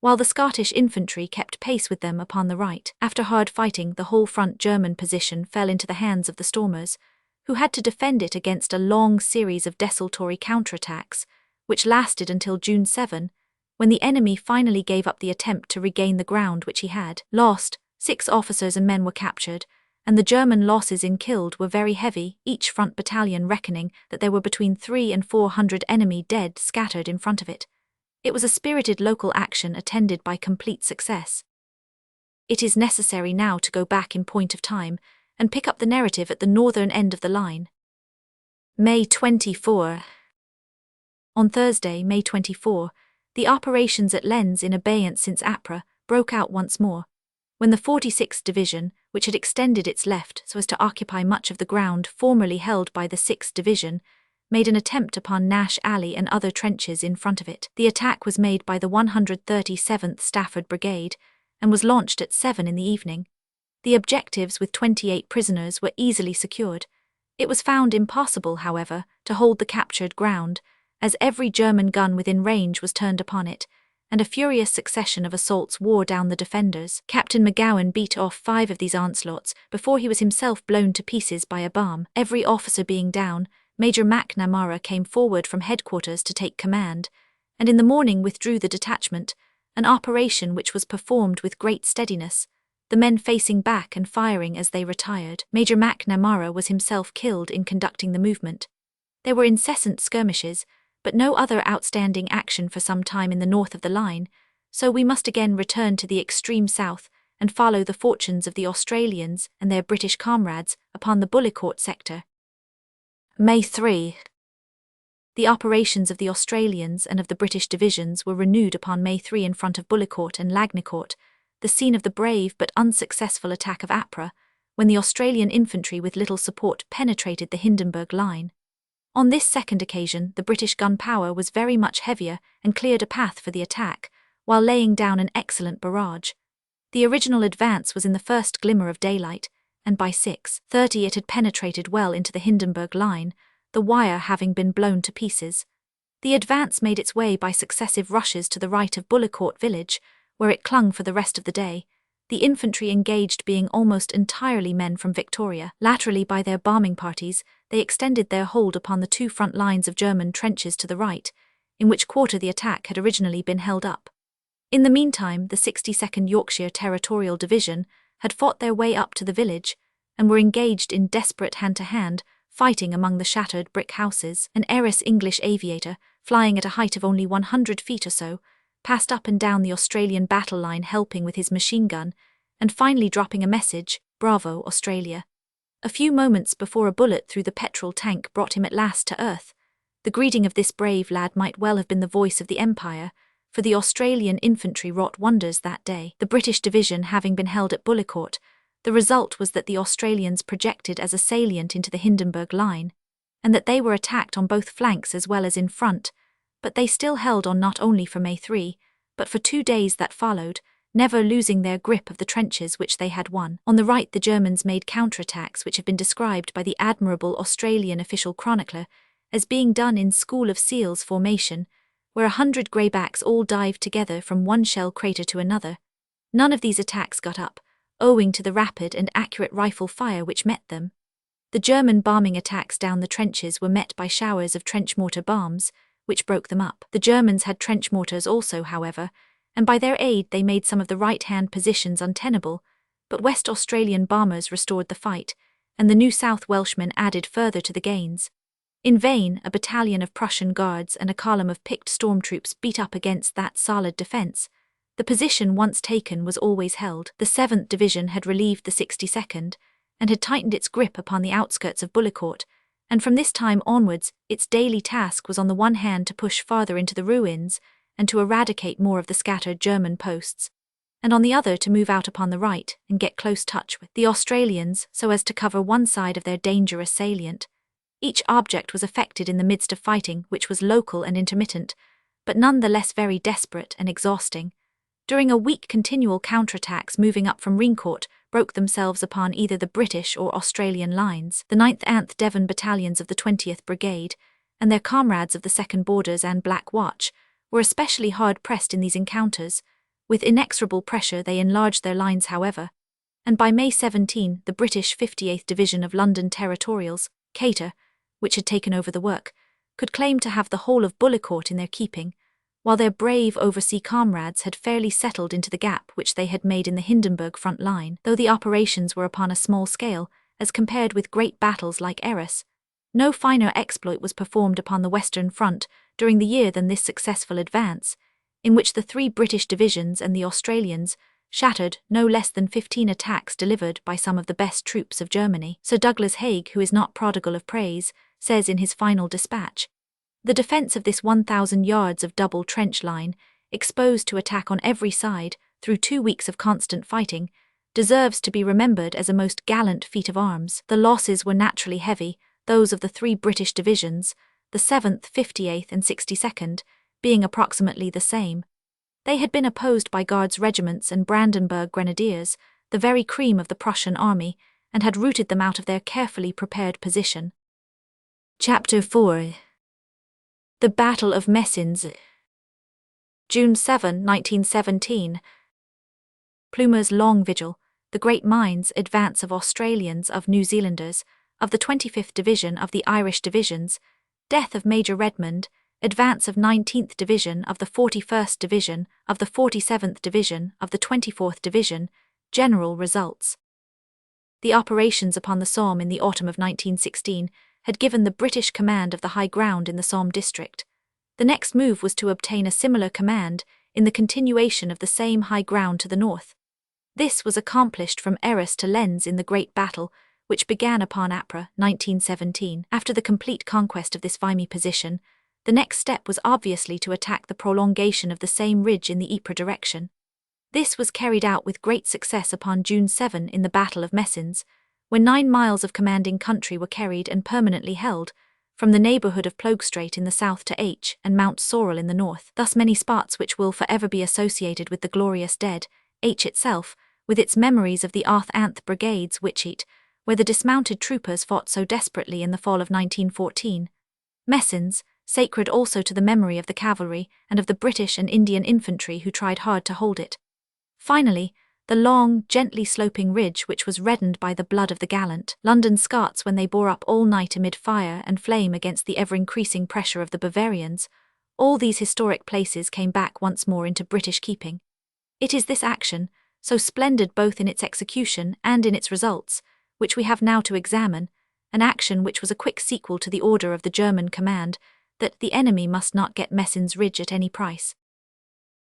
while the Scottish infantry kept pace with them upon the right. After hard fighting, the whole front German position fell into the hands of the stormers, who had to defend it against a long series of desultory counterattacks, which lasted until June 7, when the enemy finally gave up the attempt to regain the ground which he had lost. 6 officers and men were captured, and the German losses in killed were very heavy, each front battalion reckoning that there were between 300 and 400 enemy dead scattered in front of it. It was a spirited local action attended by complete success. It is necessary now to go back in point of time and pick up the narrative at the northern end of the line. May 24. On Thursday, May 24, the operations at Lens in abeyance since Ypres broke out once more, when the 46th Division, which had extended its left so as to occupy much of the ground formerly held by the 6th Division, made an attempt upon Nash Alley and other trenches in front of it. The attack was made by the 137th Stafford Brigade and was launched at 7 in the evening. The objectives with 28 prisoners were easily secured. It was found impossible, however, to hold the captured ground, as every German gun within range was turned upon it, and a furious succession of assaults wore down the defenders. Captain McGowan beat off 5 of these onslaughts before he was himself blown to pieces by a bomb. Every officer being down, Major McNamara came forward from headquarters to take command, and in the morning withdrew the detachment, an operation which was performed with great steadiness, the men facing back and firing as they retired. Major McNamara was himself killed in conducting the movement. There were incessant skirmishes, but no other outstanding action for some time in the north of the line, so we must again return to the extreme south and follow the fortunes of the Australians and their British comrades upon the Bullecourt sector. May 3. The operations of the Australians and of the British divisions were renewed upon May 3 in front of Bullecourt and Lagnicourt, the scene of the brave but unsuccessful attack of Ypres, when the Australian infantry with little support penetrated the Hindenburg line. On this second occasion, the British gun power was very much heavier and cleared a path for the attack, while laying down an excellent barrage. The original advance was in the first glimmer of daylight, and by 6:30 it had penetrated well into the Hindenburg line, the wire having been blown to pieces. The advance made its way by successive rushes to the right of Bullecourt village, where it clung for the rest of the day, the infantry engaged being almost entirely men from Victoria. Laterally by their bombing parties, they extended their hold upon the 2 front lines of German trenches to the right, in which quarter the attack had originally been held up. In the meantime, the 62nd Yorkshire Territorial Division had fought their way up to the village, and were engaged in desperate hand-to-hand fighting among the shattered brick houses. An Arras English aviator, flying at a height of only 100 feet or so, passed up and down the Australian battle line helping with his machine gun, and finally dropping a message, "Bravo, Australia." A few moments before a bullet through the petrol tank brought him at last to earth. The greeting of this brave lad might well have been the voice of the Empire, for the Australian infantry wrought wonders that day. The British division having been held at Bullecourt, the result was that the Australians projected as a salient into the Hindenburg line, and that they were attacked on both flanks as well as in front, but they still held on not only for May 3, but for 2 days that followed, never losing their grip of the trenches which they had won. On the right the Germans made counterattacks which have been described by the admirable Australian official chronicler as being done in School of Seals formation, where 100 greybacks all dived together from one shell crater to another. None of these attacks got up, owing to the rapid and accurate rifle fire which met them. The German bombing attacks down the trenches were met by showers of trench mortar bombs, which broke them up. The Germans had trench mortars also, however, and by their aid they made some of the right-hand positions untenable, but West Australian bombers restored the fight, and the New South Welshmen added further to the gains. In vain, a battalion of Prussian guards and a column of picked stormtroops beat up against that solid defence. The position once taken was always held. The 7th Division had relieved the 62nd, and had tightened its grip upon the outskirts of Bullecourt, and from this time onwards its daily task was on the one hand to push farther into the ruins, and to eradicate more of the scattered German posts, and on the other to move out upon the right and get close touch with the Australians so as to cover one side of their dangerous salient. Each object was effected in the midst of fighting which was local and intermittent, but none the less very desperate and exhausting. During a week continual counterattacks moving up from Reincourt broke themselves upon either the British or Australian lines. The 9th and Devon battalions of the 20th Brigade, and their comrades of the 2nd Borders and Black Watch, were especially hard-pressed in these encounters. With inexorable pressure they enlarged their lines however, and by May 17 the British 58th Division of London Territorials, Cater, which had taken over the work, could claim to have the whole of Bullecourt in their keeping, while their brave oversea comrades had fairly settled into the gap which they had made in the Hindenburg front line. Though the operations were upon a small scale, as compared with great battles like Arras, no finer exploit was performed upon the Western Front during the year than this successful advance, in which the 3 British divisions and the Australians shattered no less than 15 attacks delivered by some of the best troops of Germany. Sir Douglas Haig, who is not prodigal of praise, says in his final dispatch, "The defence of this 1,000 yards of double trench line, exposed to attack on every side through 2 weeks of constant fighting, deserves to be remembered as a most gallant feat of arms. The losses were naturally heavy, those of the 3 British divisions, the 7th, 58th and 62nd, being approximately the same. They had been opposed by Guards regiments and Brandenburg Grenadiers, the very cream of the Prussian army, and had routed them out of their carefully prepared position. Chapter 4. The Battle of Messines. June 7, 1917. Plumer's long vigil, the great minds' advance of Australians, of New Zealanders, of the 25th Division, of the Irish divisions, death of Major Redmond, advance of 19th Division, of the 41st Division, of the 47th Division, of the 24th Division, general results. The operations upon the Somme in the autumn of 1916 had given the British command of the high ground in the Somme district. The next move was to obtain a similar command in the continuation of the same high ground to the north. This was accomplished from Arras to Lens in the Great Battle, which began upon Ypres, 1917. After the complete conquest of this Vimy position, the next step was obviously to attack the prolongation of the same ridge in the Ypres direction. This was carried out with great success upon June 7 in the Battle of Messines, when 9 miles of commanding country were carried and permanently held, from the neighbourhood of Ploegstrait in the south to H and Mount Sorel in the north, thus many spots which will forever be associated with the glorious dead, H itself, with its memories of the Arth brigades Wytschaete, where the dismounted troopers fought so desperately in the fall of 1914. Messines, sacred also to the memory of the cavalry and of the British and Indian infantry who tried hard to hold it. Finally, the long, gently sloping ridge which was reddened by the blood of the gallant London Scots when they bore up all night amid fire and flame against the ever-increasing pressure of the Bavarians, all these historic places came back once more into British keeping. It is this action, so splendid both in its execution and in its results, which we have now to examine, an action which was a quick sequel to the order of the German command that the enemy must not get Messines Ridge at any price.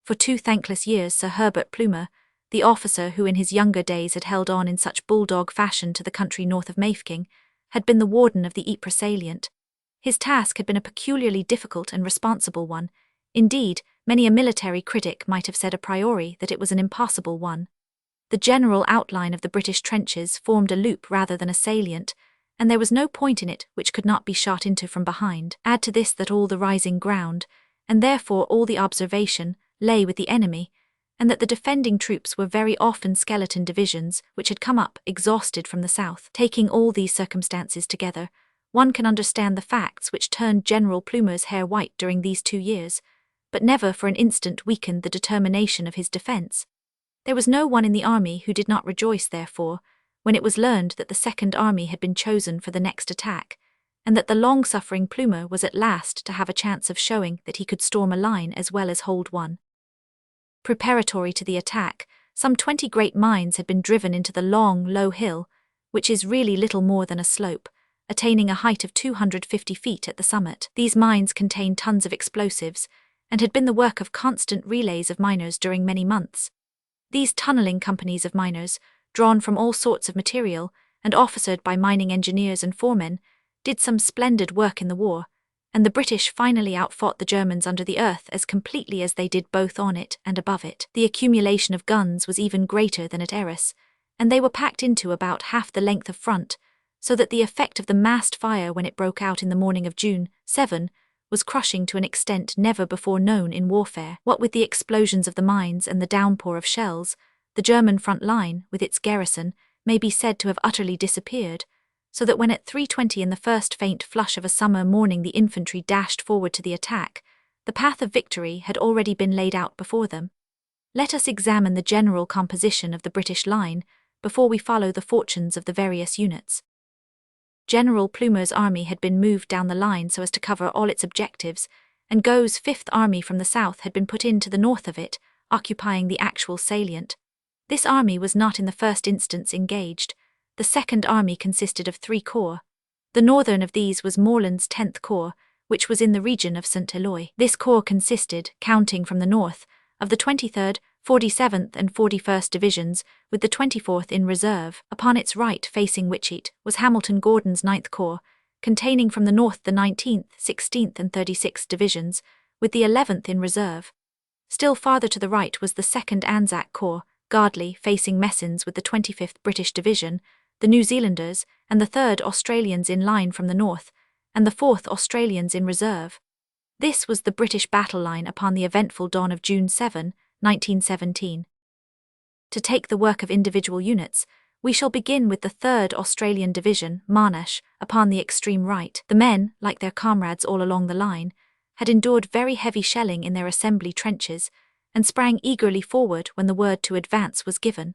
For 2 thankless years Sir Herbert Plumer, the officer who in his younger days had held on in such bulldog fashion to the country north of Mafeking, had been the warden of the Ypres salient. His task had been a peculiarly difficult and responsible one. Indeed, many a military critic might have said a priori that it was an impossible one. The general outline of the British trenches formed a loop rather than a salient, and there was no point in it which could not be shot into from behind. Add to this that all the rising ground, and therefore all the observation, lay with the enemy, and that the defending troops were very often skeleton divisions which had come up exhausted from the south. Taking all these circumstances together, one can understand the facts which turned General Plumer's hair white during these 2 years, but never for an instant weakened the determination of his defence. There was no one in the army who did not rejoice, therefore, when it was learned that the Second Army had been chosen for the next attack, and that the long-suffering Plumer was at last to have a chance of showing that he could storm a line as well as hold one. Preparatory to the attack, some 20 great mines had been driven into the long, low hill, which is really little more than a slope, attaining a height of 250 feet at the summit. These mines contained tons of explosives, and had been the work of constant relays of miners during many months. These tunnelling companies of miners, drawn from all sorts of material, and officered by mining engineers and foremen, did some splendid work in the war, and the British finally outfought the Germans under the earth as completely as they did both on it and above it. The accumulation of guns was even greater than at Arras, and they were packed into about half the length of front, so that the effect of the massed fire when it broke out in the morning of June 7 was crushing to an extent never before known in warfare. What with the explosions of the mines and the downpour of shells, the German front line, with its garrison, may be said to have utterly disappeared, so that when at 3:20 in the first faint flush of a summer morning the infantry dashed forward to the attack, the path of victory had already been laid out before them. Let us examine the general composition of the British line before we follow the fortunes of the various units. General Plumer's army had been moved down the line so as to cover all its objectives, and Gough's Fifth Army from the south had been put in to the north of it, occupying the actual salient. This army was not in the first instance engaged. The Second Army consisted of 3 corps. The northern of these was Morland's 10th Corps, which was in the region of St. Eloi. This corps consisted, counting from the north, of the 23rd, 47th and 41st Divisions, with the 24th in reserve. Upon its right, facing Wytschaete, was Hamilton Gordon's 9th Corps, containing from the north the 19th, 16th and 36th Divisions, with the 11th in reserve. Still farther to the right was the 2nd Anzac Corps, Gardley, facing Messines with the 25th British Division, the New Zealanders, and the 3rd Australians in line from the north, and the 4th Australians in reserve. This was the British battle line upon the eventful dawn of June 7, 1917. To take the work of individual units, we shall begin with the 3rd Australian Division, Monash, upon the extreme right. The men, like their comrades all along the line, had endured very heavy shelling in their assembly trenches, and sprang eagerly forward when the word to advance was given.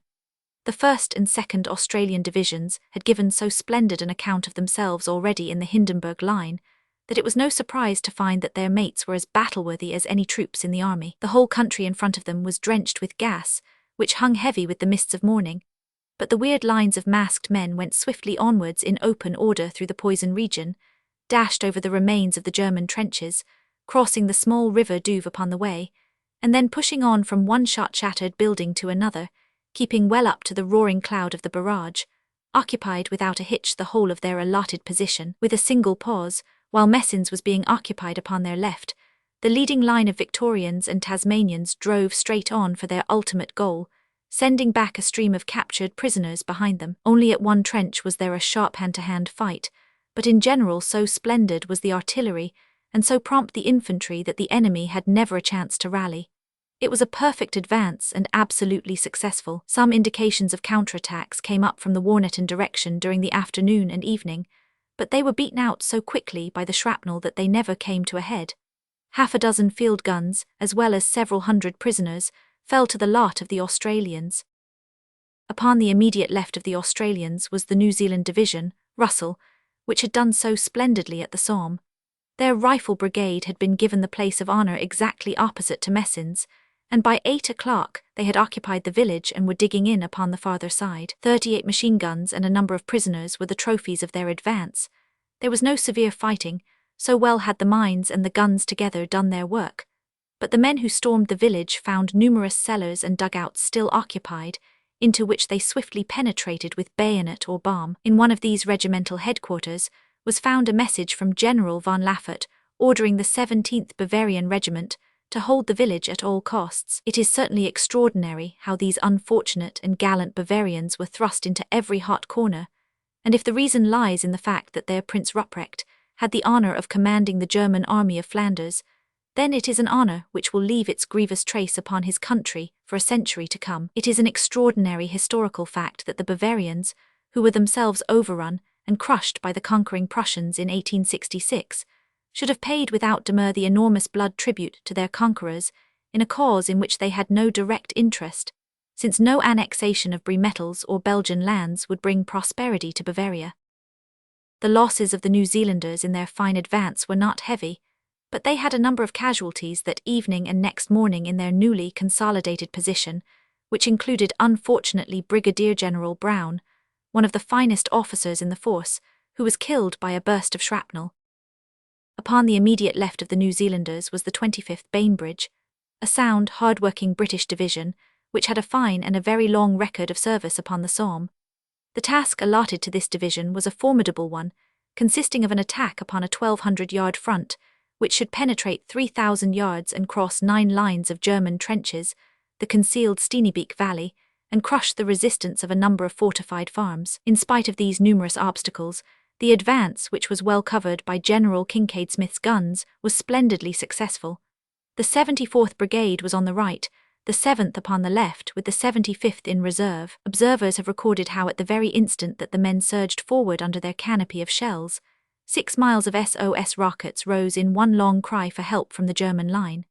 The 1st and 2nd Australian Divisions had given so splendid an account of themselves already in the Hindenburg line, that it was no surprise to find that their mates were as battleworthy as any troops in the army. The whole country in front of them was drenched with gas, which hung heavy with the mists of morning, but the weird lines of masked men went swiftly onwards in open order through the poison region, dashed over the remains of the German trenches, crossing the small river Douve upon the way, and then pushing on from one shot-shattered building to another, keeping well up to the roaring cloud of the barrage, occupied without a hitch the whole of their allotted position. With a single pause, while Messines was being occupied upon their left, the leading line of Victorians and Tasmanians drove straight on for their ultimate goal, sending back a stream of captured prisoners behind them. Only at one trench was there a sharp hand-to-hand fight, but in general so splendid was the artillery, and so prompt the infantry that the enemy had never a chance to rally. It was a perfect advance and absolutely successful. Some indications of counterattacks came up from the Warneton direction during the afternoon and evening, but they were beaten out so quickly by the shrapnel that they never came to a head. Half a dozen field guns, as well as several hundred prisoners, fell to the lot of the Australians. Upon the immediate left of the Australians was the New Zealand Division, Russell, which had done so splendidly at the Somme. Their rifle brigade had been given the place of honour exactly opposite to Messines, and by 8 o'clock they had occupied the village and were digging in upon the farther side. 38 machine guns and a number of prisoners were the trophies of their advance. There was no severe fighting, so well had the mines and the guns together done their work. But the men who stormed the village found numerous cellars and dugouts still occupied, into which they swiftly penetrated with bayonet or bomb. In one of these regimental headquarters was found a message from General von Laffert ordering the 17th Bavarian Regiment to hold the village at all costs. It is certainly extraordinary how these unfortunate and gallant Bavarians were thrust into every hot corner, and if the reason lies in the fact that their Prince Ruprecht had the honour of commanding the German army of Flanders, then it is an honour which will leave its grievous trace upon his country for a century to come. It is an extraordinary historical fact that the Bavarians, who were themselves overrun and crushed by the conquering Prussians in 1866, should have paid without demur the enormous blood tribute to their conquerors in a cause in which they had no direct interest, since no annexation of Brie metals or Belgian lands would bring prosperity to Bavaria. The losses of the New Zealanders in their fine advance were not heavy, but they had a number of casualties that evening and next morning in their newly consolidated position, which included unfortunately Brigadier General Brown, one of the finest officers in the force, who was killed by a burst of shrapnel. Upon the immediate left of the New Zealanders was the 25th Bainbridge, a sound, hard-working British division, which had a fine and a very long record of service upon the Somme. The task allotted to this division was a formidable one, consisting of an attack upon a 1,200-yard front, which should penetrate 3,000 yards and cross 9 lines of German trenches, the concealed Steeniebeek Valley, and crush the resistance of a number of fortified farms. In spite of these numerous obstacles, the advance, which was well covered by General Kincaid Smith's guns, was splendidly successful. The 74th Brigade was on the right, the 7th upon the left, with the 75th in reserve. Observers have recorded how at the very instant that the men surged forward under their canopy of shells, 6 miles of SOS rockets rose in one long cry for help from the German line.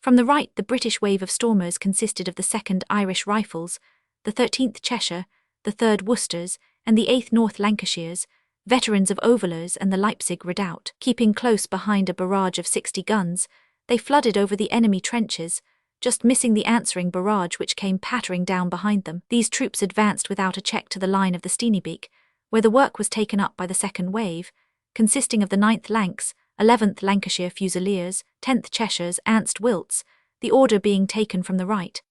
From the right, the British wave of stormers consisted of the 2nd Irish Rifles, the 13th Cheshire, the 3rd Worcesters, and the 8th North Lancashires, veterans of Overlers and the Leipzig redoubt. Keeping close behind a barrage of 60 guns, they flooded over the enemy trenches, just missing the answering barrage which came pattering down behind them. These troops advanced without a check to the line of the Steeniebeek, where the work was taken up by the second wave, consisting of the 9th Lancs, 11th Lancashire Fusiliers, 10th Cheshires, Ernst Wilts, the order being taken from the right.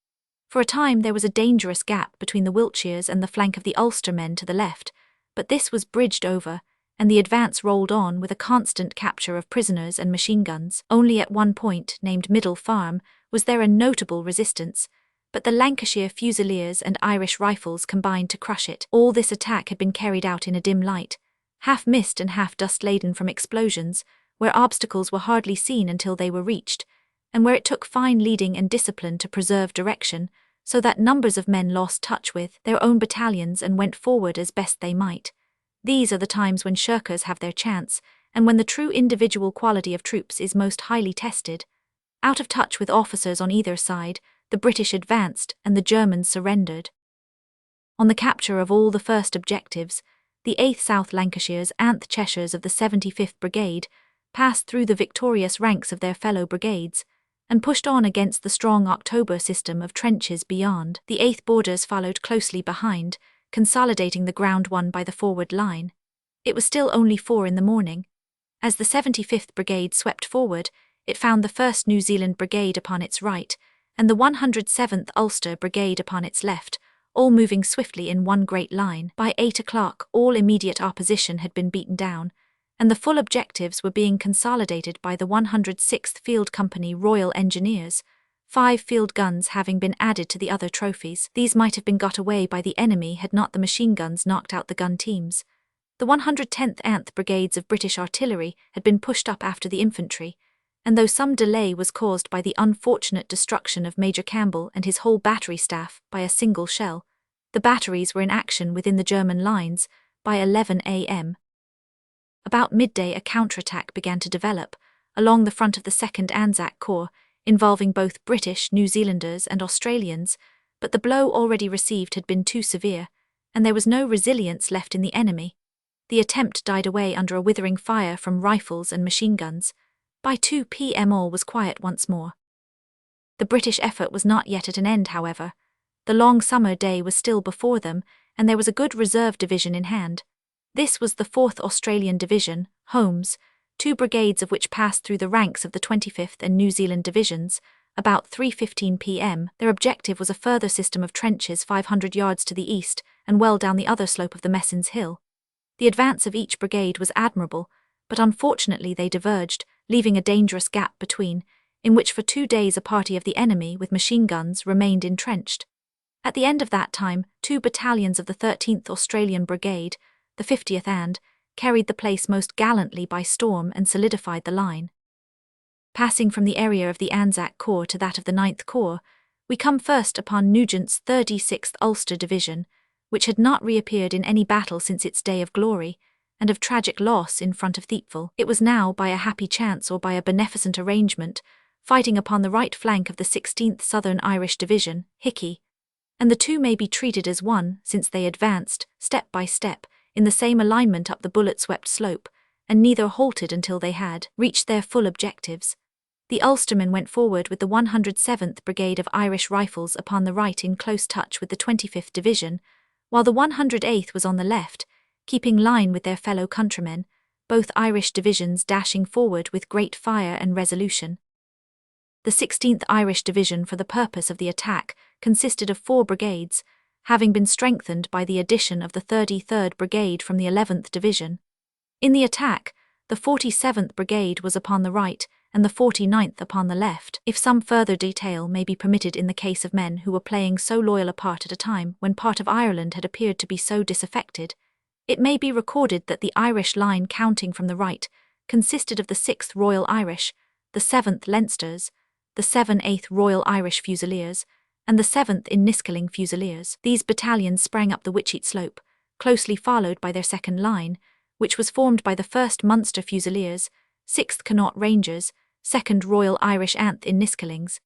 For a time there was a dangerous gap between the Wiltshires and the flank of the Ulster men to the left, but this was bridged over, and the advance rolled on with a constant capture of prisoners and machine guns. Only at one point, named Middle Farm, was there a notable resistance, but the Lancashire Fusiliers and Irish Rifles combined to crush it. All this attack had been carried out in a dim light, half mist and half dust-laden from explosions, where obstacles were hardly seen until they were reached, and where it took fine leading and discipline to preserve direction, so that numbers of men lost touch with their own battalions and went forward as best they might. These are the times when shirkers have their chance, and when the true individual quality of troops is most highly tested. Out of touch with officers on either side, the British advanced and the Germans surrendered. On the capture of all the first objectives, the 8th South Lancashires and Cheshires of the 75th Brigade passed through the victorious ranks of their fellow brigades, and pushed on against the strong October system of trenches beyond. The 8th Borders followed closely behind, consolidating the ground won by the forward line. It was still only 4 in the morning. As the 75th Brigade swept forward, it found the 1st New Zealand Brigade upon its right, and the 107th Ulster Brigade upon its left, all moving swiftly in one great line. By 8 o'clock, all immediate opposition had been beaten down, and the full objectives were being consolidated by the 106th Field Company Royal Engineers, 5 field guns having been added to the other trophies. These might have been got away by the enemy had not the machine guns knocked out the gun teams. The 110th Anth Brigades of British artillery had been pushed up after the infantry, and though some delay was caused by the unfortunate destruction of Major Campbell and his whole battery staff by a single shell, the batteries were in action within the German lines by 11 a.m. About midday a counterattack began to develop along the front of the 2nd Anzac Corps, involving both British, New Zealanders and Australians, but the blow already received had been too severe, and there was no resilience left in the enemy. The attempt died away under a withering fire from rifles and machine guns. By 2 p.m. all was quiet once more. The British effort was not yet at an end, however. The long summer day was still before them, and there was a good reserve division in hand. This was the 4th Australian Division, Holmes, 2 brigades of which passed through the ranks of the 25th and New Zealand Divisions. About 3:15 p.m, their objective was a further system of trenches 500 yards to the east and well down the other slope of the Messins Hill. The advance of each brigade was admirable, but unfortunately they diverged, leaving a dangerous gap between, in which for 2 days a party of the enemy with machine guns remained entrenched. At the end of that time, 2 battalions of the 13th Australian Brigade, the 50th and, carried the place most gallantly by storm and solidified the line. Passing from the area of the Anzac Corps to that of the 9th Corps, we come first upon Nugent's 36th Ulster Division, which had not reappeared in any battle since its day of glory, and of tragic loss in front of Thiepval. It was now, by a happy chance or by a beneficent arrangement, fighting upon the right flank of the 16th Southern Irish Division, Hickey, and the two may be treated as one, since they advanced, step by step, in the same alignment up the bullet-swept slope, and neither halted until they had reached their full objectives. The Ulstermen went forward with the 107th Brigade of Irish Rifles upon the right in close touch with the 25th Division, while the 108th was on the left, keeping line with their fellow countrymen, both Irish divisions dashing forward with great fire and resolution. The 16th Irish Division for the purpose of the attack consisted of 4 brigades, having been strengthened by the addition of the 33rd Brigade from the 11th Division. In the attack, the 47th Brigade was upon the right and the 49th upon the left. If some further detail may be permitted in the case of men who were playing so loyal a part at a time when part of Ireland had appeared to be so disaffected, it may be recorded that the Irish line counting from the right consisted of the 6th Royal Irish, the 7th Leinsters, the 7/8th Royal Irish Fusiliers, and the 7th Inniskilling Fusiliers. These battalions sprang up the Wycheat slope, closely followed by their second line, which was formed by the 1st Munster Fusiliers, 6th Connaught Rangers, 2nd Royal Irish Inniskillings.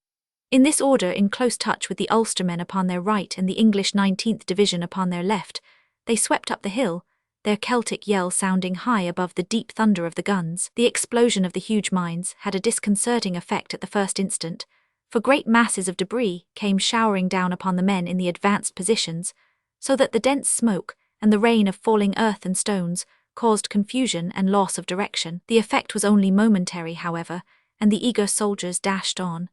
In this order, in close touch with the Ulstermen upon their right and the English 19th Division upon their left, they swept up the hill, their Celtic yell sounding high above the deep thunder of the guns. The explosion of the huge mines had a disconcerting effect at the first instant, for great masses of debris came showering down upon the men in the advanced positions, so that the dense smoke and the rain of falling earth and stones caused confusion and loss of direction. The effect was only momentary, however, and the eager soldiers dashed on.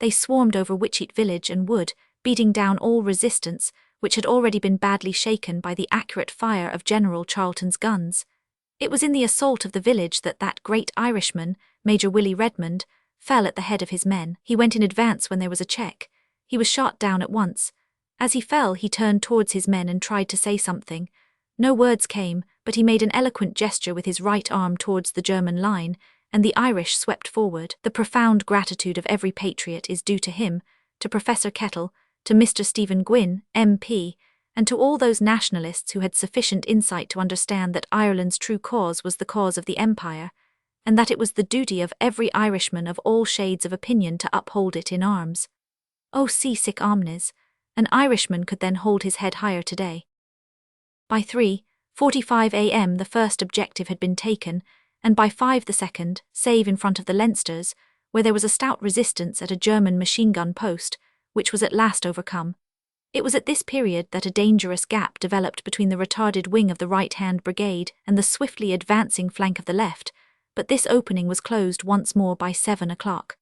They swarmed over Wycheat village and wood, beating down all resistance, which had already been badly shaken by the accurate fire of General Charlton's guns. It was in the assault of the village that great Irishman, Major Willie Redmond, fell at the head of his men. He went in advance when there was a check. He was shot down at once. As he fell, he turned towards his men and tried to say something, No words came, but he made an eloquent gesture with his right arm towards the German line, and the Irish swept forward. The profound gratitude of every patriot is due to him, to Professor Kettle, to Mr. Stephen Gwynne, MP, and to all those nationalists who had sufficient insight to understand that Ireland's true cause was the cause of the Empire, and that it was the duty of every Irishman of all shades of opinion to uphold it in arms. Oh, sic omnes, an Irishman could then hold his head higher today. By 3:45 a.m. the first objective had been taken, and by 5 the second, save in front of the Leinsters, where there was a stout resistance at a German machine-gun post, which was at last overcome. It was at this period that a dangerous gap developed between the retarded wing of the right-hand brigade and the swiftly advancing flank of the left, but this opening was closed once more by 7 o'clock.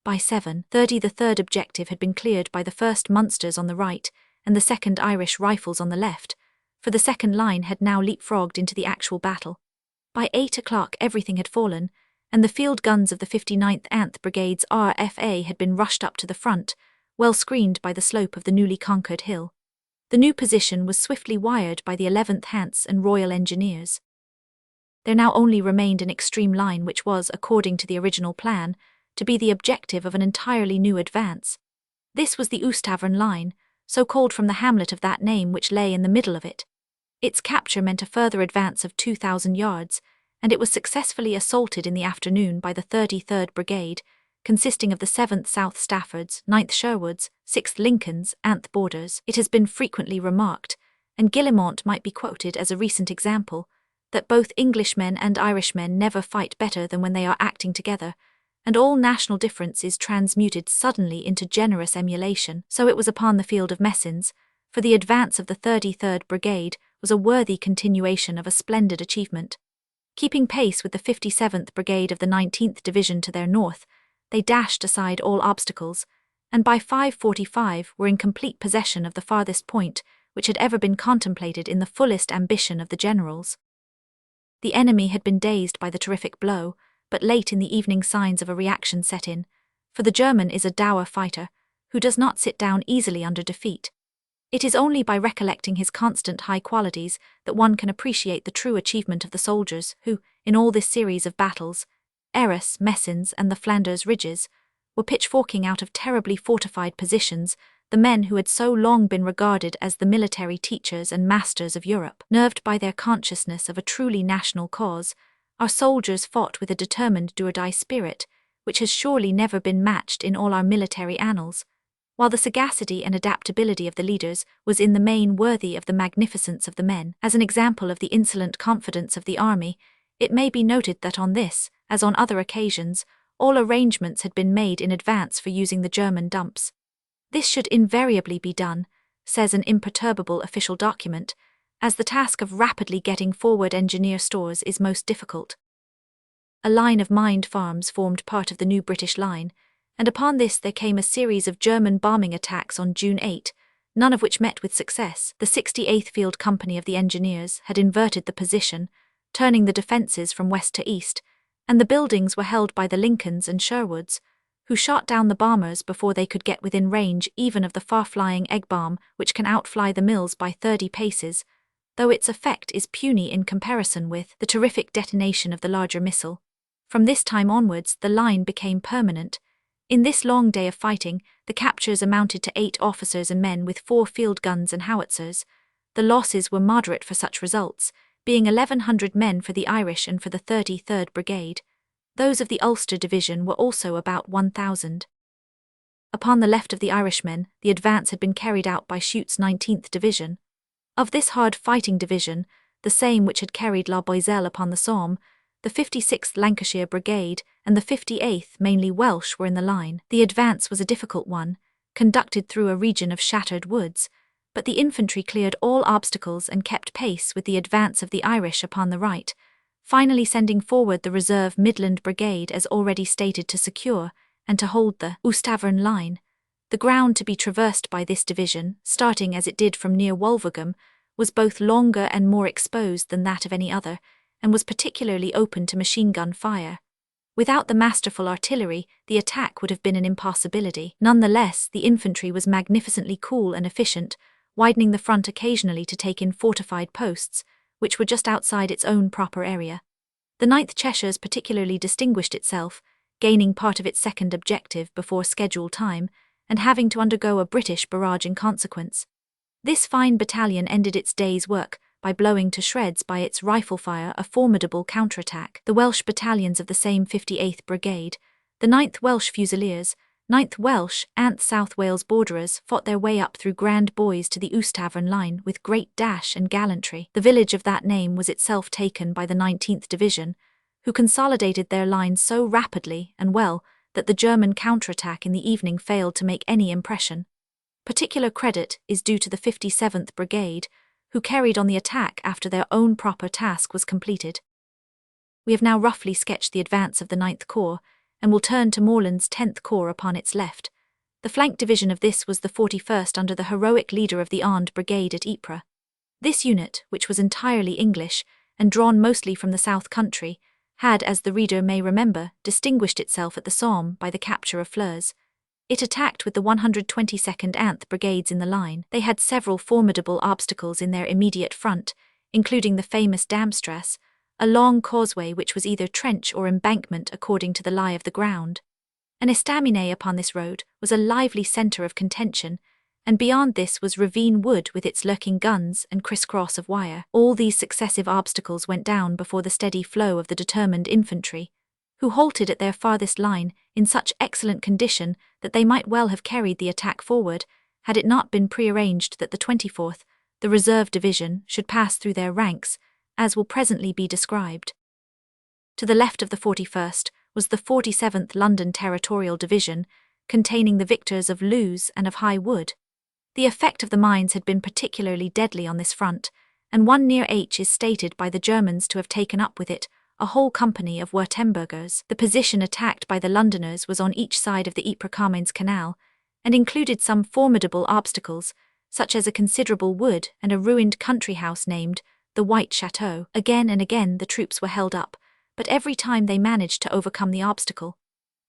By 7:30 the third objective had been cleared by the 1st Munsters on the right and the 2nd Irish Rifles on the left, for the second line had now leapfrogged into the actual battle. By 8 o'clock everything had fallen, and the field guns of the 59th Anth Brigade's RFA had been rushed up to the front, well screened by the slope of the newly conquered hill. The new position was swiftly wired by the 11th Hants and Royal Engineers. There now only remained an extreme line which was, according to the original plan, to be the objective of an entirely new advance. This was the Oostavern line, so called from the hamlet of that name which lay in the middle of it. Its capture meant a further advance of 2,000 yards, and it was successfully assaulted in the afternoon by the 33rd Brigade, consisting of the 7th South Staffords, 9th Sherwoods, 6th Lincolns, Anth Borders. It has been frequently remarked, and Guillemont might be quoted as a recent example, that both Englishmen and Irishmen never fight better than when they are acting together, and all national difference is transmuted suddenly into generous emulation. So it was upon the field of Messines, for the advance of the 33rd Brigade was a worthy continuation of a splendid achievement. Keeping pace with the 57th Brigade of the 19th Division to their north, they dashed aside all obstacles, and by 5:45 were in complete possession of the farthest point which had ever been contemplated in the fullest ambition of the generals. The enemy had been dazed by the terrific blow, but late in the evening signs of a reaction set in, for the German is a dour fighter, who does not sit down easily under defeat. It is only by recollecting his constant high qualities that one can appreciate the true achievement of the soldiers who, in all this series of battles, Arras, Messines, and the Flanders ridges, were pitchforking out of terribly fortified positions the men who had so long been regarded as the military teachers and masters of Europe. Nerved by their consciousness of a truly national cause, our soldiers fought with a determined do-or-die spirit, which has surely never been matched in all our military annals, while the sagacity and adaptability of the leaders was in the main worthy of the magnificence of the men. As an example of the insolent confidence of the army, it may be noted that on this, as on other occasions, all arrangements had been made in advance for using the German dumps. This should invariably be done, says an imperturbable official document, as the task of rapidly getting forward engineer stores is most difficult. A line of mined farms formed part of the new British line, and upon this there came a series of German bombing attacks on June 8, none of which met with success. The 68th Field Company of the Engineers had inverted the position, turning the defences from west to east, and the buildings were held by the Lincolns and Sherwoods, who shot down the bombers before they could get within range even of the far-flying egg bomb which can outfly the mills by 30 paces, though its effect is puny in comparison with the terrific detonation of the larger missile. From this time onwards the line became permanent. In this long day of fighting, the captures amounted to 8 officers and men with 4 field guns and howitzers. The losses were moderate for such results, being 1,100 men for the Irish and for the 33rd Brigade. Those of the Ulster Division were also about 1,000. Upon the left of the Irishmen, the advance had been carried out by Schutt's 19th Division. Of this hard-fighting division, the same which had carried La Boiselle upon the Somme, the 56th Lancashire Brigade and the 58th, mainly Welsh, were in the line. The advance was a difficult one, conducted through a region of shattered woods, but the infantry cleared all obstacles and kept pace with the advance of the Irish upon the right, finally sending forward the reserve Midland Brigade as already stated to secure and to hold the Oostavern line. The ground to be traversed by this division, starting as it did from near Wolvergam, was both longer and more exposed than that of any other, and was particularly open to machine-gun fire. Without the masterful artillery, the attack would have been an impossibility. Nonetheless, the infantry was magnificently cool and efficient, widening the front occasionally to take in fortified posts, which were just outside its own proper area. The 9th Cheshires particularly distinguished itself, gaining part of its second objective before scheduled time, and having to undergo a British barrage in consequence. This fine battalion ended its day's work by blowing to shreds by its rifle fire a formidable counterattack. The Welsh battalions of the same 58th Brigade, the 9th Welsh Fusiliers, 9th Welsh and South Wales Borderers fought their way up through Grand Bois to the Oostavern line with great dash and gallantry. The village of that name was itself taken by the 19th Division, who consolidated their lines so rapidly and well that the German counterattack in the evening failed to make any impression. Particular credit is due to the 57th Brigade, who carried on the attack after their own proper task was completed. We have now roughly sketched the advance of the 9th Corps, and will turn to Morland's 10th Corps upon its left. The flank division of this was the 41st under the heroic leader of the Arndt Brigade at Ypres. This unit, which was entirely English, and drawn mostly from the South Country, had, as the reader may remember, distinguished itself at the Somme by the capture of Flers. It attacked with the 122nd Anth Brigades in the line. They had several formidable obstacles in their immediate front, including the famous Damstrasse, a long causeway which was either trench or embankment according to the lie of the ground. An estaminet upon this road was a lively centre of contention, and beyond this was Ravine Wood with its lurking guns and criss-cross of wire. All these successive obstacles went down before the steady flow of the determined infantry, who halted at their farthest line in such excellent condition that they might well have carried the attack forward, had it not been prearranged that the 24th, the reserve division, should pass through their ranks, as will presently be described. To the left of the 41st was the 47th London Territorial Division, containing the victors of Lewes and of High Wood. The effect of the mines had been particularly deadly on this front, and one near H is stated by the Germans to have taken up with it a whole company of Württembergers. The position attacked by the Londoners was on each side of the Ypres-Carmines Canal, and included some formidable obstacles, such as a considerable wood and a ruined country house named the White Chateau. Again and again the troops were held up, but every time they managed to overcome the obstacle.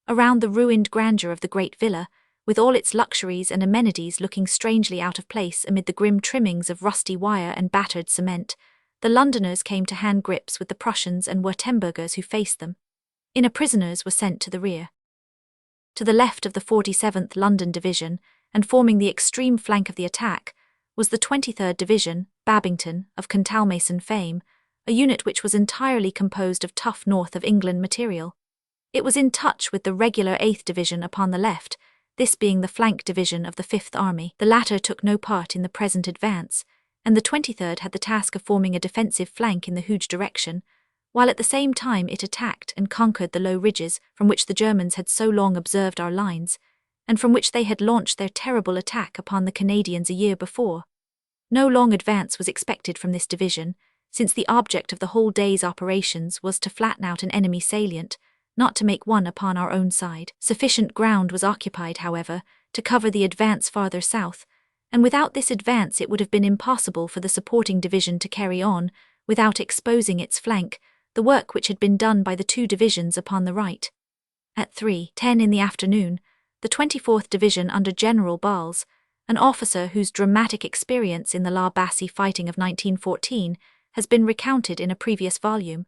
Around the ruined grandeur of the great villa, with all its luxuries and amenities looking strangely out of place amid the grim trimmings of rusty wire and battered cement, the Londoners came to hand grips with the Prussians and Württembergers who faced them. Inner prisoners were sent to the rear. To the left of the 47th London Division, and forming the extreme flank of the attack, was the 23rd Division, Babington, of Contalmason fame, a unit which was entirely composed of tough north of England material. It was in touch with the regular 8th Division upon the left, this being the flank division of the 5th Army. The latter took no part in the present advance, and the 23rd had the task of forming a defensive flank in the Hooge direction, while at the same time it attacked and conquered the low ridges from which the Germans had so long observed our lines, and from which they had launched their terrible attack upon the Canadians a year before. No long advance was expected from this division, since the object of the whole day's operations was to flatten out an enemy salient, not to make one upon our own side. Sufficient ground was occupied, however, to cover the advance farther south, and without this advance it would have been impossible for the supporting division to carry on, without exposing its flank, the work which had been done by the two divisions upon the right. At 3:10 in the afternoon, the 24th Division under General Bals, an officer whose dramatic experience in the La Bassée fighting of 1914 has been recounted in a previous volume,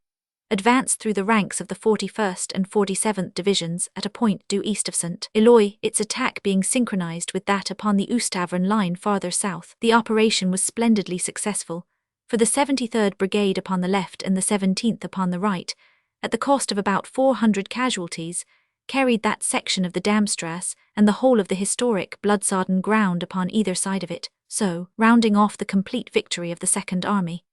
advanced through the ranks of the 41st and 47th Divisions at a point due east of St. Eloi, its attack being synchronized with that upon the Oostavern line farther south. The operation was splendidly successful, for the 73rd Brigade upon the left and the 17th upon the right, at the cost of about 400 casualties, carried that section of the Damstrasse and the whole of the historic blood-sodden ground upon either side of it, so rounding off the complete victory of the Second Army.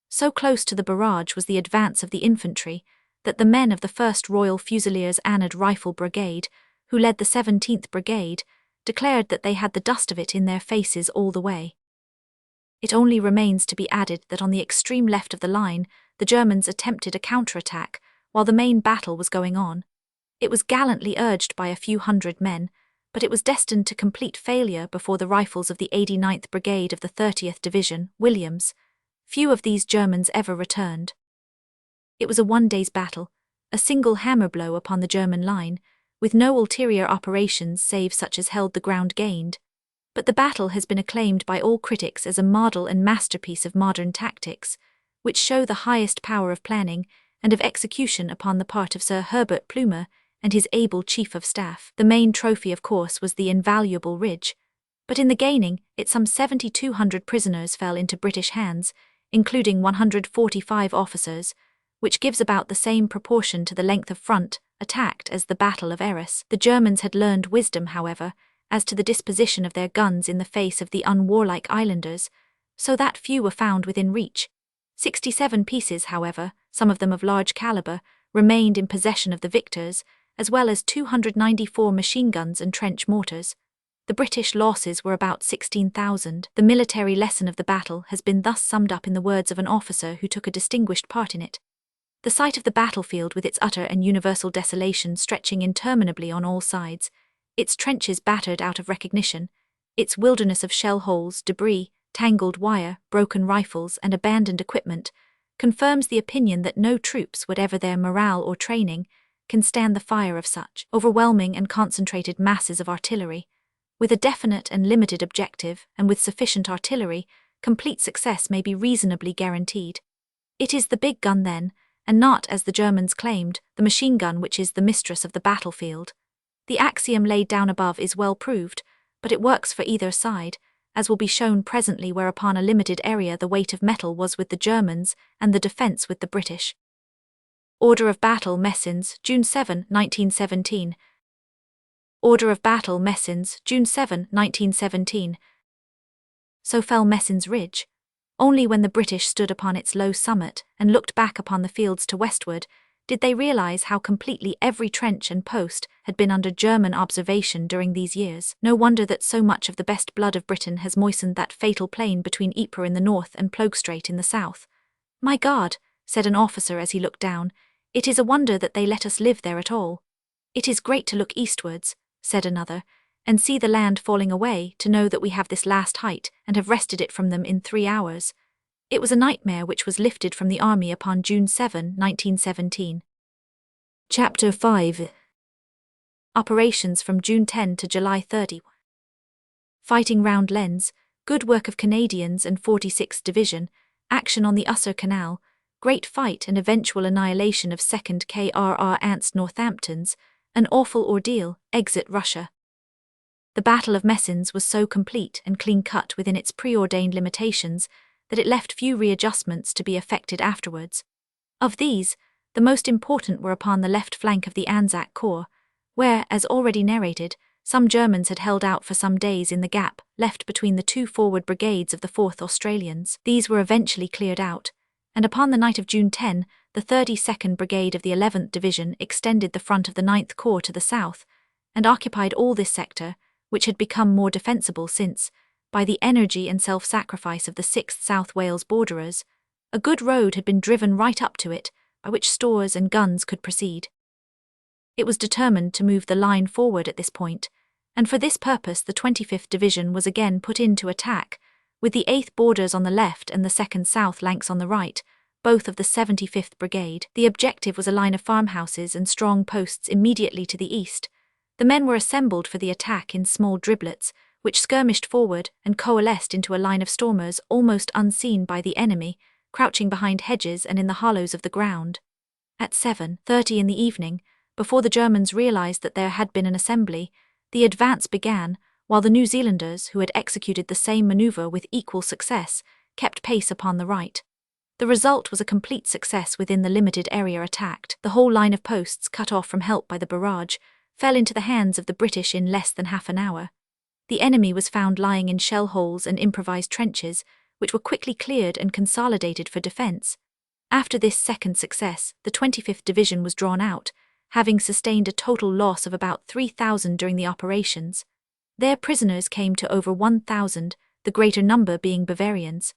So close to the barrage was the advance of the infantry that the men of the 1st Royal Fusiliers Anard Rifle Brigade, who led the 17th Brigade, declared that they had the dust of it in their faces all the way. It only remains to be added that on the extreme left of the line the Germans attempted a counterattack while the main battle was going on. It was gallantly urged by a few hundred men, but it was destined to complete failure before the rifles of the 89th Brigade of the 30th Division, Williams. Few of these Germans ever returned. It was a one-day's battle, a single hammer blow upon the German line, with no ulterior operations save such as held the ground gained. But the battle has been acclaimed by all critics as a model and masterpiece of modern tactics, which show the highest power of planning and of execution upon the part of Sir Herbert Plumer and his able chief of staff. The main trophy, of course, was the invaluable Ridge, but in the gaining, some 7,200 prisoners fell into British hands, including 145 officers, which gives about the same proportion to the length of front attacked as the Battle of Arras. The Germans had learned wisdom, however, as to the disposition of their guns in the face of the unwarlike islanders, so that few were found within reach. 67 pieces, however, some of them of large caliber, remained in possession of the victors, as well as 294 machine guns and trench mortars. The British losses were about 16,000. The military lesson of the battle has been thus summed up in the words of an officer who took a distinguished part in it. The sight of the battlefield with its utter and universal desolation stretching interminably on all sides, its trenches battered out of recognition, its wilderness of shell holes, debris, tangled wire, broken rifles, and abandoned equipment, confirms the opinion that no troops, whatever their morale or training, can stand the fire of such overwhelming and concentrated masses of artillery. With a definite and limited objective, and with sufficient artillery, complete success may be reasonably guaranteed. It is the big gun then, and not, as the Germans claimed, the machine gun which is the mistress of the battlefield. The axiom laid down above is well proved, but it works for either side, as will be shown presently, where upon a limited area the weight of metal was with the Germans and the defence with the British. Order of Battle, Messins, June 7, 1917. Order of Battle, Messins, June 7, 1917. So fell Messins Ridge. Only when the British stood upon its low summit and looked back upon the fields to westward did they realize how completely every trench and post had been under German observation during these years. No wonder that so much of the best blood of Britain has moistened that fatal plain between Ypres in the north and Ploegstrait in the south. "My God," said an officer as he looked down, "it is a wonder that they let us live there at all." "It is great to look eastwards," said another, "and see the land falling away, to know that we have this last height and have wrested it from them in 3 hours. It was a nightmare which was lifted from the army upon June 7, 1917. Chapter 5. Operations from June 10 to July 30. Fighting round Lens, good work of Canadians and 46th Division, action on the Ussher Canal, great fight and eventual annihilation of 2nd KRR Ants Northamptons, an awful ordeal, exit Russia. The Battle of Messins was so complete and clean-cut within its preordained limitations that it left few readjustments to be effected afterwards. Of these, the most important were upon the left flank of the Anzac Corps, where, as already narrated, some Germans had held out for some days in the gap left between the two forward brigades of the 4th Australians. These were eventually cleared out, and upon the night of June 10, the 32nd Brigade of the 11th Division extended the front of the 9th Corps to the south, and occupied all this sector, which had become more defensible since, by the energy and self-sacrifice of the 6th South Wales Borderers, a good road had been driven right up to it, by which stores and guns could proceed. It was determined to move the line forward at this point, and for this purpose the 25th Division was again put into attack, with the 8th Borders on the left and the 2nd South Lancs on the right, both of the 75th Brigade. The objective was a line of farmhouses and strong posts immediately to the east. The men were assembled for the attack in small driblets, which skirmished forward and coalesced into a line of stormers almost unseen by the enemy, crouching behind hedges and in the hollows of the ground. At 7:30 in the evening, before the Germans realized that there had been an assembly, the advance began, while the New Zealanders, who had executed the same maneuver with equal success, kept pace upon the right. The result was a complete success within the limited area attacked. The whole line of posts, cut off from help by the barrage, fell into the hands of the British in less than half an hour. The enemy was found lying in shell holes and improvised trenches, which were quickly cleared and consolidated for defence. After this second success, the 25th Division was drawn out, having sustained a total loss of about 3,000 during the operations. Their prisoners came to over 1,000, the greater number being Bavarians.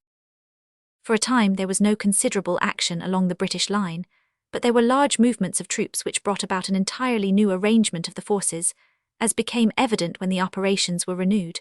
For a time there was no considerable action along the British line, but there were large movements of troops which brought about an entirely new arrangement of the forces, as became evident when the operations were renewed.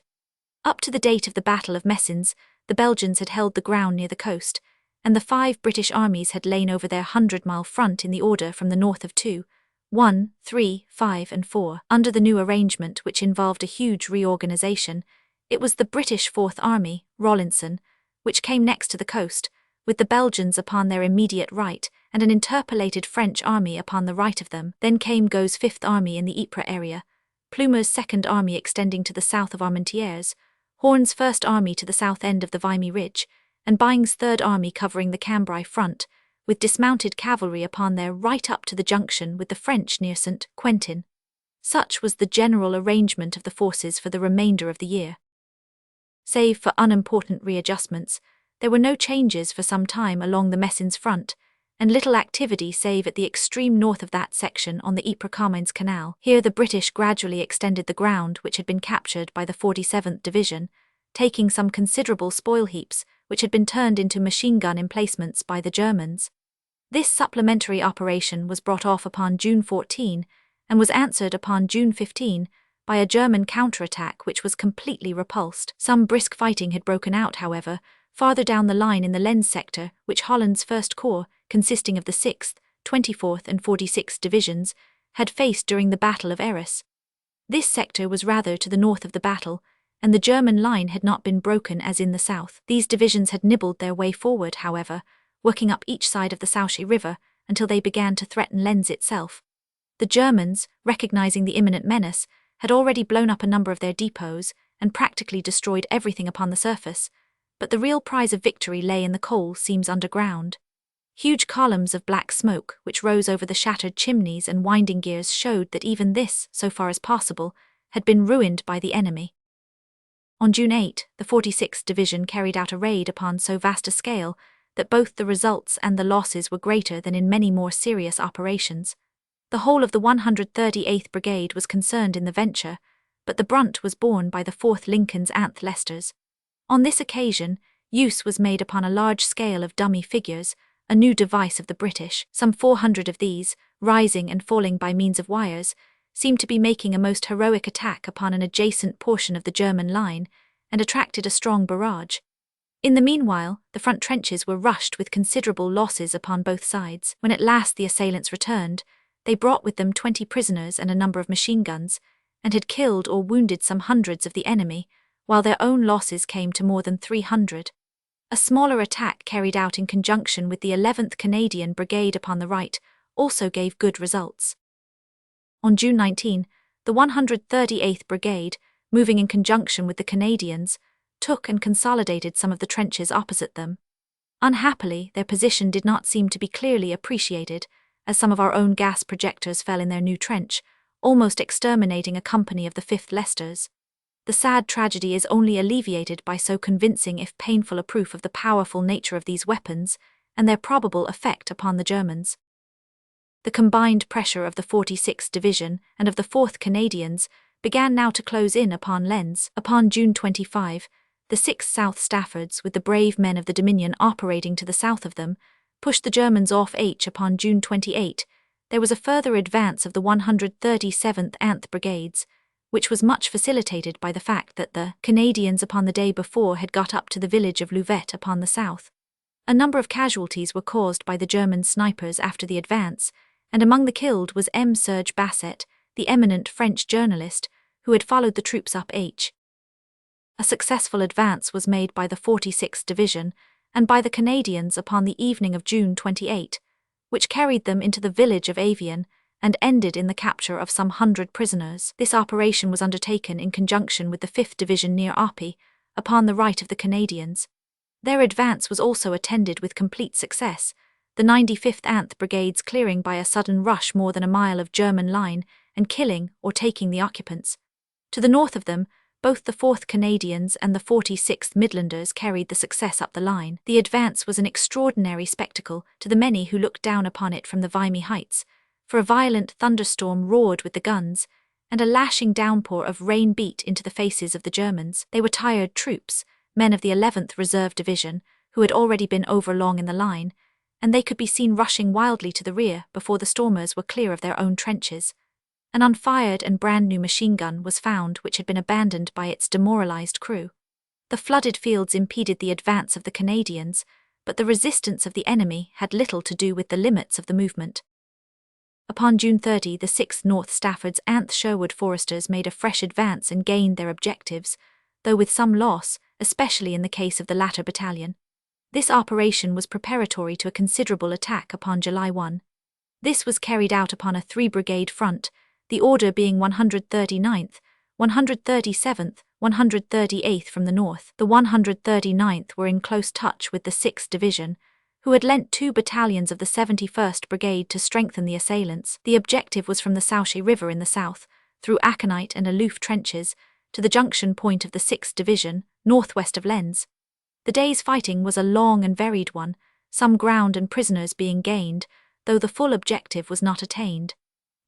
Up to the date of the Battle of Messins, the Belgians had held the ground near the coast, and the 5 British armies had lain over their 100-mile front in the order from the north of 2, 1, 3, 5 and 4. Under the new arrangement, which involved a huge reorganization, it was the British 4th Army, Rawlinson, which came next to the coast, with the Belgians upon their immediate right and an interpolated French army upon the right of them. Then came Gaux's Fifth Army in the Ypres area, Plumer's Second Army extending to the south of Armentières, Horn's First Army to the south end of the Vimy Ridge, and Byng's Third Army covering the Cambrai front, with dismounted cavalry upon their right up to the junction with the French near St. Quentin. Such was the general arrangement of the forces for the remainder of the year. Save for unimportant readjustments, there were no changes for some time along the Messines front, and little activity save at the extreme north of that section on the Ypres-Carmines Canal. Here the British gradually extended the ground which had been captured by the 47th Division, taking some considerable spoil heaps which had been turned into machine gun emplacements by the Germans. This supplementary operation was brought off upon June 14 and was answered upon June 15 by a German counterattack which was completely repulsed. Some brisk fighting had broken out, however, farther down the line in the Lens sector, which Holland's First Corps, consisting of the 6th, 24th and 46th Divisions, had faced during the Battle of Arras. This sector was rather to the north of the battle, and the German line had not been broken as in the south. These divisions had nibbled their way forward, however, working up each side of the Souchy River until they began to threaten Lens itself. The Germans, recognizing the imminent menace, had already blown up a number of their depots and practically destroyed everything upon the surface, but the real prize of victory lay in the coal seams underground. Huge columns of black smoke, which rose over the shattered chimneys and winding gears, showed that even this, so far as possible, had been ruined by the enemy. On June 8, the 46th Division carried out a raid upon so vast a scale that both the results and the losses were greater than in many more serious operations. The whole of the 138th Brigade was concerned in the venture, but the brunt was borne by the 4th Lincoln's Anth Leicesters. On this occasion, use was made upon a large scale of dummy figures, a new device of the British. Some 400 of these, rising and falling by means of wires, seemed to be making a most heroic attack upon an adjacent portion of the German line, and attracted a strong barrage. In the meanwhile, the front trenches were rushed with considerable losses upon both sides. When at last the assailants returned, they brought with them 20 prisoners and a number of machine guns, and had killed or wounded some hundreds of the enemy, while their own losses came to more than 300. A smaller attack carried out in conjunction with the 11th Canadian Brigade upon the right also gave good results. On June 19, the 138th Brigade, moving in conjunction with the Canadians, took and consolidated some of the trenches opposite them. Unhappily, their position did not seem to be clearly appreciated, as some of our own gas projectors fell in their new trench, almost exterminating a company of the 5th Leicesters. The sad tragedy is only alleviated by so convincing if painful a proof of the powerful nature of these weapons and their probable effect upon the Germans. The combined pressure of the 46th Division and of the 4th Canadians began now to close in upon Lens. Upon June 25, the 6th South Staffords, with the brave men of the Dominion operating to the south of them, pushed the Germans off H. Upon June 28, there was a further advance of the 137th Anth Brigades, which was much facilitated by the fact that the Canadians upon the day before had got up to the village of Louvet upon the south. A number of casualties were caused by the German snipers after the advance, and among the killed was M. Serge Basset, the eminent French journalist, who had followed the troops up H. A successful advance was made by the 46th Division and by the Canadians upon the evening of June 28, which carried them into the village of Avion and ended in the capture of some 100 prisoners. This operation was undertaken in conjunction with the 5th Division near Arpy, upon the right of the Canadians. Their advance was also attended with complete success, the 95th Anth Brigades clearing by a sudden rush more than a mile of German line and killing or taking the occupants. To the north of them, both the 4th Canadians and the 46th Midlanders carried the success up the line. The advance was an extraordinary spectacle to the many who looked down upon it from the Vimy heights, for a violent thunderstorm roared with the guns, and a lashing downpour of rain beat into the faces of the Germans. They were tired troops, men of the 11th Reserve Division, who had already been over long in the line, and they could be seen rushing wildly to the rear before the stormers were clear of their own trenches. An unfired and brand-new machine gun was found which had been abandoned by its demoralized crew. The flooded fields impeded the advance of the Canadians, but the resistance of the enemy had little to do with the limits of the movement. Upon June 30, the 6th North Stafford's Anth Sherwood Foresters made a fresh advance and gained their objectives, though with some loss, especially in the case of the latter battalion. This operation was preparatory to a considerable attack upon July 1. This was carried out upon a 3-brigade front, the order being 139th, 137th, 138th from the north. The 139th were in close touch with the 6th Division, who had lent 2 battalions of the 71st Brigade to strengthen the assailants. The objective was from the Souchez River in the south, through aconite and aloof trenches, to the junction point of the 6th Division, northwest of Lens. The day's fighting was a long and varied one, some ground and prisoners being gained, though the full objective was not attained.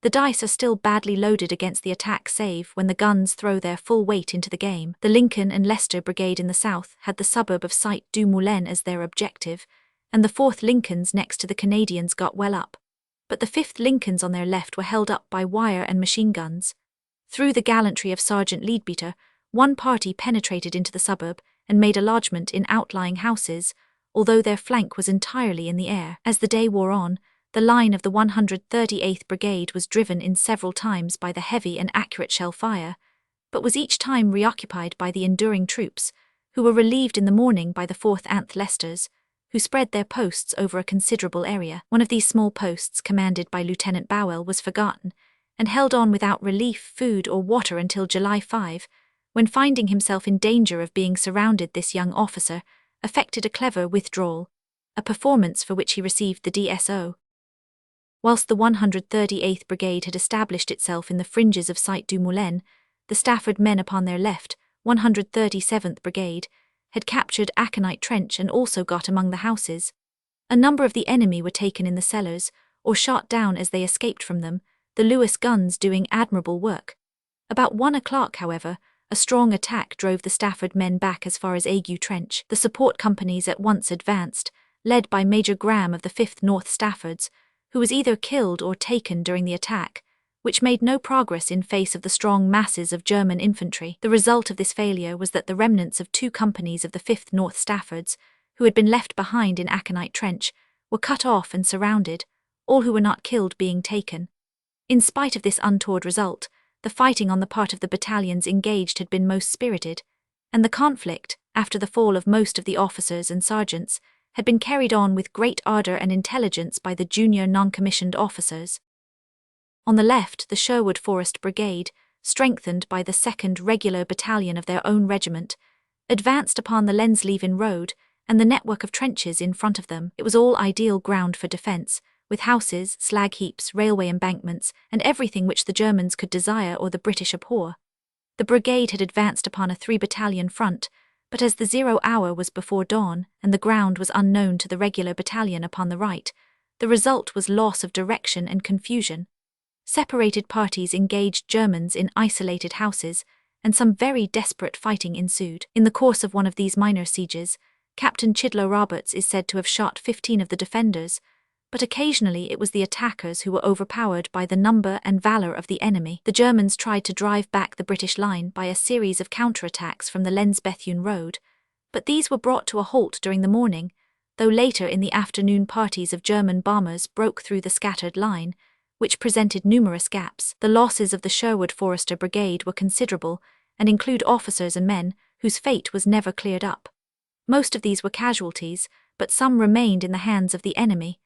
The dice are still badly loaded against the attack save when the guns throw their full weight into the game. The Lincoln and Leicester Brigade in the south had the suburb of Cite-du-Moulin as their objective, and the 4th Lincolns next to the Canadians got well up. But the 5th Lincolns on their left were held up by wire and machine guns. Through the gallantry of Sergeant Leadbeater, one party penetrated into the suburb and made a lodgment in outlying houses, although their flank was entirely in the air. As the day wore on, the line of the 138th Brigade was driven in several times by the heavy and accurate shell fire, but was each time reoccupied by the enduring troops, who were relieved in the morning by the 4th Anth Leicesters, who spread their posts over a considerable area. One of these small posts, commanded by Lieutenant Bowell, was forgotten, and held on without relief, food, or water until July 5, when, finding himself in danger of being surrounded, this young officer effected a clever withdrawal, a performance for which he received the DSO. Whilst the 138th Brigade had established itself in the fringes of Cite-du-Moulin, the Stafford men upon their left, 137th Brigade, had captured Aconite Trench and also got among the houses. A number of the enemy were taken in the cellars, or shot down as they escaped from them, the Lewis guns doing admirable work. About 1 o'clock, however, a strong attack drove the Stafford men back as far as Ague Trench. The support companies at once advanced, led by Major Graham of the 5th North Staffords, who was either killed or taken during the attack, which made no progress in face of the strong masses of German infantry. The result of this failure was that the remnants of 2 companies of the 5th North Staffords, who had been left behind in Aconite Trench, were cut off and surrounded, all who were not killed being taken. In spite of this untoward result, the fighting on the part of the battalions engaged had been most spirited, and the conflict, after the fall of most of the officers and sergeants, had been carried on with great ardour and intelligence by the junior non-commissioned officers. On the left, the Sherwood Forest Brigade, strengthened by the 2nd Regular Battalion of their own regiment, advanced upon the Lensleven Road and the network of trenches in front of them. It was all ideal ground for defence, with houses, slag heaps, railway embankments, and everything which the Germans could desire or the British abhor. The brigade had advanced upon a 3-battalion front, but as the 0 hour was before dawn and the ground was unknown to the regular battalion upon the right, the result was loss of direction and confusion. Separated parties engaged Germans in isolated houses, and some very desperate fighting ensued. In the course of one of these minor sieges, Captain Chidlow Roberts is said to have shot 15 of the defenders, but occasionally it was the attackers who were overpowered by the number and valour of the enemy. The Germans tried to drive back the British line by a series of counterattacks from the Lens-Bethune road, but these were brought to a halt during the morning, though later in the afternoon parties of German bombers broke through the scattered line, which presented numerous gaps. The losses of the Sherwood Forester Brigade were considerable, and include officers and men whose fate was never cleared up. Most of these were casualties, but some remained in the hands of the enemy.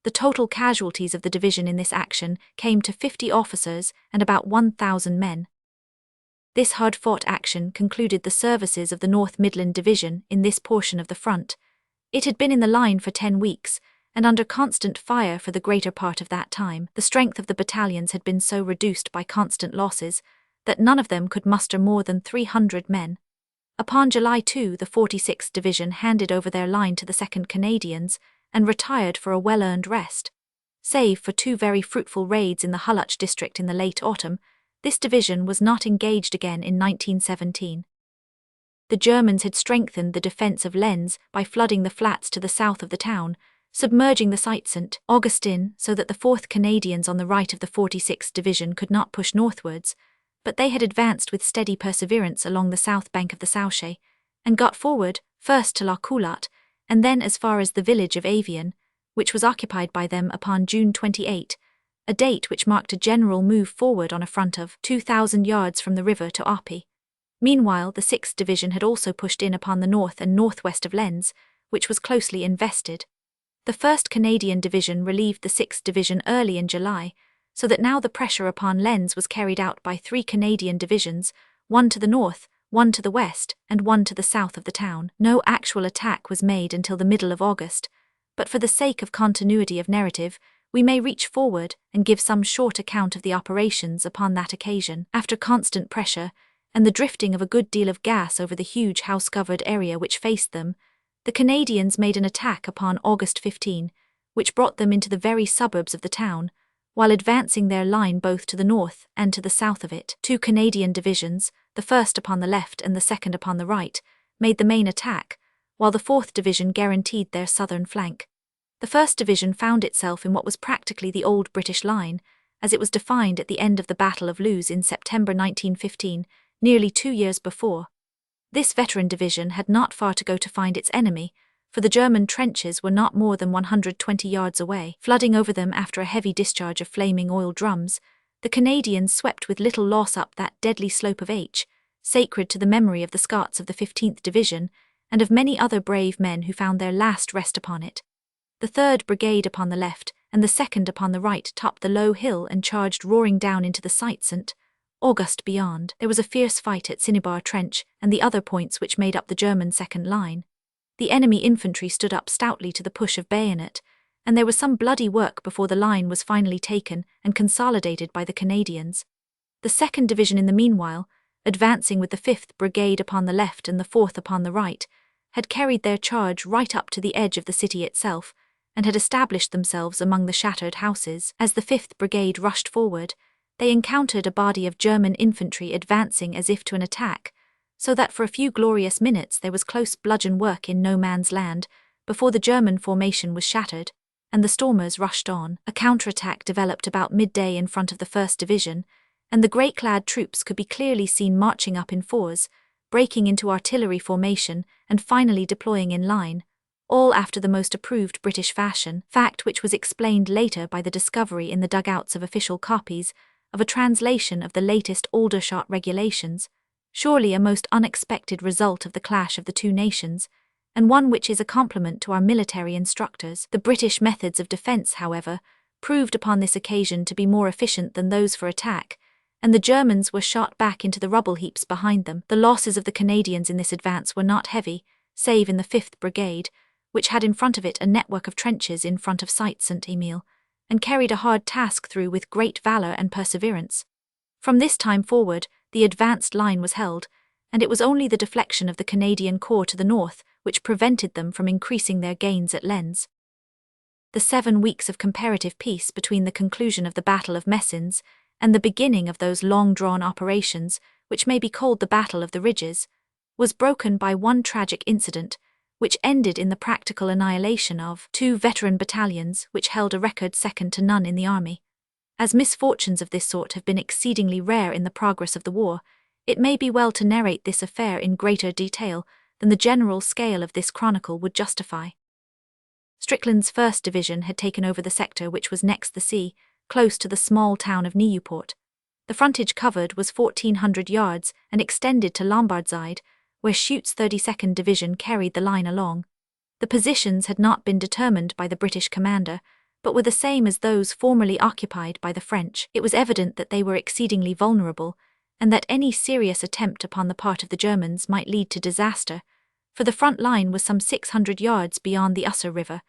The total casualties of the division in this action came to 50 officers and about 1,000 men. This hard-fought action concluded the services of the North Midland Division in this portion of the front. It had been in the line for 10 weeks, and under constant fire for the greater part of that time. The strength of the battalions had been so reduced by constant losses that none of them could muster more than 300 men. Upon July 2, the 46th Division handed over their line to the 2nd Canadians and retired for a well-earned rest. Save for 2 very fruitful raids in the Hulluch district in the late autumn, this division was not engaged again in 1917. The Germans had strengthened the defence of Lens by flooding the flats to the south of the town, submerging the site St. Augustine so that the 4th Canadians on the right of the 46th Division could not push northwards, but they had advanced with steady perseverance along the south bank of the Souchez, and got forward, first to La Culotte, and then as far as the village of Avion, which was occupied by them upon June 28, a date which marked a general move forward on a front of 2,000 yards from the river to Ypres. Meanwhile, the 6th Division had also pushed in upon the north and northwest of Lens, which was closely invested. The 1st Canadian Division relieved the 6th Division early in July, so that now the pressure upon Lens was carried out by 3 Canadian divisions, one to the north, one to the west, and one to the south of the town. No actual attack was made until the middle of August, but for the sake of continuity of narrative, we may reach forward and give some short account of the operations upon that occasion. After constant pressure, and the drifting of a good deal of gas over the huge house-covered area which faced them, the Canadians made an attack upon August 15, which brought them into the very suburbs of the town, while advancing their line both to the north and to the south of it. 2 Canadian divisions, the 1st upon the left and the 2nd upon the right, made the main attack, while the 4th Division guaranteed their southern flank. The 1st Division found itself in what was practically the old British line, as it was defined at the end of the Battle of Loos in September 1915, nearly 2 years before. This veteran division had not far to go to find its enemy, for the German trenches were not more than 120 yards away. Flooding over them after a heavy discharge of flaming oil drums, the Canadians swept with little loss up that deadly slope of H, sacred to the memory of the Scots of the 15th Division and of many other brave men who found their last rest upon it. The 3rd Brigade upon the left and the 2nd upon the right topped the low hill and charged roaring down into the St. August beyond. There was a fierce fight at Cinnabar Trench and the other points which made up the German second line. The enemy infantry stood up stoutly to the push of bayonet, and there was some bloody work before the line was finally taken and consolidated by the Canadians. The 2nd Division in the meanwhile, advancing with the 5th Brigade upon the left and the 4th upon the right, had carried their charge right up to the edge of the city itself, and had established themselves among the shattered houses. As the 5th Brigade rushed forward, they encountered a body of German infantry advancing as if to an attack, so that for a few glorious minutes there was close bludgeon work in no man's land, before the German formation was shattered, and the stormers rushed on. A counterattack developed about midday in front of the 1st Division, and the grey-clad troops could be clearly seen marching up in fours, breaking into artillery formation and finally deploying in line, all after the most approved British fashion, fact which was explained later by the discovery in the dugouts of official copies of a translation of the latest Aldershot regulations, surely a most unexpected result of the clash of the two nations, and one which is a compliment to our military instructors. The British methods of defence, however, proved upon this occasion to be more efficient than those for attack, and the Germans were shot back into the rubble heaps behind them. The losses of the Canadians in this advance were not heavy, save in the 5th Brigade, which had in front of it a network of trenches in front of Saint-Emile, and carried a hard task through with great valour and perseverance. From this time forward, the advanced line was held, and it was only the deflection of the Canadian Corps to the north which prevented them from increasing their gains at Lens. The 7 weeks of comparative peace between the conclusion of the Battle of Messines and the beginning of those long-drawn operations, which may be called the Battle of the Ridges, was broken by one tragic incident, which ended in the practical annihilation of 2 veteran battalions which held a record second to none in the army. As misfortunes of this sort have been exceedingly rare in the progress of the war, it may be well to narrate this affair in greater detail than the general scale of this chronicle would justify. Strickland's 1st Division had taken over the sector which was next the sea, close to the small town of Nieuport. The frontage covered was 1,400 yards and extended to Lombardside, where Schute's 32nd Division carried the line along. The positions had not been determined by the British commander, but were the same as those formerly occupied by the French. It was evident that they were exceedingly vulnerable, and that any serious attempt upon the part of the Germans might lead to disaster, for the front line was some 600 yards beyond the Usser River,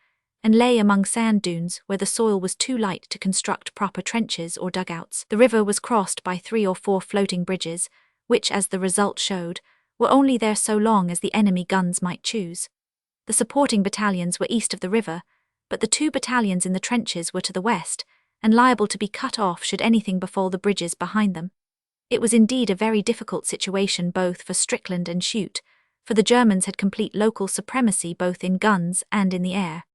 and lay among sand dunes where the soil was too light to construct proper trenches or dugouts. The river was crossed by 3 or 4 floating bridges, which, as the result showed, were only there so long as the enemy guns might choose. The supporting battalions were east of the river, but the 2 battalions in the trenches were to the west, and liable to be cut off should anything befall the bridges behind them. It was indeed a very difficult situation both for Strickland and Schute, for the Germans had complete local supremacy both in guns and in the air.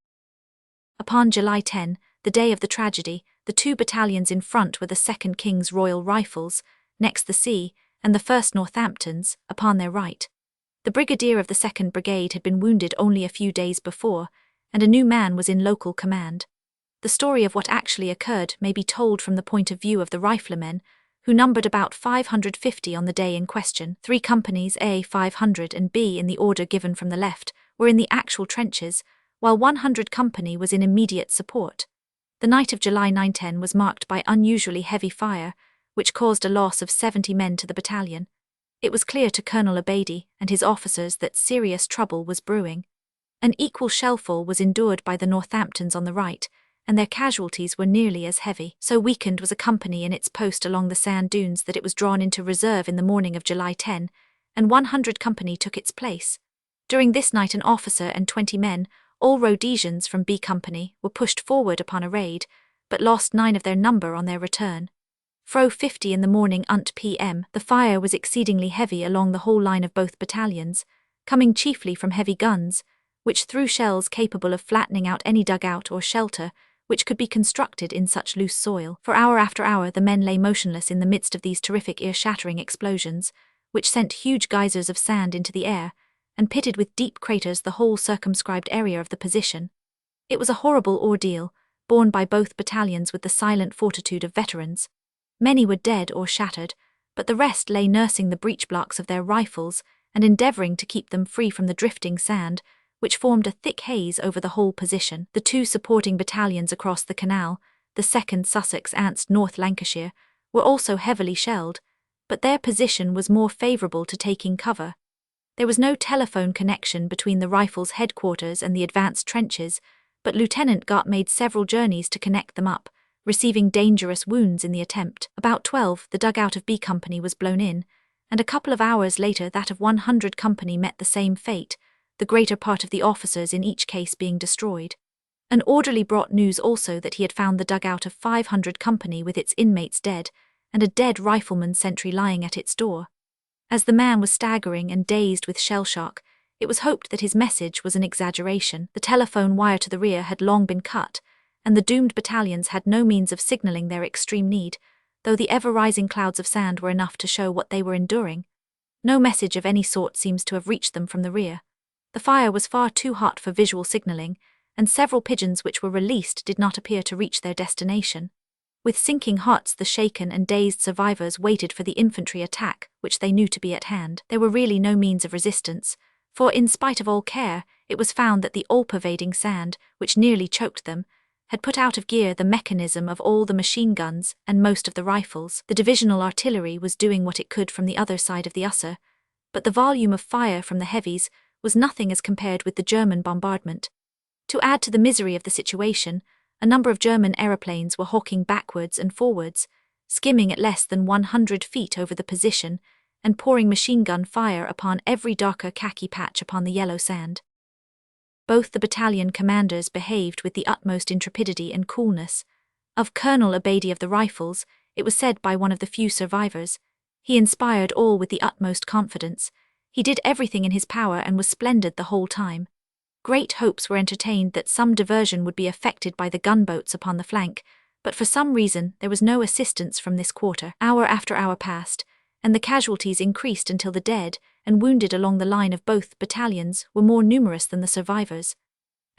Upon July 10, the day of the tragedy, the 2 battalions in front were the 2nd King's Royal Rifles, next the sea, and the 1st Northamptons, upon their right. The brigadier of the 2nd Brigade had been wounded only a few days before, and a new man was in local command. The story of what actually occurred may be told from the point of view of the riflemen, who numbered about 550 on the day in question. 3 companies, A, 500 and B in the order given from the left, were in the actual trenches, while 100 Company was in immediate support. The night of July 9-10 was marked by unusually heavy fire, which caused a loss of 70 men to the battalion. It was clear to Colonel Abady and his officers that serious trouble was brewing. An equal shellfall was endured by the Northamptons on the right, and their casualties were nearly as heavy. So weakened was a company in its post along the sand dunes that it was drawn into reserve in the morning of July 10, and 100 Company took its place. During this night an officer and 20 men, all Rhodesians from B Company, were pushed forward upon a raid, but lost 9 of their number on their return. Fro 50 in the morning unt p.m. the fire was exceedingly heavy along the whole line of both battalions, coming chiefly from heavy guns, which threw shells capable of flattening out any dugout or shelter which could be constructed in such loose soil. For hour after hour the men lay motionless in the midst of these terrific ear-shattering explosions, which sent huge geysers of sand into the air, and pitted with deep craters the whole circumscribed area of the position. It was a horrible ordeal, borne by both battalions with the silent fortitude of veterans. Many were dead or shattered, but the rest lay nursing the breech blocks of their rifles and endeavouring to keep them free from the drifting sand, which formed a thick haze over the whole position. The 2 supporting battalions across the canal, the 2nd Sussex and North Lancashire, were also heavily shelled, but their position was more favourable to taking cover. There was no telephone connection between the rifles' headquarters and the advanced trenches, but Lieutenant Gott made several journeys to connect them up, receiving dangerous wounds in the attempt. About 12, the dugout of B Company was blown in, and a couple of hours later that of 100 Company met the same fate, the greater part of the officers in each case being destroyed. An orderly brought news also that he had found the dugout of 500 Company with its inmates dead, and a dead rifleman sentry lying at its door. As the man was staggering and dazed with shell shock, it was hoped that his message was an exaggeration. The telephone wire to the rear had long been cut, and the doomed battalions had no means of signalling their extreme need, though the ever-rising clouds of sand were enough to show what they were enduring. No message of any sort seems to have reached them from the rear. The fire was far too hot for visual signalling, and several pigeons which were released did not appear to reach their destination. With sinking hearts the shaken and dazed survivors waited for the infantry attack, which they knew to be at hand. There were really no means of resistance, for in spite of all care, it was found that the all-pervading sand, which nearly choked them, had put out of gear the mechanism of all the machine guns and most of the rifles. The divisional artillery was doing what it could from the other side of the Usser, but the volume of fire from the heavies was nothing as compared with the German bombardment. To add to the misery of the situation, a number of German aeroplanes were hawking backwards and forwards, skimming at less than 100 feet over the position and pouring machine gun fire upon every darker khaki patch upon the yellow sand. Both the battalion commanders behaved with the utmost intrepidity and coolness. Of Colonel Abady of the Rifles, it was said by one of the few survivors, "He inspired all with the utmost confidence. He did everything in his power and was splendid the whole time." Great hopes were entertained that some diversion would be effected by the gunboats upon the flank, but for some reason there was no assistance from this quarter. Hour after hour passed, and the casualties increased until the dead and wounded along the line of both battalions were more numerous than the survivors.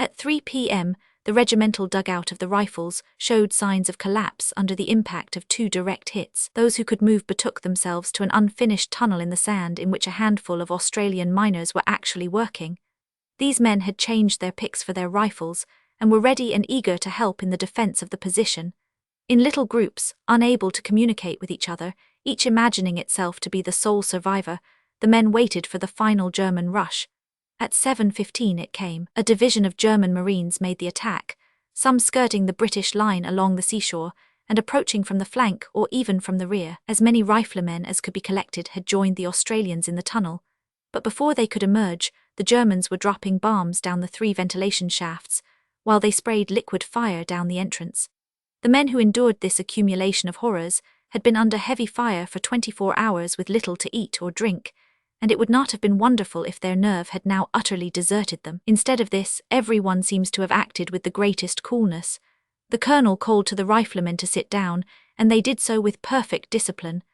At 3 p.m., the regimental dugout of the Rifles showed signs of collapse under the impact of 2 direct hits. Those who could move betook themselves to an unfinished tunnel in the sand in which a handful of Australian miners were actually working. These men had changed their picks for their rifles and were ready and eager to help in the defense of the position. In little groups, unable to communicate with each other, each imagining itself to be the sole survivor, the men waited for the final German rush. At 7:15 it came. A division of German Marines made the attack, some skirting the British line along the seashore and approaching from the flank or even from the rear. As many riflemen as could be collected had joined the Australians in the tunnel, but before they could emerge, the Germans were dropping bombs down the 3 ventilation shafts, while they sprayed liquid fire down the entrance. The men who endured this accumulation of horrors had been under heavy fire for 24 hours with little to eat or drink, and it would not have been wonderful if their nerve had now utterly deserted them. Instead of this, everyone seems to have acted with the greatest coolness. The colonel called to the riflemen to sit down, and they did so with perfect discipline.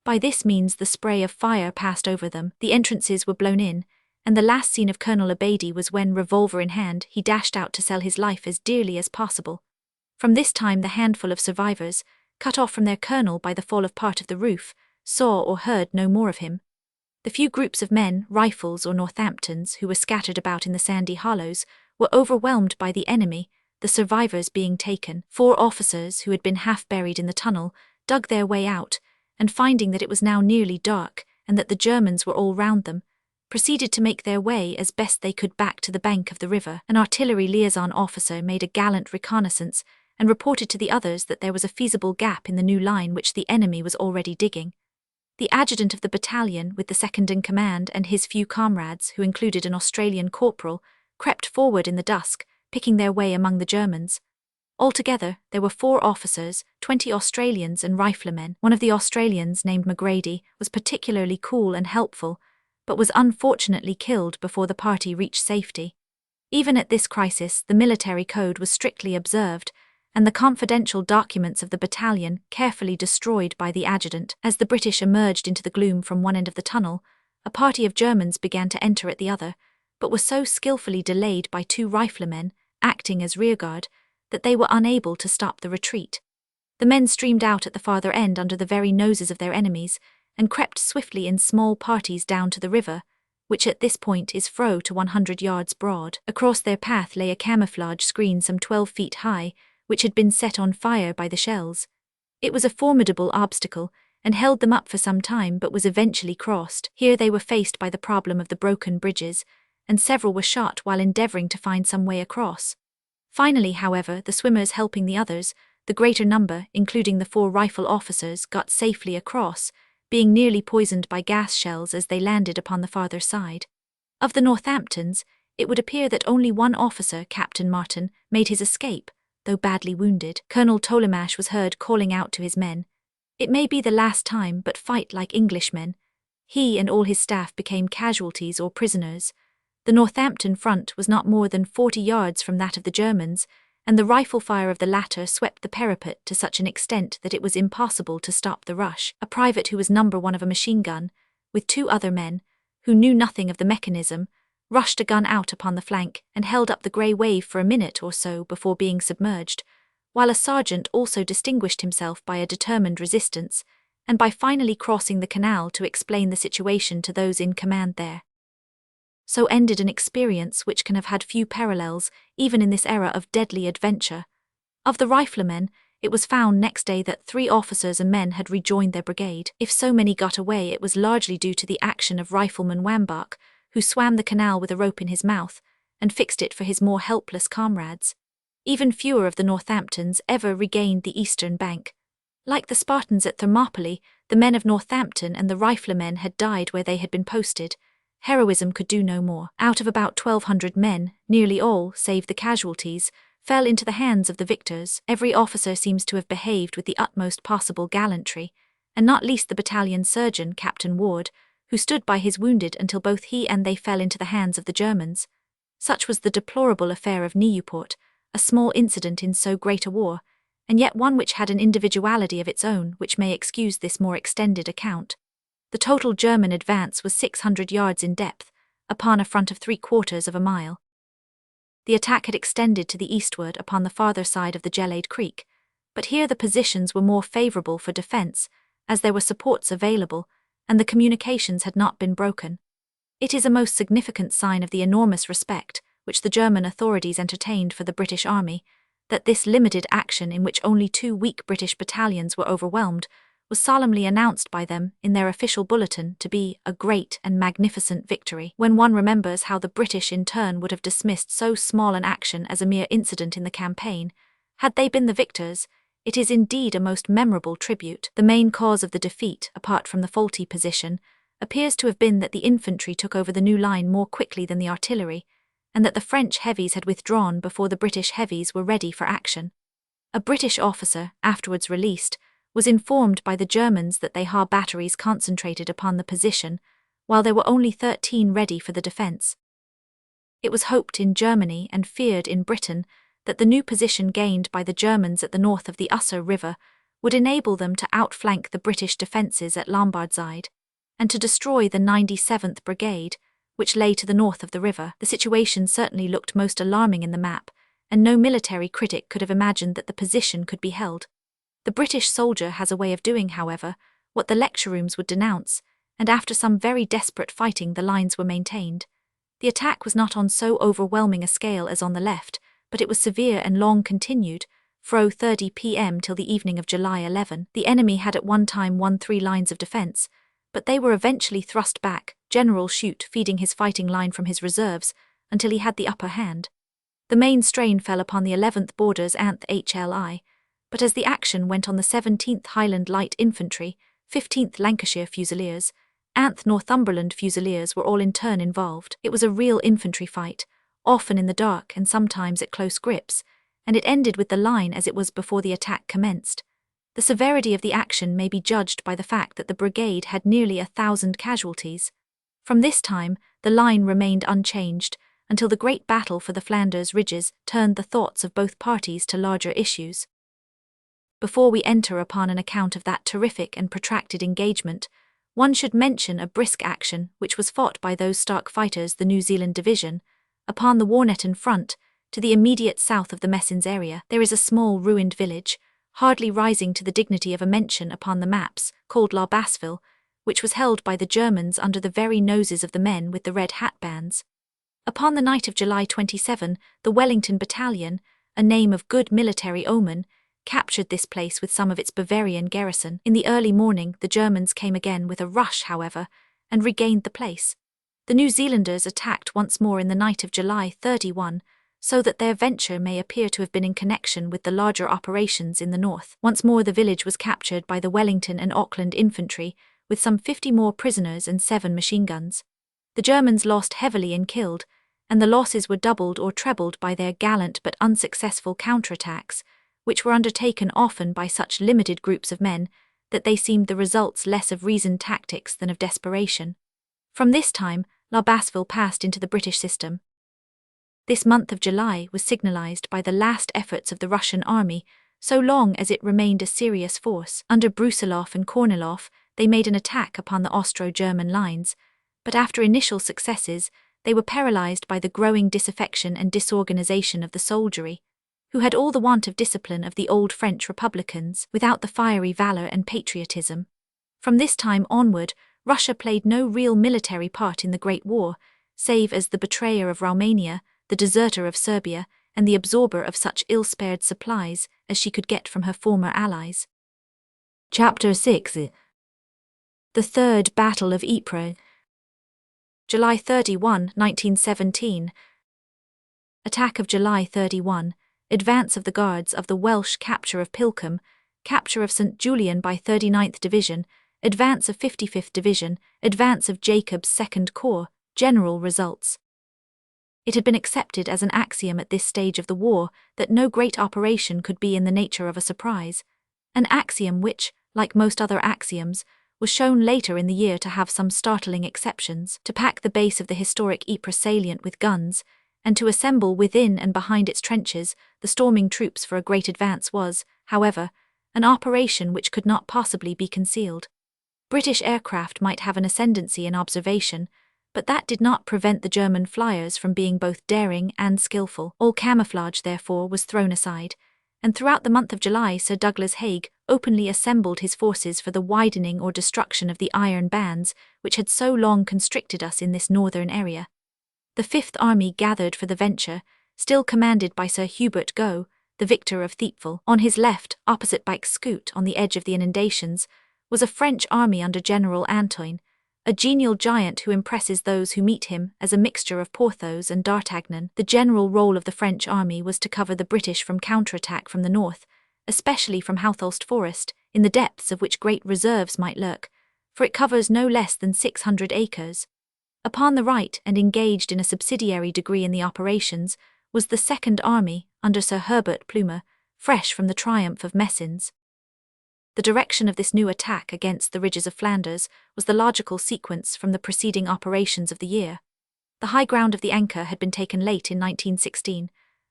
By this means the spray of fire passed over them, the entrances were blown in, and the last scene of Colonel Abady was when, revolver in hand, he dashed out to sell his life as dearly as possible. From this time the handful of survivors, cut off from their colonel by the fall of part of the roof, saw or heard no more of him. The few groups of men, rifles or Northamptons, who were scattered about in the sandy hollows, were overwhelmed by the enemy, the survivors being taken. 4 officers, who had been half buried in the tunnel, dug their way out, and finding that it was now nearly dark, and that the Germans were all round them, proceeded to make their way as best they could back to the bank of the river. An artillery liaison officer made a gallant reconnaissance and reported to the others that there was a feasible gap in the new line which the enemy was already digging. The adjutant of the battalion, with the second in command and his few comrades, who included an Australian corporal, crept forward in the dusk, picking their way among the Germans. Altogether, there were 4 officers, 20 Australians and riflemen. One of the Australians, named McGrady, was particularly cool and helpful, but was unfortunately killed before the party reached safety. Even at this crisis, the military code was strictly observed, and the confidential documents of the battalion carefully destroyed by the adjutant. As the British emerged into the gloom from one end of the tunnel, a party of Germans began to enter at the other, but were so skillfully delayed by 2 riflemen, acting as rearguard, that they were unable to stop the retreat. The men streamed out at the farther end under the very noses of their enemies, and crept swiftly in small parties down to the river, which at this point is to 100 yards broad. Across their path lay a camouflage screen some 12 feet high, which had been set on fire by the shells. It was a formidable obstacle, and held them up for some time, but was eventually crossed. Here they were faced by the problem of the broken bridges, and several were shot while endeavouring to find some way across. Finally, however, the swimmers helping the others, the greater number, including the 4 rifle officers, got safely across, being nearly poisoned by gas shells as they landed upon the farther side. Of the Northamptons, it would appear that only one officer, Captain Martin, made his escape, though badly wounded. Colonel Tollemache was heard calling out to his men, "It may be the last time, but fight like Englishmen." He and all his staff became casualties or prisoners. The Northampton front was not more than 40 yards from that of the Germans, and the rifle fire of the latter swept the parapet to such an extent that it was impossible to stop the rush. A private who was number 1 of a machine gun, with 2 other men, who knew nothing of the mechanism, rushed a gun out upon the flank and held up the grey wave for a minute or so before being submerged, while a sergeant also distinguished himself by a determined resistance, and by finally crossing the canal to explain the situation to those in command there. So ended an experience which can have had few parallels, even in this era of deadly adventure. Of the riflemen, it was found next day that 3 officers and men had rejoined their brigade. If so many got away, it was largely due to the action of Rifleman Wambach, who swam the canal with a rope in his mouth, and fixed it for his more helpless comrades. Even fewer of the Northamptons ever regained the eastern bank. Like the Spartans at Thermopylae, the men of Northampton and the riflemen had died where they had been posted. Heroism could do no more. Out of about 1,200 men, nearly all, save the casualties, fell into the hands of the victors. Every officer seems to have behaved with the utmost possible gallantry, and not least the battalion surgeon, Captain Ward, who stood by his wounded until both he and they fell into the hands of the Germans. Such was the deplorable affair of Nieuport, a small incident in so great a war, and yet one which had an individuality of its own which may excuse this more extended account. The total German advance was 600 yards in depth, upon a front of 3/4 of a mile. The attack had extended to the eastward upon the farther side of the Gelade Creek, but here the positions were more favourable for defence, as there were supports available, and the communications had not been broken. It is a most significant sign of the enormous respect which the German authorities entertained for the British Army, that this limited action, in which only 2 weak British battalions were overwhelmed, was solemnly announced by them in their official bulletin to be a great and magnificent victory. When one remembers how the British in turn would have dismissed so small an action as a mere incident in the campaign, had they been the victors, it is indeed a most memorable tribute. The main cause of the defeat, apart from the faulty position, appears to have been that the infantry took over the new line more quickly than the artillery, and that the French heavies had withdrawn before the British heavies were ready for action. A British officer, afterwards released, was informed by the Germans that they had batteries concentrated upon the position, while there were only 13 ready for the defence. It was hoped in Germany and feared in Britain that the new position gained by the Germans at the north of the Usser River would enable them to outflank the British defences at Lombardside, and to destroy the 97th Brigade, which lay to the north of the river. The situation certainly looked most alarming in the map, and no military critic could have imagined that the position could be held. The British soldier has a way of doing, however, what the lecture rooms would denounce, and after some very desperate fighting the lines were maintained. The attack was not on so overwhelming a scale as on the left, but it was severe and long continued, from 30 p.m. till the evening of July 11. The enemy had at one time won 3 lines of defense, but they were eventually thrust back, General Shute feeding his fighting line from his reserves, until he had the upper hand. The main strain fell upon the 11th Borders Anth HLI, but as the action went on the 17th Highland Light Infantry, 15th Lancashire Fusiliers, Anth Northumberland Fusiliers were all in turn involved. It was a real infantry fight, often in the dark and sometimes at close grips, and it ended with the line as it was before the attack commenced. The severity of the action may be judged by the fact that the brigade had nearly 1,000 casualties. From this time, the line remained unchanged, until the great battle for the Flanders Ridges turned the thoughts of both parties to larger issues. Before we enter upon an account of that terrific and protracted engagement, one should mention a brisk action which was fought by those Stark fighters, the New Zealand Division, upon the Warneton front, to the immediate south of the Messins area. There is a small ruined village, hardly rising to the dignity of a mention upon the maps, called La Basseville, which was held by the Germans under the very noses of the men with the red hat bands. Upon the night of July 27, the Wellington Battalion, a name of good military omen, captured this place with some of its Bavarian garrison. In the early morning, the Germans came again with a rush, however, and regained the place. The New Zealanders attacked once more in the night of July 31, so that their venture may appear to have been in connection with the larger operations in the north. Once more the village was captured by the Wellington and Auckland infantry, with some 50 more prisoners and 7 machine guns. The Germans lost heavily in killed, and the losses were doubled or trebled by their gallant but unsuccessful counterattacks, which were undertaken often by such limited groups of men that they seemed the results less of reasoned tactics than of desperation. From this time, La Basseville passed into the British system. This month of July was signalized by the last efforts of the Russian army, so long as it remained a serious force. Under Brusilov and Kornilov, they made an attack upon the Austro-German lines, but after initial successes, they were paralyzed by the growing disaffection and disorganization of the soldiery, who had all the want of discipline of the old French republicans, without the fiery valor and patriotism. From this time onward, Russia played no real military part in the Great War, save as the betrayer of Romania, the deserter of Serbia, and the absorber of such ill-spared supplies as she could get from her former allies. Chapter 6. The Third Battle of Ypres. July 31, 1917. Attack of July 31. Advance of the Guards of the Welsh, capture of Pilkham, capture of St. Julian by 39th Division, advance of 55th Division, advance of Jacob's 2nd Corps, general results. It had been accepted as an axiom at this stage of the war that no great operation could be in the nature of a surprise, an axiom which, like most other axioms, was shown later in the year to have some startling exceptions. To pack the base of the historic Ypres salient with guns, and to assemble within and behind its trenches the storming troops for a great advance was, however, an operation which could not possibly be concealed. British aircraft might have an ascendancy in observation, but that did not prevent the German flyers from being both daring and skillful. All camouflage, therefore, was thrown aside, and throughout the month of July Sir Douglas Haig openly assembled his forces for the widening or destruction of the iron bands which had so long constricted us in this northern area. The Fifth Army gathered for the venture, still commanded by Sir Hubert Gough, the victor of Thiepval. On his left, opposite Bixcoot on the edge of the inundations, was a French army under General Antoine, a genial giant who impresses those who meet him as a mixture of Porthos and D'Artagnan. The general role of the French army was to cover the British from counterattack from the north, especially from Houthulst Forest, in the depths of which great reserves might lurk, for it covers no less than 600 acres. Upon the right, and engaged in a subsidiary degree in the operations, was the Second Army, under Sir Herbert Plumer, fresh from the triumph of Messins. The direction of this new attack against the ridges of Flanders was the logical sequence from the preceding operations of the year. The high ground of the Anker had been taken late in 1916.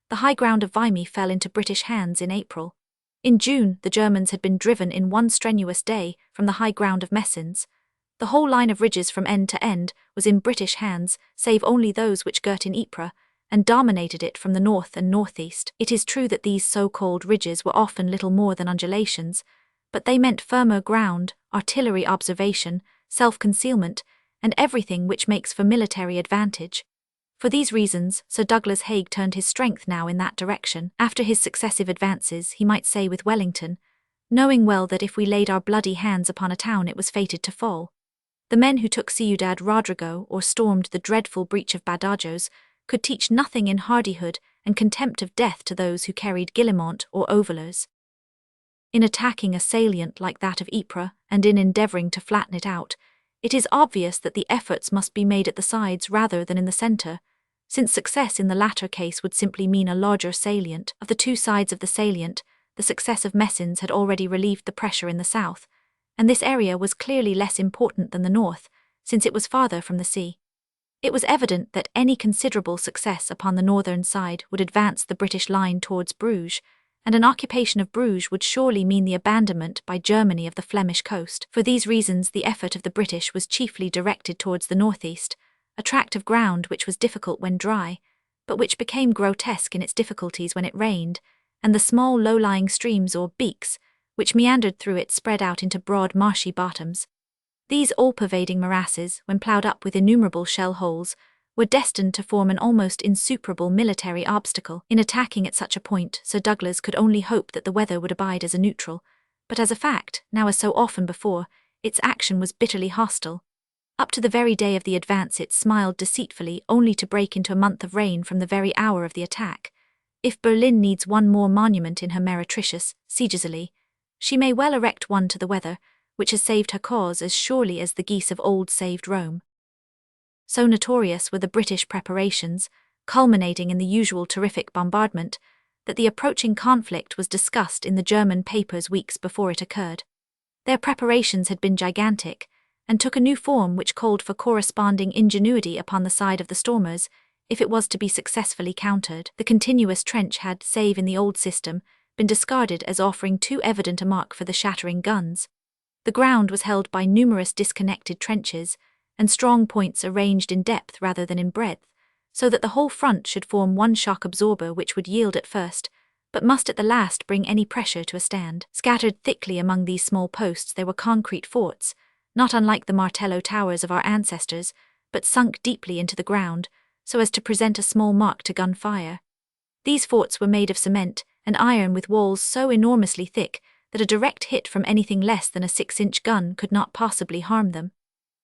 The high ground of Vimy fell into British hands in April. In June, the Germans had been driven in one strenuous day from the high ground of Messins. The whole line of ridges from end to end was in British hands, save only those which girt in Ypres, and dominated it from the north and northeast. It is true that these so-called ridges were often little more than undulations, but they meant firmer ground, artillery observation, self-concealment, and everything which makes for military advantage. For these reasons, Sir Douglas Haig turned his strength now in that direction. After his successive advances, he might say with Wellington, knowing well that if we laid our bloody hands upon a town it was fated to fall. The men who took Ciudad Rodrigo or stormed the dreadful breach of Badajoz could teach nothing in hardihood and contempt of death to those who carried Guillemont or Overlers. In attacking a salient like that of Ypres, and in endeavouring to flatten it out, it is obvious that the efforts must be made at the sides rather than in the centre, since success in the latter case would simply mean a larger salient. Of the two sides of the salient, the success of Messines had already relieved the pressure in the south, and this area was clearly less important than the north, since it was farther from the sea. It was evident that any considerable success upon the northern side would advance the British line towards Bruges, and an occupation of Bruges would surely mean the abandonment by Germany of the Flemish coast. For these reasons the effort of the British was chiefly directed towards the northeast, a tract of ground which was difficult when dry, but which became grotesque in its difficulties when it rained, and the small low-lying streams or beaks, which meandered through it, spread out into broad marshy bottoms. These all-pervading morasses, when ploughed up with innumerable shell holes, were destined to form an almost insuperable military obstacle. In attacking at such a point, Sir Douglas could only hope that the weather would abide as a neutral, but as a fact, now as so often before, its action was bitterly hostile. Up to the very day of the advance it smiled deceitfully, only to break into a month of rain from the very hour of the attack. If Berlin needs one more monument in her meretricious siegesally, she may well erect one to the weather, which has saved her cause as surely as the geese of old saved Rome. So notorious were the British preparations, culminating in the usual terrific bombardment, that the approaching conflict was discussed in the German papers weeks before it occurred. Their preparations had been gigantic, and took a new form which called for corresponding ingenuity upon the side of the stormers, if it was to be successfully countered. The continuous trench had, save in the old system, been discarded as offering too evident a mark for the shattering guns. The ground was held by numerous disconnected trenches, and strong points arranged in depth rather than in breadth, so that the whole front should form one shock absorber which would yield at first, but must at the last bring any pressure to a stand. Scattered thickly among these small posts there were concrete forts, not unlike the Martello towers of our ancestors, but sunk deeply into the ground, so as to present a small mark to gun fire. These forts were made of cement and iron with walls so enormously thick that a direct hit from anything less than a 6-inch gun could not possibly harm them.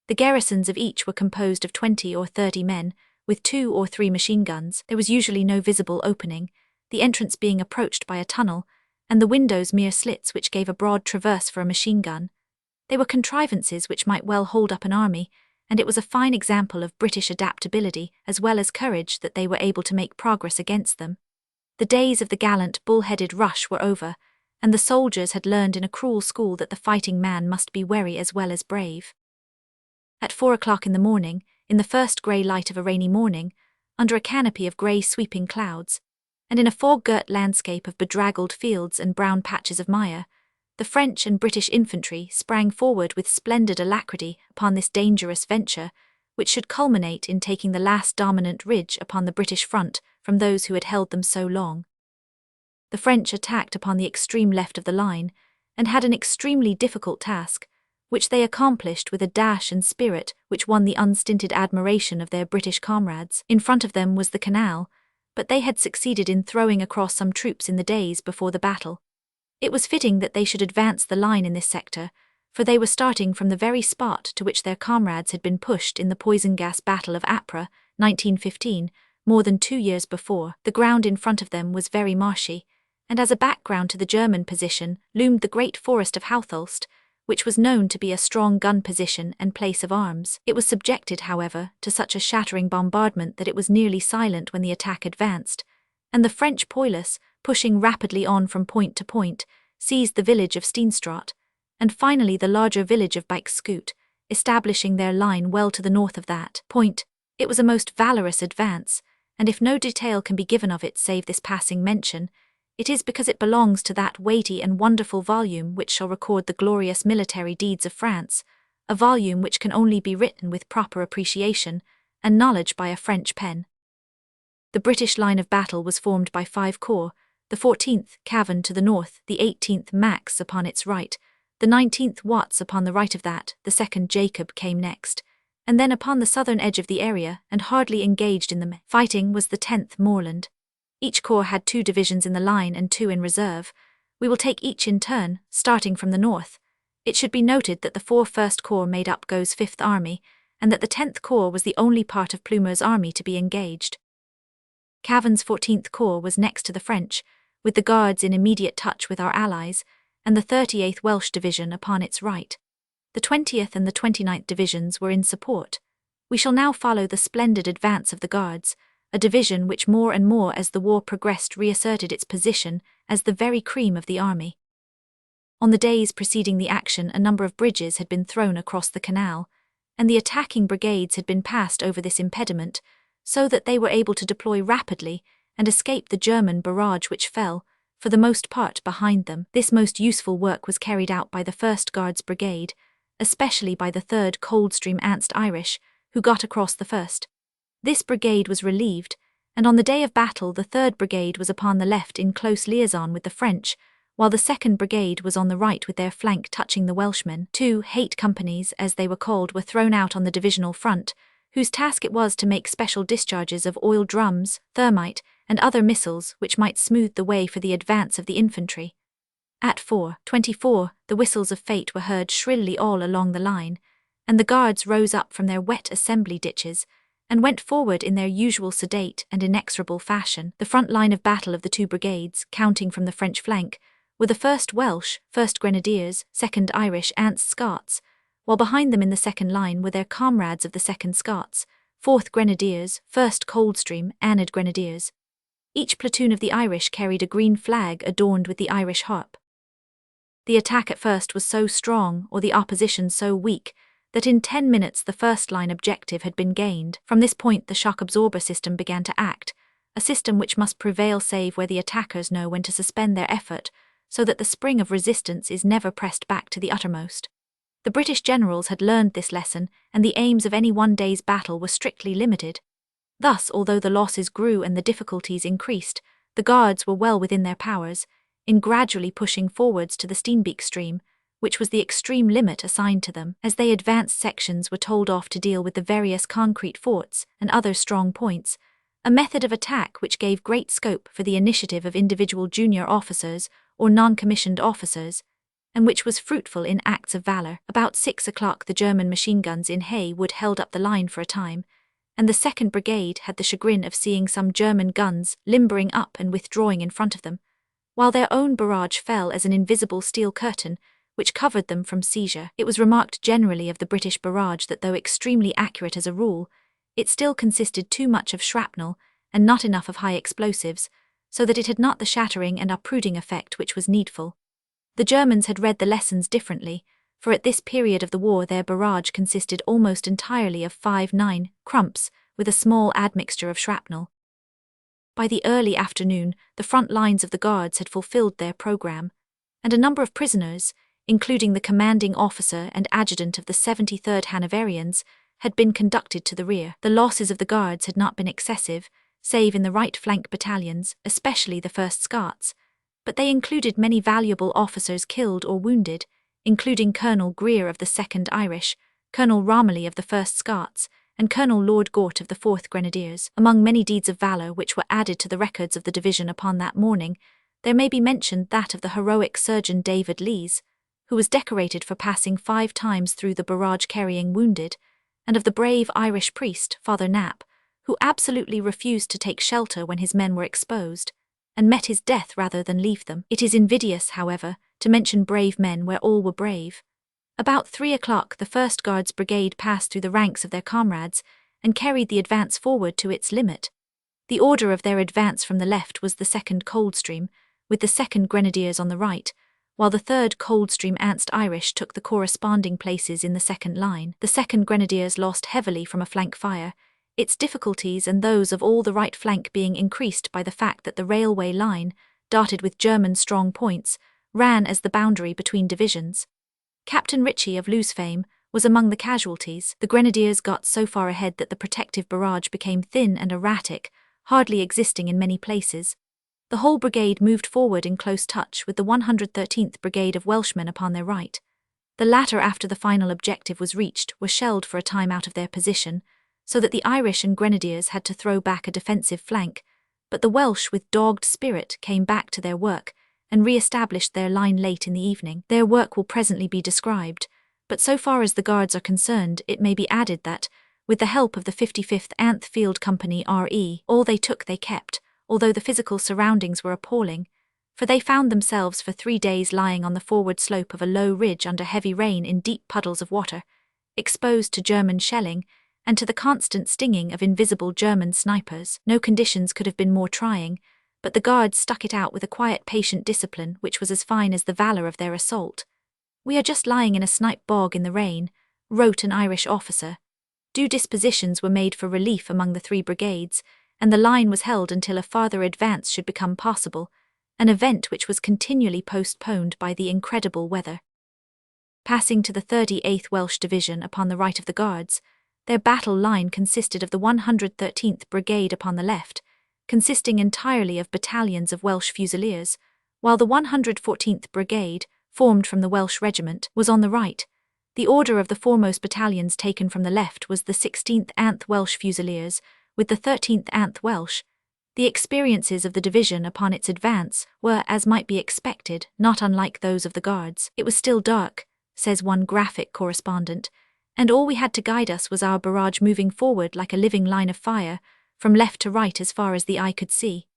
The garrisons of each were composed of 20 or 30 men, with 2 or 3 machine guns. There was usually no visible opening, the entrance being approached by a tunnel, and the windows mere slits which gave a broad traverse for a machine gun. They were contrivances which might well hold up an army, and it was a fine example of British adaptability as well as courage that they were able to make progress against them. The days of the gallant bull-headed rush were over, and the soldiers had learned in a cruel school that the fighting man must be wary as well as brave. At 4 o'clock in the morning, in the first grey light of a rainy morning, under a canopy of grey sweeping clouds, and in a fog-girt landscape of bedraggled fields and brown patches of mire, the French and British infantry sprang forward with splendid alacrity upon this dangerous venture, which should culminate in taking the last dominant ridge upon the British front from those who had held them so long. The French attacked upon the extreme left of the line, and had an extremely difficult task, which they accomplished with a dash and spirit which won the unstinted admiration of their British comrades. In front of them was the canal, but they had succeeded in throwing across some troops in the days before the battle. It was fitting that they should advance the line in this sector, for they were starting from the very spot to which their comrades had been pushed in the poison gas Battle of Ypres, 1915, more than 2 years before. The ground in front of them was very marshy, and as a background to the German position loomed the great forest of Houthulst, which was known to be a strong gun position and place of arms. It was subjected, however, to such a shattering bombardment that it was nearly silent when the attack advanced, and the French poilus, pushing rapidly on from point to point, seized the village of Steenstraat, and finally the larger village of Bijkscoot, establishing their line well to the north of that point. It was a most valorous advance, and if no detail can be given of it save this passing mention, it is because it belongs to that weighty and wonderful volume which shall record the glorious military deeds of France, a volume which can only be written with proper appreciation and knowledge by a French pen. The British line of battle was formed by 5 corps, the 14th Cavan to the north, the 18th Max upon its right, The 19th Watts upon the right of that, the 2nd Jacob came next, and then upon the southern edge of the area and hardly engaged in the fighting was the 10th Moorland. Each corps had 2 divisions in the line and 2 in reserve. We will take each in turn, starting from the north. It should be noted that the 4 First Corps made up Gaux's 5th Army, and that the 10th Corps was the only part of Plumer's army to be engaged. Cavan's 14th Corps was next to the French, with the Guards in immediate touch with our allies, and the 38th Welsh Division upon its right. The 20th and the 29th Divisions were in support. We shall now follow the splendid advance of the Guards, a division which more and more as the war progressed reasserted its position as the very cream of the army. On the days preceding the action, a number of bridges had been thrown across the canal, and the attacking brigades had been passed over this impediment, so that they were able to deploy rapidly and escape the German barrage which fell, for the most part, behind them. This most useful work was carried out by the 1st Guards Brigade, especially by the 3rd Coldstream Advanced Irish, who got across the first. This brigade was relieved, and on the day of battle the 3rd Brigade was upon the left in close liaison with the French, while the 2nd Brigade was on the right with their flank touching the Welshmen. 2 hate companies, as they were called, were thrown out on the divisional front, whose task it was to make special discharges of oil drums, thermite, and other missiles which might smooth the way for the advance of the infantry. At 4:24, the whistles of fate were heard shrilly all along the line, and the Guards rose up from their wet assembly ditches, and went forward in their usual sedate and inexorable fashion. The front line of battle of the 2 brigades, counting from the French flank, were the 1st Welsh, 1st Grenadiers, 2nd Irish and Scots, while behind them in the 2nd line were their comrades of the 2nd Scots, 4th Grenadiers, 1st Coldstream, and Grenadiers. Each platoon of the Irish carried a green flag adorned with the Irish harp. The attack at first was so strong, or the opposition so weak, that in 10 minutes the first-line objective had been gained. From this point the shock-absorber system began to act, a system which must prevail save where the attackers know when to suspend their effort, so that the spring of resistance is never pressed back to the uttermost. The British generals had learned this lesson, and the aims of any one day's battle were strictly limited. Thus, although the losses grew and the difficulties increased, the Guards were well within their powers, in gradually pushing forwards to the Steenbeek stream, which was the extreme limit assigned to them. As they advanced, sections were told off to deal with the various concrete forts and other strong points, a method of attack which gave great scope for the initiative of individual junior officers or non-commissioned officers, and which was fruitful in acts of valor. About 6 o'clock the German machine guns in Haywood held up the line for a time, and the 2nd Brigade had the chagrin of seeing some German guns limbering up and withdrawing in front of them, while their own barrage fell as an invisible steel curtain which covered them from seizure. It was remarked generally of the British barrage that though extremely accurate as a rule, it still consisted too much of shrapnel and not enough of high explosives, so that it had not the shattering and uprooting effect which was needful. The Germans had read the lessons differently, for at this period of the war their barrage consisted almost entirely of 5.9 crumps with a small admixture of shrapnel. By the early afternoon, the front lines of the Guards had fulfilled their program, and a number of prisoners, including the commanding officer and adjutant of the 73rd Hanoverians, had been conducted to the rear. The losses of the Guards had not been excessive, save in the right flank battalions, especially the 1st Scots, but they included many valuable officers killed or wounded, including Colonel Greer of the 2nd Irish, Colonel Romilly of the 1st Scots, and Colonel Lord Gort of the 4th Grenadiers. Among many deeds of valour which were added to the records of the division upon that morning, there may be mentioned that of the heroic surgeon David Lees, who was decorated for passing 5 times through the barrage carrying wounded, and of the brave Irish priest, Father Knapp, who absolutely refused to take shelter when his men were exposed, and met his death rather than leave them. It is invidious, however, to mention brave men where all were brave. About 3 o'clock the 1st Guards Brigade passed through the ranks of their comrades and carried the advance forward to its limit. The order of their advance from the left was the 2nd Coldstream, with the 2nd Grenadiers on the right, while the 3rd Coldstream Advanced Irish took the corresponding places in the 2nd line. The 2nd Grenadiers lost heavily from a flank fire, its difficulties and those of all the right flank being increased by the fact that the railway line, dotted with German strong points, ran as the boundary between divisions. Captain Ritchie of Lewes fame was among the casualties. The Grenadiers got so far ahead that the protective barrage became thin and erratic, hardly existing in many places. The whole brigade moved forward in close touch with the 113th Brigade of Welshmen upon their right. The latter, after the final objective was reached, were shelled for a time out of their position, so that the Irish and Grenadiers had to throw back a defensive flank, but the Welsh with dogged spirit came back to their work and re-established their line late in the evening. Their work will presently be described, but so far as the Guards are concerned, it may be added that, with the help of the 55th Anth Field Company RE, all they took they kept, although the physical surroundings were appalling, for they found themselves for 3 days lying on the forward slope of a low ridge under heavy rain in deep puddles of water, exposed to German shelling and to the constant stinging of invisible German snipers. No conditions could have been more trying, but the Guards stuck it out with a quiet, patient discipline which was as fine as the valor of their assault. "We are just lying in a snipe bog in the rain," wrote an Irish officer. Due dispositions were made for relief among the 3 brigades, and the line was held until a farther advance should become possible, an event which was continually postponed by the incredible weather. Passing to the 38th Welsh Division upon the right of the Guards, their battle line consisted of the 113th Brigade upon the left, consisting entirely of battalions of Welsh Fusiliers, while the 114th Brigade, formed from the Welsh Regiment, was on the right. The order of the foremost battalions taken from the left was the 16th Anth Welsh Fusiliers, with the 13th Anth Welsh. The experiences of the division upon its advance were, as might be expected, not unlike those of the Guards. "It was still dark," says one graphic correspondent, "and all we had to guide us was our barrage moving forward like a living line of fire, from left to right as far as the eye could see."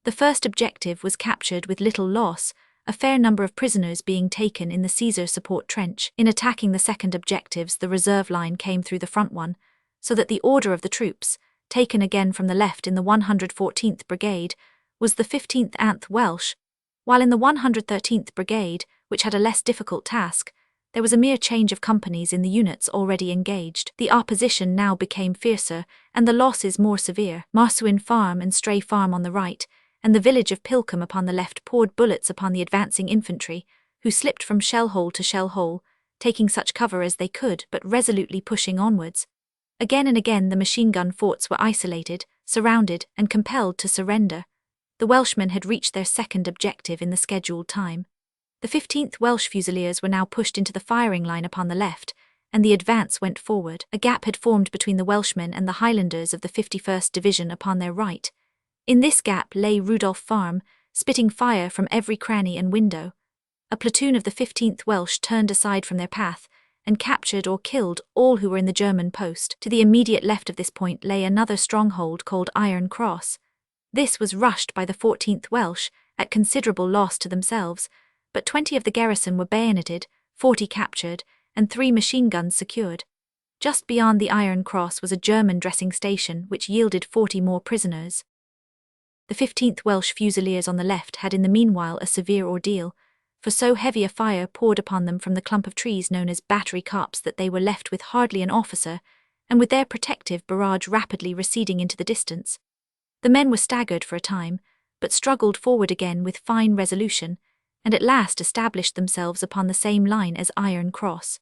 The first objective was captured with little loss, a fair number of prisoners being taken in the Caesar support trench. In attacking the second objectives, the reserve line came through the front one, so that the order of the troops, taken again from the left in the 114th Brigade, was the 15th Anth Welsh, while in the 113th Brigade, which had a less difficult task, there was a mere change of companies in the units already engaged. The opposition now became fiercer, and the losses more severe. Marsuin Farm and Stray Farm on the right, and the village of Pilkham upon the left poured bullets upon the advancing infantry, who slipped from shell hole to shell hole, taking such cover as they could but resolutely pushing onwards. Again and again the machine-gun forts were isolated, surrounded, and compelled to surrender. The Welshmen had reached their second objective in the scheduled time. The 15th Welsh Fusiliers were now pushed into the firing line upon the left, and the advance went forward. A gap had formed between the Welshmen and the Highlanders of the 51st Division upon their right. In this gap lay Rudolph Farm, spitting fire from every cranny and window. A platoon of the 15th Welsh turned aside from their path, and captured or killed all who were in the German post. To the immediate left of this point lay another stronghold called Iron Cross. This was rushed by the 14th Welsh, at considerable loss to themselves, but 20 of the garrison were bayoneted, 40 captured, and 3 machine guns secured. Just beyond the Iron Cross was a German dressing station which yielded 40 more prisoners. The 15th Welsh Fusiliers on the left had in the meanwhile a severe ordeal, for so heavy a fire poured upon them from the clump of trees known as battery copse that they were left with hardly an officer, and with their protective barrage rapidly receding into the distance. The men were staggered for a time, but struggled forward again with fine resolution, and at last established themselves upon the same line as Iron Cross.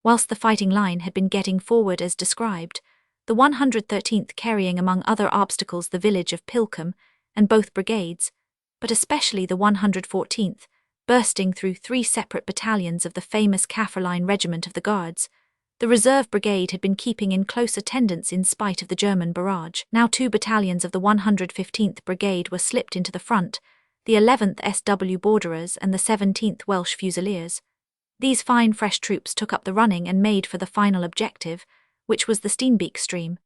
Whilst the fighting line had been getting forward as described, the 113th carrying among other obstacles the village of Pilkham, and both brigades, but especially the 114th, bursting through 3 separate battalions of the famous Kaffrine Regiment of the Guards. The reserve brigade had been keeping in close attendance in spite of the German barrage. Now 2 battalions of the 115th Brigade were slipped into the front, the 11th SW Borderers and the 17th Welsh Fusiliers. These fine fresh troops took up the running and made for the final objective, which was the Steenbeek stream.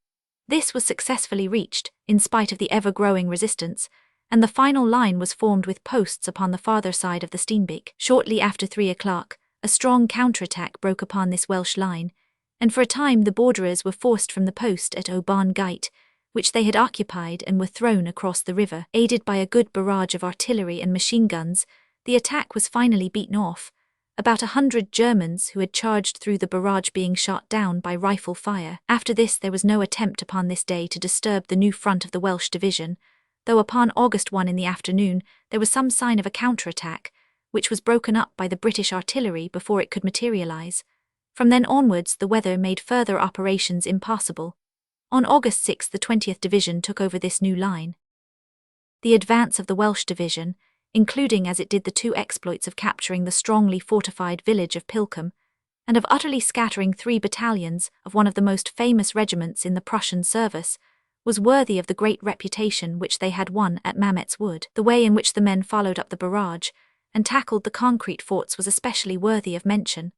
This was successfully reached, in spite of the ever-growing resistance, and the final line was formed with posts upon the farther side of the Steenbeek. Shortly after 3 o'clock, a strong counterattack broke upon this Welsh line, and for a time the Borderers were forced from the post at Oban Gate, which they had occupied, and were thrown across the river. Aided by a good barrage of artillery and machine guns, the attack was finally beaten off, about 100 Germans who had charged through the barrage being shot down by rifle fire. After this there was no attempt upon this day to disturb the new front of the Welsh division, though upon August 1 in the afternoon there was some sign of a counterattack, which was broken up by the British artillery before it could materialize. From then onwards the weather made further operations impossible. On August 6 the 20th Division took over this new line. The advance of the Welsh Division, including as it did the two exploits of capturing the strongly fortified village of Pilkum, and of utterly scattering 3 battalions of one of the most famous regiments in the Prussian service, was worthy of the great reputation which they had won at Mametz Wood. The way in which the men followed up the barrage and tackled the concrete forts was especially worthy of mention.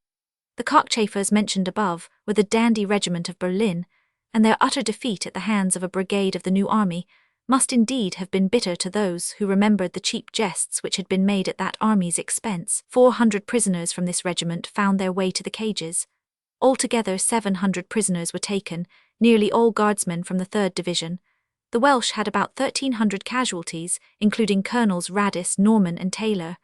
The cockchafers mentioned above were the Dandy Regiment of Berlin, and their utter defeat at the hands of a brigade of the New Army must indeed have been bitter to those who remembered the cheap jests which had been made at that army's expense. 400 prisoners from this regiment found their way to the cages. Altogether 700 prisoners were taken, nearly all guardsmen from the 3rd Division. The Welsh had about 1,300 casualties, including Colonels Radis, Norman and Taylor.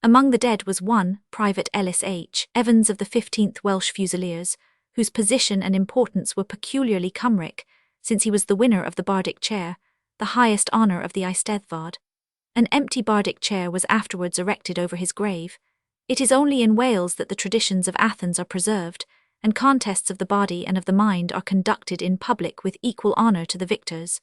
Among the dead was one, Private Ellis H. Evans of the 15th Welsh Fusiliers, whose position and importance were peculiarly Cymric, since he was the winner of the Bardic Chair, the highest honour of the Eisteddfod. An empty Bardic Chair was afterwards erected over his grave. It is only in Wales that the traditions of Athens are preserved, and contests of the body and of the mind are conducted in public with equal honour to the victors.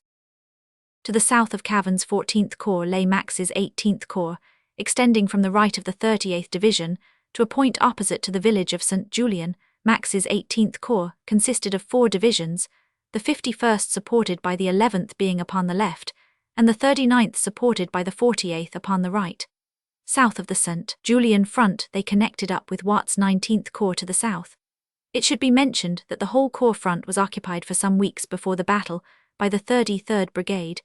To the south of Cavan's 14th Corps lay Max's 18th Corps, extending from the right of the 38th Division to a point opposite to the village of St. Julian. Max's 18th Corps consisted of 4 divisions, the 51st supported by the 11th being upon the left, and the 39th supported by the 48th upon the right. South of the St. Julian front they connected up with Watt's 19th Corps to the south. It should be mentioned that the whole corps front was occupied for some weeks before the battle by the 33rd Brigade,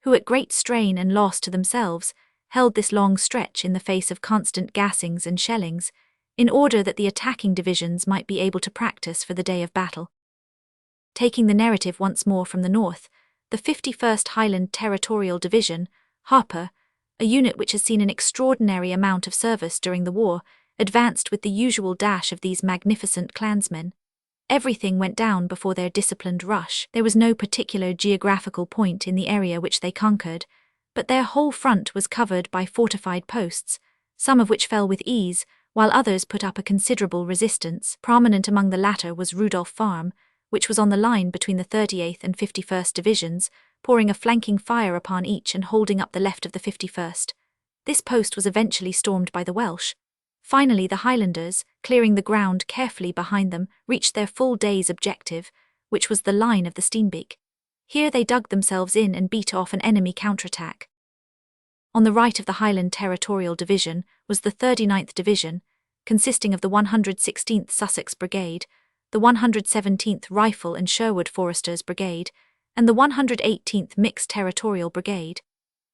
who at great strain and loss to themselves held this long stretch in the face of constant gassings and shellings, in order that the attacking divisions might be able to practice for the day of battle. Taking the narrative once more from the north, the 51st Highland Territorial Division, Harper, a unit which has seen an extraordinary amount of service during the war, advanced with the usual dash of these magnificent clansmen. Everything went down before their disciplined rush. There was no particular geographical point in the area which they conquered, but their whole front was covered by fortified posts, some of which fell with ease, while others put up a considerable resistance. Prominent among the latter was Rudolph Farm, which was on the line between the 38th and 51st Divisions, pouring a flanking fire upon each and holding up the left of the 51st. This post was eventually stormed by the Welsh. Finally, the Highlanders, clearing the ground carefully behind them, reached their full day's objective, which was the line of the Steenbeek. Here they dug themselves in and beat off an enemy counterattack. On the right of the Highland Territorial Division was the 39th Division, consisting of the 116th Sussex Brigade, the 117th Rifle and Sherwood Foresters Brigade, and the 118th Mixed Territorial Brigade.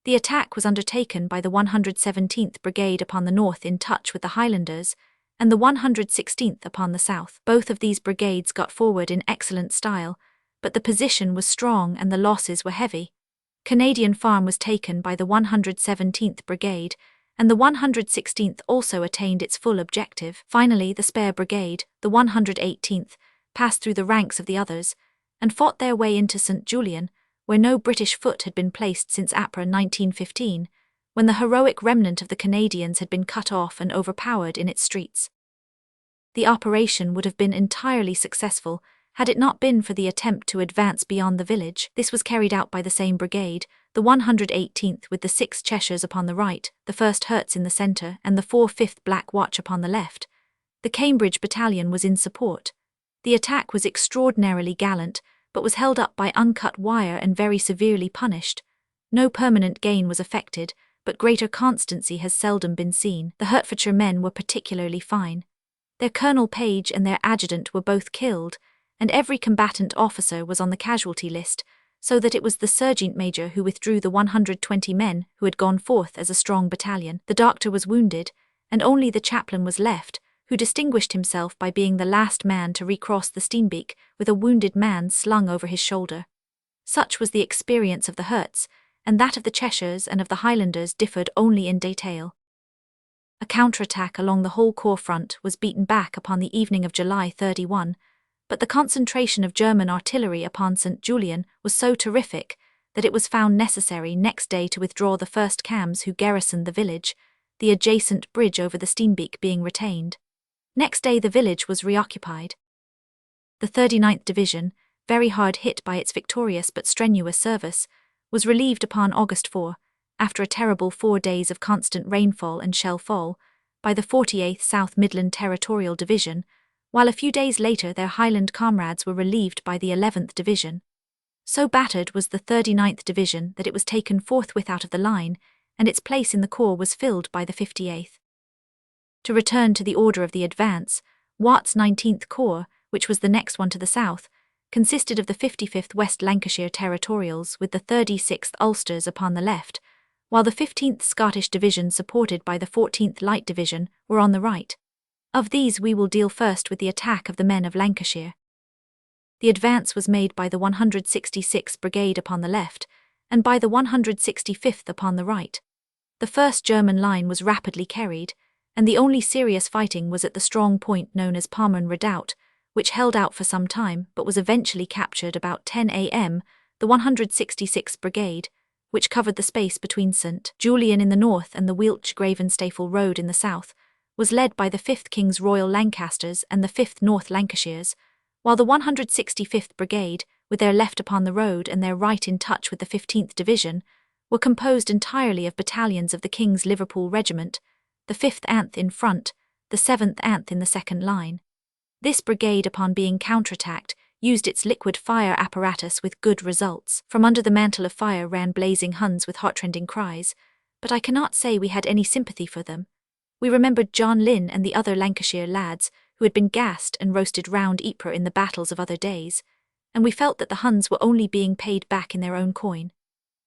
The attack was undertaken by the 117th Brigade upon the north in touch with the Highlanders, and the 116th upon the south. Both of these brigades got forward in excellent style, but the position was strong and the losses were heavy. Canadian Farm was taken by the 117th Brigade, and the 116th also attained its full objective. Finally, the spare brigade, the 118th, passed through the ranks of the others, and fought their way into St. Julian, where no British foot had been placed since Ypres 1915, when the heroic remnant of the Canadians had been cut off and overpowered in its streets. The operation would have been entirely successful had it not been for the attempt to advance beyond the village. This was carried out by the same brigade, the 118th with the 6 Cheshires upon the right, the 1st Herts in the centre, and the 4/5th Black Watch upon the left. The Cambridge Battalion was in support. The attack was extraordinarily gallant, but was held up by uncut wire and very severely punished. No permanent gain was effected, but greater constancy has seldom been seen. The Hertfordshire men were particularly fine. Their Colonel Page and their adjutant were both killed, and every combatant officer was on the casualty list, so that it was the sergeant major who withdrew the 120 men who had gone forth as a strong battalion. The doctor was wounded, and only the chaplain was left, who distinguished himself by being the last man to recross the Steenbeek with a wounded man slung over his shoulder. Such was the experience of the Herts, and that of the Cheshires and of the Highlanders differed only in detail. A counterattack along the whole corps front was beaten back upon the evening of July 31, but the concentration of German artillery upon St. Julian was so terrific that it was found necessary next day to withdraw the first cams who garrisoned the village, the adjacent bridge over the Steenbeek being retained. Next day the village was reoccupied. The 39th Division, very hard hit by its victorious but strenuous service, was relieved upon August 4, after a terrible 4 days of constant rainfall and shell fall, by the 48th South Midland Territorial Division, while a few days later their Highland comrades were relieved by the 11th Division. So battered was the 39th Division that it was taken forthwith out of the line, and its place in the corps was filled by the 58th. To return to the order of the advance, Watt's 19th Corps, which was the next one to the south, consisted of the 55th West Lancashire Territorials with the 36th Ulsters upon the left, while the 15th Scottish Division supported by the 14th Light Division were on the right. Of these we will deal first with the attack of the men of Lancashire. The advance was made by the 166th Brigade upon the left, and by the 165th upon the right. The first German line was rapidly carried, and the only serious fighting was at the strong point known as Pommern Redoubt, which held out for some time but was eventually captured about 10 a.m. The 166th Brigade, which covered the space between St. Julian in the north and the Wiltshire Gravenstafel Road in the south, was led by the 5th King's Royal Lancasters and the 5th North Lancashires, while the 165th Brigade, with their left upon the road and their right in touch with the 15th Division, were composed entirely of battalions of the King's Liverpool Regiment, the 5th Anth in front, the 7th Anth in the second line. This brigade, upon being counterattacked, used its liquid fire apparatus with good results. From under the mantle of fire ran blazing Huns with heartrending cries, but I cannot say we had any sympathy for them. We remembered John Lynn and the other Lancashire lads who had been gassed and roasted round Ypres in the battles of other days, and we felt that the Huns were only being paid back in their own coin.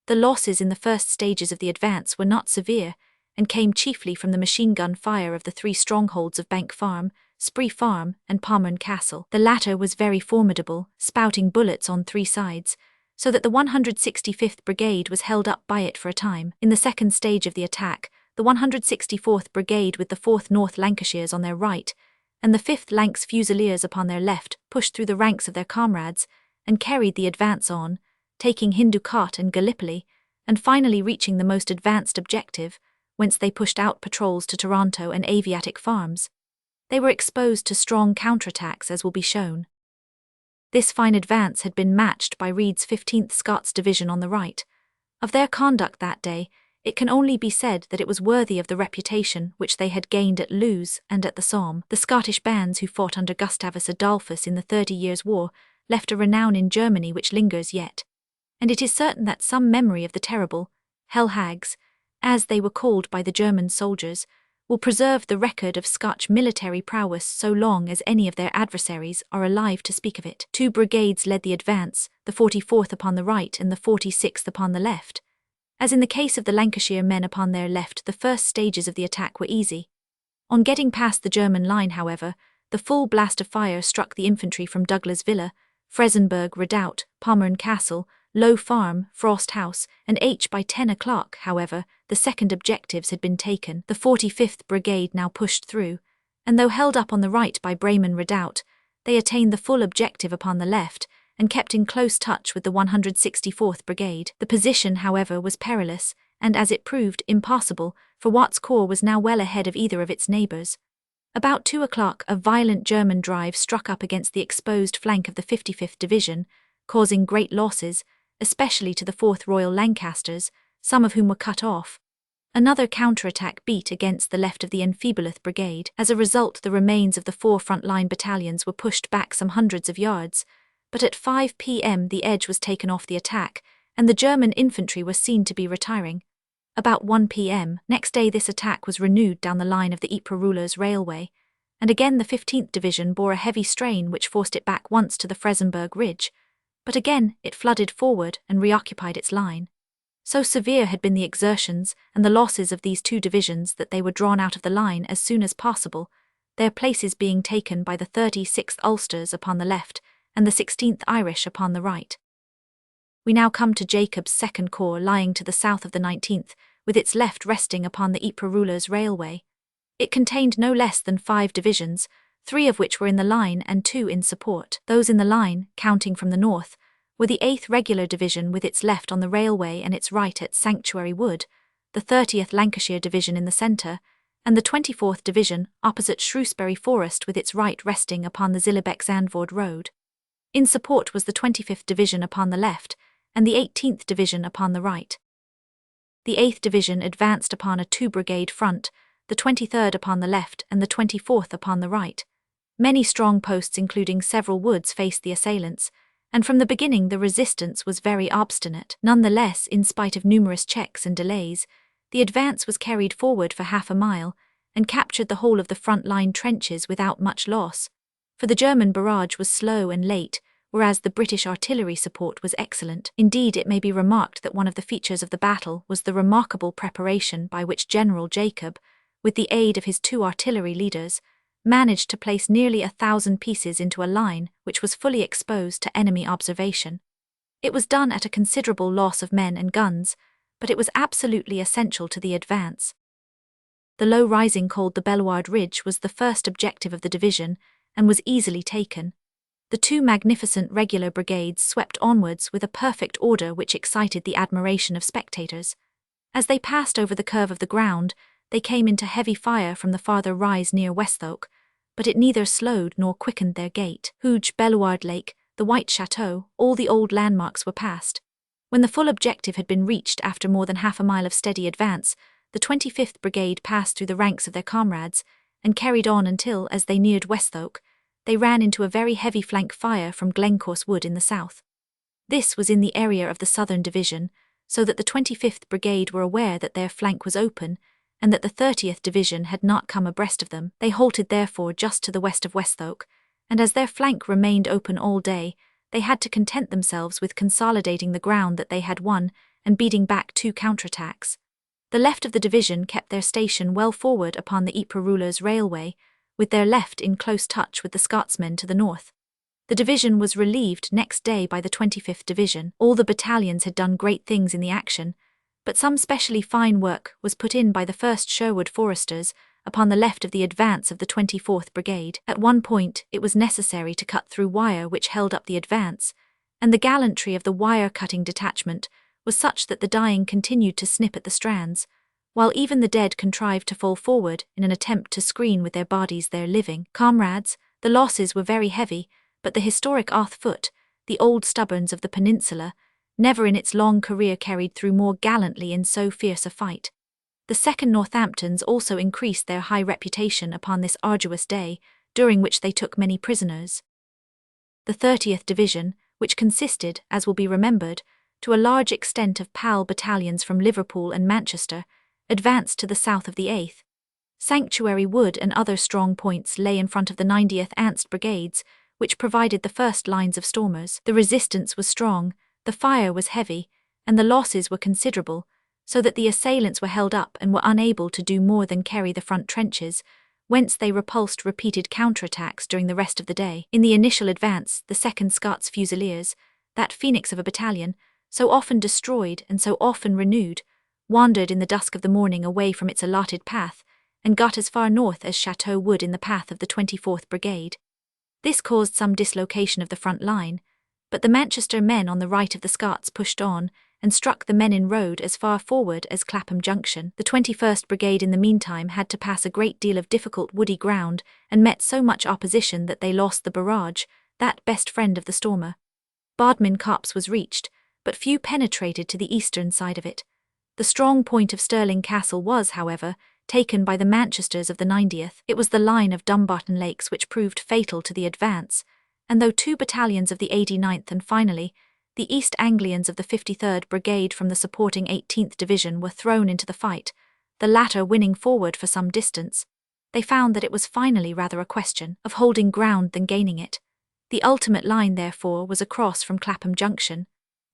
The losses in the first stages of the advance were not severe, and came chiefly from the machine gun fire of the 3 strongholds of Bank Farm, Spree Farm, and Pommern Castle. The latter was very formidable, spouting bullets on 3 sides, so that the 165th Brigade was held up by it for a time. In the second stage of the attack, the 164th Brigade with the 4th North Lancashires on their right, and the 5th Lancs Fusiliers upon their left pushed through the ranks of their comrades, and carried the advance on, taking Hindukutt and Gallipoli, and finally reaching the most advanced objective, whence they pushed out patrols to Toronto and Aviatic Farms. They were exposed to strong counterattacks, as will be shown. This fine advance had been matched by Reid's 15th Scots Division on the right. Of their conduct that day, it can only be said that it was worthy of the reputation which they had gained at Lewes and at the Somme. The Scottish bands who fought under Gustavus Adolphus in the 30 Years' War left a renown in Germany which lingers yet, and it is certain that some memory of the terrible Hell Hags, as they were called by the German soldiers, will preserve the record of Scotch military prowess so long as any of their adversaries are alive to speak of it. 2 brigades led the advance, the 44th upon the right and the 46th upon the left. As in the case of the Lancashire men upon their left, the first stages of the attack were easy. On getting past the German line, however, the full blast of fire struck the infantry from Douglas Villa, Fresenberg Redoubt, Pommern Castle, Low Farm, Frost House, and H. By 10 o'clock, however, the second objectives had been taken. The 45th Brigade now pushed through, and though held up on the right by Bremen Redoubt, they attained the full objective upon the left, and kept in close touch with the 164th Brigade. The position, however, was perilous, and as it proved, impassable, for Watt's corps was now well ahead of either of its neighbours. About 2 o'clock, a violent German drive struck up against the exposed flank of the 55th Division, causing great losses, especially to the 4th Royal Lancasters, some of whom were cut off. Another counterattack beat against the left of the Enfeebleth Brigade. As a result, the remains of the 4 front-line battalions were pushed back some hundreds of yards, but at 5 p.m. the edge was taken off the attack, and the German infantry was seen to be retiring. About 1 p.m. next day this attack was renewed down the line of the Ypres Rulers Railway, and again the 15th Division bore a heavy strain which forced it back once to the Fresenberg Ridge, but again it flooded forward and reoccupied its line. So severe had been the exertions and the losses of these 2 divisions that they were drawn out of the line as soon as possible, their places being taken by the 36th Ulsters upon the left and the 16th Irish upon the right. We now come to Jacob's 2nd Corps lying to the south of the 19th, with its left resting upon the Ypres Rulers Railway. It contained no less than 5 divisions, 3 of which were in the line and 2 in support. Those in the line, counting from the north, were the 8th Regular Division with its left on the railway and its right at Sanctuary Wood, the 30th Lancashire Division in the centre, and the 24th Division opposite Shrewsbury Forest with its right resting upon the Zillebeck-Zandvoort Road. In support was the 25th Division upon the left, and the 18th Division upon the right. The 8th Division advanced upon a two-brigade front, the 23rd upon the left and the 24th upon the right. Many strong posts including several woods faced the assailants, and from the beginning the resistance was very obstinate. Nonetheless, in spite of numerous checks and delays, the advance was carried forward for half a mile and captured the whole of the front-line trenches without much loss. For the German barrage was slow and late, whereas the British artillery support was excellent. Indeed, it may be remarked that one of the features of the battle was the remarkable preparation by which General Jacob, with the aid of his two artillery leaders, managed to place nearly 1,000 pieces into a line which was fully exposed to enemy observation. It was done at a considerable loss of men and guns, but it was absolutely essential to the advance. The low rising called the Bellewaerde Ridge was the first objective of the division and was easily taken. The two magnificent regular brigades swept onwards with a perfect order which excited the admiration of spectators. As they passed over the curve of the ground, they came into heavy fire from the farther rise near Westhoek, but it neither slowed nor quickened their gait. Hooge, Bellewaerde Lake, the White Chateau, all the old landmarks were passed. When the full objective had been reached after more than half a mile of steady advance, the 25th Brigade passed through the ranks of their comrades and carried on until, as they neared Westhoek, they ran into a very heavy flank fire from Glencorse Wood in the south. This was in the area of the Southern Division, so that the 25th Brigade were aware that their flank was open and that the 30th Division had not come abreast of them. They halted therefore just to the west of Westhoek, and as their flank remained open all day, they had to content themselves with consolidating the ground that they had won and beating back two counterattacks. The left of the division kept their station well forward upon the Ypres Rulers Railway, with their left in close touch with the Scotsmen to the north. The division was relieved next day by the 25th Division. All the battalions had done great things in the action, but some specially fine work was put in by the 1st Sherwood Foresters upon the left of the advance of the 24th Brigade. At one point it was necessary to cut through wire which held up the advance, and the gallantry of the wire-cutting detachment was such that the dying continued to snip at the strands, while even the dead contrived to fall forward in an attempt to screen with their bodies their living comrades. The losses were very heavy, but the historic Arth Foot, the old stubborns of the peninsula, never in its long career carried through more gallantly in so fierce a fight. The 2nd Northamptons also increased their high reputation upon this arduous day, during which they took many prisoners. The 30th Division, which consisted, as will be remembered, to a large extent of PAL battalions from Liverpool and Manchester, advanced to the south of the 8th. Sanctuary Wood and other strong points lay in front of the 90th Anst Brigades, which provided the first lines of stormers. The resistance was strong, the fire was heavy, and the losses were considerable, so that the assailants were held up and were unable to do more than carry the front trenches, whence they repulsed repeated counterattacks during the rest of the day. In the initial advance, the 2nd Scots Fusiliers, that phoenix of a battalion, so often destroyed and so often renewed, wandered in the dusk of the morning away from its allotted path and got as far north as Chateau Wood in the path of the 24th Brigade. This caused some dislocation of the front line, but the Manchester men on the right of the Scots pushed on and struck the men in road as far forward as Clapham Junction. The 21st Brigade in the meantime had to pass a great deal of difficult woody ground and met so much opposition that they lost the barrage, that best friend of the stormer. Bodmin Copse was reached, but few penetrated to the eastern side of it. The strong point of Stirling Castle was, however, taken by the Manchesters of the 90th. It was the line of Dumbarton Lakes which proved fatal to the advance, and though two battalions of the 89th and finally the East Anglians of the 53rd Brigade from the supporting 18th Division were thrown into the fight, the latter winning forward for some distance, they found that it was finally rather a question of holding ground than gaining it. The ultimate line, therefore, was across from Clapham Junction.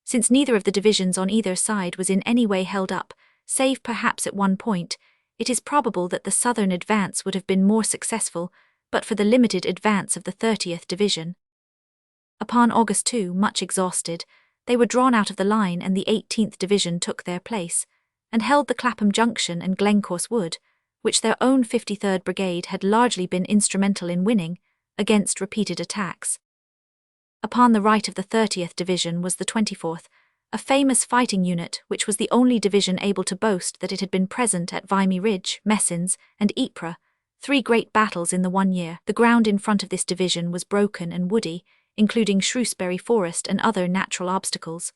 Since neither of the divisions on either side was in any way held up, save perhaps at one point, it is probable that the southern advance would have been more successful but for the limited advance of the 30th Division. Upon August 2, much exhausted, they were drawn out of the line and the 18th Division took their place, and held the Clapham Junction and Glencorse Wood, which their own 53rd Brigade had largely been instrumental in winning, against repeated attacks. Upon the right of the 30th Division was the 24th, a famous fighting unit which was the only division able to boast that it had been present at Vimy Ridge, Messines, and Ypres, 3 great battles in the one year. The ground in front of this division was broken and woody, including Shrewsbury Forest and other natural obstacles.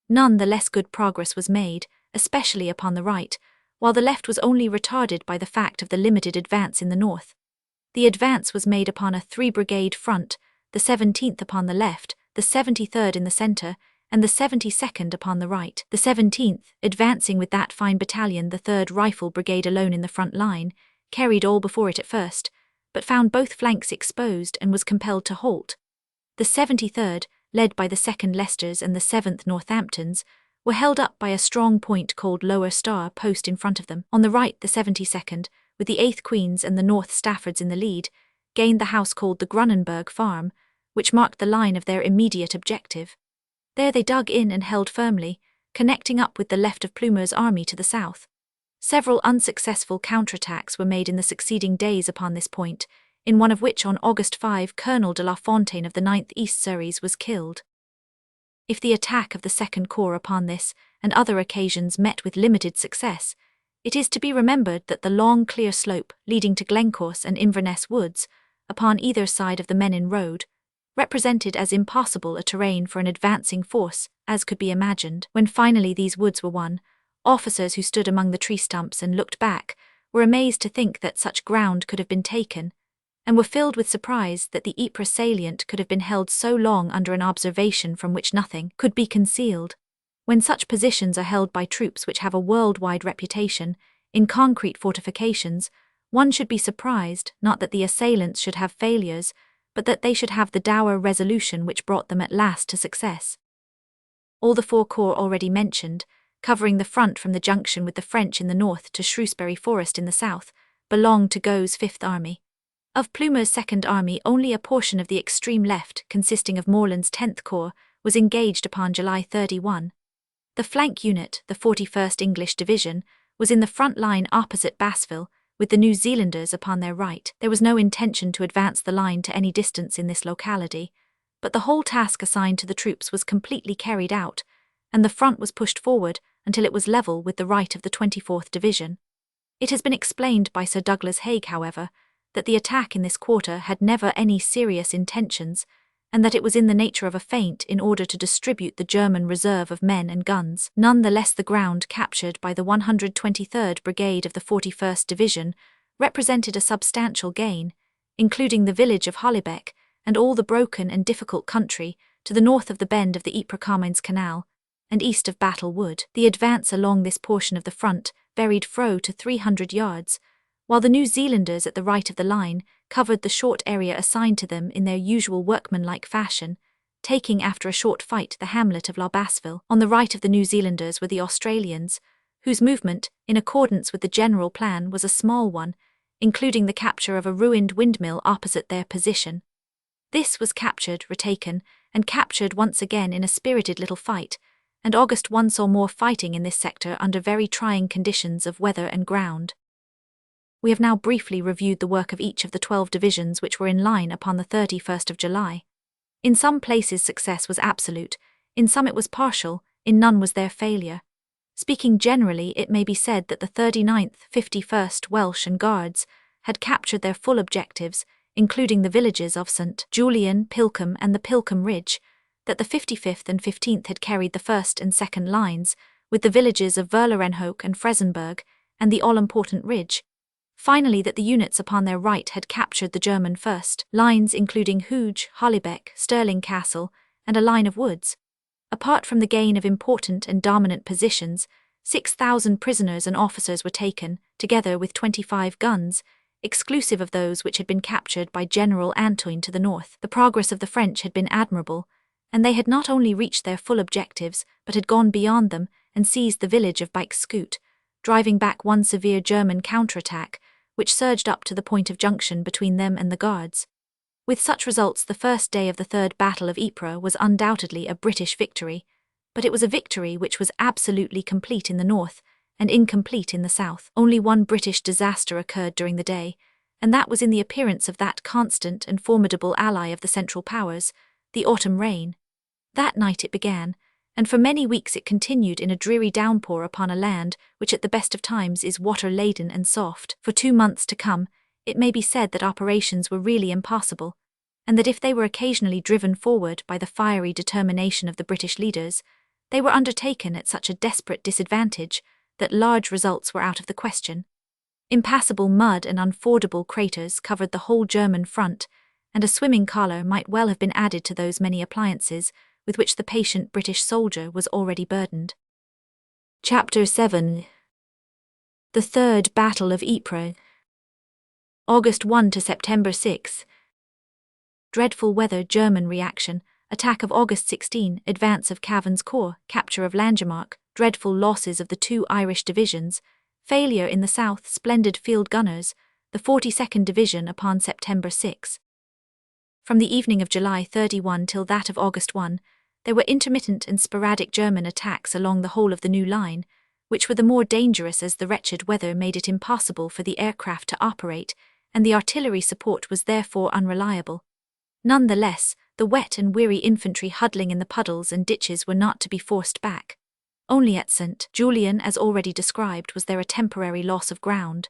None the less good progress was made, especially upon the right, while the left was only retarded by the fact of the limited advance in the north. The advance was made upon a 3-brigade front, the 17th upon the left, the 73rd in the centre, and the 72nd upon the right. The 17th, advancing with that fine battalion, the 3rd Rifle Brigade alone in the front line, carried all before it at first, but found both flanks exposed and was compelled to halt. The 73rd, led by the 2nd Leicesters and the 7th Northamptons, were held up by a strong point called Lower Star post in front of them. On the right, the 72nd, with the 8th Queens and the North Staffords in the lead, gained the house called the Grunenberg Farm, which marked the line of their immediate objective. There they dug in and held firmly, connecting up with the left of Plumer's army to the south. Several unsuccessful counterattacks were made in the succeeding days upon this point, in one of which on August 5 Colonel de la Fontaine of the 9th East Surreys was killed. If the attack of the Second Corps upon this and other occasions met with limited success, it is to be remembered that the long clear slope leading to Glencorse and Inverness woods, upon either side of the Menin road, represented as impossible a terrain for an advancing force as could be imagined. When finally these woods were won, officers who stood among the tree stumps and looked back were amazed to think that such ground could have been taken, and were filled with surprise that the Ypres salient could have been held so long under an observation from which nothing could be concealed. When such positions are held by troops which have a worldwide reputation in concrete fortifications, one should be surprised not that the assailants should have failures, but that they should have the dour resolution which brought them at last to success. All the 4 corps already mentioned, covering the front from the junction with the French in the north to Shrewsbury Forest in the south, belonged to Gaux's 5th Army. Of Plumer's 2nd Army, only a portion of the extreme left, consisting of Morland's 10th Corps, was engaged upon July 31. The flank unit, the 41st English Division, was in the front line opposite Bassville, with the New Zealanders upon their right. There was no intention to advance the line to any distance in this locality, but the whole task assigned to the troops was completely carried out, and the front was pushed forward until it was level with the right of the 24th Division. It has been explained by Sir Douglas Haig, however, that the attack in this quarter had never any serious intentions, and that it was in the nature of a feint in order to distribute the German reserve of men and guns. None the less the ground captured by the 123rd Brigade of the 41st Division represented a substantial gain, including the village of Hollybeck and all the broken and difficult country to the north of the bend of the Ypres-Carmines Canal, and east of Battle Wood. The advance along this portion of the front varied to 300 yards, while the New Zealanders at the right of the line covered the short area assigned to them in their usual workmanlike fashion, taking after a short fight the hamlet of La Basseville. On the right of the New Zealanders were the Australians, whose movement, in accordance with the general plan, was a small one, including the capture of a ruined windmill opposite their position. This was captured, retaken, and captured once again in a spirited little fight, and August 1 saw more fighting in this sector under very trying conditions of weather and ground. We have now briefly reviewed the work of each of the 12 divisions which were in line upon the 31st of July. In some places success was absolute, in some it was partial, in none was there failure. Speaking generally, it may be said that the 39th, 51st Welsh and Guards had captured their full objectives, including the villages of St. Julian, Pilcombe and the Pilcombe Ridge, that the 55th and 15th had carried the 1st and 2nd lines, with the villages of Verlerenhoek and Fresenberg, and the all-important ridge. Finally, that the units upon their right had captured the German first lines, including Hooge, Hollybeck, Stirling Castle, and a line of woods. Apart from the gain of important and dominant positions, 6,000 prisoners and officers were taken, together with 25 guns, exclusive of those which had been captured by General Antoine to the north. The progress of the French had been admirable, and they had not only reached their full objectives, but had gone beyond them and seized the village of Beikscoot, driving back one severe German counterattack, which surged up to the point of junction between them and the Guards. With such results, the first day of the Third Battle of Ypres was undoubtedly a British victory, but it was a victory which was absolutely complete in the north and incomplete in the south. Only one British disaster occurred during the day, and that was in the appearance of that constant and formidable ally of the Central Powers, the autumn rain. That night it began, and for many weeks it continued in a dreary downpour upon a land which at the best of times is water-laden and soft. For 2 months to come, it may be said that operations were really impossible, and that if they were occasionally driven forward by the fiery determination of the British leaders, They were undertaken at such a desperate disadvantage that large results were out of the question. Impassable mud and unfordable craters covered the whole German front, and a swimming collar might well have been added to those many appliances with which the patient British soldier was already burdened. Chapter 7. The Third Battle of Ypres. August 1 to September 6. Dreadful weather, German reaction, attack of August 16, advance of Cavan's corps, capture of Langemarck, dreadful losses of the 2 Irish divisions, failure in the south, splendid field gunners, the 42nd Division upon September 6. From the evening of July 31 till that of August 1, there were intermittent and sporadic German attacks along the whole of the new line, which were the more dangerous as the wretched weather made it impossible for the aircraft to operate, and the artillery support was therefore unreliable. None the less, the wet and weary infantry huddling in the puddles and ditches were not to be forced back. Only at St. Julien, as already described, was there a temporary loss of ground.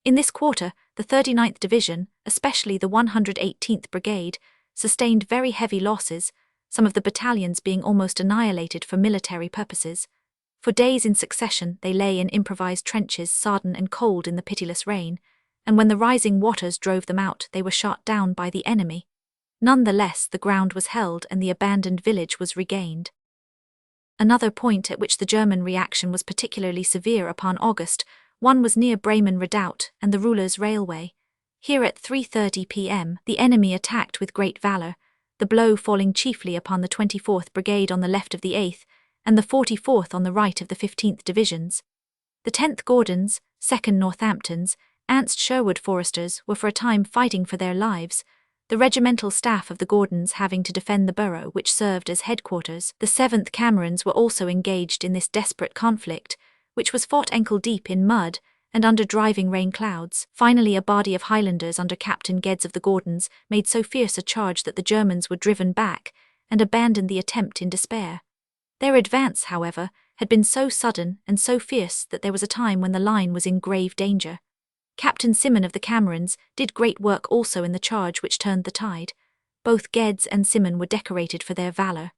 In this quarter, the 39th Division, especially the 118th Brigade, sustained very heavy losses, some of the battalions being almost annihilated for military purposes. For days in succession they lay in improvised trenches, sodden and cold in the pitiless rain, and when the rising waters drove them out they were shot down by the enemy. None the less, the ground was held and the abandoned village was regained. Another point at which the German reaction was particularly severe upon August 1 was near Bremen Redoubt and the Ruhlers Railway. Here at 3:30 p.m. the enemy attacked with great valour, the blow falling chiefly upon the 24th Brigade on the left of the 8th, and the 44th on the right of the 15th Divisions. The 10th Gordons, 2nd Northamptons, Ernst Sherwood Foresters were for a time fighting for their lives, the regimental staff of the Gordons having to defend the borough which served as headquarters. The 7th Camerons were also engaged in this desperate conflict, which was fought ankle-deep in mud and under driving rain clouds. Finally, a body of Highlanders under Captain Geddes of the Gordons made so fierce a charge that the Germans were driven back and abandoned the attempt in despair. Their advance, however, had been so sudden and so fierce that there was a time when the line was in grave danger. Captain Simon of the Camerons did great work also in the charge which turned the tide. Both Geddes and Simon were decorated for their valour.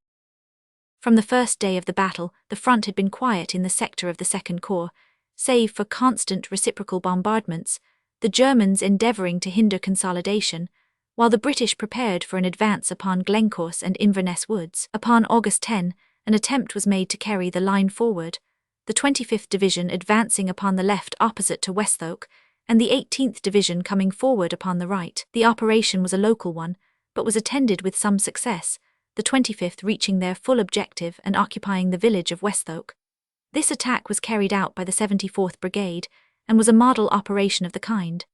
From the first day of the battle, the front had been quiet in the sector of the Second Corps, save for constant reciprocal bombardments, the Germans endeavouring to hinder consolidation, while the British prepared for an advance upon Glencorse and Inverness Woods. Upon August 10, an attempt was made to carry the line forward, the 25th Division advancing upon the left opposite to Westhoek, and the 18th Division coming forward upon the right. The operation was a local one, but was attended with some success, the 25th reaching their full objective and occupying the village of Westhoek. This attack was carried out by the 74th Brigade, and was a model operation of the kind.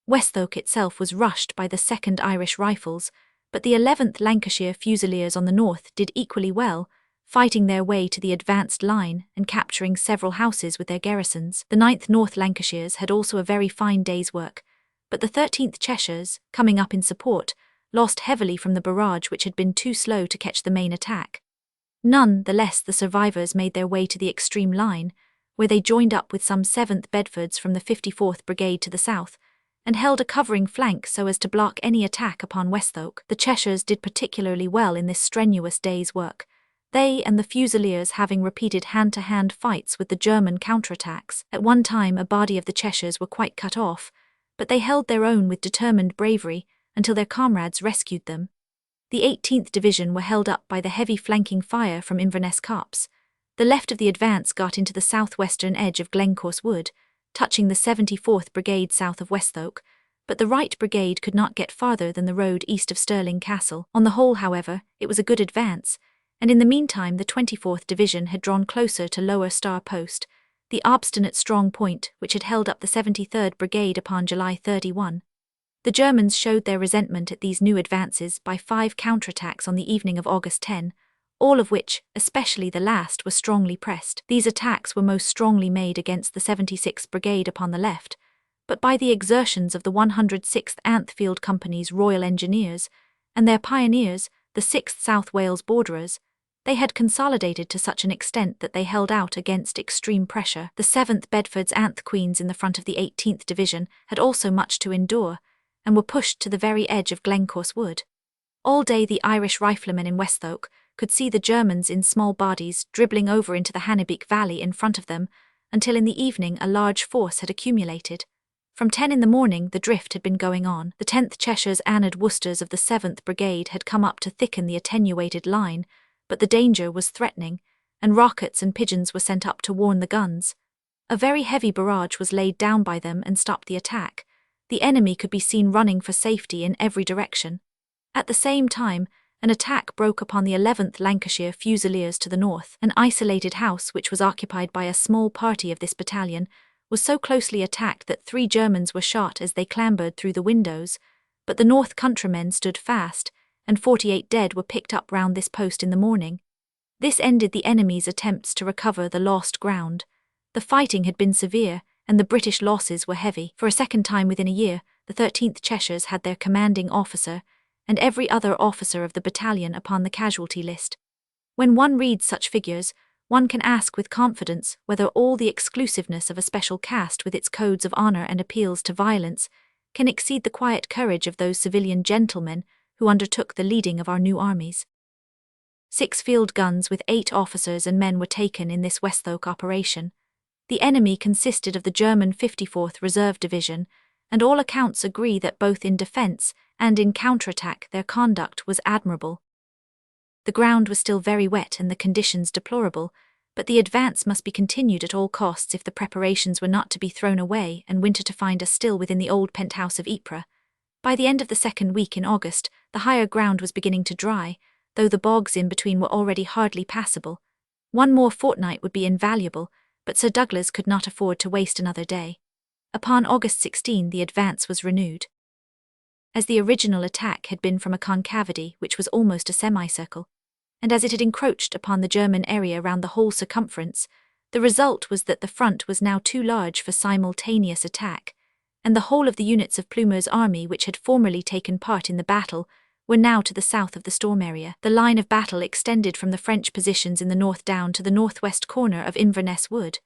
Westhoek itself was rushed by the 2nd Irish Rifles, but the 11th Lancashire Fusiliers on the north did equally well, fighting their way to the advanced line and capturing several houses with their garrisons. The 9th North Lancashires had also a very fine day's work, but the 13th Cheshires, coming up in support, lost heavily from the barrage which had been too slow to catch the main attack. None the less the survivors made their way to the extreme line, where they joined up with some 7th Bedfords from the 54th Brigade to the south, and held a covering flank so as to block any attack upon Westhoek. The Cheshires did particularly well in this strenuous day's work, they and the Fusiliers having repeated hand-to-hand fights with the German counterattacks. At one time a body of the Cheshires were quite cut off, but they held their own with determined bravery until their comrades rescued them. The 18th Division were held up by the heavy flanking fire from Inverness Copse. The left of the advance got into the southwestern edge of Glencorse Wood, touching the 74th Brigade south of Westhoek, but the right brigade could not get farther than the road east of Stirling Castle. On the whole, however, it was a good advance, and in the meantime the 24th Division had drawn closer to Lower Star Post, the obstinate strong point which had held up the 73rd Brigade upon July 31. The Germans showed their resentment at these new advances by 5 counterattacks on the evening of August 10, all of which, especially the last, were strongly pressed. These attacks were most strongly made against the 76th Brigade upon the left, but by the exertions of the 106th Anthfield Company's Royal Engineers, and their pioneers, the 6th South Wales Borderers, they had consolidated to such an extent that they held out against extreme pressure. The 7th Bedford's Anth Queens in the front of the 18th Division had also much to endure, and were pushed to the very edge of Glencorse Wood. All day the Irish riflemen in Westhoek, could see the Germans in small bodies dribbling over into the Hannebeek Valley in front of them, until in the evening a large force had accumulated. From 10 in the morning the drift had been going on. The 10th Cheshires and Worcesters of the 7th Brigade had come up to thicken the attenuated line, but the danger was threatening, and rockets and pigeons were sent up to warn the guns. A very heavy barrage was laid down by them and stopped the attack. The enemy could be seen running for safety in every direction. At the same time, an attack broke upon the 11th Lancashire Fusiliers to the north. An isolated house, which was occupied by a small party of this battalion, was so closely attacked that 3 Germans were shot as they clambered through the windows, but the North Countrymen stood fast, and 48 dead were picked up round this post in the morning. This ended the enemy's attempts to recover the lost ground. The fighting had been severe, and the British losses were heavy. For a second time within a year, the 13th Cheshires had their commanding officer, and every other officer of the battalion upon the casualty list. When one reads such figures, one can ask with confidence whether all the exclusiveness of a special caste with its codes of honor and appeals to violence can exceed the quiet courage of those civilian gentlemen who undertook the leading of our new armies. 6 field guns with 8 officers and men were taken in this Westhhoek operation. The enemy consisted of the German 54th Reserve Division, and all accounts agree that both in defense and in counterattack their conduct was admirable. The ground was still very wet and the conditions deplorable, but the advance must be continued at all costs if the preparations were not to be thrown away and winter to find us still within the old penthouse of Ypres. By the end of the second week in August, the higher ground was beginning to dry, though the bogs in between were already hardly passable. One more fortnight would be invaluable, but Sir Douglas could not afford to waste another day. Upon August 16 the advance was renewed. As the original attack had been from a concavity which was almost a semicircle, and as it had encroached upon the German area round the whole circumference, the result was that the front was now too large for simultaneous attack, and the whole of the units of Plumer's army which had formerly taken part in the battle were now to the south of the storm area. The line of battle extended from the French positions in the north down to the northwest corner of Inverness Wood.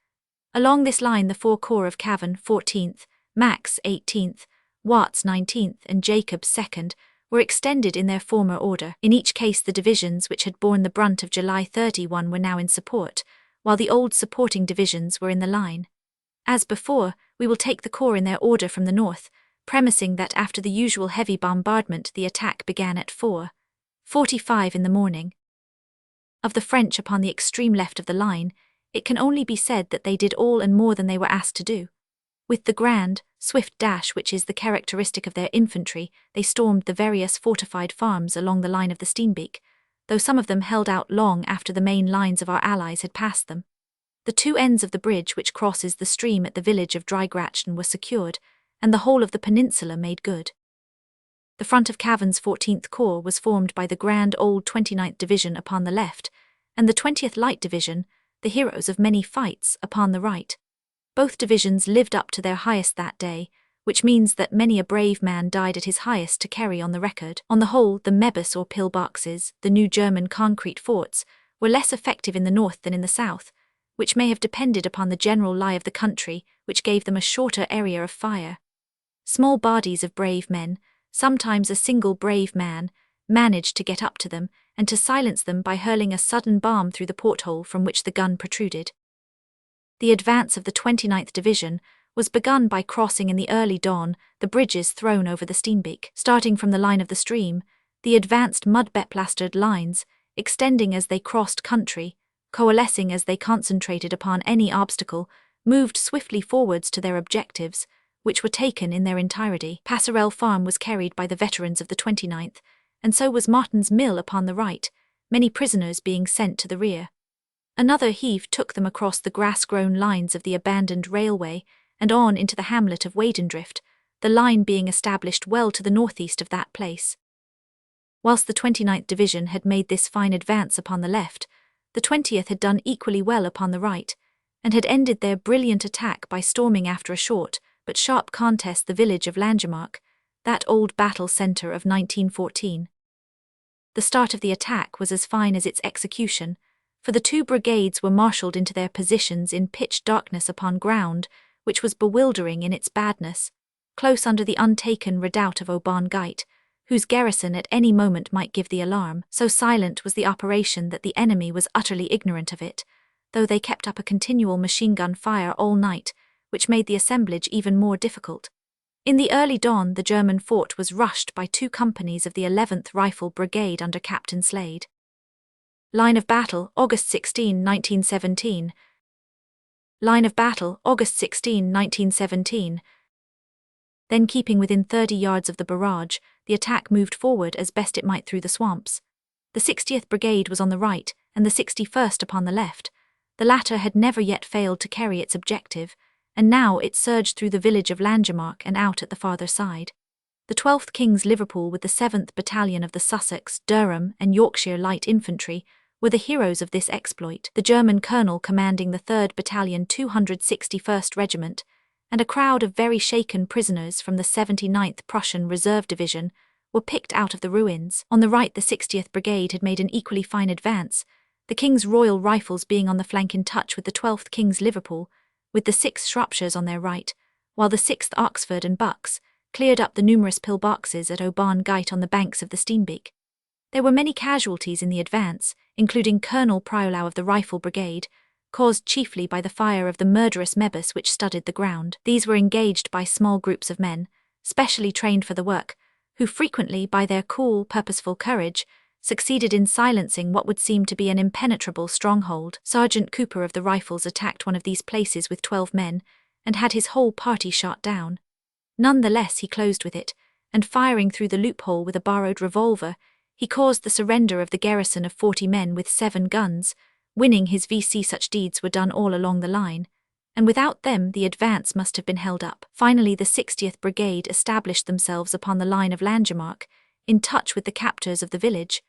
Along this line the 4 corps of Cavan 14th, Mack's 18th, Watts 19th and Jacobs 2nd were extended in their former order. In each case the divisions which had borne the brunt of July 31 were now in support, while the old supporting divisions were in the line. As before, we will take the corps in their order from the north, premising that after the usual heavy bombardment the attack began at 4:45 in the morning. Of the French upon the extreme left of the line, it can only be said that they did all and more than they were asked to do. With the grand, swift dash which is the characteristic of their infantry, they stormed the various fortified farms along the line of the Steenbeek, though some of them held out long after the main lines of our allies had passed them. The 2 ends of the bridge which crosses the stream at the village of Drygratchen were secured, and the whole of the peninsula made good. The front of Cavan's 14th Corps was formed by the grand old 29th Division upon the left, and the 20th Light Division, the heroes of many fights, upon the right. Both divisions lived up to their highest that day, which means that many a brave man died at his highest to carry on the record. On the whole, the Mebus or pillboxes, the new German concrete forts, were less effective in the north than in the south, which may have depended upon the general lie of the country, which gave them a shorter area of fire. Small bodies of brave men, sometimes a single brave man, managed to get up to them and to silence them by hurling a sudden bomb through the porthole from which the gun protruded. The advance of the 29th Division was begun by crossing in the early dawn the bridges thrown over the Steenbeek. Starting from the line of the stream, the advanced mud-beplastered lines, extending as they crossed country, coalescing as they concentrated upon any obstacle, moved swiftly forwards to their objectives, which were taken in their entirety. Passerelle Farm was carried by the veterans of the 29th, and so was Martin's Mill upon the right, many prisoners being sent to the rear. Another heave took them across the grass-grown lines of the abandoned railway and on into the hamlet of Wadendrift, the line being established well to the northeast of that place. Whilst the 29th Division had made this fine advance upon the left, the 20th had done equally well upon the right, and had ended their brilliant attack by storming after a short but sharp contest the village of Langemarck, that old battle centre of 1914. The start of the attack was as fine as its execution, for the 2 brigades were marshalled into their positions in pitch darkness upon ground which was bewildering in its badness, close under the untaken redoubt of Aubonne Gate, whose garrison at any moment might give the alarm. So silent was the operation that the enemy was utterly ignorant of it, though they kept up a continual machine gun fire all night, which made the assemblage even more difficult. In the early dawn, the German fort was rushed by 2 companies of the 11th Rifle Brigade under Captain Slade. Line of battle, August 16, 1917. Line of battle, August 16, 1917. Then, keeping within 30 yards of the barrage, the attack moved forward as best it might through the swamps. The 60th Brigade was on the right, and the 61st upon the left. The latter had never yet failed to carry its objective, and now it surged through the village of Langemarck and out at the farther side. The 12th King's Liverpool with the 7th Battalion of the Sussex, Durham, and Yorkshire Light Infantry were the heroes of this exploit, the German colonel commanding the 3rd Battalion 261st Regiment, and a crowd of very shaken prisoners from the 79th Prussian Reserve Division were picked out of the ruins. On the right, the 60th Brigade had made an equally fine advance, the King's Royal Rifles being on the flank in touch with the 12th King's Liverpool, with the 6th Shropshires on their right, while the 6th Oxford and Bucks cleared up the numerous pillboxes at Oban Gate on the banks of the Steenbeek. There were many casualties in the advance, including Colonel Priolau of the Rifle Brigade, caused chiefly by the fire of the murderous mebus which studded the ground. These were engaged by small groups of men, specially trained for the work, who frequently, by their cool, purposeful courage, succeeded in silencing what would seem to be an impenetrable stronghold. Sergeant Cooper of the Rifles attacked one of these places with 12 men, and had his whole party shot down. None the less he closed with it, and firing through the loophole with a borrowed revolver, he caused the surrender of the garrison of 40 men with 7 guns, winning his VC. Such deeds were done all along the line, and without them the advance must have been held up. Finally, the 60th Brigade established themselves upon the line of Langemarck, in touch with the captors of the village,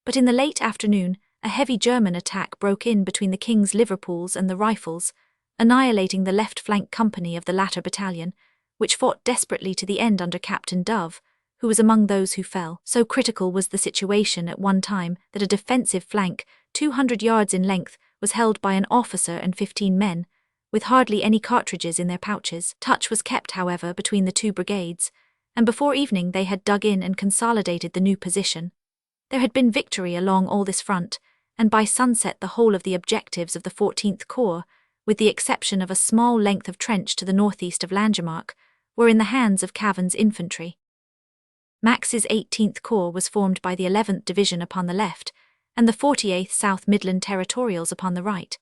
but in the late afternoon a heavy German attack broke in between the King's Liverpools and the Rifles, annihilating the left flank company of the latter battalion, which fought desperately to the end under Captain Dove, who was among those who fell. So critical was the situation at one time that a defensive flank, 200 yards in length, was held by an officer and 15 men, with hardly any cartridges in their pouches. Touch was kept, however, between the 2 brigades, and before evening they had dug in and consolidated the new position. There had been victory along all this front, and by sunset the whole of the objectives of the 14th Corps, with the exception of a small length of trench to the northeast of Langemarck, were in the hands of Cavan's infantry. Max's 18th Corps was formed by the 11th Division upon the left, and the 48th South Midland Territorials upon the right.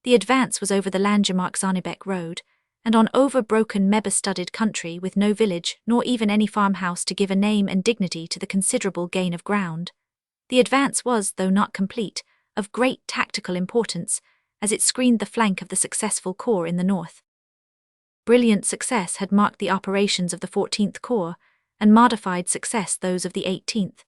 The advance was over the Langemarck-Zarnebeck road, and on over-broken mebus-studded country with no village nor even any farmhouse to give a name and dignity to the considerable gain of ground. The advance was, though not complete, of great tactical importance, as it screened the flank of the successful corps in the north. Brilliant success had marked the operations of the 14th Corps, and modified success those of the 18th.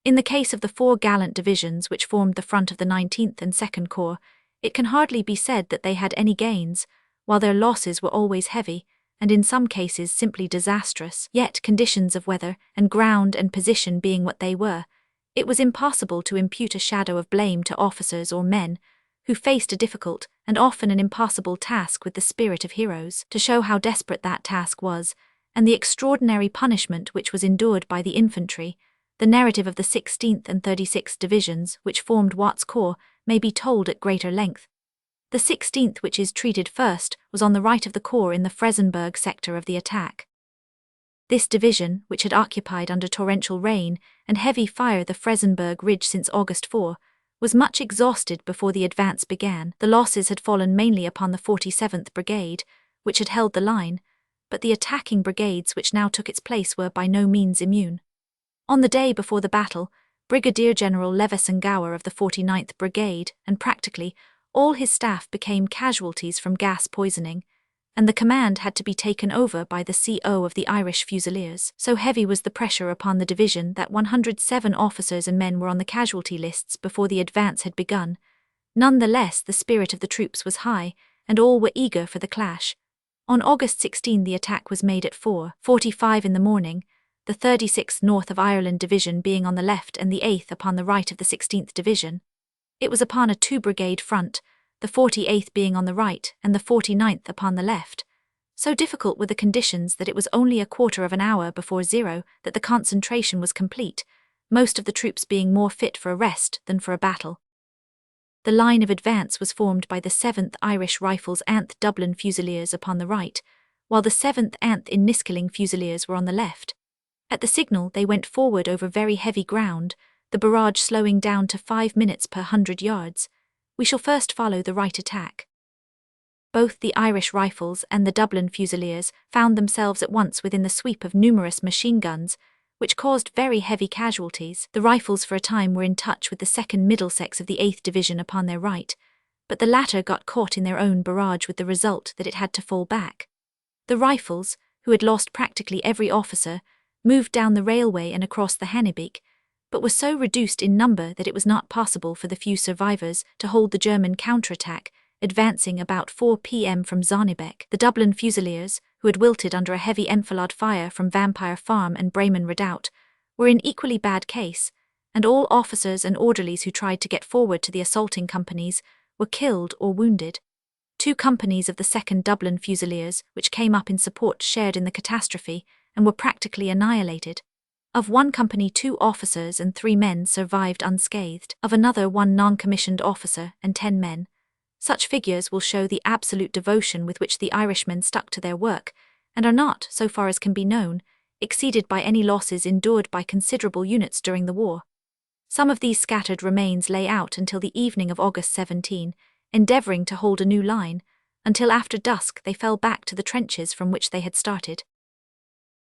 In the case of the 4 gallant divisions which formed the front of the 19th and 2nd Corps, it can hardly be said that they had any gains, while their losses were always heavy, and in some cases simply disastrous. Yet, conditions of weather and ground and position being what they were, it was impossible to impute a shadow of blame to officers or men, who faced a difficult and often an impossible task with the spirit of heroes. To show how desperate that task was, and the extraordinary punishment which was endured by the infantry, the narrative of the 16th and 36th Divisions, which formed Watt's Corps, may be told at greater length. The 16th, which is treated first, was on the right of the corps in the Fresenberg sector of the attack. This division, which had occupied under torrential rain and heavy fire the Fresenberg Ridge since August 4, was much exhausted before the advance began. The losses had fallen mainly upon the 47th Brigade, which had held the line, but the attacking brigades which now took its place were by no means immune. On the day before the battle, Brigadier General Leveson-Gower of the 49th Brigade and practically all his staff became casualties from gas poisoning, and the command had to be taken over by the CO of the Irish Fusiliers. So heavy was the pressure upon the division that 107 officers and men were on the casualty lists before the advance had begun. None the less, the spirit of the troops was high, and all were eager for the clash. On August 16 the attack was made at 4:45 in the morning, the 36th North of Ireland Division being on the left and the 8th upon the right of the 16th Division. It was upon a 2-brigade front, the 48th being on the right and the 49th upon the left, So difficult were the conditions that it was only a quarter of an hour before 0 that the concentration was complete, most of the troops being more fit for a rest than for a battle. The line of advance was formed by the 7th Irish Rifles 8th Dublin Fusiliers upon the right, while the 7th 8th Inniskilling Fusiliers were on the left. At the signal they went forward over very heavy ground, the barrage slowing down to 5 minutes per 100 yards. We shall first follow the right attack. Both the Irish Rifles and the Dublin Fusiliers found themselves at once within the sweep of numerous machine guns, which caused very heavy casualties. The Rifles for a time were in touch with the 2nd Middlesex of the 8th Division upon their right, but the latter got caught in their own barrage with the result that it had to fall back. The Rifles, who had lost practically every officer, moved down the railway and across the Hannebeek, but were so reduced in number that it was not possible for the few survivors to hold the German counterattack, advancing about 4 p.m. from Zornebeck. The Dublin Fusiliers, who had wilted under a heavy enfilade fire from Vampire Farm and Bremen Redoubt, were in equally bad case, and all officers and orderlies who tried to get forward to the assaulting companies were killed or wounded. 2 companies of the 2nd Dublin Fusiliers, which came up in support, shared in the catastrophe and were practically annihilated. Of one company 2 officers and 3 men survived unscathed, of another 1 non-commissioned officer and 10 men. Such figures will show the absolute devotion with which the Irishmen stuck to their work, and are not, so far as can be known, exceeded by any losses endured by considerable units during the war. Some of these scattered remains lay out until the evening of August 17, endeavouring to hold a new line, until after dusk they fell back to the trenches from which they had started.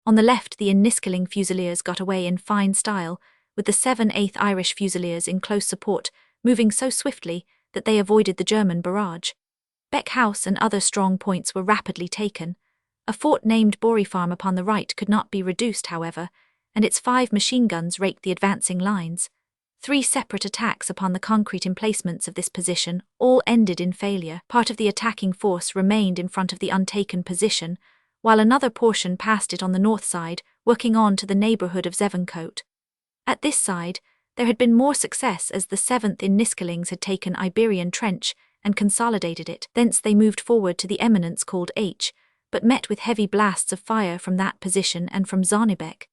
On the left the Inniskilling Fusiliers got away in fine style, with the 7th Irish Fusiliers in close support, moving so swiftly that they avoided the German barrage. Beck House and other strong points were rapidly taken. A fort named Borry Farm upon the right could not be reduced, however, and its 5 machine guns raked the advancing lines. 3 separate attacks upon the concrete emplacements of this position all ended in failure. Part of the attacking force remained in front of the untaken position, while another portion passed it on the north side, working on to the neighbourhood of Zevencote. At this side, there had been more success as the 7th Inniskillings had taken Iberian Trench and consolidated it. Thence they moved forward to the eminence called H, but met with heavy blasts of fire from that position and from Zornebeck.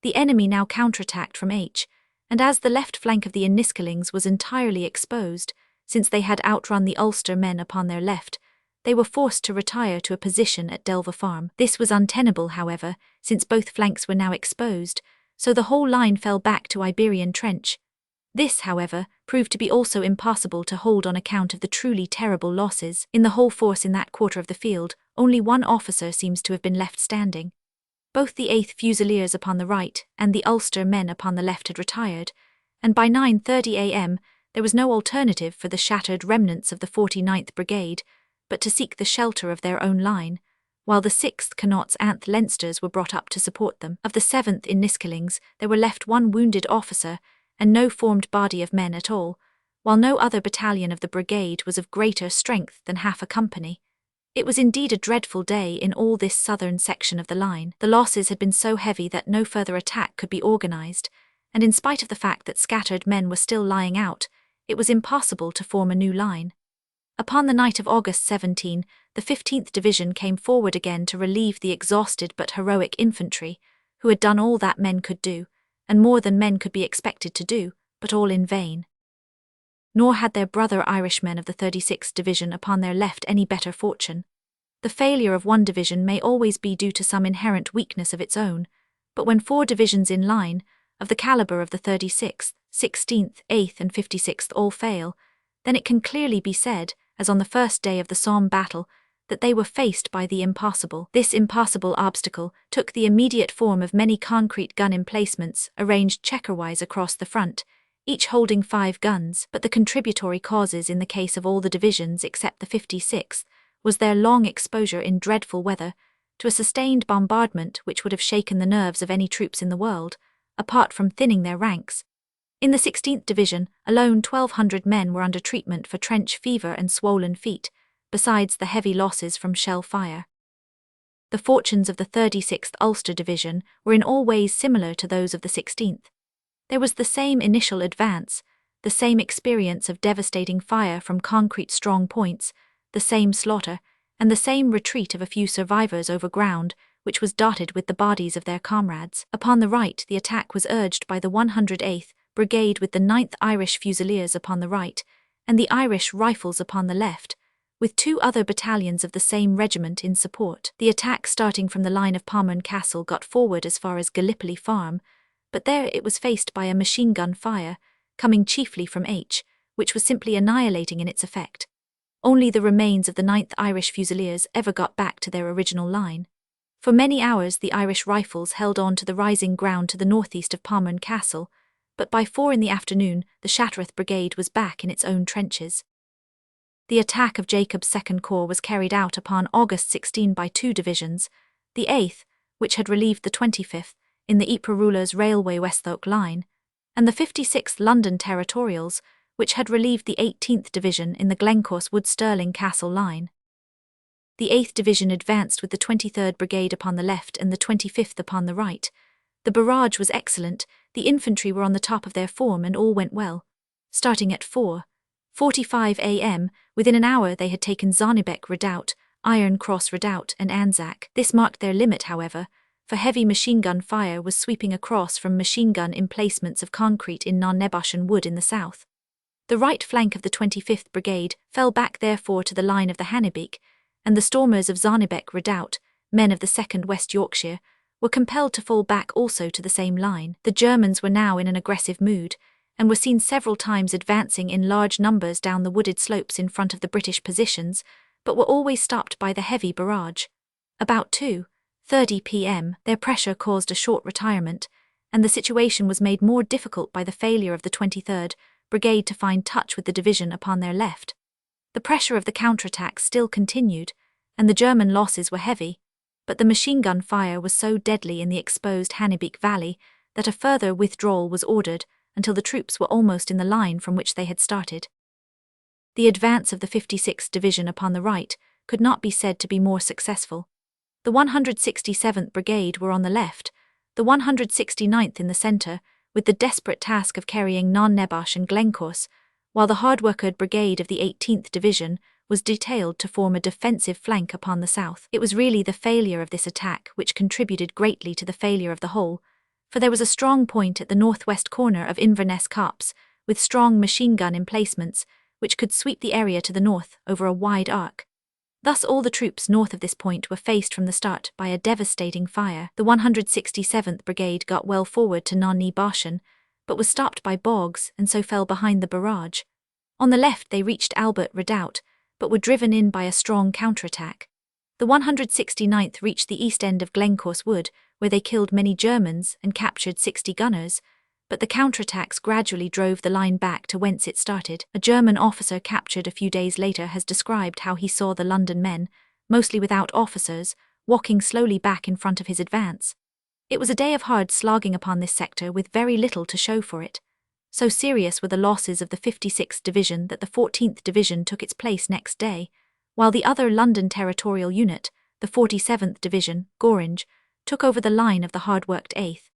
The enemy now counterattacked from H, and as the left flank of the Inniskillings was entirely exposed, since they had outrun the Ulster men upon their left, they were forced to retire to a position at Delva Farm. This was untenable, however, since both flanks were now exposed, so the whole line fell back to Iberian Trench. This, however, proved to be also impossible to hold on account of the truly terrible losses. In the whole force in that quarter of the field, only 1 officer seems to have been left standing. Both the 8th Fusiliers upon the right and the Ulster men upon the left had retired, and by 9:30 a.m. there was no alternative for the shattered remnants of the 49th Brigade, but to seek the shelter of their own line, while the 6th Connaughts 8th Leinsters were brought up to support them. Of the 7th Inniskillings, there were left 1 wounded officer and no formed body of men at all, while no other battalion of the brigade was of greater strength than half a company. It was indeed a dreadful day in all this southern section of the line. The losses had been so heavy that no further attack could be organised, and in spite of the fact that scattered men were still lying out, it was impossible to form a new line. Upon the night of August 17, the 15th Division came forward again to relieve the exhausted but heroic infantry, who had done all that men could do, and more than men could be expected to do, but all in vain. Nor had their brother Irishmen of the 36th Division upon their left any better fortune. The failure of one division may always be due to some inherent weakness of its own, but when 4 divisions in line, of the calibre of the 36th, 16th, 8th and 56th all fail, then it can clearly be said, as on the first day of the Somme battle, that they were faced by the impossible. This impossible obstacle took the immediate form of many concrete gun emplacements arranged checkerwise across the front, each holding 5 guns, but the contributory causes in the case of all the divisions except the 56th was their long exposure in dreadful weather to a sustained bombardment which would have shaken the nerves of any troops in the world, apart from thinning their ranks. In the 16th Division, alone 1,200 men were under treatment for trench fever and swollen feet, besides the heavy losses from shell fire. The fortunes of the 36th Ulster Division were in all ways similar to those of the 16th. There was the same initial advance, the same experience of devastating fire from concrete strong points, the same slaughter, and the same retreat of a few survivors over ground which was dotted with the bodies of their comrades. Upon the right, the attack was urged by the 108th Brigade with the 9th Irish Fusiliers upon the right, and the Irish Rifles upon the left, with 2 other battalions of the same regiment in support. The attack starting from the line of Pommern Castle got forward as far as Gallipoli Farm, but there it was faced by a machine gun fire, coming chiefly from H, which was simply annihilating in its effect. Only the remains of the 9th Irish Fusiliers ever got back to their original line. For many hours the Irish Rifles held on to the rising ground to the northeast of Pommern Castle, but by 4 in the afternoon the Charteris Brigade was back in its own trenches. The attack of Jacob's 2nd Corps was carried out upon August 16 by 2 divisions, the 8th, which had relieved the 25th, in the Ypres Rulers Railway Westhoek line, and the 56th London Territorials, which had relieved the 18th Division in the Glencorse Wood Stirling Castle line. The 8th Division advanced with the 23rd Brigade upon the left and the 25th upon the right. The barrage was excellent, the infantry were on the top of their form and all went well. Starting at 4:45 a.m., within an hour they had taken Zonnebeck Redoubt, Iron Cross Redoubt and Anzac. This marked their limit, however, for heavy machine gun fire was sweeping across from machine gun emplacements of concrete in Non-Neboshen Wood in the south. The right flank of the 25th Brigade fell back therefore to the line of the Hannebeek, and the stormers of Zonnebeck Redoubt, men of the 2nd West Yorkshire, were compelled to fall back also to the same line. The Germans were now in an aggressive mood, and were seen several times advancing in large numbers down the wooded slopes in front of the British positions, but were always stopped by the heavy barrage. About 2:30 p.m., their pressure caused a short retirement, and the situation was made more difficult by the failure of the 23rd Brigade to find touch with the division upon their left. The pressure of the counterattack still continued, and the German losses were heavy, but the machine gun fire was so deadly in the exposed Hannebeek Valley that a further withdrawal was ordered until the troops were almost in the line from which they had started. The advance of the 56th Division upon the right could not be said to be more successful. The 167th Brigade were on the left, the 169th in the centre, with the desperate task of carrying Non-Nebosh and Glencorse, while the hard-worked brigade of the 18th Division was detailed to form a defensive flank upon the south. It was really the failure of this attack which contributed greatly to the failure of the whole, for there was a strong point at the northwest corner of Inverness Copse, with strong machine gun emplacements, which could sweep the area to the north over a wide arc. Thus all the troops north of this point were faced from the start by a devastating fire. The 167th Brigade got well forward to Non-Neboshen, but was stopped by bogs and so fell behind the barrage. On the left they reached Albert Redoubt, but were driven in by a strong counterattack. The 169th reached the east end of Glencorse Wood, where they killed many Germans and captured 60 gunners, but the counterattacks gradually drove the line back to whence it started. A German officer captured a few days later has described how he saw the London men, mostly without officers, walking slowly back in front of his advance. It was a day of hard slogging upon this sector with very little to show for it. So serious were the losses of the 56th Division that the 14th Division took its place next day, while the other London Territorial Unit, the 47th Division, Gorringe, took over the line of the hard-worked 8th.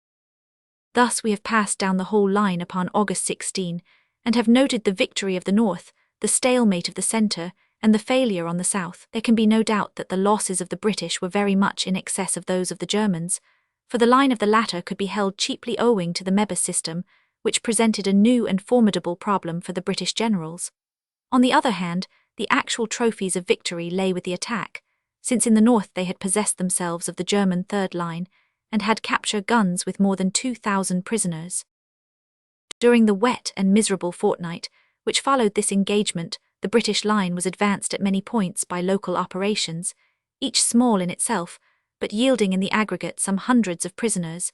Thus we have passed down the whole line upon August 16, and have noted the victory of the north, the stalemate of the centre, and the failure on the south. There can be no doubt that the losses of the British were very much in excess of those of the Germans, for the line of the latter could be held cheaply owing to the Mebus system, which presented a new and formidable problem for the British generals. On the other hand, the actual trophies of victory lay with the attack, since in the north they had possessed themselves of the German third line, and had captured guns with more than 2,000 prisoners. During the wet and miserable fortnight which followed this engagement, the British line was advanced at many points by local operations, each small in itself, but yielding in the aggregate some hundreds of prisoners,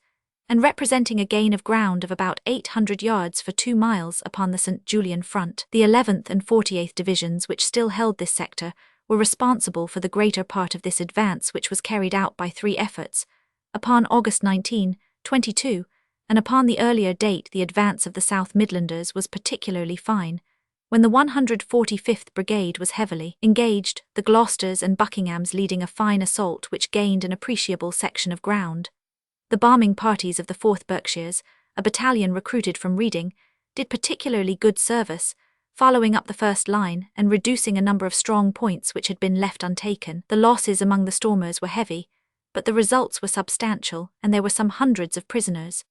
and representing a gain of ground of about 800 yards for 2 miles upon the St. Julian front. The 11th and 48th Divisions, which still held this sector, were responsible for the greater part of this advance, which was carried out by 3 efforts, upon August 19, 22, and upon the earlier date the advance of the South Midlanders was particularly fine, when the 145th Brigade was heavily engaged, the Gloucesters and Buckinghams leading a fine assault which gained an appreciable section of ground. The bombing parties of the 4th Berkshires, a battalion recruited from Reading, did particularly good service, following up the first line and reducing a number of strong points which had been left untaken. The losses among the stormers were heavy, but the results were substantial, and there were some hundreds of prisoners.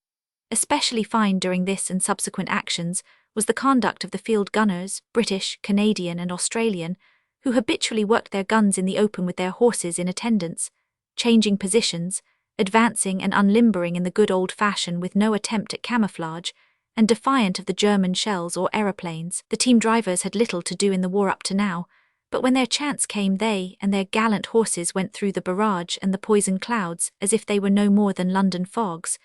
Especially fine during this and subsequent actions was the conduct of the field gunners, British, Canadian, and Australian, who habitually worked their guns in the open with their horses in attendance, changing positions, advancing and unlimbering in the good old fashion with no attempt at camouflage, and defiant of the German shells or aeroplanes. The team drivers had little to do in the war up to now, but when their chance came they and their gallant horses went through the barrage and the poison clouds as if they were no more than London fogs.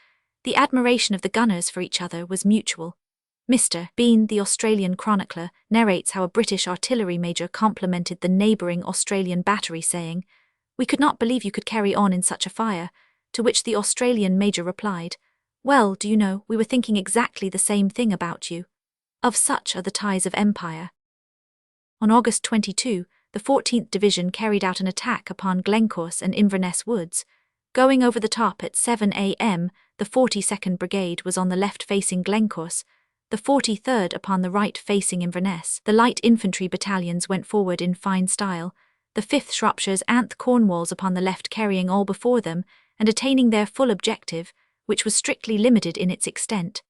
The admiration of the gunners for each other was mutual. Mr. Bean, the Australian chronicler, narrates how a British artillery major complimented the neighbouring Australian battery, saying, "We could not believe you could carry on in such a fire," to which the Australian major replied, "Well, do you know, we were thinking exactly the same thing about you." Of such are the ties of empire. On August 22, the 14th Division carried out an attack upon Glencorse and Inverness Woods. Going over the top at 7 a.m., the 42nd Brigade was on the left facing Glencorse, the 43rd upon the right facing Inverness. The light infantry battalions went forward in fine style, the 5th Shropshire's Anth Cornwalls upon the left carrying all before them and attaining their full objective, which was strictly limited in its extent.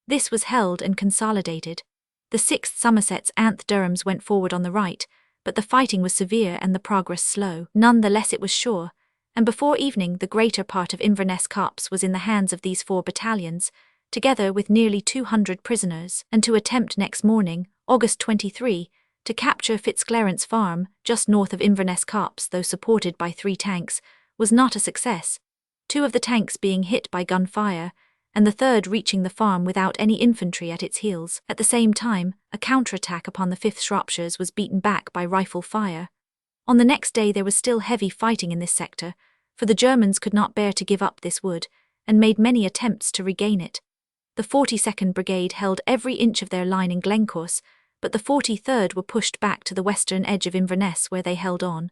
This was held and consolidated. The 6th Somerset's Anth Durhams went forward on the right, but the fighting was severe and the progress slow. None the less it was sure, and before evening the greater part of Inverness Copse was in the hands of these 4 battalions, together with nearly 200 prisoners, and to attempt next morning, August 23, to capture Fitzclarence Farm, just north of Inverness Copse, though supported by 3 tanks, was not a success, 2 of the tanks being hit by gunfire, and the 3rd reaching the farm without any infantry at its heels. At the same time, a counterattack upon the 5th Shropshires was beaten back by rifle fire. On the next day there was still heavy fighting in this sector, for the Germans could not bear to give up this wood, and made many attempts to regain it. The 42nd Brigade held every inch of their line in Glencorse, but the 43rd were pushed back to the western edge of Inverness where they held on.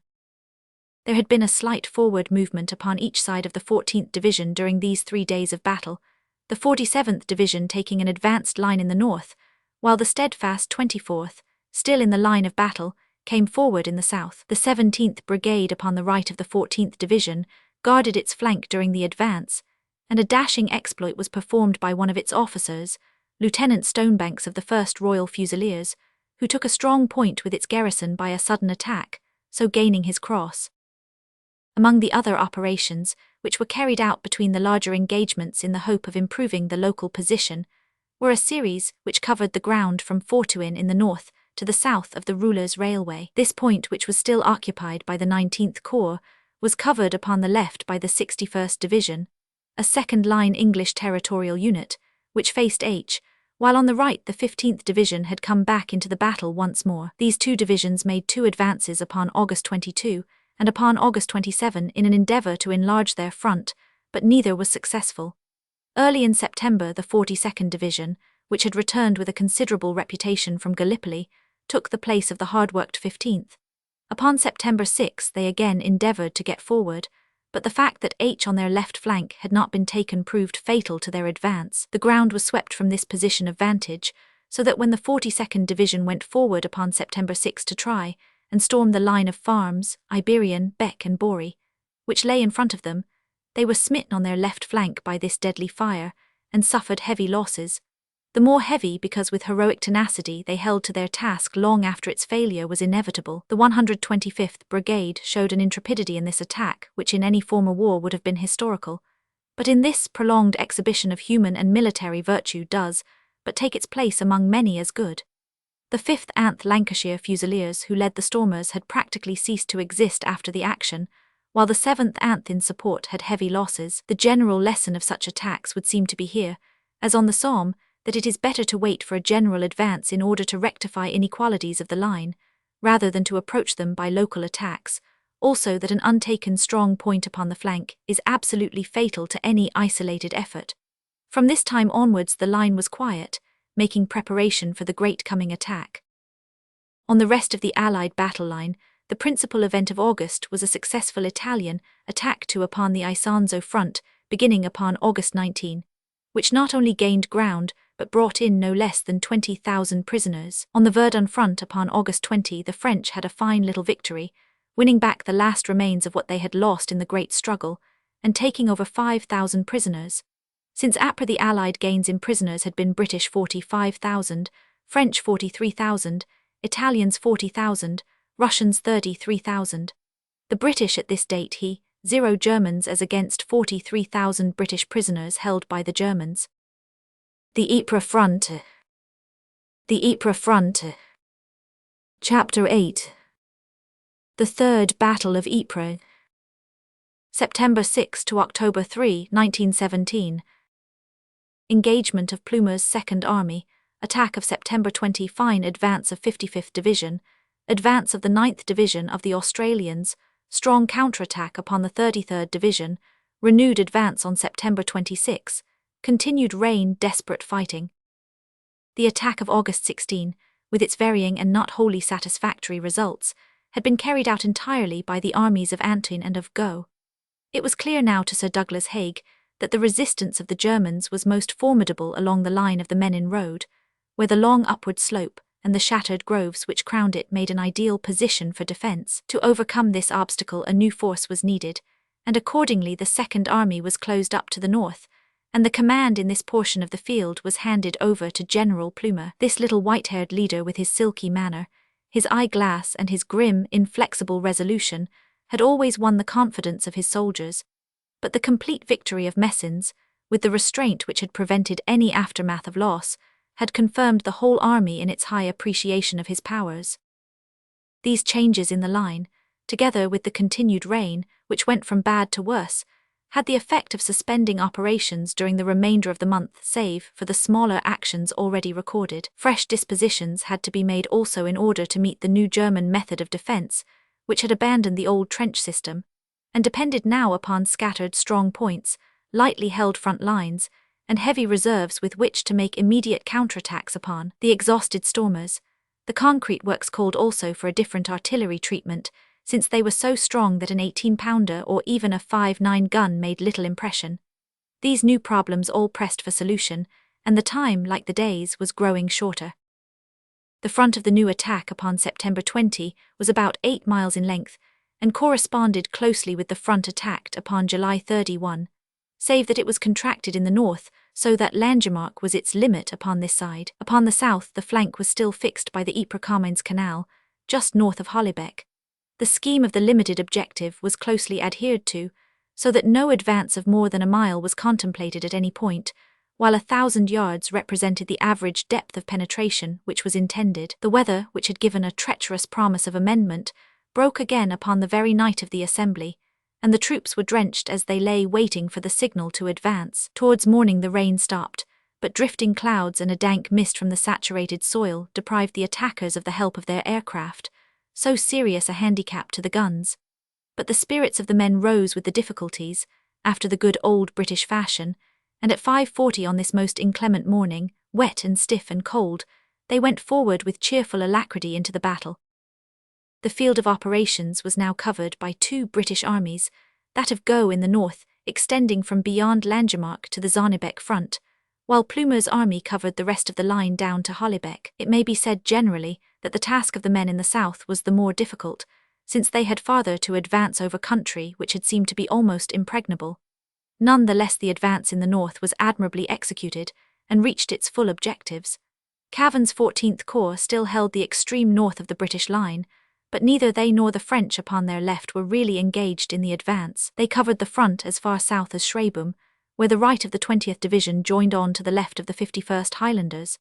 There had been a slight forward movement upon each side of the 14th Division during these 3 days of battle, the 47th Division taking an advanced line in the north, while the steadfast 24th, still in the line of battle, came forward in the south. The 17th Brigade upon the right of the 14th Division guarded its flank during the advance, and a dashing exploit was performed by one of its officers, Lieutenant Stonebanks of the 1st Royal Fusiliers, who took a strong point with its garrison by a sudden attack, so gaining his cross. Among the other operations, which were carried out between the larger engagements in the hope of improving the local position, were a series which covered the ground from Fortuin in the north to the south of the Rulers Railway. This point, which was still occupied by the 19th Corps, was covered upon the left by the 61st Division, a second-line English territorial unit, which faced H, while on the right the 15th Division had come back into the battle once more. These 2 divisions made 2 advances upon August 22 and upon August 27 in an endeavour to enlarge their front, but neither was successful. Early in September the 42nd Division, which had returned with a considerable reputation from Gallipoli, took the place of the hard-worked 15th. Upon September 6 they again endeavoured to get forward, but the fact that H on their left flank had not been taken proved fatal to their advance. The ground was swept from this position of vantage, so that when the 42nd Division went forward upon September 6 to try and storm the line of farms, Iberian, Beck and Borey, which lay in front of them, they were smitten on their left flank by this deadly fire, and suffered heavy losses. The more heavy because with heroic tenacity they held to their task long after its failure was inevitable. The 125th Brigade showed an intrepidity in this attack which in any former war would have been historical, but in this prolonged exhibition of human and military virtue does but take its place among many as good. The 5th Anth Lancashire Fusiliers who led the stormers had practically ceased to exist after the action, while the 7th Anth in support had heavy losses. The general lesson of such attacks would seem to be here, as on the Somme, that it is better to wait for a general advance in order to rectify inequalities of the line, rather than to approach them by local attacks, also that an untaken strong point upon the flank is absolutely fatal to any isolated effort. From this time onwards the line was quiet, making preparation for the great coming attack. On the rest of the Allied battle line, the principal event of August was a successful Italian attack upon the Isonzo front, beginning upon August 19, which not only gained ground, but brought in no less than 20,000 prisoners. On the Verdun front upon August 20, the French had a fine little victory, winning back the last remains of what they had lost in the Great Struggle, and taking over 5,000 prisoners. Since Ypres, the Allied gains in prisoners had been British 45,000, French 43,000, Italians 40,000, Russians 33,000. The British at this date 0 Germans as against 43,000 British prisoners held by the Germans. The Ypres Front. The Ypres Front. Chapter 8. The Third Battle of Ypres. September 6 to October 3, 1917. Engagement of Plumer's Second Army, attack of September 20, fine advance of 55th Division, advance of the 9th Division of the Australians, strong counterattack upon the 33rd Division, renewed advance on September 26, continued rain, desperate fighting. The attack of August 16, with its varying and not wholly satisfactory results, had been carried out entirely by the armies of Antoine and of Go. It was clear now to Sir Douglas Haig that the resistance of the Germans was most formidable along the line of the Menin Road, where the long upward slope and the shattered groves which crowned it made an ideal position for defence. To overcome this obstacle a new force was needed, and accordingly the Second Army was closed up to the north, and the command in this portion of the field was handed over to General Plumer. This little white-haired leader with his silky manner, his eye-glass and his grim, inflexible resolution, had always won the confidence of his soldiers, but the complete victory of Messines, with the restraint which had prevented any aftermath of loss, had confirmed the whole army in its high appreciation of his powers. These changes in the line, together with the continued rain, which went from bad to worse, had the effect of suspending operations during the remainder of the month save for the smaller actions already recorded. Fresh dispositions had to be made also in order to meet the new German method of defence, which had abandoned the old trench system, and depended now upon scattered strong points, lightly held front lines, and heavy reserves with which to make immediate counterattacks upon the exhausted stormers. The concrete works called also for a different artillery treatment, since they were so strong that an 18-pounder or even a 5.9 gun made little impression. These new problems all pressed for solution, and the time, like the days, was growing shorter. The front of the new attack upon September 20 was about 8 miles in length, and corresponded closely with the front attacked upon July 31, save that it was contracted in the north, so that Langemarck was its limit upon this side. Upon the south the flank was still fixed by the Ypres-Comines Canal, just north of Hollebeck. The scheme of the limited objective was closely adhered to, so that no advance of more than a mile was contemplated at any point, while 1,000 yards represented the average depth of penetration which was intended. The weather, which had given a treacherous promise of amendment, broke again upon the very night of the assembly, and the troops were drenched as they lay waiting for the signal to advance. Towards morning the rain stopped, but drifting clouds and a dank mist from the saturated soil deprived the attackers of the help of their aircraft, so serious a handicap to the guns. But the spirits of the men rose with the difficulties, after the good old British fashion, and at 5:40 on this most inclement morning, wet and stiff and cold, they went forward with cheerful alacrity into the battle. The field of operations was now covered by 2 British armies, that of Go in the north, extending from beyond Langemarck to the Zonnebeck front, while Plumer's army covered the rest of the line down to Hollebeck. It may be said generally that the task of the men in the south was the more difficult, since they had farther to advance over country which had seemed to be almost impregnable. None the less the advance in the north was admirably executed, and reached its full objectives. Cavan's 14th Corps still held the extreme north of the British line, but neither they nor the French upon their left were really engaged in the advance. They covered the front as far south as Schreibum, where the right of the 20th Division joined on to the left of the 51st Highlanders.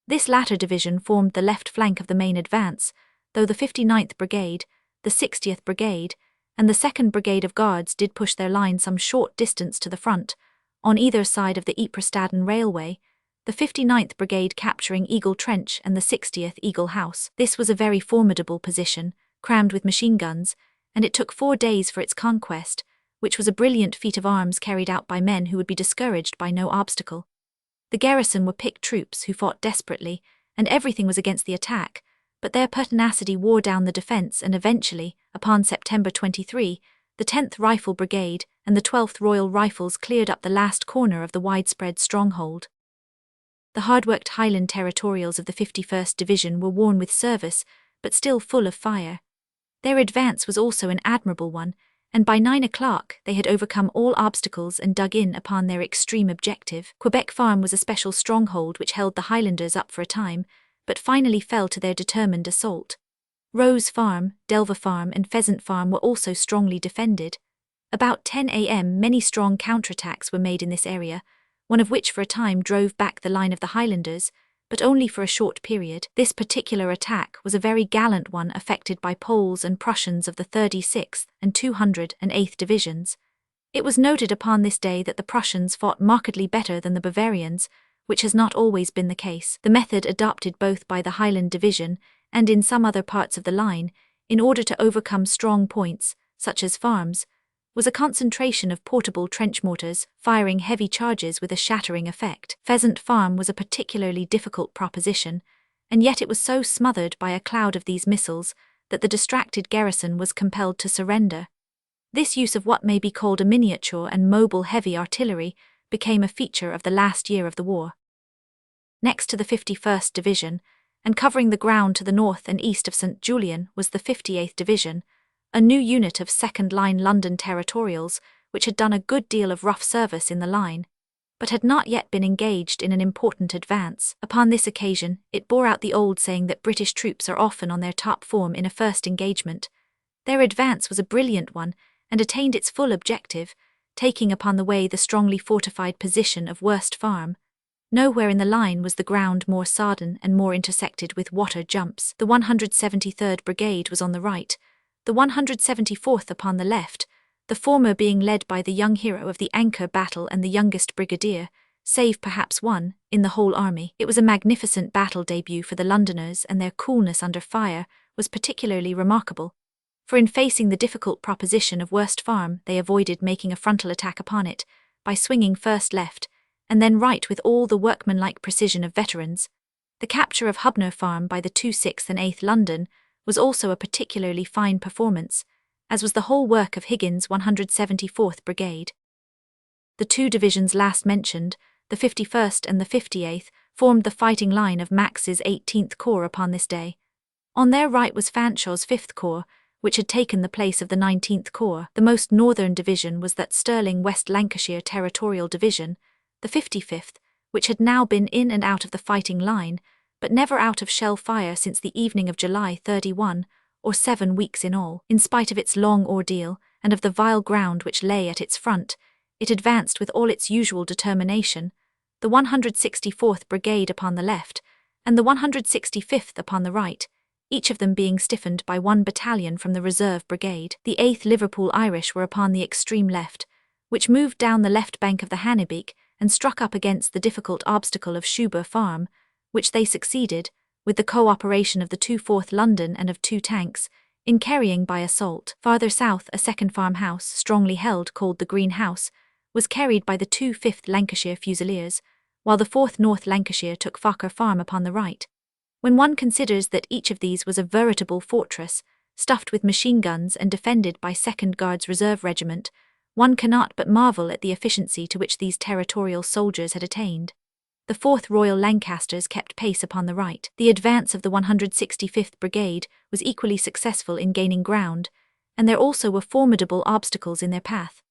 This latter division formed the left flank of the main advance, though the 59th Brigade, the 60th Brigade, and the 2nd Brigade of Guards did push their line some short distance to the front, on either side of the Ypres-Stadon Railway, the 59th Brigade capturing Eagle Trench and the 60th Eagle House. This was a very formidable position, crammed with machine guns, and it took 4 days for its conquest, which was a brilliant feat of arms carried out by men who would be discouraged by no obstacle. The garrison were picked troops who fought desperately, and everything was against the attack, but their pertinacity wore down the defence, and eventually, upon September 23, the 10th Rifle Brigade and the 12th Royal Rifles cleared up the last corner of the widespread stronghold. The hard-worked Highland territorials of the 51st Division were worn with service, but still full of fire. Their advance was also an admirable one, and by 9 o'clock they had overcome all obstacles and dug in upon their extreme objective. Quebec Farm was a special stronghold which held the Highlanders up for a time, but finally fell to their determined assault. Rose Farm, Delva Farm and Pheasant Farm were also strongly defended. About 10 a.m. many strong counterattacks were made in this area, one of which for a time drove back the line of the Highlanders, but only for a short period. This particular attack was a very gallant one effected by Poles and Prussians of the 36th and 208th Divisions. It was noted upon this day that the Prussians fought markedly better than the Bavarians, which has not always been the case. The method adopted both by the Highland Division and in some other parts of the line, in order to overcome strong points, such as farms, was a concentration of portable trench mortars, firing heavy charges with a shattering effect. Pheasant Farm was a particularly difficult proposition, and yet it was so smothered by a cloud of these missiles that the distracted garrison was compelled to surrender. This use of what may be called a miniature and mobile heavy artillery became a feature of the last year of the war. Next to the 51st Division, and covering the ground to the north and east of St. Julian, was the 58th Division, a new unit of second-line London territorials which had done a good deal of rough service in the line, but had not yet been engaged in an important advance. Upon this occasion, it bore out the old saying that British troops are often on their top form in a first engagement. Their advance was a brilliant one, and attained its full objective, taking upon the way the strongly fortified position of Worst Farm. Nowhere in the line was the ground more sodden and more intersected with water jumps. The 173rd Brigade was on the right, the 174th upon the left, the former being led by the young hero of the Anchor battle and the youngest brigadier, save perhaps one, in the whole army. It was a magnificent battle debut for the Londoners, and their coolness under fire was particularly remarkable. For in facing the difficult proposition of Worst Farm, they avoided making a frontal attack upon it, by swinging first left, and then right with all the workmanlike precision of veterans. The capture of Hubner Farm by the 26th and 8th London was also a particularly fine performance, as was the whole work of Higgins' 174th Brigade. The two divisions last mentioned, the 51st and the 58th, formed the fighting line of Max's 18th Corps upon this day. On their right was Fanshaw's 5th Corps, which had taken the place of the 19th Corps. The most northern division was that sterling West Lancashire Territorial Division, the 55th, which had now been in and out of the fighting line, but never out of shell fire since the evening of July 31, or 7 weeks in all. In spite of its long ordeal, and of the vile ground which lay at its front, it advanced with all its usual determination, the 164th Brigade upon the left, and the 165th upon the right, each of them being stiffened by one battalion from the reserve brigade. The 8th Liverpool Irish were upon the extreme left, which moved down the left bank of the Hannebeek and struck up against the difficult obstacle of Schuber Farm, which they succeeded, with the co-operation of the 2/4th London and of 2 tanks, in carrying by assault. Farther south, a second farmhouse, strongly held, called the Green House, was carried by the 2 5th Lancashire Fusiliers, while the 4th North Lancashire took Fokker Farm upon the right. When one considers that each of these was a veritable fortress, stuffed with machine guns and defended by 2nd Guards Reserve Regiment, one cannot but marvel at the efficiency to which these territorial soldiers had attained. The 4th Royal Lancasters kept pace upon the right. The advance of the 165th Brigade was equally successful in gaining ground, and there also were formidable obstacles in their path.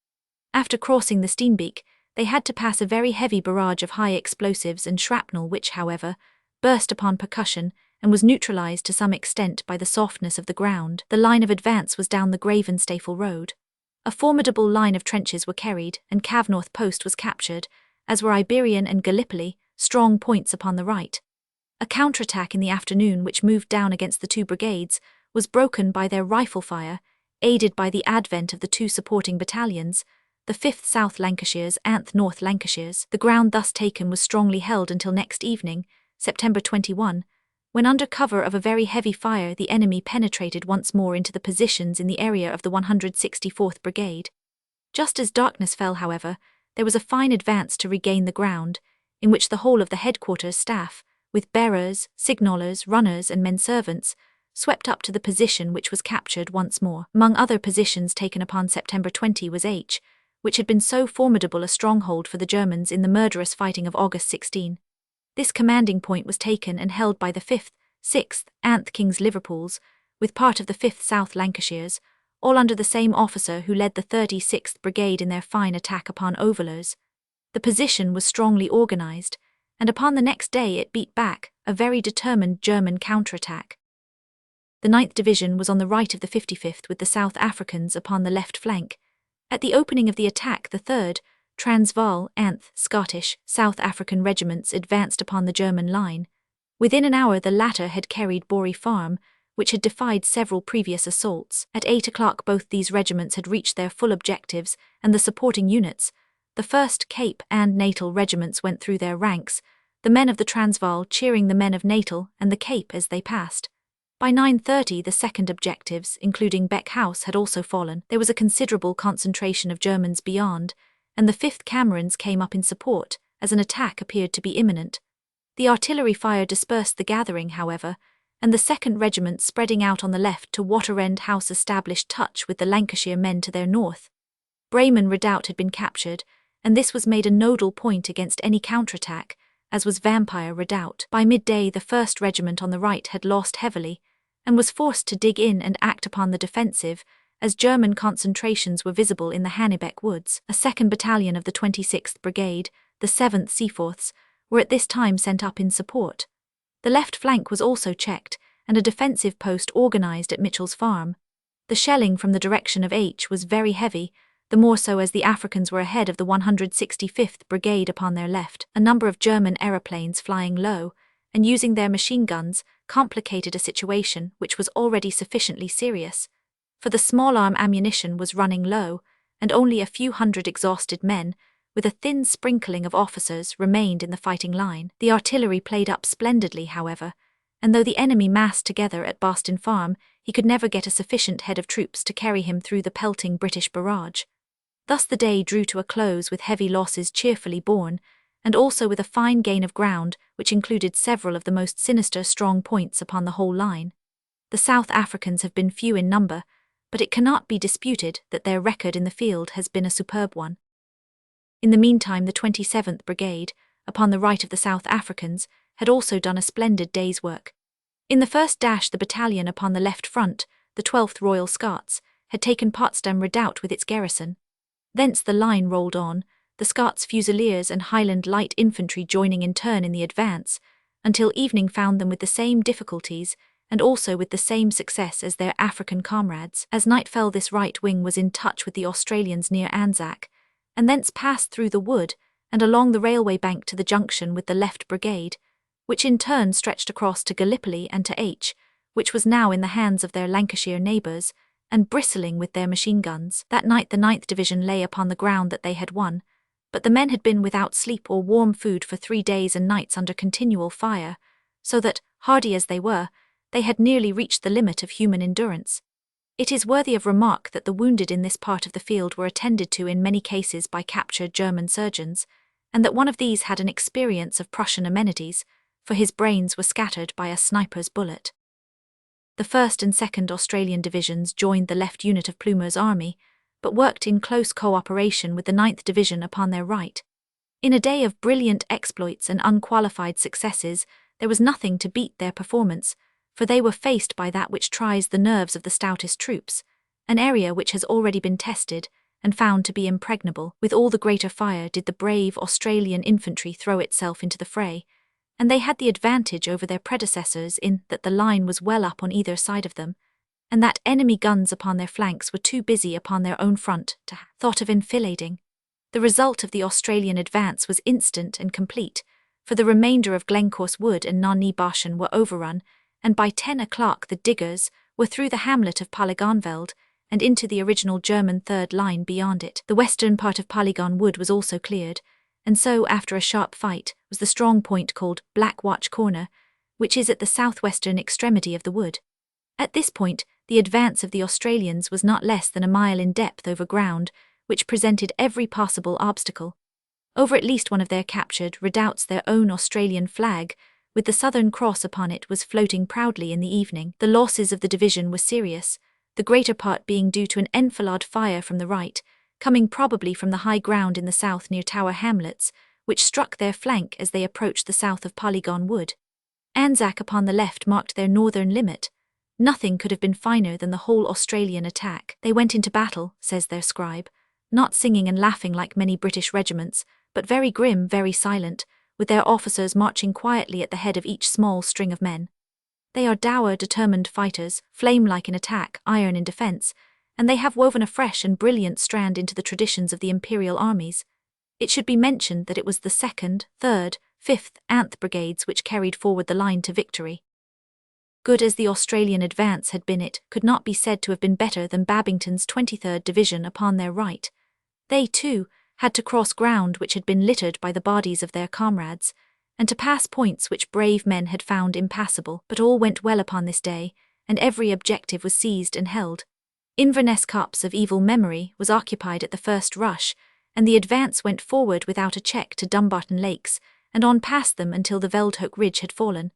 After crossing the Steenbeek, they had to pass a very heavy barrage of high explosives and shrapnel which, however, burst upon percussion and was neutralized to some extent by the softness of the ground. The line of advance was down the Gravenstafel Road. A formidable line of trenches were carried, and Cavnorth Post was captured, as were Iberian and Gallipoli, strong points upon the right. A counterattack in the afternoon which moved down against the 2 brigades was broken by their rifle fire, aided by the advent of the 2 supporting battalions, the 5th South Lancashires and North Lancashires. The ground thus taken was strongly held until next evening, September 21, when under cover of a very heavy fire the enemy penetrated once more into the positions in the area of the 164th Brigade. Just as darkness fell, however, there was a fine advance to regain the ground, in which the whole of the headquarters staff, with bearers, signallers, runners and men-servants, swept up to the position which was captured once more. Among other positions taken upon September 20 was H, which had been so formidable a stronghold for the Germans in the murderous fighting of August 16. This commanding point was taken and held by the 5th, 6th, and King's Liverpools, with part of the 5th South Lancashires, all under the same officer who led the 36th Brigade in their fine attack upon Overleurs. The position was strongly organised, and upon the next day it beat back a very determined German counterattack. The 9th Division was on the right of the 55th with the South Africans upon the left flank. At the opening of the attack, the 3rd, Transvaal, and Scottish, South African regiments advanced upon the German line. Within an hour the latter had carried Borey Farm, which had defied several previous assaults. At 8 o'clock both these regiments had reached their full objectives, and the supporting units, the 1st Cape and Natal regiments, went through their ranks, the men of the Transvaal cheering the men of Natal and the Cape as they passed. By 9:30 the second objectives, including Beck House, had also fallen. There was a considerable concentration of Germans beyond, and the 5th Camerons came up in support, as an attack appeared to be imminent. The artillery fire dispersed the gathering, however, and the 2nd Regiment, spreading out on the left to Waterend House, established touch with the Lancashire men to their north. Bremen Redoubt had been captured, and this was made a nodal point against any counterattack, as was Vampire Redoubt. By midday the 1st Regiment on the right had lost heavily, and was forced to dig in and act upon the defensive, as German concentrations were visible in the Hannebeck woods. A 2nd Battalion of the 26th Brigade, the 7th Seaforths, were at this time sent up in support. The left flank was also checked, and a defensive post organised at Mitchell's Farm. The shelling from the direction of H was very heavy, the more so as the Africans were ahead of the 165th Brigade upon their left. A number of German aeroplanes flying low, and using their machine guns, complicated a situation which was already sufficiently serious, for the small-arm ammunition was running low, and only a few hundred exhausted men, with a thin sprinkling of officers, remained in the fighting line. The artillery played up splendidly, however, and though the enemy massed together at Boston Farm, he could never get a sufficient head of troops to carry him through the pelting British barrage. Thus the day drew to a close with heavy losses cheerfully borne, and also with a fine gain of ground, which included several of the most sinister strong points upon the whole line. The South Africans have been few in number, but it cannot be disputed that their record in the field has been a superb one. In the meantime the 27th Brigade, upon the right of the South Africans, had also done a splendid day's work. In the first dash the battalion upon the left front, the 12th Royal Scots, had taken Potsdam Redoubt with its garrison. Thence the line rolled on, the Scots Fusiliers and Highland Light Infantry joining in turn in the advance, until evening found them with the same difficulties, and also with the same success as their African comrades. As night fell this right wing was in touch with the Australians near Anzac, and thence passed through the wood and along the railway bank to the junction with the left brigade, which in turn stretched across to Gallipoli and to H, which was now in the hands of their Lancashire neighbours, and bristling with their machine guns. That night the 9th Division lay upon the ground that they had won, but the men had been without sleep or warm food for 3 days and nights under continual fire, so that, hardy as they were, they had nearly reached the limit of human endurance. It is worthy of remark that the wounded in this part of the field were attended to in many cases by captured German surgeons, and that one of these had an experience of Prussian amenities, for his brains were scattered by a sniper's bullet. The 1st and 2nd Australian Divisions joined the left unit of Plumer's army, but worked in close co-operation with the 9th Division upon their right. In a day of brilliant exploits and unqualified successes, there was nothing to beat their performance, for they were faced by that which tries the nerves of the stoutest troops, an area which has already been tested and found to be impregnable. With all the greater fire did the brave Australian infantry throw itself into the fray, and they had the advantage over their predecessors in that the line was well up on either side of them, and that enemy guns upon their flanks were too busy upon their own front to have thought of enfilading. The result of the Australian advance was instant and complete, for the remainder of Glencorse Wood and Nani Bashan were overrun, and by 10 o'clock the diggers were through the hamlet of Polygonveld and into the original German third line beyond it. The western part of Polygon Wood was also cleared, and so, after a sharp fight, was the strong point called Black Watch Corner, which is at the southwestern extremity of the wood. At this point, the advance of the Australians was not less than a mile in depth over ground, which presented every possible obstacle. Over at least one of their captured redoubts their own Australian flag, with the Southern Cross upon it, was floating proudly in the evening. The losses of the division were serious, the greater part being due to an enfilade fire from the right, coming probably from the high ground in the south near Tower Hamlets, which struck their flank as they approached the south of Polygon Wood. Anzac upon the left marked their northern limit. Nothing could have been finer than the whole Australian attack. They went into battle, says their scribe, not singing and laughing like many British regiments, but very grim, very silent, with their officers marching quietly at the head of each small string of men. They are dour, determined fighters, flame-like in attack, iron in defence, and they have woven a fresh and brilliant strand into the traditions of the imperial armies. It should be mentioned that it was the 2nd, 3rd, 5th, and Brigades which carried forward the line to victory. Good as the Australian advance had been, it could not be said to have been better than Babington's 23rd Division upon their right. They, too, had to cross ground which had been littered by the bodies of their comrades, and to pass points which brave men had found impassable. But all went well upon this day, and every objective was seized and held. Inverness Copse of evil memory was occupied at the first rush, and the advance went forward without a check to Dumbarton Lakes, and on past them until the Veldhoek Ridge had fallen.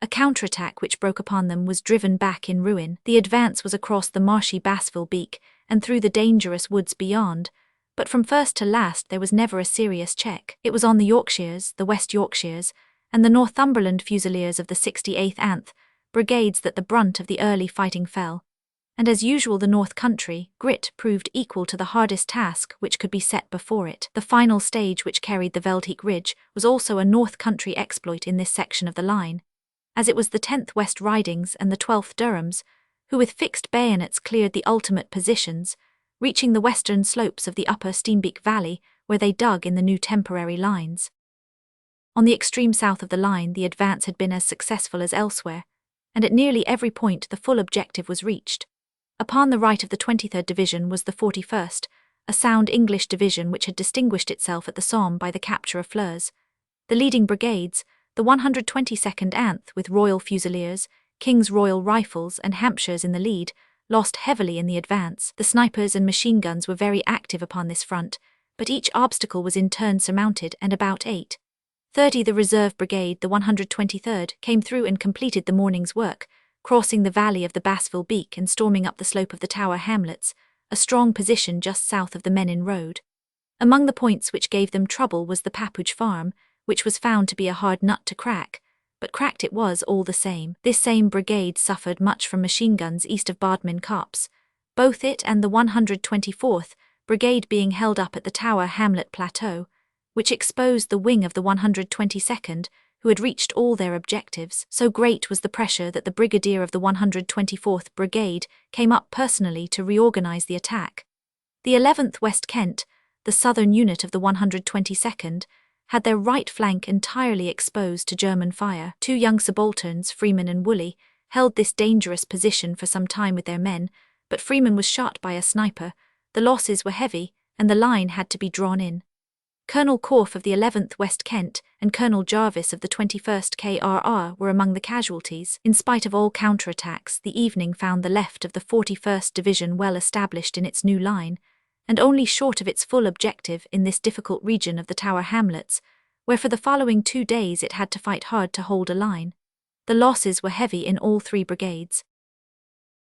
A counterattack which broke upon them was driven back in ruin. The advance was across the marshy Bassville Beak, and through the dangerous woods beyond, but from first to last there was never a serious check. It was on the Yorkshires, the West Yorkshires, and the Northumberland Fusiliers of the 68th Anth Brigades that the brunt of the early fighting fell. And as usual the North Country grit proved equal to the hardest task which could be set before it. The final stage which carried the Veldhoek Ridge was also a North Country exploit in this section of the line, as it was the 10th West Ridings and the 12th Durhams, who with fixed bayonets cleared the ultimate positions, reaching the western slopes of the upper Steenbeek Valley, where they dug in the new temporary lines. On the extreme south of the line the advance had been as successful as elsewhere, and at nearly every point the full objective was reached. Upon the right of the 23rd Division was the 41st, a sound English division which had distinguished itself at the Somme by the capture of Flers. The leading brigades, the 122nd Anth with Royal Fusiliers, King's Royal Rifles and Hampshires in the lead, lost heavily in the advance. The snipers and machine guns were very active upon this front, but each obstacle was in turn surmounted, and about 8:30 the reserve brigade, the 123rd, came through and completed the morning's work, crossing the valley of the Bassville Beak and storming up the slope of the Tower Hamlets, a strong position just south of the Menin Road. Among the points which gave them trouble was the Papouge Farm, which was found to be a hard nut to crack, but cracked it was all the same. This same brigade suffered much from machine guns east of Bodmin Copse, both it and the 124th Brigade being held up at the Tower Hamlet Plateau, which exposed the wing of the 122nd, who had reached all their objectives. So great was the pressure that the brigadier of the 124th Brigade came up personally to reorganize the attack. The 11th West Kent, the southern unit of the 122nd, had their right flank entirely exposed to German fire. Two young subalterns, Freeman and Woolley, held this dangerous position for some time with their men, but Freeman was shot by a sniper, the losses were heavy, and the line had to be drawn in. Colonel Corfe of the 11th West Kent and Colonel Jarvis of the 21st KRR were among the casualties. In spite of all counterattacks, the evening found the left of the 41st Division well established in its new line, and only short of its full objective in this difficult region of the Tower Hamlets, where for the following 2 days it had to fight hard to hold a line. The losses were heavy in all three brigades.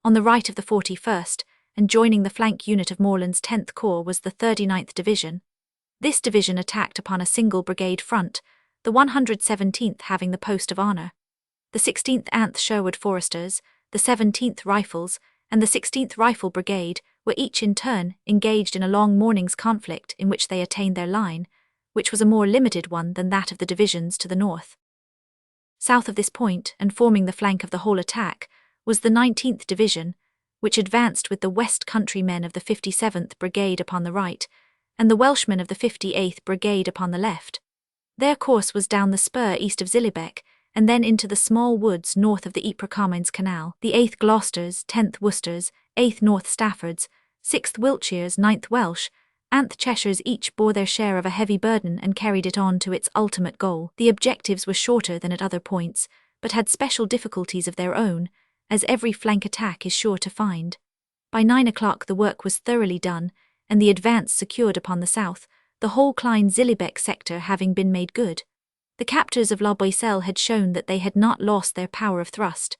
On the right of the 41st, and joining the flank unit of Morland's 10th Corps, was the 39th Division. This division attacked upon a single brigade front, the 117th having the post of honour. The 16th Anth Sherwood Foresters, the 17th Rifles, and the 16th Rifle Brigade were each in turn engaged in a long morning's conflict in which they attained their line, which was a more limited one than that of the divisions to the north. South of this point, and forming the flank of the whole attack, was the 19th Division, which advanced with the West Country men of the 57th Brigade upon the right, and the Welshmen of the 58th Brigade upon the left. Their course was down the spur east of Zillebeke, and then into the small woods north of the Ypres Comines Canal. The 8th Gloucesters, 10th Worcesters, 8th North Staffords, 6th Wiltshires, 9th Welsh, and Cheshires each bore their share of a heavy burden and carried it on to its ultimate goal. The objectives were shorter than at other points, but had special difficulties of their own, as every flank attack is sure to find. By 9 o'clock the work was thoroughly done, and the advance secured upon the south, the whole Klein-Zillebeke sector having been made good. The captors of La Boisselle had shown that they had not lost their power of thrust.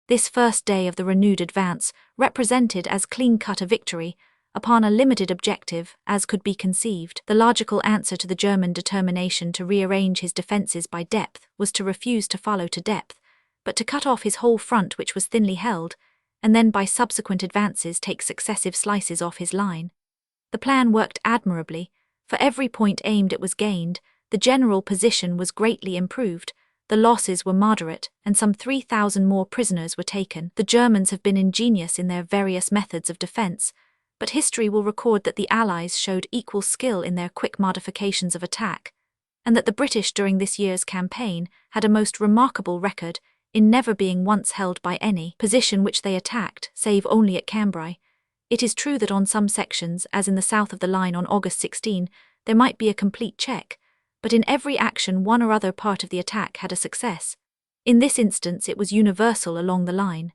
This first day of the renewed advance represented as clean-cut a victory, upon a limited objective, as could be conceived. The logical answer to the German determination to rearrange his defences by depth was to refuse to follow to depth, but to cut off his whole front, which was thinly held, and then by subsequent advances take successive slices off his line. The plan worked admirably. For every point aimed at was gained, the general position was greatly improved, the losses were moderate, and some 3,000 more prisoners were taken. The Germans have been ingenious in their various methods of defense, but history will record that the Allies showed equal skill in their quick modifications of attack, and that the British during this year's campaign had a most remarkable record in never being once held by any position which they attacked, save only at Cambrai. It is true that on some sections, as in the south of the line on August 16, there might be a complete check, but in every action one or other part of the attack had a success. In this instance it was universal along the line.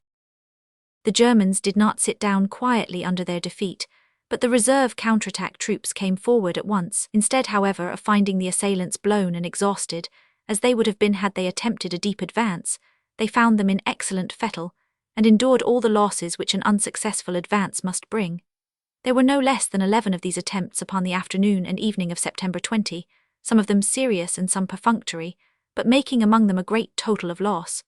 The Germans did not sit down quietly under their defeat, but the reserve counterattack troops came forward at once. Instead, however, of finding the assailants blown and exhausted, as they would have been had they attempted a deep advance, they found them in excellent fettle, and endured all the losses which an unsuccessful advance must bring. There were no less than 11 of these attempts upon the afternoon and evening of September 20, some of them serious and some perfunctory, but making among them a great total of loss.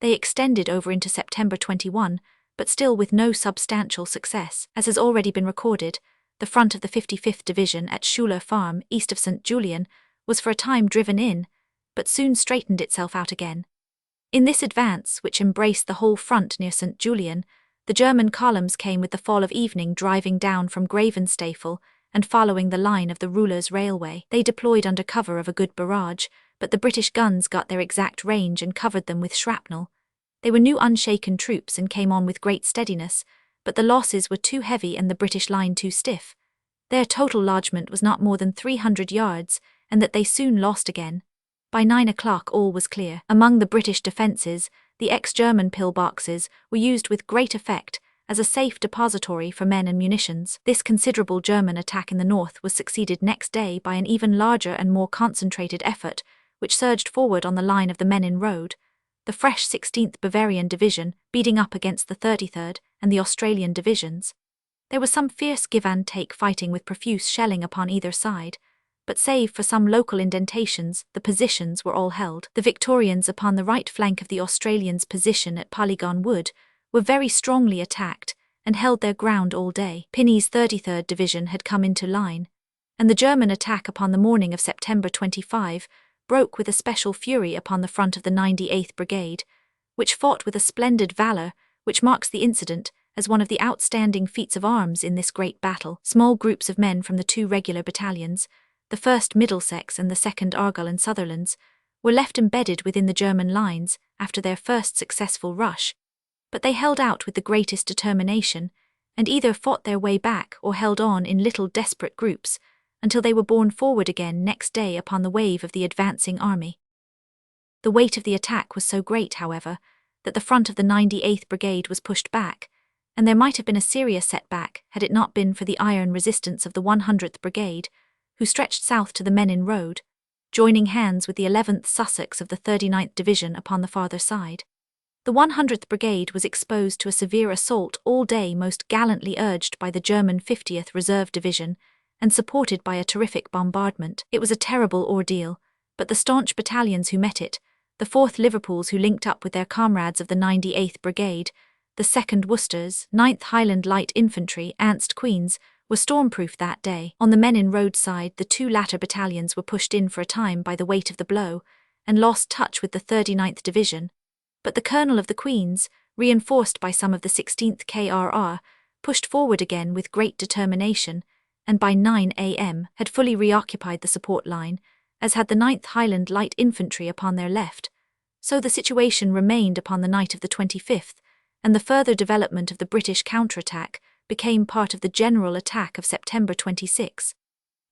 They extended over into September 21, but still with no substantial success. As has already been recorded, the front of the 55th Division at Schuler Farm, east of St. Julian, was for a time driven in, but soon straightened itself out again. In this advance, which embraced the whole front near St. Julian, the German columns came with the fall of evening driving down from Gravenstafel and following the line of the Rulers Railway. They deployed under cover of a good barrage, but the British guns got their exact range and covered them with shrapnel. They were new unshaken troops and came on with great steadiness, but the losses were too heavy and the British line too stiff. Their total lodgment was not more than 300 yards, and that they soon lost again. By 9 o'clock all was clear. Among the British defences, the ex-German pillboxes were used with great effect as a safe depository for men and munitions. This considerable German attack in the north was succeeded next day by an even larger and more concentrated effort, which surged forward on the line of the Menin Road, the fresh 16th Bavarian Division beating up against the 33rd and the Australian divisions. There was some fierce give-and-take fighting with profuse shelling upon either side, but save for some local indentations, the positions were all held. The Victorians upon the right flank of the Australians' position at Polygon Wood were very strongly attacked and held their ground all day. Pinney's 33rd Division had come into line, and the German attack upon the morning of September 25 broke with especial fury upon the front of the 98th Brigade, which fought with a splendid valour which marks the incident as one of the outstanding feats of arms in this great battle. Small groups of men from the two regular battalions, the 1st Middlesex and the 2nd Argyll and Sutherlands, were left embedded within the German lines after their first successful rush, but they held out with the greatest determination, and either fought their way back or held on in little desperate groups, until they were borne forward again next day upon the wave of the advancing army. The weight of the attack was so great, however, that the front of the 98th Brigade was pushed back, and there might have been a serious setback had it not been for the iron resistance of the 100th Brigade, who stretched south to the Menin Road, joining hands with the 11th Sussex of the 39th Division upon the farther side. The 100th Brigade was exposed to a severe assault all day, most gallantly urged by the German 50th Reserve Division and supported by a terrific bombardment. It was a terrible ordeal, but the staunch battalions who met it, the 4th Liverpools who linked up with their comrades of the 98th Brigade, the 2nd Worcesters, 9th Highland Light Infantry, Ernst Queens, were stormproof that day. On the Menin Road side, the two latter battalions were pushed in for a time by the weight of the blow, and lost touch with the 39th Division, but the colonel of the Queens, reinforced by some of the 16th KRR, pushed forward again with great determination, and by 9 a.m. had fully reoccupied the support line, as had the 9th Highland Light Infantry upon their left. So the situation remained upon the night of the 25th, and the further development of the British counterattack became part of the general attack of September 26.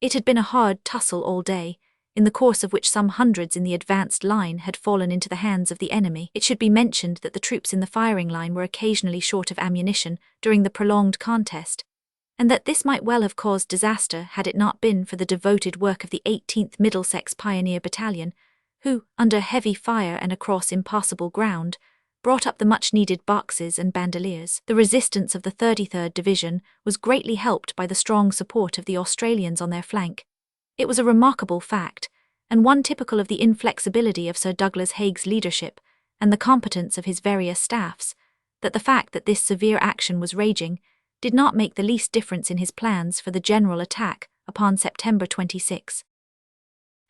It had been a hard tussle all day, in the course of which some hundreds in the advanced line had fallen into the hands of the enemy. It should be mentioned that the troops in the firing line were occasionally short of ammunition during the prolonged contest, and that this might well have caused disaster had it not been for the devoted work of the 18th Middlesex Pioneer Battalion, who, under heavy fire and across impassable ground, brought up the much-needed boxes and bandoliers. The resistance of the 33rd Division was greatly helped by the strong support of the Australians on their flank. It was a remarkable fact, and one typical of the inflexibility of Sir Douglas Haig's leadership and the competence of his various staffs, that the fact that this severe action was raging did not make the least difference in his plans for the general attack upon September 26.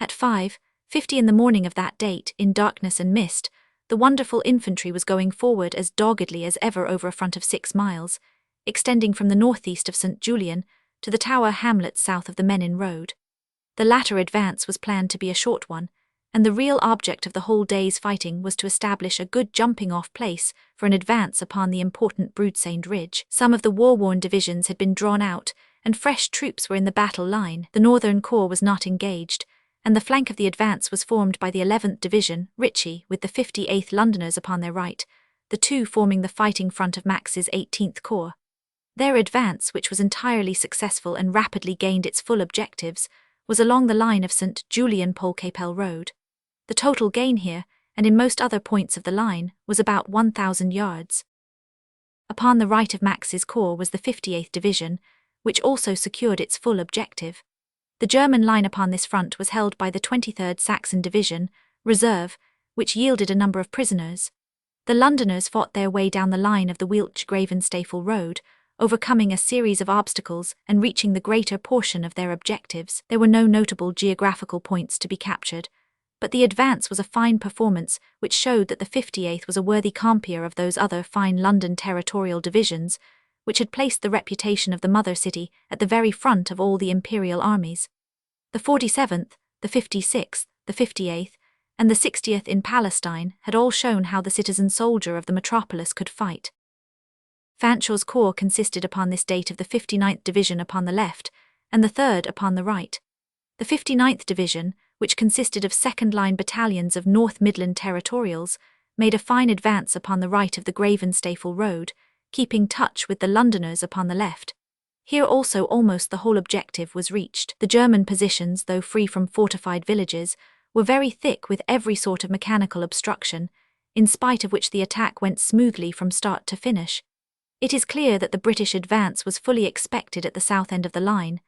At 5:50 in the morning of that date, in darkness and mist, the wonderful infantry was going forward as doggedly as ever over a front of 6 miles, extending from the northeast of St. Julian to the Tower hamlets south of the Menin Road. The latter advance was planned to be a short one, and the real object of the whole day's fighting was to establish a good jumping-off place for an advance upon the important Broodseinde Ridge. Some of the war-worn divisions had been drawn out, and fresh troops were in the battle line. The Northern Corps was not engaged, and the flank of the advance was formed by the 11th Division, Ritchie, with the 58th Londoners upon their right, the two forming the fighting front of Max's 18th Corps. Their advance, which was entirely successful and rapidly gained its full objectives, was along the line of St. Julian-Polcapelle Road. The total gain here, and in most other points of the line, was about 1,000 yards. Upon the right of Max's corps was the 58th Division, which also secured its full objective. The German line upon this front was held by the 23rd Saxon Division, Reserve, which yielded a number of prisoners. The Londoners fought their way down the line of the Wiltsch-Gravenstafel Road, overcoming a series of obstacles and reaching the greater portion of their objectives. There were no notable geographical points to be captured, but the advance was a fine performance which showed that the 58th was a worthy compeer of those other fine London territorial divisions, which had placed the reputation of the mother city at the very front of all the imperial armies. The 47th, the 56th, the 58th, and the 60th in Palestine had all shown how the citizen soldier of the metropolis could fight. Fanshaw's corps consisted upon this date of the 59th Division upon the left, and the 3rd upon the right. The 59th Division, which consisted of second-line battalions of North Midland Territorials, made a fine advance upon the right of the Gravenstafel Road, keeping touch with the Londoners upon the left. Here also almost the whole objective was reached. The German positions, though free from fortified villages, were very thick with every sort of mechanical obstruction, in spite of which the attack went smoothly from start to finish. It is clear that the British advance was fully expected at the south end of the line,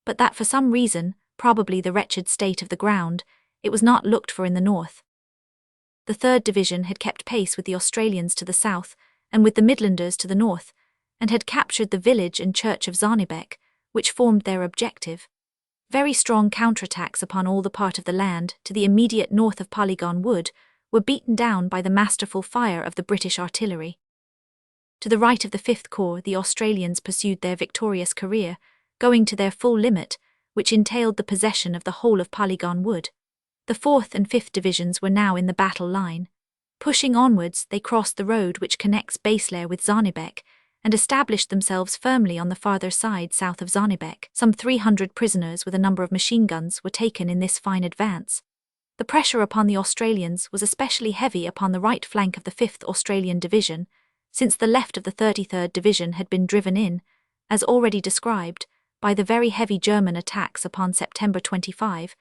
but that for some reason, probably the wretched state of the ground, it was not looked for in the north. The 3rd Division had kept pace with the Australians to the south, and with the Midlanders to the north, and had captured the village and church of Zonnebeck, which formed their objective. Very strong counterattacks upon all the part of the land to the immediate north of Polygon Wood were beaten down by the masterful fire of the British artillery. To the right of the 5th Corps the Australians pursued their victorious career, going to their full limit, which entailed the possession of the whole of Polygon Wood. The 4th and 5th Divisions were now in the battle line. Pushing onwards, they crossed the road which connects Baselair with Zonnebeck, and established themselves firmly on the farther side south of Zonnebeck. Some 300 prisoners with a number of machine guns were taken in this fine advance. The pressure upon the Australians was especially heavy upon the right flank of the 5th Australian Division, since the left of the 33rd Division had been driven in, as already described, by the very heavy German attacks upon September 25,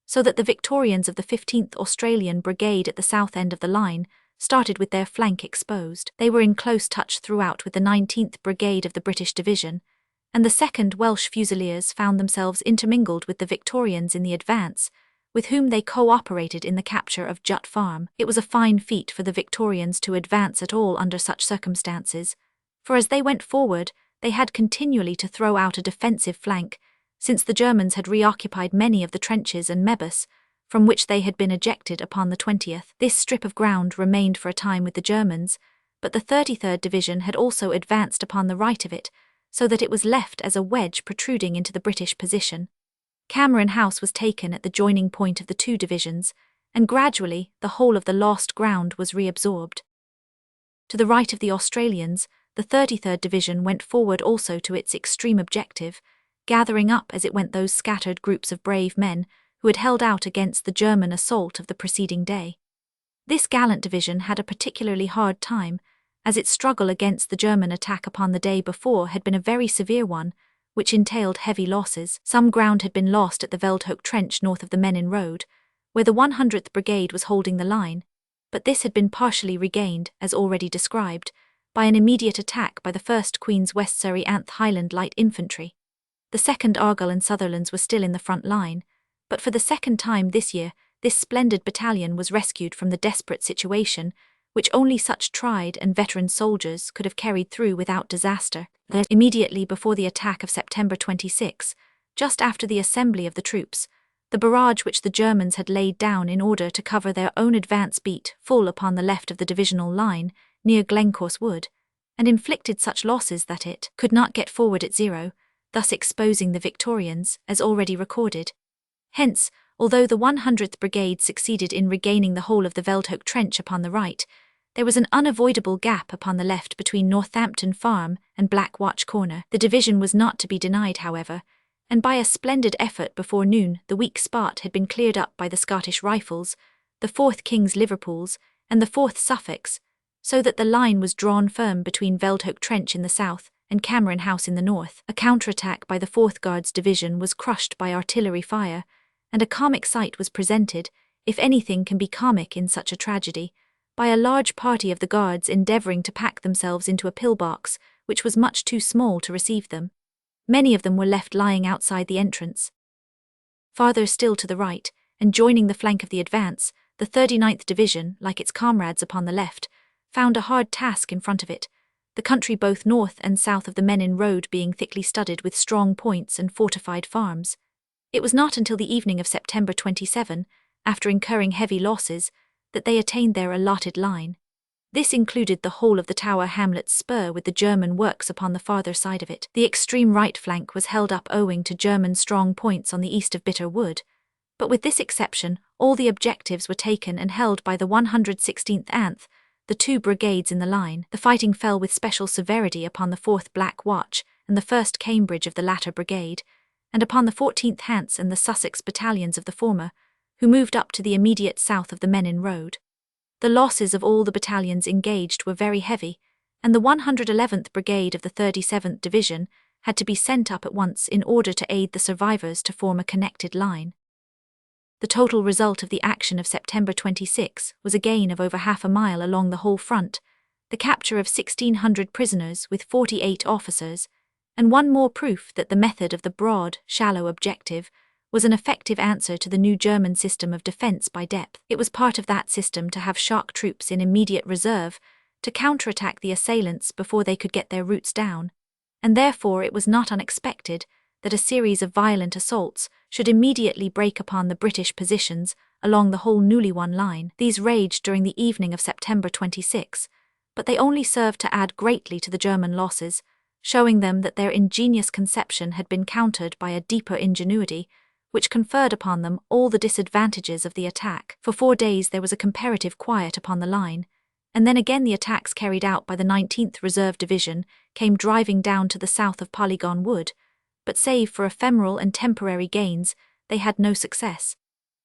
so that the Victorians of the 15th Australian Brigade at the south end of the line started with their flank exposed. They were in close touch throughout with the 19th Brigade of the British Division, and the 2nd Welsh Fusiliers found themselves intermingled with the Victorians in the advance, with whom they co-operated in the capture of Jut Farm. It was a fine feat for the Victorians to advance at all under such circumstances, for as they went forward, they had continually to throw out a defensive flank, since the Germans had reoccupied many of the trenches and mebus, from which they had been ejected upon the 20th. This strip of ground remained for a time with the Germans, but the 33rd Division had also advanced upon the right of it, so that it was left as a wedge protruding into the British position. Cameron House was taken at the joining point of the two divisions, and gradually the whole of the lost ground was reabsorbed. To the right of the Australians, the 33rd Division went forward also to its extreme objective, gathering up as it went those scattered groups of brave men who had held out against the German assault of the preceding day. This gallant division had a particularly hard time, as its struggle against the German attack upon the day before had been a very severe one, which entailed heavy losses. Some ground had been lost at the Veldhoek Trench north of the Menin Road, where the 100th Brigade was holding the line, but this had been partially regained, as already described, by an immediate attack by the 1st Queen's West Surrey Highland Light Infantry. The 2nd Argyll and Sutherlands were still in the front line, but for the second time this year, this splendid battalion was rescued from the desperate situation which only such tried and veteran soldiers could have carried through without disaster. Immediately before the attack of September 26, just after the assembly of the troops, the barrage which the Germans had laid down in order to cover their own advance beat full upon the left of the divisional line, near Glencorse Wood, and inflicted such losses that it could not get forward at zero, thus exposing the Victorians, as already recorded. Hence, although the 100th Brigade succeeded in regaining the whole of the Veldhoek Trench upon the right, there was an unavoidable gap upon the left between Northampton Farm and Black Watch Corner. The division was not to be denied, however, and by a splendid effort before noon the weak spot had been cleared up by the Scottish Rifles, the 4th King's Liverpools, and the 4th Suffolks, so that the line was drawn firm between Veldhoek Trench in the south and Cameron House in the north. A counterattack by the 4th Guards Division was crushed by artillery fire, and a comic sight was presented, if anything can be comic in such a tragedy, by a large party of the Guards endeavouring to pack themselves into a pillbox which was much too small to receive them. Many of them were left lying outside the entrance. Farther still to the right, and joining the flank of the advance, the 39th Division, like its comrades upon the left, found a hard task in front of it, the country both north and south of the Menin Road being thickly studded with strong points and fortified farms. It was not until the evening of September 27, after incurring heavy losses, that they attained their allotted line. This included the whole of the Tower Hamlets spur with the German works upon the farther side of it. The extreme right flank was held up owing to German strong points on the east of Bitter Wood, but with this exception, all the objectives were taken and held by the 116th Anth, the 2 brigades in the line. The fighting fell with special severity upon the 4th Black Watch and the 1st Cambridge of the latter brigade, and upon the 14th Hants and the Sussex battalions of the former, who moved up to the immediate south of the Menin Road. The losses of all the battalions engaged were very heavy, and the 111th Brigade of the 37th Division had to be sent up at once in order to aid the survivors to form a connected line. The total result of the action of September 26 was a gain of over half a mile along the whole front, the capture of 1,600 prisoners with 48 officers, and one more proof that the method of the broad, shallow objective was an effective answer to the new German system of defence by depth. It was part of that system to have shock troops in immediate reserve to counterattack the assailants before they could get their roots down, and therefore it was not unexpected that a series of violent assaults should immediately break upon the British positions along the whole newly won line. These raged during the evening of September 26, but they only served to add greatly to the German losses, showing them that their ingenious conception had been countered by a deeper ingenuity, which conferred upon them all the disadvantages of the attack. For 4 days there was a comparative quiet upon the line, and then again the attacks carried out by the 19th Reserve Division came driving down to the south of Polygon Wood, but save for ephemeral and temporary gains, they had no success.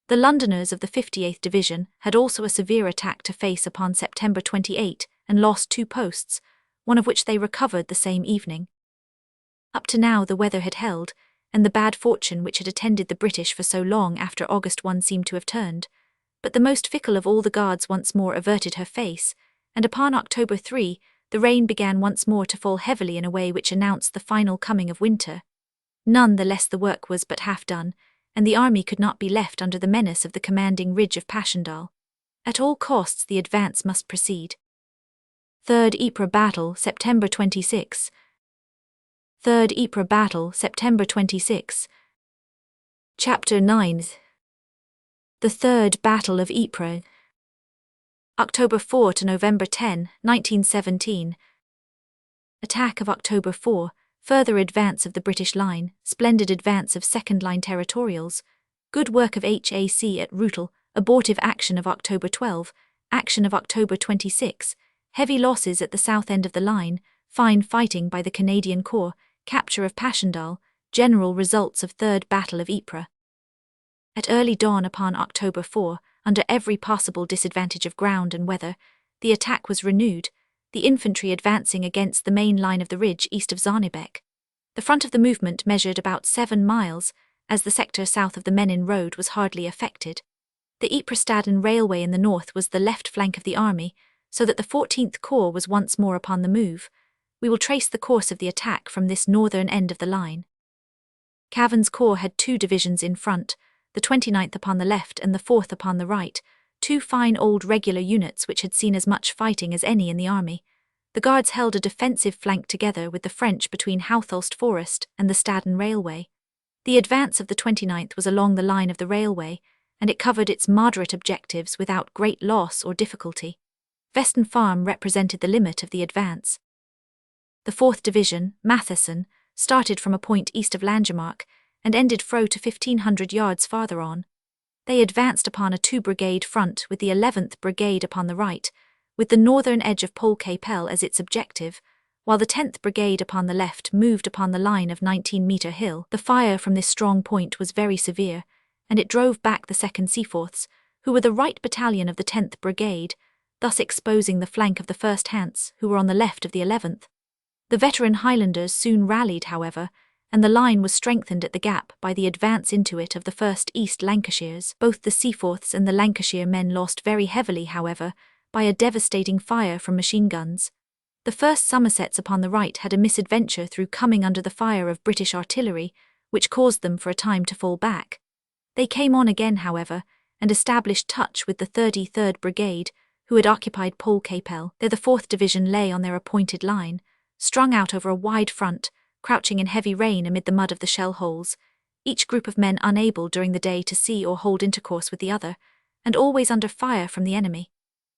The Londoners of the 58th Division had also a severe attack to face upon September 28 and lost 2 posts, one of which they recovered the same evening. Up to now the weather had held, and the bad fortune which had attended the British for so long after August 1 seemed to have turned, but the most fickle of all the Guards once more averted her face, and upon October 3 the rain began once more to fall heavily in a way which announced the final coming of winter. None the less the work was but half done, and the army could not be left under the menace of the commanding ridge of Passchendaele. At all costs the advance must proceed. 3rd Ypres Battle, September 26. 3rd Ypres Battle, September 26. Chapter 9. The 3rd Battle of Ypres. October 4 to November 10, 1917. Attack of October 4, further advance of the British line, splendid advance of second-line territorials, good work of HAC at Ruttle, abortive action of October 12, action of October 26, heavy losses at the south end of the line, fine fighting by the Canadian Corps, capture of Passchendaele, general results of 3rd Battle of Ypres. At early dawn upon October 4, under every possible disadvantage of ground and weather, the attack was renewed, the infantry advancing against the main line of the ridge east of Zornebeck. The front of the movement measured about 7 miles, as the sector south of the Menin Road was hardly affected. The Ypres-Staden railway in the north was the left flank of the army, so that the 14th Corps was once more upon the move. We will trace the course of the attack from this northern end of the line. Cavan's corps had 2 divisions in front, the 29th upon the left and the 4th upon the right, 2 fine old regular units which had seen as much fighting as any in the army. The Guards held a defensive flank together with the French between Houthulst Forest and the Staden Railway. The advance of the 29th was along the line of the railway, and it covered its moderate objectives without great loss or difficulty. Vesten Farm represented the limit of the advance. The 4th Division, Matheson, started from a point east of Langemarck and ended fro to 1,500 yards farther on. They advanced upon a 2-brigade front with the 11th Brigade upon the right, with the northern edge of Pol Capel as its objective, while the 10th Brigade upon the left moved upon the line of 19-metre hill. The fire from this strong point was very severe, and it drove back the 2nd Seaforths, who were the right battalion of the 10th Brigade, thus exposing the flank of the 1st Hants, who were on the left of the 11th. The veteran Highlanders soon rallied, however, and the line was strengthened at the gap by the advance into it of the 1st East Lancashires. Both the Seaforths and the Lancashire men lost very heavily, however, by a devastating fire from machine guns. The 1st Somersets upon the right had a misadventure through coming under the fire of British artillery, which caused them for a time to fall back. They came on again, however, and established touch with the 33rd Brigade, who had occupied Pol Capel. There the 4th Division lay on their appointed line, strung out over a wide front, crouching in heavy rain amid the mud of the shell holes, each group of men unable during the day to see or hold intercourse with the other, and always under fire from the enemy.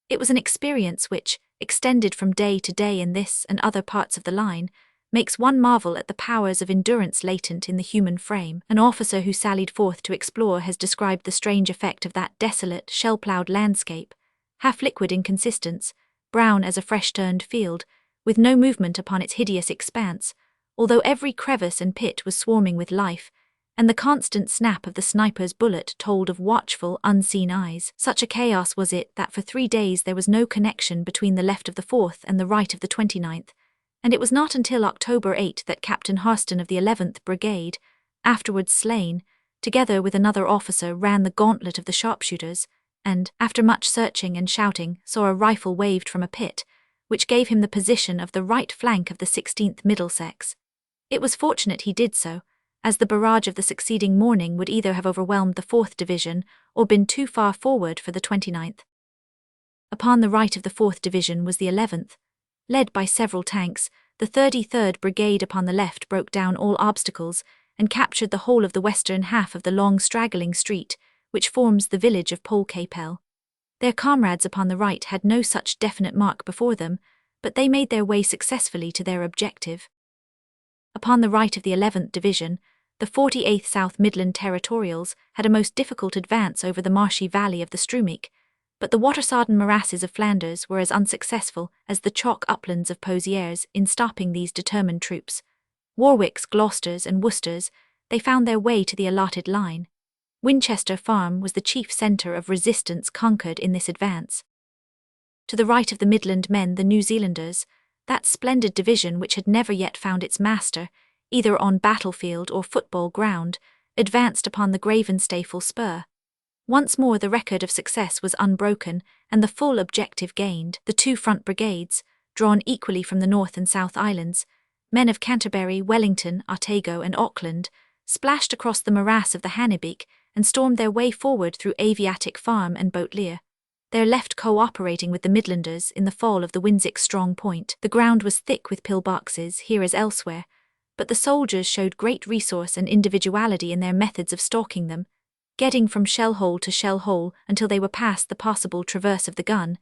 It was an experience which, extended from day to day in this and other parts of the line, makes one marvel at the powers of endurance latent in the human frame. An officer who sallied forth to explore has described the strange effect of that desolate, shell-ploughed landscape, half liquid in consistence, brown as a fresh-turned field, with no movement upon its hideous expanse, although every crevice and pit was swarming with life, and the constant snap of the sniper's bullet told of watchful, unseen eyes. Such a chaos was it that for 3 days there was no connection between the left of the 4th and the right of the 29th, and it was not until October 8 that Captain Harston of the 11th Brigade, afterwards slain, together with another officer ran the gauntlet of the sharpshooters, and, after much searching and shouting, saw a rifle waved from a pit, which gave him the position of the right flank of the 16th Middlesex. It was fortunate he did so, as the barrage of the succeeding morning would either have overwhelmed the 4th Division or been too far forward for the 29th. Upon the right of the 4th Division was the 11th. Led by several tanks, the 33rd Brigade upon the left broke down all obstacles and captured the whole of the western half of the long straggling street which forms the village of Pol Capel. Their comrades upon the right had no such definite mark before them, but they made their way successfully to their objective. Upon the right of the 11th Division, the 48th South Midland Territorials had a most difficult advance over the marshy valley of the Strumiek, but the water-sodden morasses of Flanders were as unsuccessful as the chalk uplands of Pozières in stopping these determined troops. Warwicks, Gloucesters, and Worcesters, they found their way to the allotted line. Winchester Farm was the chief centre of resistance conquered in this advance. To the right of the Midland men, the New Zealanders, that splendid division which had never yet found its master, either on battlefield or football ground, advanced upon the Gravenstafel spur. Once more the record of success was unbroken, and the full objective gained. The 2 front brigades, drawn equally from the North and South Islands, men of Canterbury, Wellington, Otago, and Auckland, splashed across the morass of the Hannebeek and stormed their way forward through Aviatic Farm and Boatleer, their left co-operating with the Midlanders in the fall of the Winsick strong point. The ground was thick with pillboxes, here as elsewhere, but the soldiers showed great resource and individuality in their methods of stalking them, getting from shell hole to shell hole until they were past the possible traverse of the gun,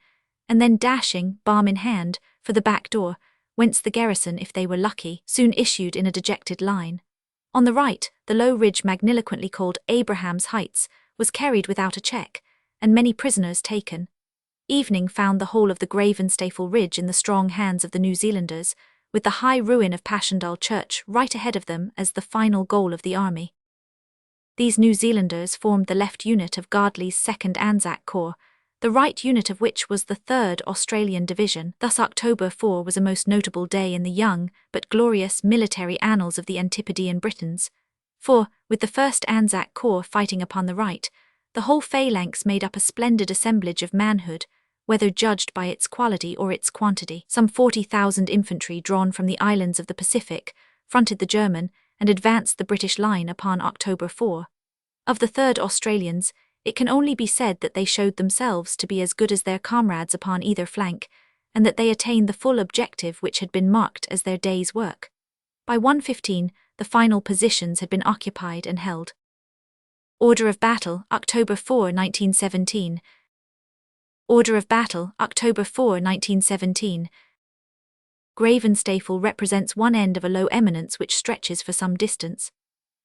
and then dashing, bomb in hand, for the back door, whence the garrison, if they were lucky, soon issued in a dejected line. On the right, the low ridge magniloquently called Abraham's Heights was carried without a check, and many prisoners taken. Evening found the whole of the Gravenstafel Ridge in the strong hands of the New Zealanders, with the high ruin of Passchendaele Church right ahead of them as the final goal of the army. These New Zealanders formed the left unit of Gardley's 2nd Anzac Corps, the right unit of which was the 3rd Australian Division. Thus October 4 was a most notable day in the young but glorious military annals of the Antipodean Britons, for, with the 1st Anzac Corps fighting upon the right, The whole phalanx made up a splendid assemblage of manhood, whether judged by its quality or its quantity. Some 40,000 infantry drawn from the islands of the Pacific fronted the German and advanced the British line upon October 4. Of the 3rd Australians, it can only be said that they showed themselves to be as good as their comrades upon either flank, and that they attained the full objective which had been marked as their day's work. By 1:15, the final positions had been occupied and held. Order of Battle, October 4, 1917. Order of Battle, October 4, 1917. Gravenstafel represents one end of a low eminence which stretches for some distance.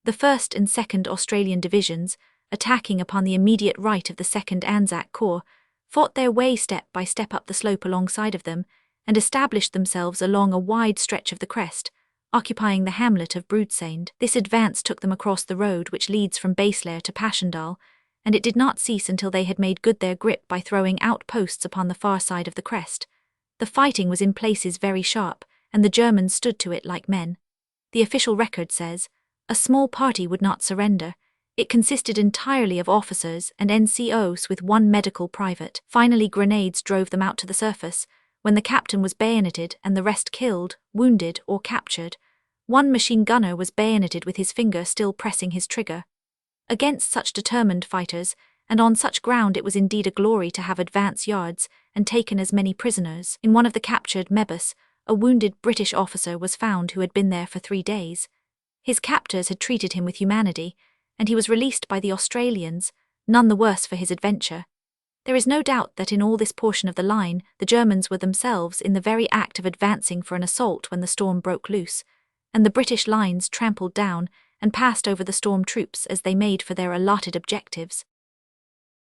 The 1st and 2nd Australian Divisions, attacking upon the immediate right of the 2nd Anzac Corps, fought their way step by step up the slope alongside of them, and established themselves along a wide stretch of the crest, occupying the hamlet of Broodseinde. This advance took them across the road which leads from Baselair to Passchendaele, and it did not cease until they had made good their grip by throwing outposts upon the far side of the crest. The fighting was in places very sharp, and the Germans stood to it like men. The official record says, "A small party would not surrender. It consisted entirely of officers and NCOs with one medical private. Finally grenades drove them out to the surface, when the captain was bayoneted and the rest killed, wounded, or captured. One machine gunner was bayoneted with his finger still pressing his trigger." Against such determined fighters, and on such ground, it was indeed a glory to have advance yards and taken as many prisoners. In one of the captured mebus, a wounded British officer was found who had been there for 3 days. His captors had treated him with humanity, and he was released by the Australians, none the worse for his adventure. There is no doubt that in all this portion of the line, the Germans were themselves in the very act of advancing for an assault when the storm broke loose, and the British lines trampled down and passed over the storm troops as they made for their allotted objectives.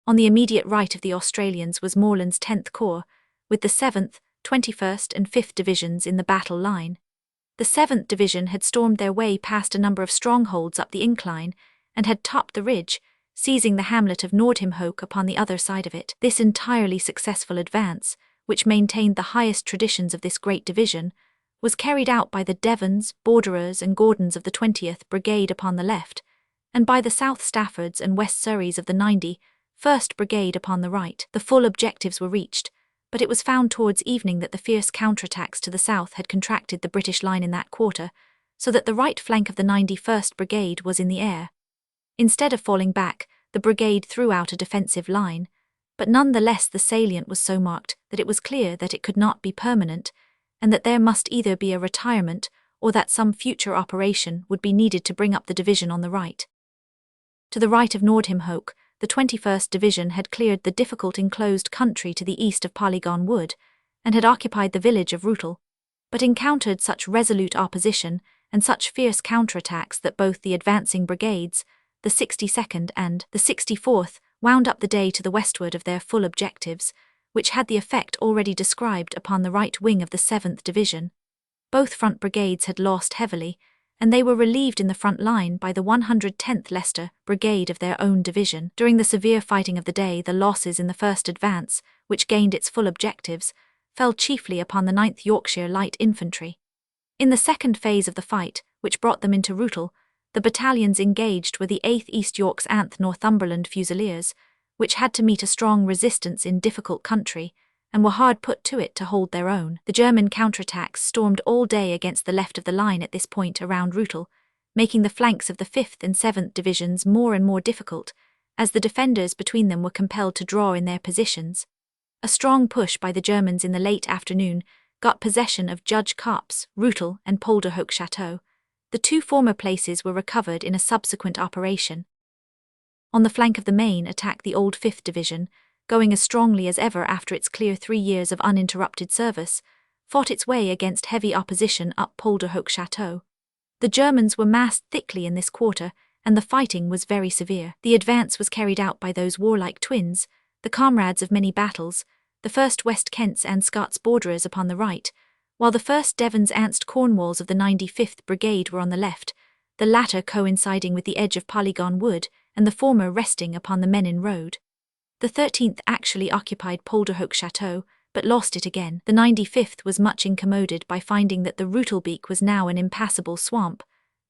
On the immediate right of the Australians was Morland's 10th Corps, with the 7th, 21st and 5th Divisions in the battle line. The 7th Division had stormed their way past a number of strongholds up the incline, and had topped the ridge, seizing the hamlet of Noordhimhoek upon the other side of it. This entirely successful advance, which maintained the highest traditions of this great division, was carried out by the Devons, Borderers and Gordons of the 20th Brigade upon the left, and by the South Staffords and West Surreys of the 91st Brigade upon the right. The full objectives were reached, but it was found towards evening that the fierce counterattacks to the south had contracted the British line in that quarter, so that the right flank of the 91st Brigade was in the air. Instead of falling back, the brigade threw out a defensive line, but none the less the salient was so marked that it was clear that it could not be permanent, and that there must either be a retirement or that some future operation would be needed to bring up the division on the right. To the right of Noordhimhoek, the 21st Division had cleared the difficult enclosed country to the east of Polygon Wood, and had occupied the village of Rootle, but encountered such resolute opposition and such fierce counterattacks that both the advancing brigades, the 62nd and the 64th, wound up the day to the westward of their full objectives, which had the effect already described upon the right wing of the 7th Division. Both front brigades had lost heavily, and they were relieved in the front line by the 110th Leicester Brigade of their own division. During the severe fighting of the day, the losses in the first advance, which gained its full objectives, fell chiefly upon the 9th Yorkshire Light Infantry. In the second phase of the fight, which brought them into Rootle, the battalions engaged were the 8th East Yorks Anth Northumberland Fusiliers, which had to meet a strong resistance in difficult country, and were hard put to it to hold their own. The German counterattacks stormed all day against the left of the line at this point around Rootle, making the flanks of the 5th and 7th Divisions more and more difficult, as the defenders between them were compelled to draw in their positions. A strong push by the Germans in the late afternoon got possession of Judge Copse, Rootle and Polderhoek Chateau. The two former places were recovered in a subsequent operation. On the flank of the main attack, the old 5th Division, going as strongly as ever after its clear 3 years of uninterrupted service, fought its way against heavy opposition up Polderhoek Chateau. The Germans were massed thickly in this quarter, and the fighting was very severe. The advance was carried out by those warlike twins, the comrades of many battles, the 1st West Kents and Scots Borderers upon the right, while the 1st Devons Anst Cornwalls of the 95th Brigade were on the left, the latter coinciding with the edge of Polygon Wood, and the former resting upon the Menin Road. The 13th actually occupied Polderhoek Chateau, but lost it again. The 95th was much incommoded by finding that the Rootlebeek was now an impassable swamp,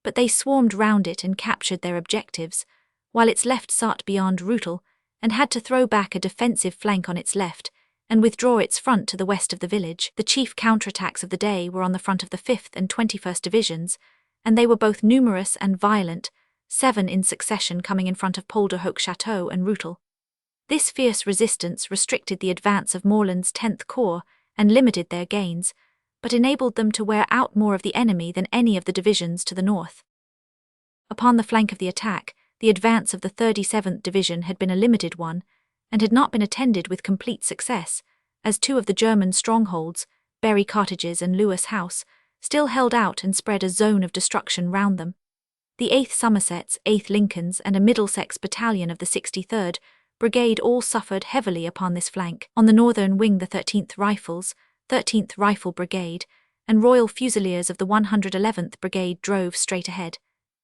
but they swarmed round it and captured their objectives, while its left sought beyond Rootle, and had to throw back a defensive flank on its left and withdraw its front to the west of the village. The chief counterattacks of the day were on the front of the 5th and 21st Divisions, and they were both numerous and violent, 7 in succession coming in front of Polderhoek Chateau and Rootel. This fierce resistance restricted the advance of Morland's 10th Corps and limited their gains, but enabled them to wear out more of the enemy than any of the divisions to the north. Upon the flank of the attack, the advance of the 37th Division had been a limited one, and had not been attended with complete success, as 2 of the German strongholds, Berry Cottages and Lewis House, still held out and spread a zone of destruction round them. The 8th Somersets, 8th Lincolns, and a Middlesex battalion of the 63rd Brigade all suffered heavily upon this flank. On the northern wing, the 13th Rifles, 13th Rifle Brigade, and Royal Fusiliers of the 111th Brigade drove straight ahead,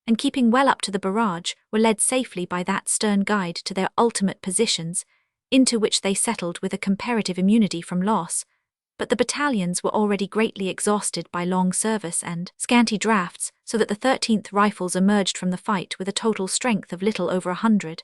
and keeping well up to the barrage, were led safely by that stern guide to their ultimate positions, into which they settled with a comparative immunity from loss. But the battalions were already greatly exhausted by long service and scanty drafts, so that the 13th Rifles emerged from the fight with a total strength of little over 100.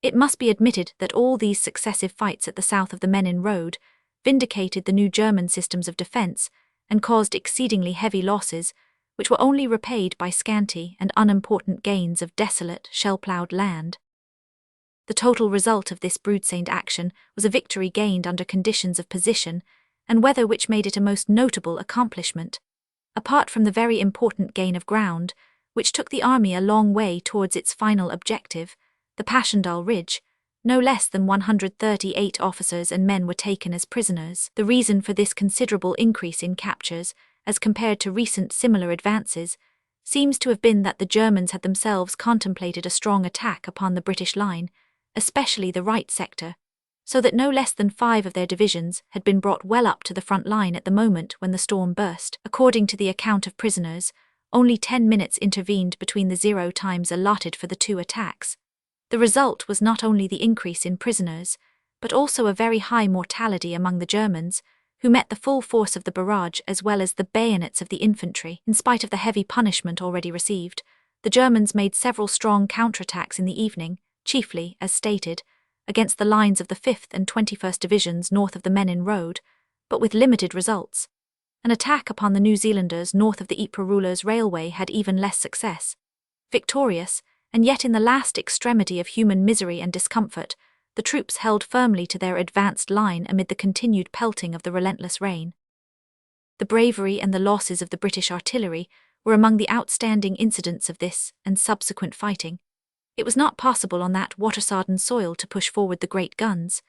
It must be admitted that all these successive fights at the south of the Menin Road vindicated the new German systems of defence and caused exceedingly heavy losses, which were only repaid by scanty and unimportant gains of desolate, shell-ploughed land. The total result of this broodsaint action was a victory gained under conditions of position and weather which made it a most notable accomplishment. Apart from the very important gain of ground, which took the army a long way towards its final objective, the Passchendaele Ridge, no less than 138 officers and men were taken as prisoners. The reason for this considerable increase in captures, as compared to recent similar advances, seems to have been that the Germans had themselves contemplated a strong attack upon the British line, especially the right sector, so that no less than 5 of their divisions had been brought well up to the front line at the moment when the storm burst. According to the account of prisoners, only 10 minutes intervened between the 0 times allotted for the 2 attacks. The result was not only the increase in prisoners, but also a very high mortality among the Germans, who met the full force of the barrage as well as the bayonets of the infantry. In spite of the heavy punishment already received, the Germans made several strong counterattacks in the evening, chiefly, as stated, against the lines of the 5th and 21st Divisions north of the Menin Road, but with limited results. An attack upon the New Zealanders north of the Ypres Rulers Railway had even less success. Victorious, and yet in the last extremity of human misery and discomfort, the troops held firmly to their advanced line amid the continued pelting of the relentless rain. The bravery and the losses of the British artillery were among the outstanding incidents of this and subsequent fighting. It was not possible on that water-sodden soil to push forward the great guns,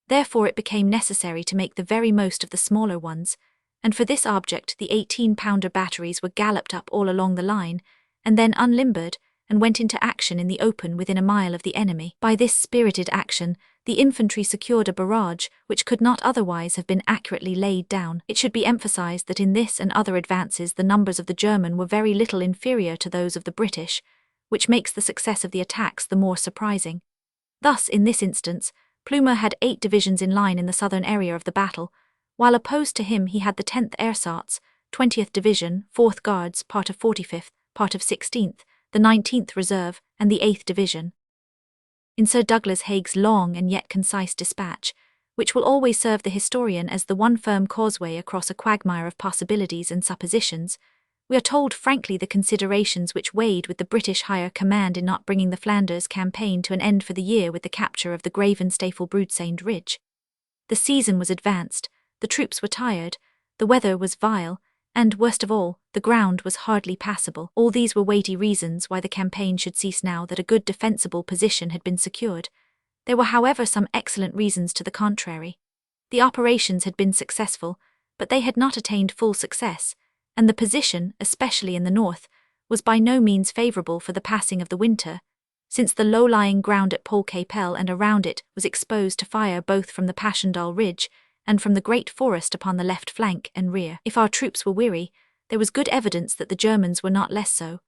therefore it became necessary to make the very most of the smaller ones, and for this object the 18-pounder batteries were galloped up all along the line, and then unlimbered, and went into action in the open within a mile of the enemy. By this spirited action, the infantry secured a barrage which could not otherwise have been accurately laid down. It should be emphasized that in this and other advances the numbers of the German were very little inferior to those of the British, which makes the success of the attacks the more surprising. Thus, in this instance, Plumer had 8 divisions in line in the southern area of the battle, while opposed to him he had the 10th Ersatz, 20th Division, 4th Guards, part of 45th, part of 16th, the 19th Reserve, and the 8th Division. In Sir Douglas Haig's long and yet concise dispatch, which will always serve the historian as the one firm causeway across a quagmire of possibilities and suppositions, we are told frankly the considerations which weighed with the British higher command in not bringing the Flanders campaign to an end for the year with the capture of the Gravenstafel-Broodseinde Ridge. The season was advanced, the troops were tired, the weather was vile, and, worst of all, the ground was hardly passable. All these were weighty reasons why the campaign should cease now that a good defensible position had been secured. There were however some excellent reasons to the contrary. The operations had been successful, but they had not attained full success, and the position, especially in the north, was by no means favourable for the passing of the winter, since the low-lying ground at Polkapelle and around it was exposed to fire both from the Passchendaele Ridge and from the great forest upon the left flank and rear. If our troops were weary, there was good evidence that the Germans were not less so,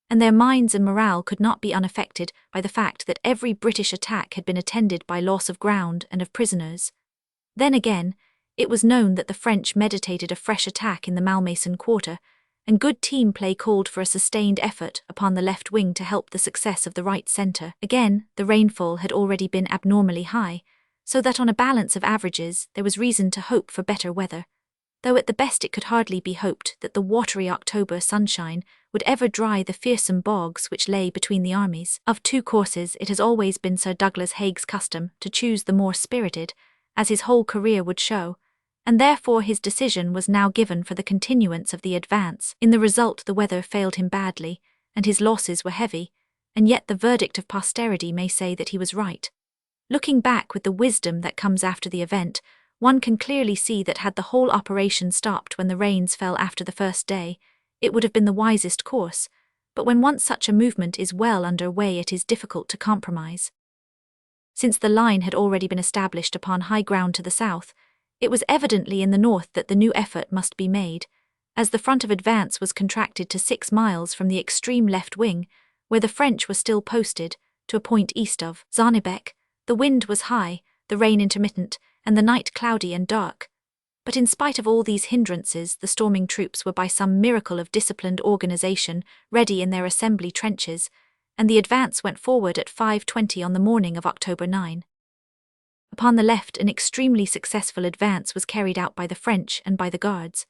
and their minds and morale could not be unaffected by the fact that every British attack had been attended by loss of ground and of prisoners. Then again, it was known that the French meditated a fresh attack in the Malmaison quarter, and good team play called for a sustained effort upon the left wing to help the success of the right center. Again, the rainfall had already been abnormally high, so that on a balance of averages there was reason to hope for better weather, though at the best it could hardly be hoped that the watery October sunshine would ever dry the fearsome bogs which lay between the armies. Of two courses it has always been Sir Douglas Haig's custom to choose the more spirited, as his whole career would show, and therefore his decision was now given for the continuance of the advance. In the result the weather failed him badly, and his losses were heavy, and yet the verdict of posterity may say that he was right. Looking back with the wisdom that comes after the event, one can clearly see that had the whole operation stopped when the rains fell after the first day, it would have been the wisest course, but when once such a movement is well under way it is difficult to compromise. Since the line had already been established upon high ground to the south, it was evidently in the north that the new effort must be made, as the front of advance was contracted to 6 miles from the extreme left wing, where the French were still posted, to a point east of Zornebeck. The wind was high, the rain intermittent, and the night cloudy and dark. But in spite of all these hindrances, the storming troops were by some miracle of disciplined organization ready in their assembly trenches, and the advance went forward at 5:20 on the morning of October 9. Upon the left an extremely successful advance was carried out by the French and by the Guards.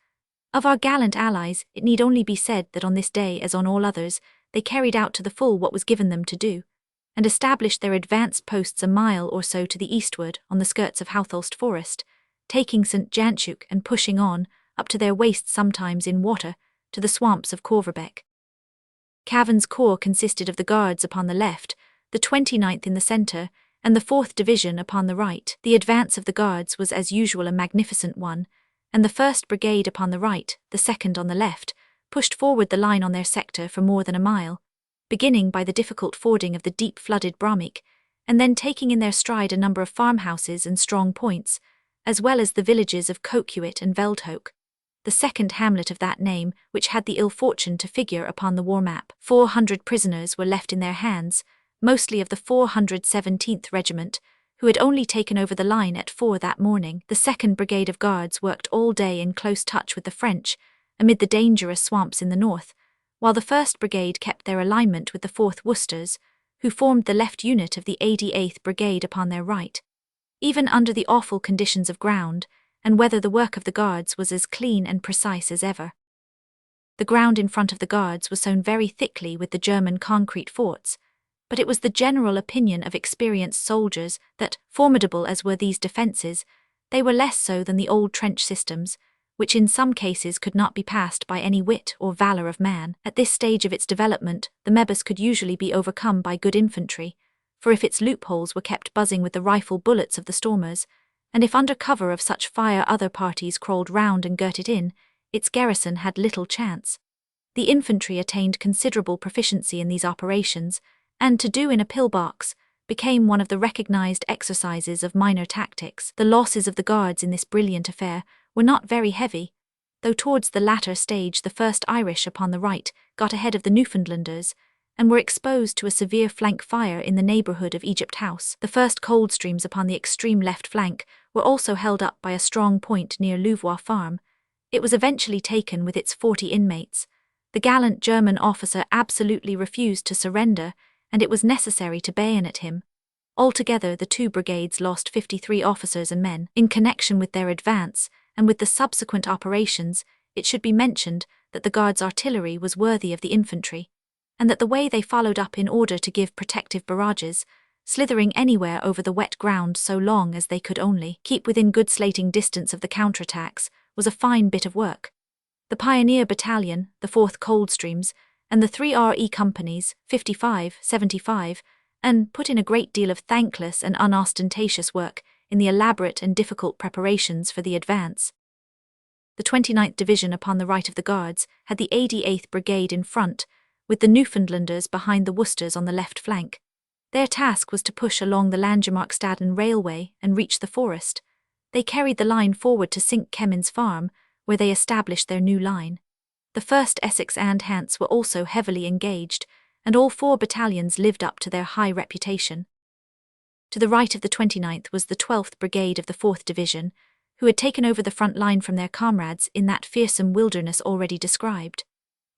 Of our gallant allies, it need only be said that on this day as on all others, they carried out to the full what was given them to do, and established their advanced posts a mile or so to the eastward on the skirts of Houtholst Forest, taking St. Jantschuk and pushing on, up to their waists sometimes in water, to the swamps of Corverbeck. Cavan's corps consisted of the Guards upon the left, the 29th in the centre, and the 4th Division upon the right. The advance of the Guards was as usual a magnificent one, and the 1st Brigade upon the right, the 2nd on the left, pushed forward the line on their sector for more than a mile, beginning by the difficult fording of the deep-flooded Bromwich, and then taking in their stride a number of farmhouses and strong points, as well as the villages of Coquet and Veldhoek, the second hamlet of that name which had the ill fortune to figure upon the war map. 400 prisoners were left in their hands, mostly of the 417th Regiment, who had only taken over the line at 4 that morning. The 2nd Brigade of Guards worked all day in close touch with the French, amid the dangerous swamps in the north, while the 1st Brigade kept their alignment with the 4th Worcesters, who formed the left unit of the 88th Brigade upon their right. Even under the awful conditions of ground and weather the work of the Guards was as clean and precise as ever. The ground in front of the Guards was sown very thickly with the German concrete forts, but it was the general opinion of experienced soldiers that, formidable as were these defences, they were less so than the old trench systems, which in some cases could not be passed by any wit or valour of man. At this stage of its development, the Mebus could usually be overcome by good infantry, for if its loopholes were kept buzzing with the rifle bullets of the stormers, and if under cover of such fire other parties crawled round and girt it in, its garrison had little chance. The infantry attained considerable proficiency in these operations, and to do in a pillbox became one of the recognized exercises of minor tactics. The losses of the Guards in this brilliant affair were not very heavy, though towards the latter stage the 1st Irish upon the right got ahead of the Newfoundlanders, and were exposed to a severe flank fire in the neighbourhood of Egypt House. The 1st Coldstreams upon the extreme left flank were also held up by a strong point near Louvois Farm. It was eventually taken with its 40 inmates. The gallant German officer absolutely refused to surrender, and it was necessary to bayonet him. Altogether the two brigades lost 53 officers and men. In connection with their advance, and with the subsequent operations, it should be mentioned that the Guards' artillery was worthy of the infantry, and that the way they followed up in order to give protective barrages, slithering anywhere over the wet ground so long as they could only keep within good slating distance of the counterattacks, was a fine bit of work. The Pioneer Battalion, the 4th Coldstreams, and the 3 RE companies, 55, 75, and put in a great deal of thankless and unostentatious work in the elaborate and difficult preparations for the advance. The 29th Division upon the right of the Guards had the 88th Brigade in front, with the Newfoundlanders behind the Worcesters on the left flank. Their task was to push along the Langemarkstaden Railway and reach the forest. They carried the line forward to St. Kemin's Farm, where they established their new line. The 1st Essex and Hants were also heavily engaged, and all 4 battalions lived up to their high reputation. To the right of the 29th was the 12th Brigade of the 4th Division, who had taken over the front line from their comrades in that fearsome wilderness already described.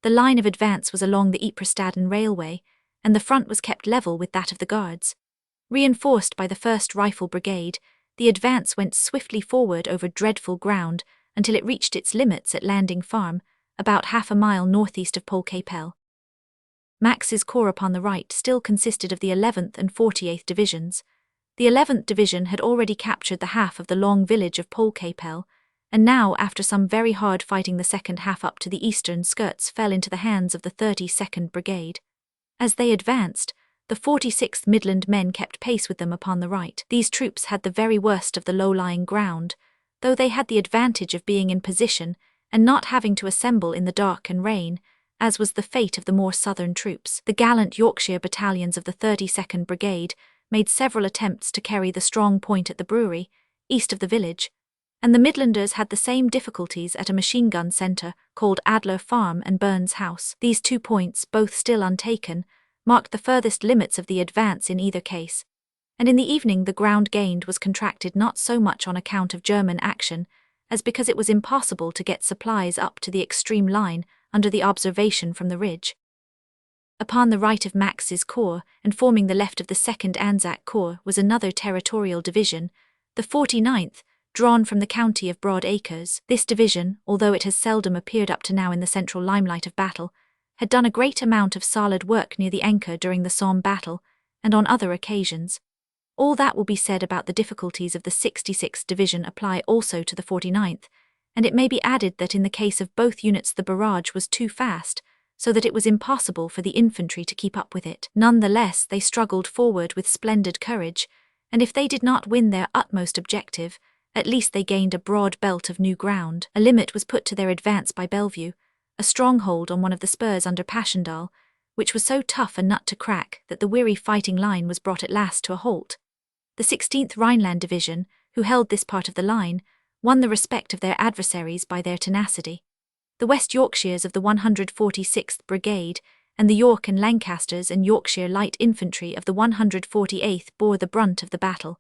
The line of advance was along the Ypres railway, and the front was kept level with that of the Guards. Reinforced by the 1st Rifle Brigade, the advance went swiftly forward over dreadful ground until it reached its limits at Landing Farm, about half a mile northeast of Portrayal. Max's corps upon the right still consisted of the 11th and 48th Divisions. The 11th Division had already captured the half of the long village of Portrayal, and now, after some very hard fighting, the second half up to the eastern skirts fell into the hands of the 32nd Brigade. As they advanced, the 46th Midland men kept pace with them upon the right. These troops had the very worst of the low-lying ground, though they had the advantage of being in position and not having to assemble in the dark and rain, as was the fate of the more southern troops. The gallant Yorkshire battalions of the 32nd Brigade made several attempts to carry the strong point at the brewery, east of the village, and the Midlanders had the same difficulties at a machine gun centre called Adler Farm and Burns House. These 2 points, both still untaken, marked the furthest limits of the advance in either case, and in the evening the ground gained was contracted not so much on account of German action as because it was impossible to get supplies up to the extreme line under the observation from the ridge. Upon the right of Max's corps, and forming the left of the 2nd Anzac Corps, was another territorial division, the 49th, drawn from the county of Broad Acres. This division, although it has seldom appeared up to now in the central limelight of battle, had done a great amount of solid work near the Ancre during the Somme battle, and on other occasions. All that will be said about the difficulties of the 66th Division apply also to the 49th, and it may be added that in the case of both units the barrage was too fast, so that it was impossible for the infantry to keep up with it. Nonetheless, they struggled forward with splendid courage, and if they did not win their utmost objective, at least they gained a broad belt of new ground. A limit was put to their advance by Bellevue, a stronghold on one of the spurs under Passchendaele, which was so tough a nut to crack that the weary fighting line was brought at last to a halt. The 16th Rhineland Division, who held this part of the line, won the respect of their adversaries by their tenacity. The West Yorkshires of the 146th Brigade and the York and Lancasters and Yorkshire Light Infantry of the 148th bore the brunt of the battle.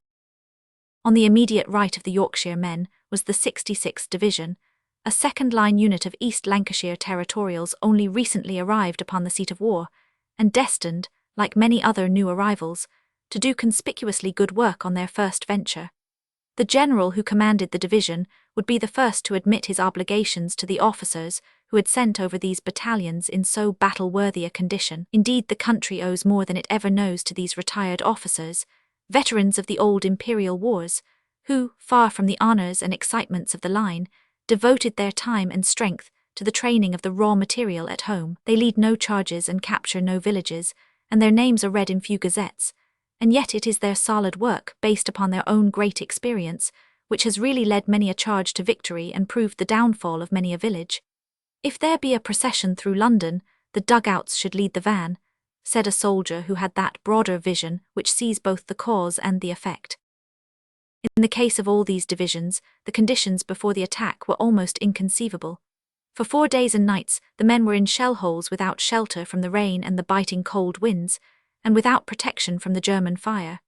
On the immediate right of the Yorkshire men was the 66th Division, a second-line unit of East Lancashire Territorials only recently arrived upon the seat of war, and destined, like many other new arrivals, to do conspicuously good work on their first venture. The general who commanded the division would be the first to admit his obligations to the officers who had sent over these battalions in so battle-worthy a condition. Indeed, the country owes more than it ever knows to these retired officers, veterans of the old imperial wars, who, far from the honours and excitements of the line, devoted their time and strength to the training of the raw material at home. They lead no charges and capture no villages, and their names are read in few gazettes, and yet it is their solid work, based upon their own great experience, which has really led many a charge to victory and proved the downfall of many a village. "If there be a procession through London, the dugouts should lead the van," said a soldier who had that broader vision which sees both the cause and the effect. In the case of all these divisions, the conditions before the attack were almost inconceivable. For 4 days and nights, the men were in shell holes without shelter from the rain and the biting cold winds, and without protection from the German fire.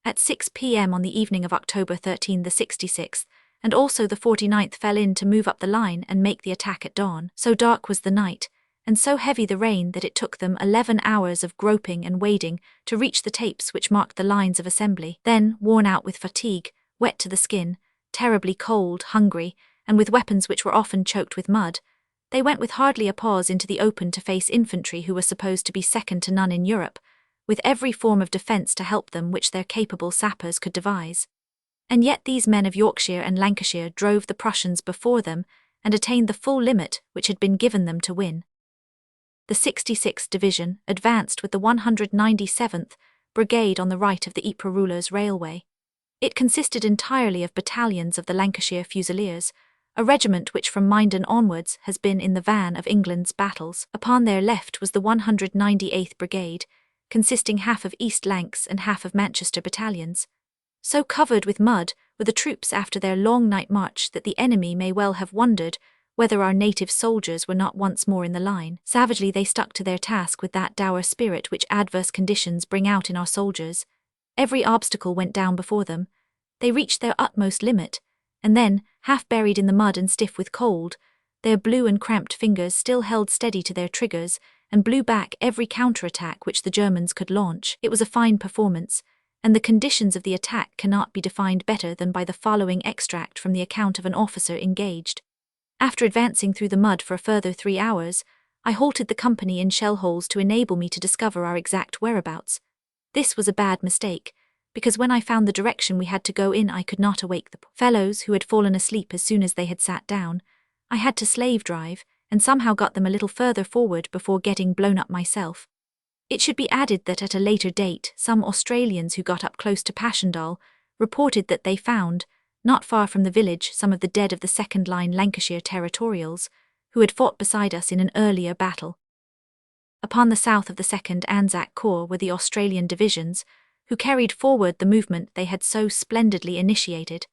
At 6 p.m. on the evening of October 13 the 66th, and also the 49th fell in to move up the line and make the attack at dawn. So dark was the night, and so heavy the rain that it took them 11 hours of groping and wading to reach the tapes which marked the lines of assembly. Then, worn out with fatigue, wet to the skin, terribly cold, hungry, and with weapons which were often choked with mud, they went with hardly a pause into the open to face infantry who were supposed to be second to none in Europe, with every form of defence to help them which their capable sappers could devise. And yet these men of Yorkshire and Lancashire drove the Prussians before them and attained the full limit which had been given them to win. The 66th Division advanced with the 197th Brigade on the right of the Ypres Roulers Railway. It consisted entirely of battalions of the Lancashire Fusiliers, a regiment which from Minden onwards has been in the van of England's battles. Upon their left was the 198th Brigade, consisting half of East Lancs and half of Manchester battalions. So covered with mud were the troops after their long night march that the enemy may well have wondered whether our native soldiers were not once more in the line. Savagely they stuck to their task with that dour spirit which adverse conditions bring out in our soldiers. Every obstacle went down before them. They reached their utmost limit, and then, half buried in the mud and stiff with cold, Their blue and cramped fingers still held steady to their triggers and blew back every counterattack which the Germans could launch. It was a fine performance, and the conditions of the attack cannot be defined better than by the following extract from the account of an officer engaged. After advancing through the mud for a further 3 hours, I halted the company in shell holes to enable me to discover our exact whereabouts. This was a bad mistake, because when I found the direction we had to go in, I could not awake the fellows who had fallen asleep as soon as they had sat down. I had to slave drive, and somehow got them a little further forward before getting blown up myself. It should be added that at a later date, some Australians who got up close to Passchendaele reported that they found, not far from the village, some of the dead of the second-line Lancashire territorials, who had fought beside us in an earlier battle. Upon the south of the 2nd Anzac Corps were the Australian divisions, who carried forward the movement they had so splendidly initiated.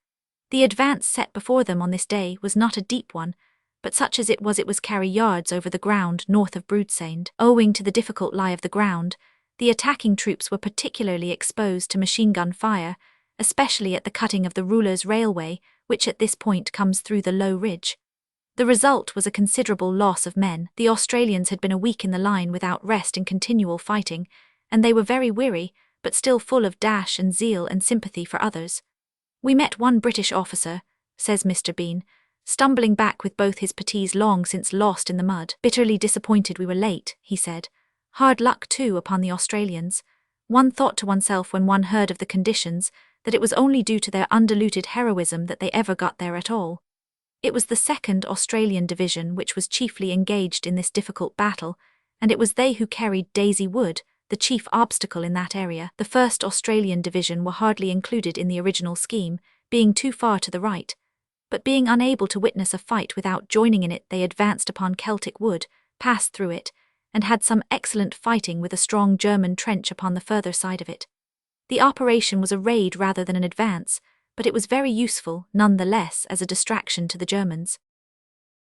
The advance set before them on this day was not a deep one, but such as it was carry yards over the ground north of Broodseinde. Owing to the difficult lie of the ground, the attacking troops were particularly exposed to machine gun fire, especially at the cutting of the Rulers Railway, which at this point comes through the low ridge. The result was a considerable loss of men. The Australians had been a week in the line without rest and continual fighting, and they were very weary, but still full of dash and zeal and sympathy for others. "We met one British officer," says Mr. Bean, "stumbling back with both his puttees long since lost in the mud. Bitterly disappointed we were late," he said. "Hard luck, too, upon the Australians. One thought to oneself when one heard of the conditions that it was only due to their undiluted heroism that they ever got there at all." It was the 2nd Australian Division which was chiefly engaged in this difficult battle, and it was they who carried Daisy Wood, the chief obstacle in that area. The 1st Australian Division were hardly included in the original scheme, being too far to the right, but being unable to witness a fight without joining in it, they advanced upon Celtic Wood, passed through it, and had some excellent fighting with a strong German trench upon the further side of it. The operation was a raid rather than an advance, but it was very useful, none the less, as a distraction to the Germans.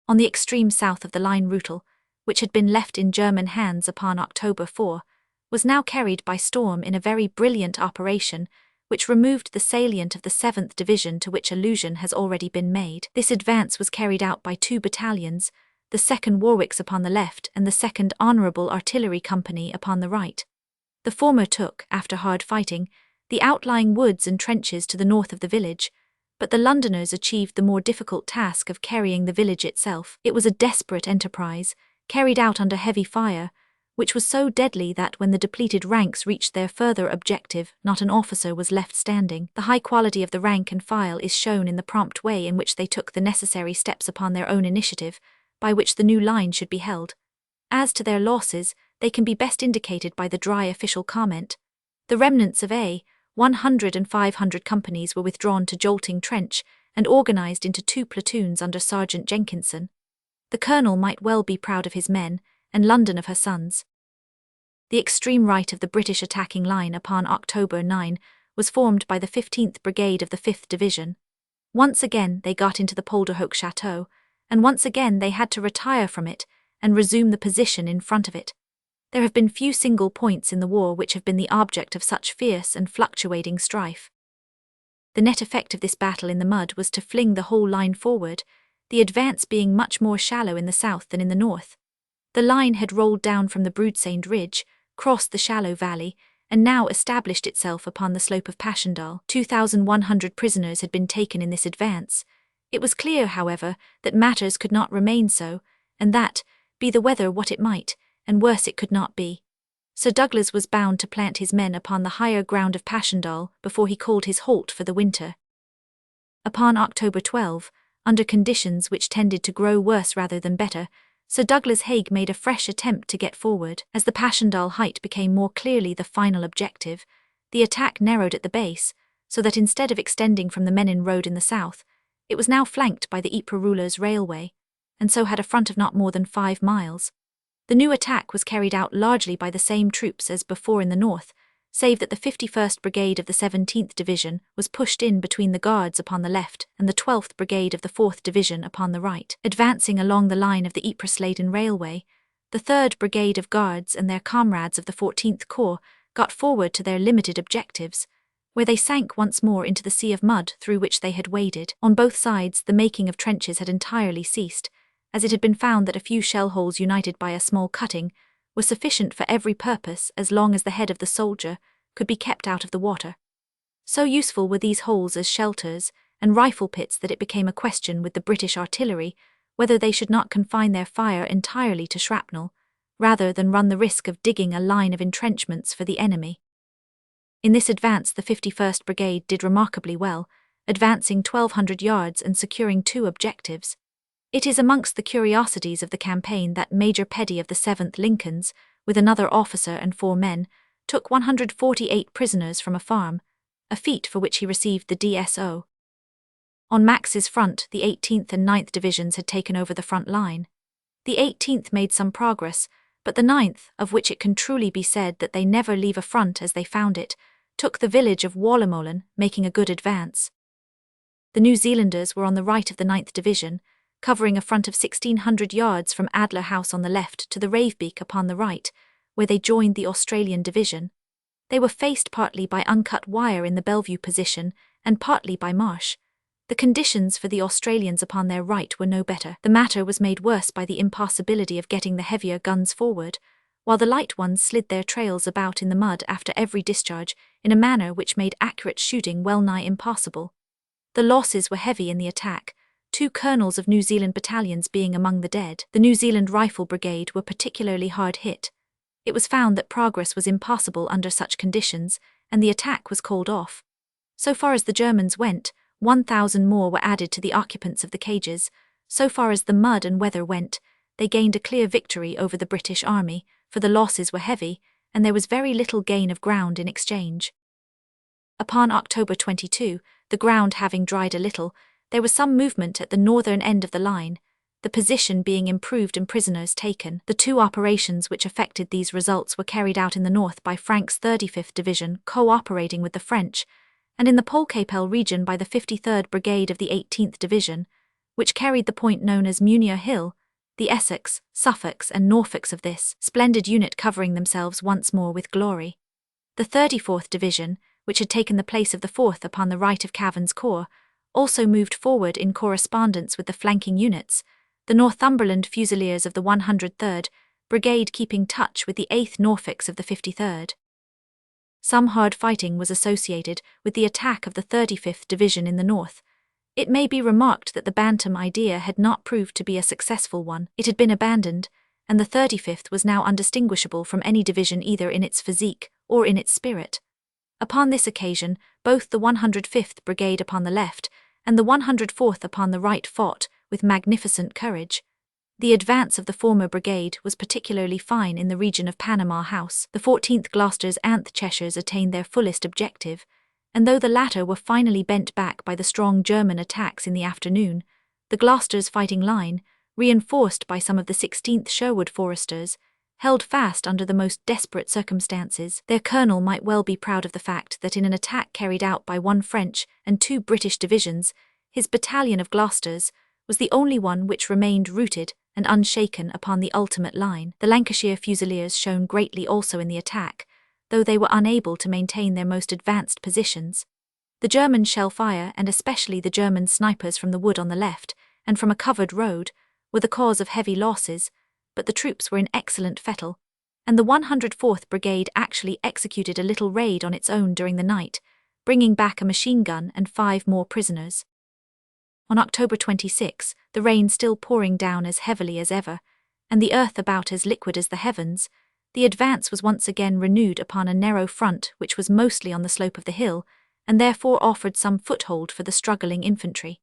On the extreme south of the line Reutel, which had been left in German hands upon October 4, was now carried by storm in a very brilliant operation, which removed the salient of the 7th Division to which allusion has already been made. This advance was carried out by 2 battalions, the 2nd Warwicks upon the left and the 2nd Honourable Artillery Company upon the right. The former took, after hard fighting, the outlying woods and trenches to the north of the village, but the Londoners achieved the more difficult task of carrying the village itself. It was a desperate enterprise, carried out under heavy fire, which was so deadly that when the depleted ranks reached their further objective, not an officer was left standing. The high quality of the rank and file is shown in the prompt way in which they took the necessary steps upon their own initiative, by which the new line should be held. As to their losses, they can be best indicated by the dry official comment. The remnants of A. 100 and 500 companies were withdrawn to Jolting Trench and organised into 2 platoons under Sergeant Jenkinson. The colonel might well be proud of his men, and London of her sons. The extreme right of the British attacking line upon October 9 was formed by the 15th Brigade of the 5th Division. Once again they got into the Polderhoek Chateau, and once again they had to retire from it and resume the position in front of it. There have been few single points in the war which have been the object of such fierce and fluctuating strife. The net effect of this battle in the mud was to fling the whole line forward, the advance being much more shallow in the south than in the north. The line had rolled down from the Broodseinde Ridge, crossed the shallow valley, and now established itself upon the slope of Passchendaele. 2,100 prisoners had been taken in this advance. It was clear, however, that matters could not remain so, and that, be the weather what it might, and worse it could not be, Sir Douglas was bound to plant his men upon the higher ground of Passchendaele before he called his halt for the winter. Upon October 12, under conditions which tended to grow worse rather than better, Sir Douglas Haig made a fresh attempt to get forward. As the Passchendaele height became more clearly the final objective, the attack narrowed at the base, so that instead of extending from the Menin Road in the south, it was now flanked by the Ypres Rulers Railway, and so had a front of not more than 5 miles. The new attack was carried out largely by the same troops as before in the north, save that the 51st Brigade of the 17th Division was pushed in between the Guards upon the left and the 12th Brigade of the 4th Division upon the right. Advancing along the line of the Ypres-Sladen Railway, the 3rd Brigade of Guards and their comrades of the 14th Corps got forward to their limited objectives, where they sank once more into the sea of mud through which they had waded. On both sides the making of trenches had entirely ceased, as it had been found that a few shell holes united by a small cutting were sufficient for every purpose as long as the head of the soldier could be kept out of the water. So useful were these holes as shelters and rifle pits that it became a question with the British artillery whether they should not confine their fire entirely to shrapnel, rather than run the risk of digging a line of entrenchments for the enemy. In this advance the 51st Brigade did remarkably well, advancing 1,200 yards and securing 2 objectives. It is amongst the curiosities of the campaign that Major Peddy of the 7th Lincolns, with another officer and 4 men, took 148 prisoners from a farm, a feat for which he received the DSO. On Max's front, the 18th and 9th Divisions had taken over the front line. The 18th made some progress, but the 9th, of which it can truly be said that they never leave a front as they found it, took the village of Wallemolen, making a good advance. The New Zealanders were on the right of the 9th Division, covering a front of 1,600 yards from Adler House on the left to the Ravebeek upon the right, where they joined the Australian Division. They were faced partly by uncut wire in the Bellevue position and partly by marsh. The conditions for the Australians upon their right were no better. The matter was made worse by the impossibility of getting the heavier guns forward, while the light ones slid their trails about in the mud after every discharge in a manner which made accurate shooting well nigh impossible. The losses were heavy in the attack, 2 colonels of New Zealand battalions being among the dead. The New Zealand Rifle Brigade were particularly hard hit. It was found that progress was impossible under such conditions, and the attack was called off. So far as the Germans went, 1,000 more were added to the occupants of the cages. So far as the mud and weather went, they gained a clear victory over the British Army, for the losses were heavy, and there was very little gain of ground in exchange. Upon October 22, the ground having dried a little, there was some movement at the northern end of the line, the position being improved and prisoners taken. The 2 operations which affected these results were carried out in the north by Frank's 35th Division cooperating with the French, and in the Polkapelle region by the 53rd Brigade of the 18th Division, which carried the point known as Munier Hill, the Essex, Suffolks and Norfolks of this splendid unit covering themselves once more with glory. The 34th Division, which had taken the place of the 4th upon the right of Cavan's corps, also moved forward in correspondence with the flanking units, the Northumberland Fusiliers of the 103rd Brigade keeping touch with the 8th Norfolks of the 53rd. Some hard fighting was associated with the attack of the 35th Division in the north. It may be remarked that the Bantam idea had not proved to be a successful one. It had been abandoned, and the 35th was now undistinguishable from any division either in its physique or in its spirit. Upon this occasion, both the 105th Brigade upon the left and the 104th upon the right fought with magnificent courage. The advance of the former brigade was particularly fine in the region of Panama House. The 14th Gloucester's and Cheshires attained their fullest objective, and though the latter were finally bent back by the strong German attacks in the afternoon, the Gloucester's fighting line, reinforced by some of the 16th Sherwood Foresters, held fast under the most desperate circumstances. Their colonel might well be proud of the fact that in an attack carried out by 1 French and 2 British divisions, his battalion of Gloucesters was the only one which remained rooted and unshaken upon the ultimate line. The Lancashire Fusiliers shone greatly also in the attack, though they were unable to maintain their most advanced positions. The German shell fire, and especially the German snipers from the wood on the left, and from a covered road, were the cause of heavy losses, but the troops were in excellent fettle, and the 104th Brigade actually executed a little raid on its own during the night, bringing back a machine gun and 5 more prisoners. On October 26, the rain still pouring down as heavily as ever, and the earth about as liquid as the heavens, the advance was once again renewed upon a narrow front which was mostly on the slope of the hill, and therefore offered some foothold for the struggling infantry.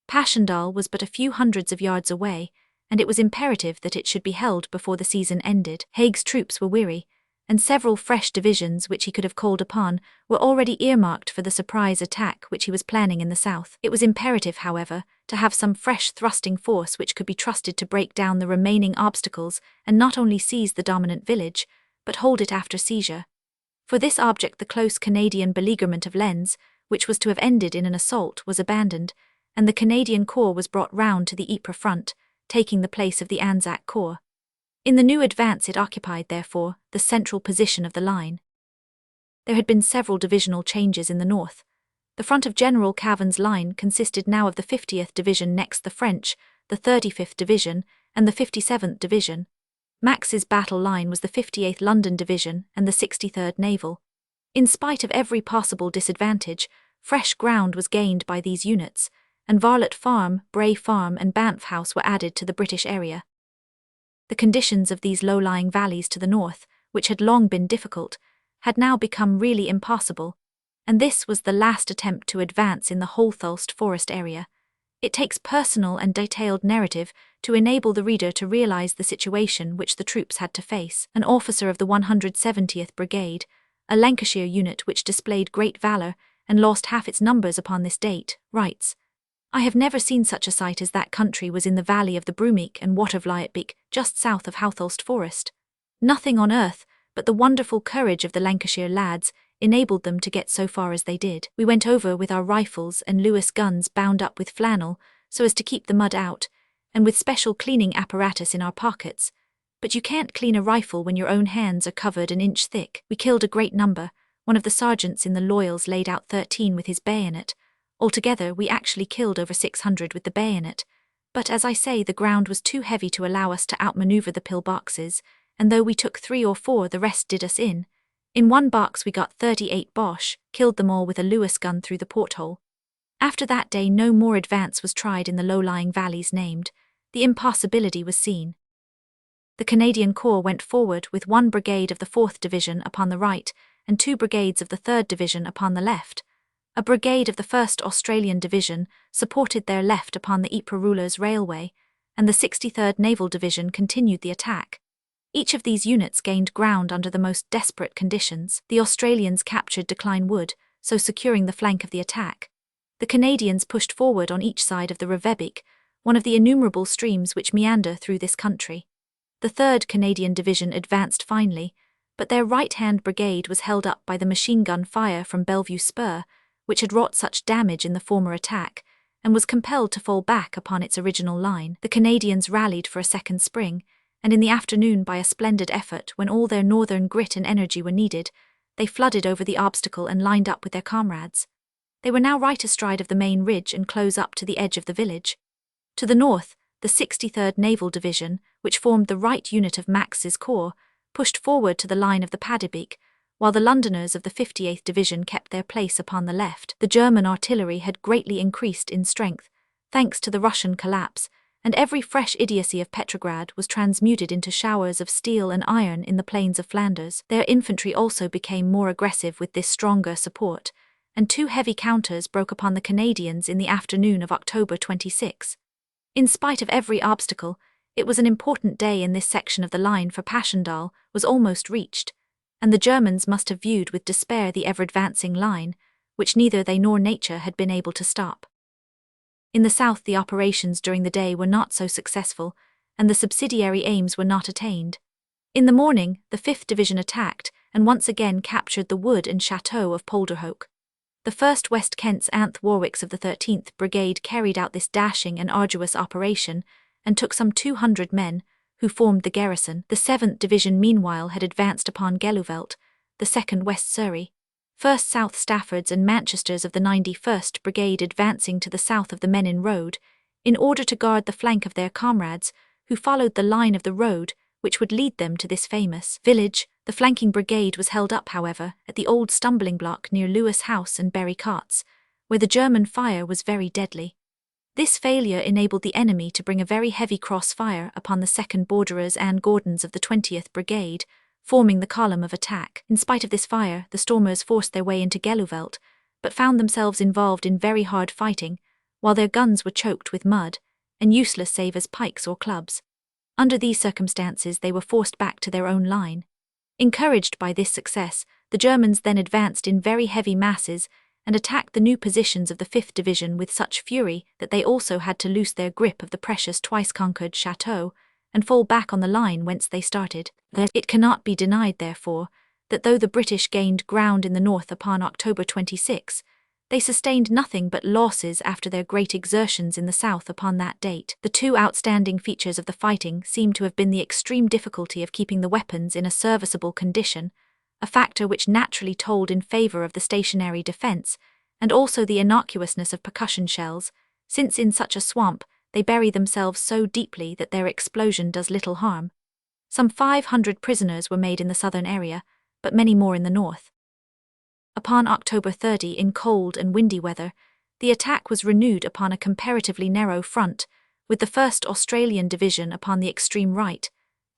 Passchendaele was but a few hundreds of yards away, and it was imperative that it should be held before the season ended. Haig's troops were weary, and several fresh divisions which he could have called upon were already earmarked for the surprise attack which he was planning in the south. It was imperative, however, to have some fresh thrusting force which could be trusted to break down the remaining obstacles and not only seize the dominant village, but hold it after seizure. For this object the close Canadian beleaguerment of Lens, which was to have ended in an assault, was abandoned, and the Canadian Corps was brought round to the Ypres front, taking the place of the Anzac Corps. In the new advance it occupied, therefore, the central position of the line. There had been several divisional changes in the north. The front of General Cavan's line consisted now of the 50th Division next the French, the 35th Division, and the 57th Division. Max's battle line was the 58th London Division and the 63rd Naval. In spite of every possible disadvantage, fresh ground was gained by these units, and Varlet Farm, Bray Farm and Banff House were added to the British area. The conditions of these low-lying valleys to the north, which had long been difficult, had now become really impossible, and this was the last attempt to advance in the Holthulst Forest area. It takes personal and detailed narrative to enable the reader to realize the situation which the troops had to face. An officer of the 170th Brigade, a Lancashire unit which displayed great valor and lost half its numbers upon this date, writes, "I have never seen such a sight as that country was in the valley of the Brumeek and Watervlietbeek, just south of Holthulst Forest. Nothing on earth but the wonderful courage of the Lancashire lads enabled them to get so far as they did. We went over with our rifles and Lewis guns bound up with flannel so as to keep the mud out, and with special cleaning apparatus in our pockets. But you can't clean a rifle when your own hands are covered an inch thick. We killed a great number. One of the sergeants in the Loyals laid out 13 with his bayonet. Altogether, we actually killed over 600 with the bayonet. But as I say, the ground was too heavy to allow us to outmaneuver the pillboxes, and though we took 3 or 4, the rest did us in. In one box we got 38 Boche, killed them all with a Lewis gun through the porthole. After that day no more advance was tried in the low-lying valleys named. The impossibility was seen. The Canadian Corps went forward with 1 brigade of the 4th Division upon the right and 2 brigades of the 3rd Division upon the left. A brigade of the 1st Australian Division supported their left upon the Ypres Roulers Railway, and the 63rd Naval Division continued the attack. Each of these units gained ground under the most desperate conditions. The Australians captured Decline Wood, so securing the flank of the attack. The Canadians pushed forward on each side of the Revebeek, one of the innumerable streams which meander through this country. The 3rd Canadian Division advanced finely, but their right-hand brigade was held up by the machine-gun fire from Bellevue Spur, which had wrought such damage in the former attack, and was compelled to fall back upon its original line. The Canadians rallied for a second spring, and in the afternoon, by a splendid effort, when all their northern grit and energy were needed, they flooded over the obstacle and lined up with their comrades. They were now right astride of the main ridge and close up to the edge of the village. To the north, the 63rd Naval Division, which formed the right unit of Max's corps, pushed forward to the line of the Padebeek, while the Londoners of the 58th Division kept their place upon the left. The German artillery had greatly increased in strength, thanks to the Russian collapse, and every fresh idiocy of Petrograd was transmuted into showers of steel and iron in the plains of Flanders. Their infantry also became more aggressive with this stronger support, and 2 heavy counters broke upon the Canadians in the afternoon of October 26. In spite of every obstacle, it was an important day in this section of the line, for Passchendaele was almost reached, and the Germans must have viewed with despair the ever-advancing line, which neither they nor nature had been able to stop. In the south the operations during the day were not so successful, and the subsidiary aims were not attained. In the morning, the 5th Division attacked, and once again captured the wood and chateau of Polderhoek. The 1st West Kent's Anth Warwicks of the 13th Brigade carried out this dashing and arduous operation, and took some 200 men, who formed the garrison. The 7th Division meanwhile had advanced upon Gelluvelt, the 2nd West Surrey, 1st South Staffords and Manchesters of the 91st Brigade advancing to the south of the Menin Road, in order to guard the flank of their comrades, who followed the line of the road which would lead them to this famous village. The flanking brigade was held up, however, at the old stumbling block near Lewis House and Berry Cots, where the German fire was very deadly. This failure enabled the enemy to bring a very heavy cross-fire upon the 2nd Borderers and Gordons of the 20th Brigade, forming the column of attack. In spite of this fire, the stormers forced their way into Gelluvelt, but found themselves involved in very hard fighting, while their guns were choked with mud, and useless save as pikes or clubs. Under these circumstances they were forced back to their own line. Encouraged by this success, the Germans then advanced in very heavy masses and attacked the new positions of the 5th Division with such fury that they also had to loose their grip of the precious twice-conquered chateau, and fall back on the line whence they started. It cannot be denied, therefore, that though the British gained ground in the north upon October 26, they sustained nothing but losses after their great exertions in the south upon that date. The 2 outstanding features of the fighting seem to have been the extreme difficulty of keeping the weapons in a serviceable condition, a factor which naturally told in favour of the stationary defence, and also the innocuousness of percussion shells, since in such a swamp they bury themselves so deeply that their explosion does little harm. Some 500 prisoners were made in the southern area, but many more in the north. Upon October 30, in cold and windy weather, the attack was renewed upon a comparatively narrow front, with the 1st Australian Division upon the extreme right,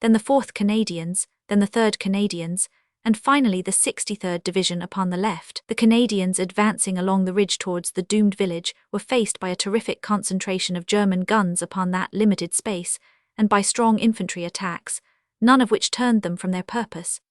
then the 4th Canadians, then the 3rd Canadians, and finally the 63rd Division upon the left. The Canadians advancing along the ridge towards the doomed village were faced by a terrific concentration of German guns upon that limited space, and by strong infantry attacks, none of which turned them from their purpose.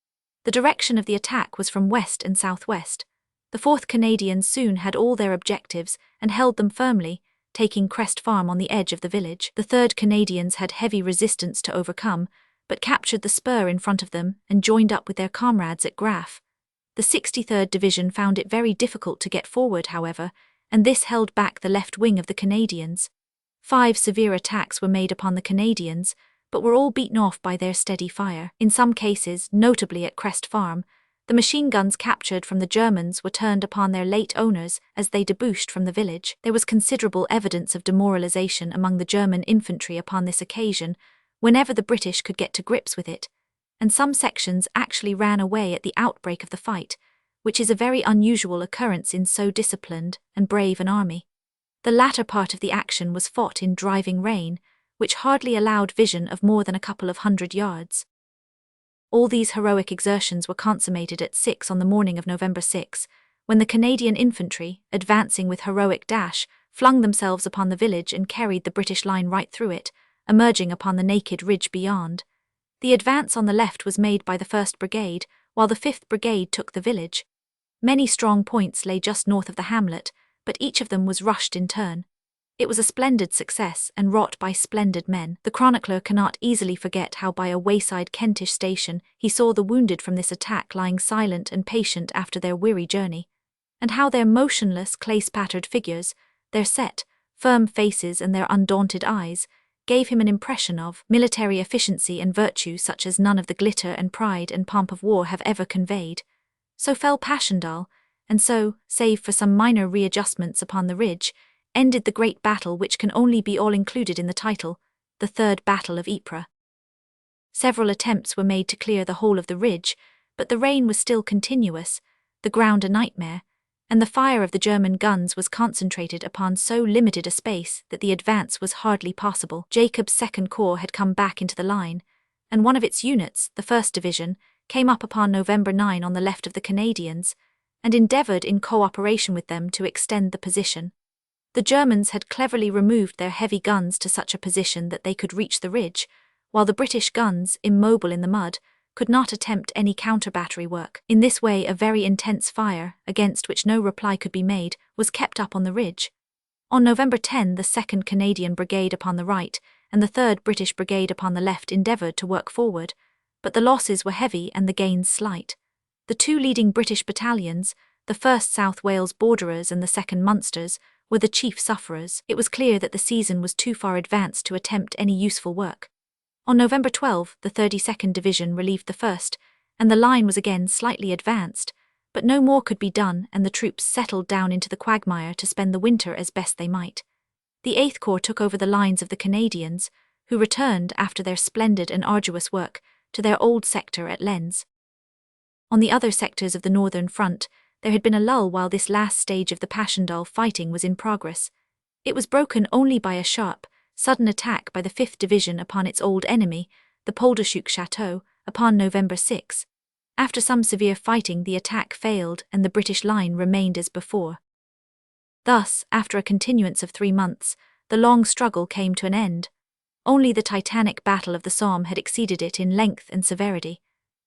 The direction of the attack was from west and southwest. The 4th Canadians soon had all their objectives and held them firmly, taking Crest Farm on the edge of the village. The 3rd Canadians had heavy resistance to overcome, but captured the spur in front of them and joined up with their comrades at Graff. The 63rd Division found it very difficult to get forward, however, and this held back the left wing of the Canadians. 5 severe attacks were made upon the Canadians, but were all beaten off by their steady fire. In some cases, notably at Crest Farm, the machine guns captured from the Germans were turned upon their late owners as they debouched from the village. There was considerable evidence of demoralization among the German infantry upon this occasion, whenever the British could get to grips with it, and some sections actually ran away at the outbreak of the fight, which is a very unusual occurrence in so disciplined and brave an army. The latter part of the action was fought in driving rain, which hardly allowed vision of more than a couple of 100 yards. All these heroic exertions were consummated at 6 on the morning of November 6, when the Canadian infantry, advancing with heroic dash, flung themselves upon the village and carried the British line right through it, emerging upon the naked ridge beyond. The advance on the left was made by the 1st Brigade, while the 5th Brigade took the village. Many strong points lay just north of the hamlet, but each of them was rushed in turn. It was a splendid success and wrought by splendid men. The chronicler cannot easily forget how by a wayside Kentish station he saw the wounded from this attack lying silent and patient after their weary journey, and how their motionless, clay-spattered figures, their set, firm faces and their undaunted eyes, gave him an impression of military efficiency and virtue such as none of the glitter and pride and pomp of war have ever conveyed. So fell Passchendaele, and so, save for some minor readjustments upon the ridge, ended the great battle which can only be all included in the title, the Third Battle of Ypres. Several attempts were made to clear the whole of the ridge, but the rain was still continuous, the ground a nightmare, and the fire of the German guns was concentrated upon so limited a space that the advance was hardly possible. Jacob's Second Corps had come back into the line, and one of its units, the 1st Division, came up upon November 9 on the left of the Canadians, and endeavoured in cooperation with them to extend the position. The Germans had cleverly removed their heavy guns to such a position that they could reach the ridge, while the British guns, immobile in the mud, could not attempt any counter-battery work. In this way a very intense fire, against which no reply could be made, was kept up on the ridge. On November 10 the 2nd Canadian Brigade upon the right and the 3rd British Brigade upon the left endeavoured to work forward, but the losses were heavy and the gains slight. The two leading British battalions, the 1st South Wales Borderers and the 2nd Munsters, were the chief sufferers. It was clear that the season was too far advanced to attempt any useful work. On November 12, the 32nd Division relieved the 1st, and the line was again slightly advanced, but no more could be done and the troops settled down into the quagmire to spend the winter as best they might. The 8th Corps took over the lines of the Canadians, who returned, after their splendid and arduous work, to their old sector at Lens. On the other sectors of the northern front, there had been a lull while this last stage of the Passchendaele fighting was in progress. It was broken only by a sharp, sudden attack by the 5th Division upon its old enemy, the Polderschuk Chateau, upon November 6. After some severe fighting the attack failed and the British line remained as before. Thus, after a continuance of 3 months, the long struggle came to an end. Only the titanic Battle of the Somme had exceeded it in length and severity.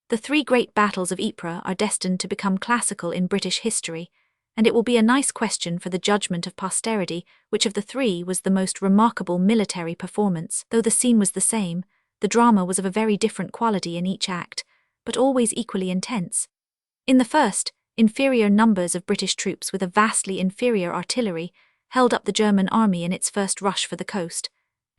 The 3 great battles of Ypres are destined to become classical in British history, and it will be a nice question for the judgment of posterity which of the 3 was the most remarkable military performance. Though the scene was the same, the drama was of a very different quality in each act, but always equally intense. In the first, inferior numbers of British troops with a vastly inferior artillery held up the German army in its first rush for the coast,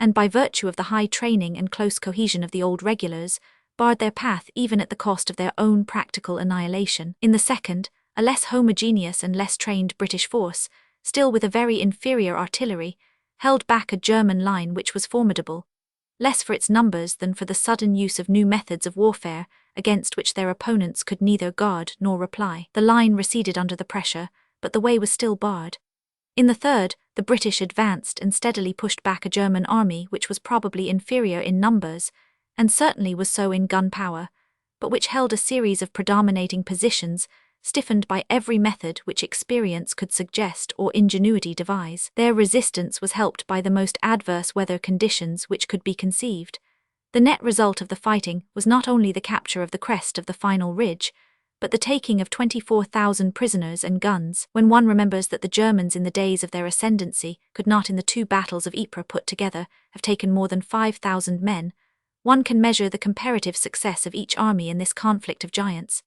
and by virtue of the high training and close cohesion of the old regulars, barred their path even at the cost of their own practical annihilation. In the second, a less homogeneous and less trained British force, still with a very inferior artillery, held back a German line which was formidable, less for its numbers than for the sudden use of new methods of warfare against which their opponents could neither guard nor reply. The line receded under the pressure, but the way was still barred. In the third, the British advanced and steadily pushed back a German army which was probably inferior in numbers, and certainly was so in gun power, but which held a series of predominating positions stiffened by every method which experience could suggest or ingenuity devise. Their resistance was helped by the most adverse weather conditions which could be conceived. The net result of the fighting was not only the capture of the crest of the final ridge, but the taking of 24,000 prisoners and guns. When one remembers that the Germans in the days of their ascendancy could not in the two battles of Ypres put together have taken more than 5,000 men, one can measure the comparative success of each army in this conflict of giants.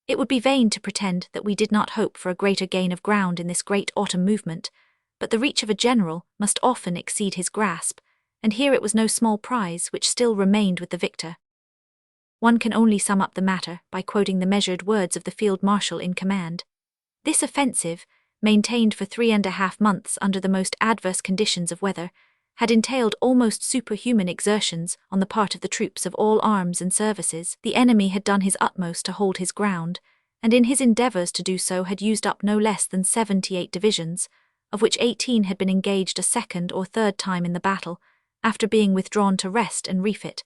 It would be vain to pretend that we did not hope for a greater gain of ground in this great autumn movement, but the reach of a general must often exceed his grasp, and here it was no small prize which still remained with the victor. One can only sum up the matter by quoting the measured words of the field marshal in command. This offensive, maintained for 3.5 months under the most adverse conditions of weather, had entailed almost superhuman exertions on the part of the troops of all arms and services. The enemy had done his utmost to hold his ground, and in his endeavours to do so had used up no less than 78 divisions, of which 18 had been engaged a second or third time in the battle, after being withdrawn to rest and refit.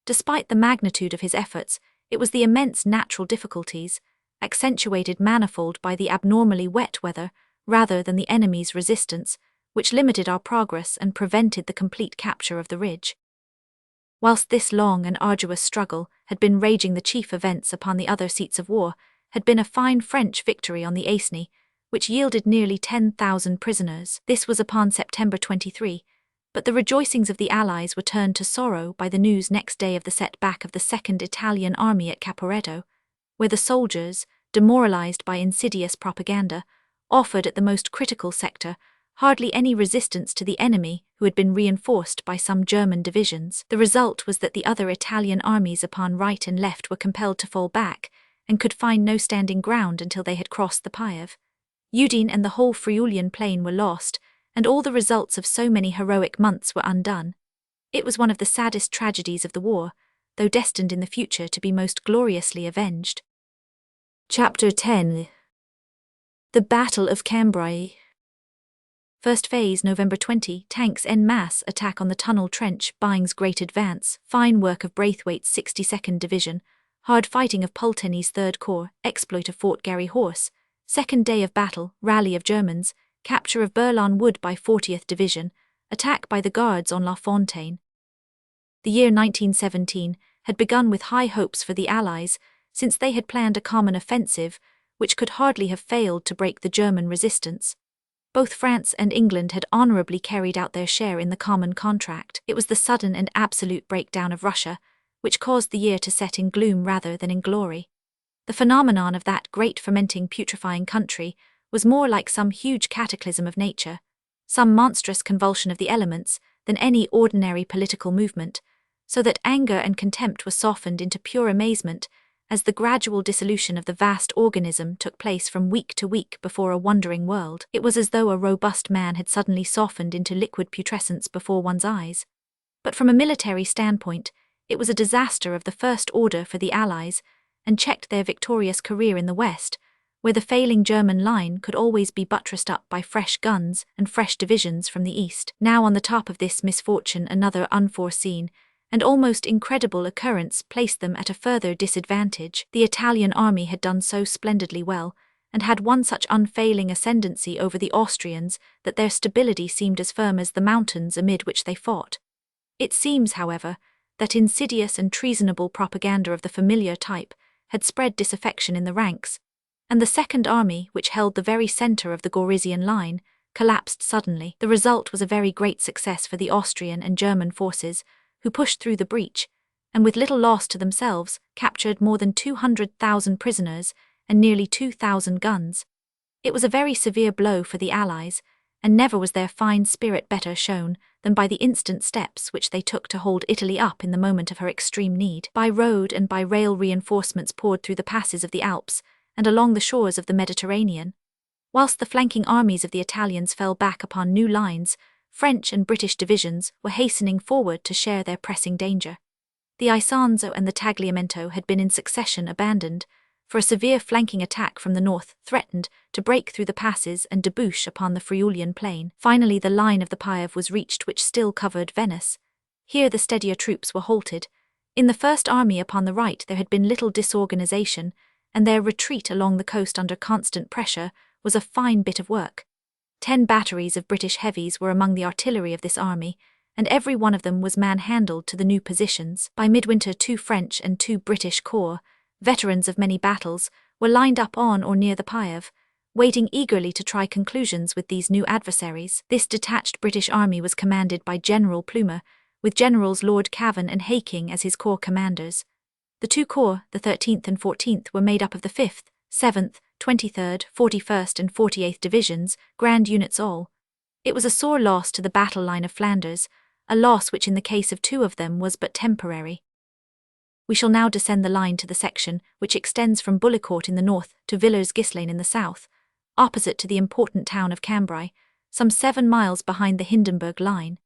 Despite the magnitude of his efforts, it was the immense natural difficulties, accentuated manifold by the abnormally wet weather, rather than the enemy's resistance, which limited our progress and prevented the complete capture of the ridge. Whilst this long and arduous struggle had been raging, the chief events upon the other seats of war had been a fine French victory on the Aisne, which yielded nearly 10,000 prisoners. This was upon September 23, but the rejoicings of the Allies were turned to sorrow by the news next day of the setback of the Second Italian Army at Caporetto, where the soldiers, demoralized by insidious propaganda, offered at the most critical sector hardly any resistance to the enemy, who had been reinforced by some German divisions. The result was that the other Italian armies upon right and left were compelled to fall back, and could find no standing ground until they had crossed the Piave. Udine and the whole Friulian plain were lost, and all the results of so many heroic months were undone. It was one of the saddest tragedies of the war, though destined in the future to be most gloriously avenged. Chapter 10. The Battle of Cambrai. First phase, November 20, tanks en masse attack on the tunnel trench, Byng's great advance, fine work of Braithwaite's 62nd Division, hard fighting of Pulteney's 3rd Corps, exploit of Fort Garry Horse, second day of battle, rally of Germans, capture of Bourlon Wood by 40th Division, attack by the Guards on La Fontaine. The year 1917 had begun with high hopes for the Allies, since they had planned a common offensive, which could hardly have failed to break the German resistance. Both France and England had honourably carried out their share in the common contract. It was the sudden and absolute breakdown of Russia, which caused the year to set in gloom rather than in glory. The phenomenon of that great fermenting putrefying country was more like some huge cataclysm of nature, some monstrous convulsion of the elements, than any ordinary political movement, so that anger and contempt were softened into pure amazement, as the gradual dissolution of the vast organism took place from week to week before a wondering world. It was as though a robust man had suddenly softened into liquid putrescence before one's eyes. But from a military standpoint, it was a disaster of the first order for the Allies, and checked their victorious career in the West, where the failing German line could always be buttressed up by fresh guns and fresh divisions from the East. Now on the top of this misfortune another unforeseen and almost incredible occurrence placed them at a further disadvantage. The Italian army had done so splendidly well, and had won such unfailing ascendancy over the Austrians that their stability seemed as firm as the mountains amid which they fought. It seems, however, that insidious and treasonable propaganda of the familiar type had spread disaffection in the ranks, and the Second Army, which held the very centre of the Gorizzian line, collapsed suddenly. The result was a very great success for the Austrian and German forces, who pushed through the breach, and with little loss to themselves, captured more than 200,000 prisoners and nearly 2,000 guns. It was a very severe blow for the Allies, and never was their fine spirit better shown than by the instant steps which they took to hold Italy up in the moment of her extreme need. By road and by rail reinforcements poured through the passes of the Alps and along the shores of the Mediterranean, whilst the flanking armies of the Italians fell back upon new lines, French and British divisions were hastening forward to share their pressing danger. The Isonzo and the Tagliamento had been in succession abandoned, for a severe flanking attack from the north threatened to break through the passes and debouch upon the Friulian plain. Finally the line of the Piave was reached, which still covered Venice. Here the steadier troops were halted. In the First Army upon the right there had been little disorganization, and their retreat along the coast under constant pressure was a fine bit of work. 10 batteries of British heavies were among the artillery of this army, and every one of them was man-handled to the new positions. By midwinter 2 French and 2 British corps, veterans of many battles, were lined up on or near the Piave, waiting eagerly to try conclusions with these new adversaries. This detached British army was commanded by General Plumer, with Generals Lord Cavan and Haking as his corps commanders. The 2 corps, the 13th and 14th, were made up of the 5th, 7th, 23rd, 41st and 48th Divisions, grand units all. It was a sore loss to the battle line of Flanders, a loss which in the case of 2 of them was but temporary. We shall now descend the line to the section which extends from Bullecourt in the north to Villers-Gislain in the south, opposite to the important town of Cambrai, some 7 miles behind the Hindenburg line.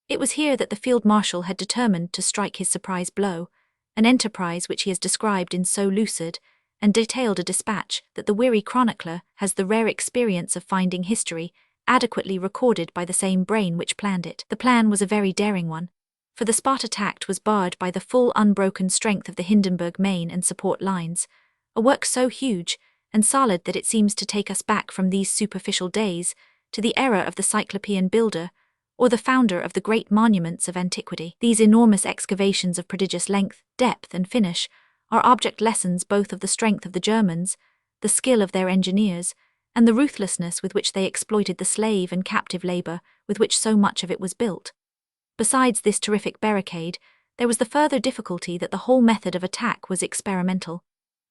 It was here that the Field Marshal had determined to strike his surprise blow, an enterprise which he has described in so lucid and detailed a dispatch that the weary chronicler has the rare experience of finding history adequately recorded by the same brain which planned it. The plan was a very daring one, for the spot attacked was barred by the full unbroken strength of the Hindenburg main and support lines, a work so huge and solid that it seems to take us back from these superficial days to the era of the Cyclopean builder or the founder of the great monuments of antiquity. These enormous excavations of prodigious length, depth and finish are object lessons both of the strength of the Germans, the skill of their engineers, and the ruthlessness with which they exploited the slave and captive labor with which so much of it was built. Besides this terrific barricade, there was the further difficulty that the whole method of attack was experimental,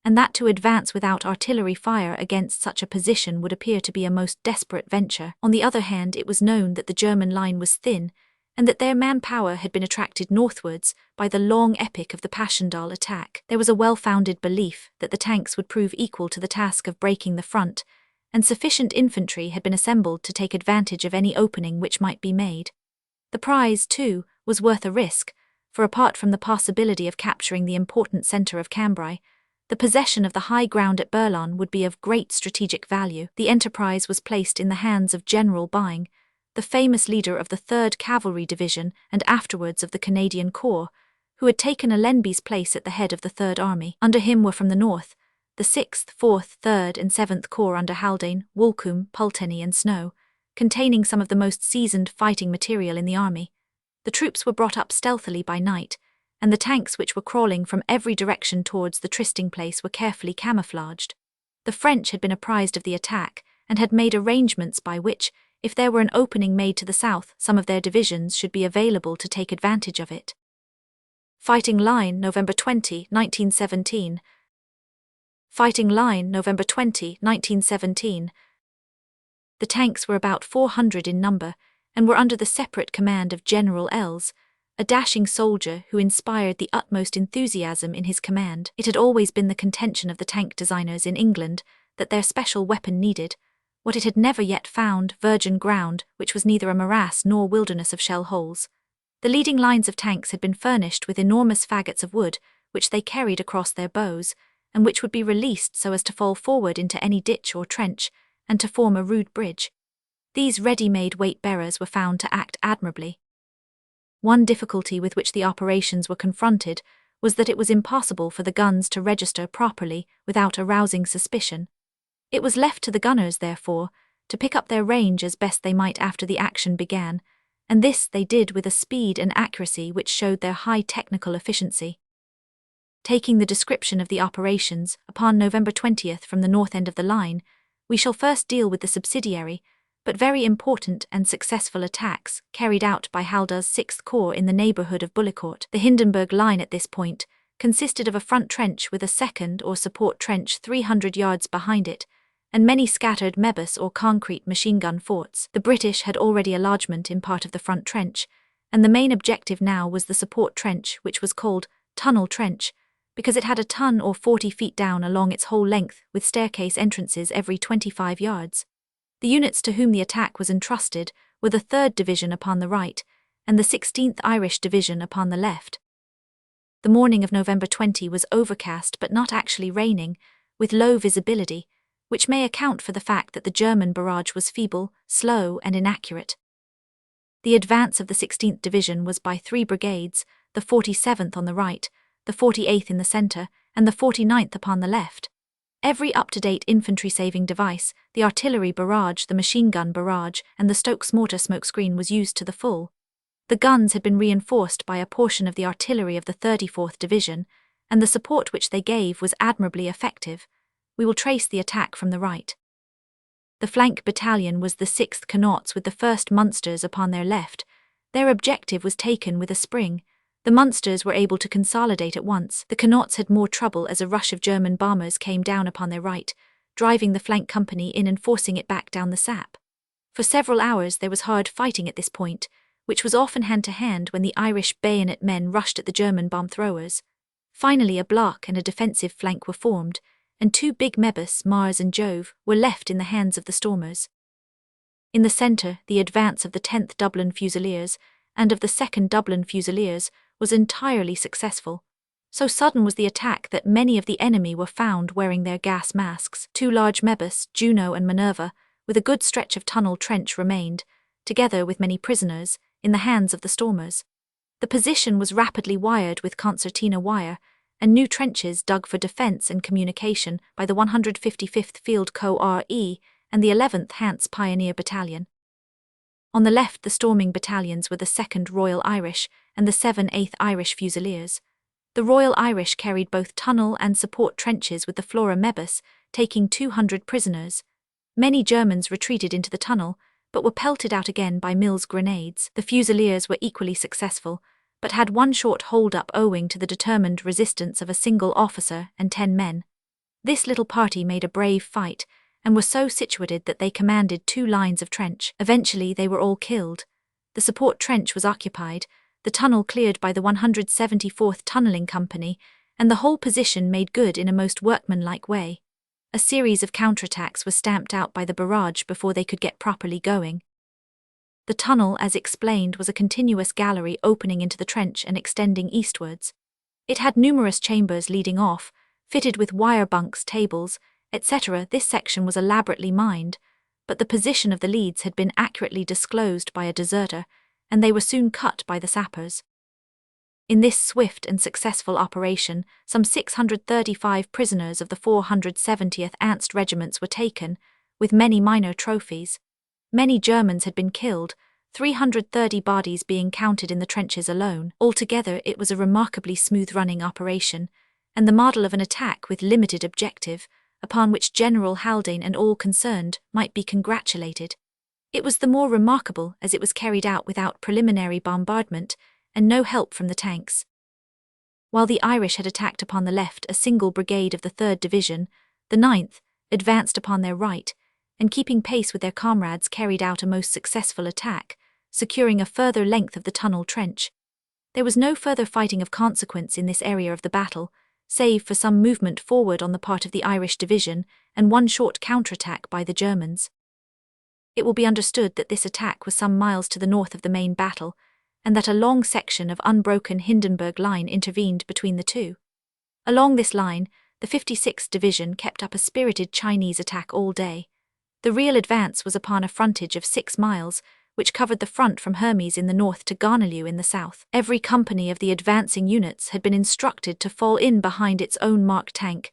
and that to advance without artillery fire against such a position would appear to be a most desperate venture. On the other hand, it was known that the German line was thin, and that their manpower had been attracted northwards by the long epic of the Passchendaele attack. There was a well-founded belief that the tanks would prove equal to the task of breaking the front, and sufficient infantry had been assembled to take advantage of any opening which might be made. The prize, too, was worth a risk, for apart from the possibility of capturing the important centre of Cambrai, the possession of the high ground at Berlin would be of great strategic value. The enterprise was placed in the hands of General Byng, the famous leader of the 3rd Cavalry Division and afterwards of the Canadian Corps, who had taken Allenby's place at the head of the 3rd Army. Under him were from the north the 6th, 4th, 3rd and 7th Corps under Haldane, Walcombe, Pulteney and Snow, containing some of the most seasoned fighting material in the army. The troops were brought up stealthily by night, and the tanks which were crawling from every direction towards the trysting place were carefully camouflaged. The French had been apprised of the attack, and had made arrangements by which, if there were an opening made to the south, some of their divisions should be available to take advantage of it. Fighting Line, November 20, 1917. Fighting Line, November 20, 1917. The tanks were about 400 in number, and were under the separate command of General Els, a dashing soldier who inspired the utmost enthusiasm in his command. It had always been the contention of the tank designers in England that their special weapon needed, what it had never yet found, virgin ground, which was neither a morass nor wilderness of shell holes. The leading lines of tanks had been furnished with enormous faggots of wood, which they carried across their bows, and which would be released so as to fall forward into any ditch or trench, and to form a rude bridge. These ready-made weight-bearers were found to act admirably. One difficulty with which the operations were confronted was that it was impossible for the guns to register properly without arousing suspicion. It was left to the gunners, therefore, to pick up their range as best they might after the action began, and this they did with a speed and accuracy which showed their high technical efficiency. Taking the description of the operations upon November 20th from the north end of the line, we shall first deal with the subsidiary, but very important and successful attacks carried out by Haldar's 6th Corps in the neighbourhood of Bullecourt. The Hindenburg line at this point consisted of a front trench with a second or support trench 300 yards behind it, and many scattered mebus or concrete machine gun forts. The British had already a lodgment in part of the front trench, and the main objective now was the support trench, which was called Tunnel Trench, because it had a ton or 40 feet down along its whole length with staircase entrances every 25 yards. The units to whom the attack was entrusted were the 3rd Division upon the right, and the 16th Irish Division upon the left. The morning of November 20 was overcast but not actually raining, with low visibility, which may account for the fact that the German barrage was feeble, slow, and inaccurate. The advance of the 16th Division was by 3 brigades, the 47th on the right, the 48th in the centre, and the 49th upon the left. Every up-to-date infantry-saving device, the artillery barrage, the machine gun barrage, and the Stokes mortar smokescreen was used to the full. The guns had been reinforced by a portion of the artillery of the 34th Division, and the support which they gave was admirably effective. We will trace the attack from the right. The flank battalion was the 6th Connaughts with the 1st Munsters upon their left. Their objective was taken with a spring. The Munsters were able to consolidate at once. The Connaughts had more trouble as a rush of German bombers came down upon their right, driving the flank company in and forcing it back down the sap. For several hours there was hard fighting at this point, which was often hand-to-hand when the Irish bayonet men rushed at the German bomb-throwers. Finally a block and a defensive flank were formed, and 2 big Mebus, Mars and Jove, were left in the hands of the stormers. In the centre, the advance of the 10th Dublin Fusiliers and of the 2nd Dublin Fusiliers was entirely successful. So sudden was the attack that many of the enemy were found wearing their gas masks. 2 large Mebus, Juno and Minerva, with a good stretch of tunnel trench remained, together with many prisoners, in the hands of the stormers. The position was rapidly wired with concertina wire, and new trenches dug for defence and communication by the 155th Field Co. RE and the 11th Hants Pioneer Battalion. On the left the storming battalions were the 2nd Royal Irish and the 7th Irish Fusiliers. The Royal Irish carried both tunnel and support trenches with the Flora Mebus, taking 200 prisoners. Many Germans retreated into the tunnel, but were pelted out again by Mills grenades. The Fusiliers were equally successful, but had one short hold-up owing to the determined resistance of a single officer and 10 men. This little party made a brave fight, and were so situated that they commanded 2 lines of trench. Eventually they were all killed. The support trench was occupied, the tunnel cleared by the 174th Tunnelling Company, and the whole position made good in a most workmanlike way. A series of counterattacks was stamped out by the barrage before they could get properly going. The tunnel, as explained, was a continuous gallery opening into the trench and extending eastwards. It had numerous chambers leading off, fitted with wire bunks, tables, etc. This section was elaborately mined, but the position of the leads had been accurately disclosed by a deserter, and they were soon cut by the sappers. In this swift and successful operation, some 635 prisoners of the 470th Ernst regiments were taken, with many minor trophies. Many Germans had been killed, 330 bodies being counted in the trenches alone. Altogether it was a remarkably smooth-running operation, and the model of an attack with limited objective, upon which General Haldane and all concerned might be congratulated. It was the more remarkable as it was carried out without preliminary bombardment and no help from the tanks. While the Irish had attacked upon the left a single brigade of the 3rd Division, the 9th advanced upon their right, and keeping pace with their comrades carried out a most successful attack, securing a further length of the tunnel trench. There was no further fighting of consequence in this area of the battle, save for some movement forward on the part of the Irish Division and one short counterattack by the Germans. It will be understood that this attack was some miles to the north of the main battle, and that a long section of unbroken Hindenburg line intervened between the two. Along this line, the 56th Division kept up a spirited Chinese attack all day. The real advance was upon a frontage of 6 miles, which covered the front from Hermes in the north to Garnalew in the south. Every company of the advancing units had been instructed to fall in behind its own marked tank.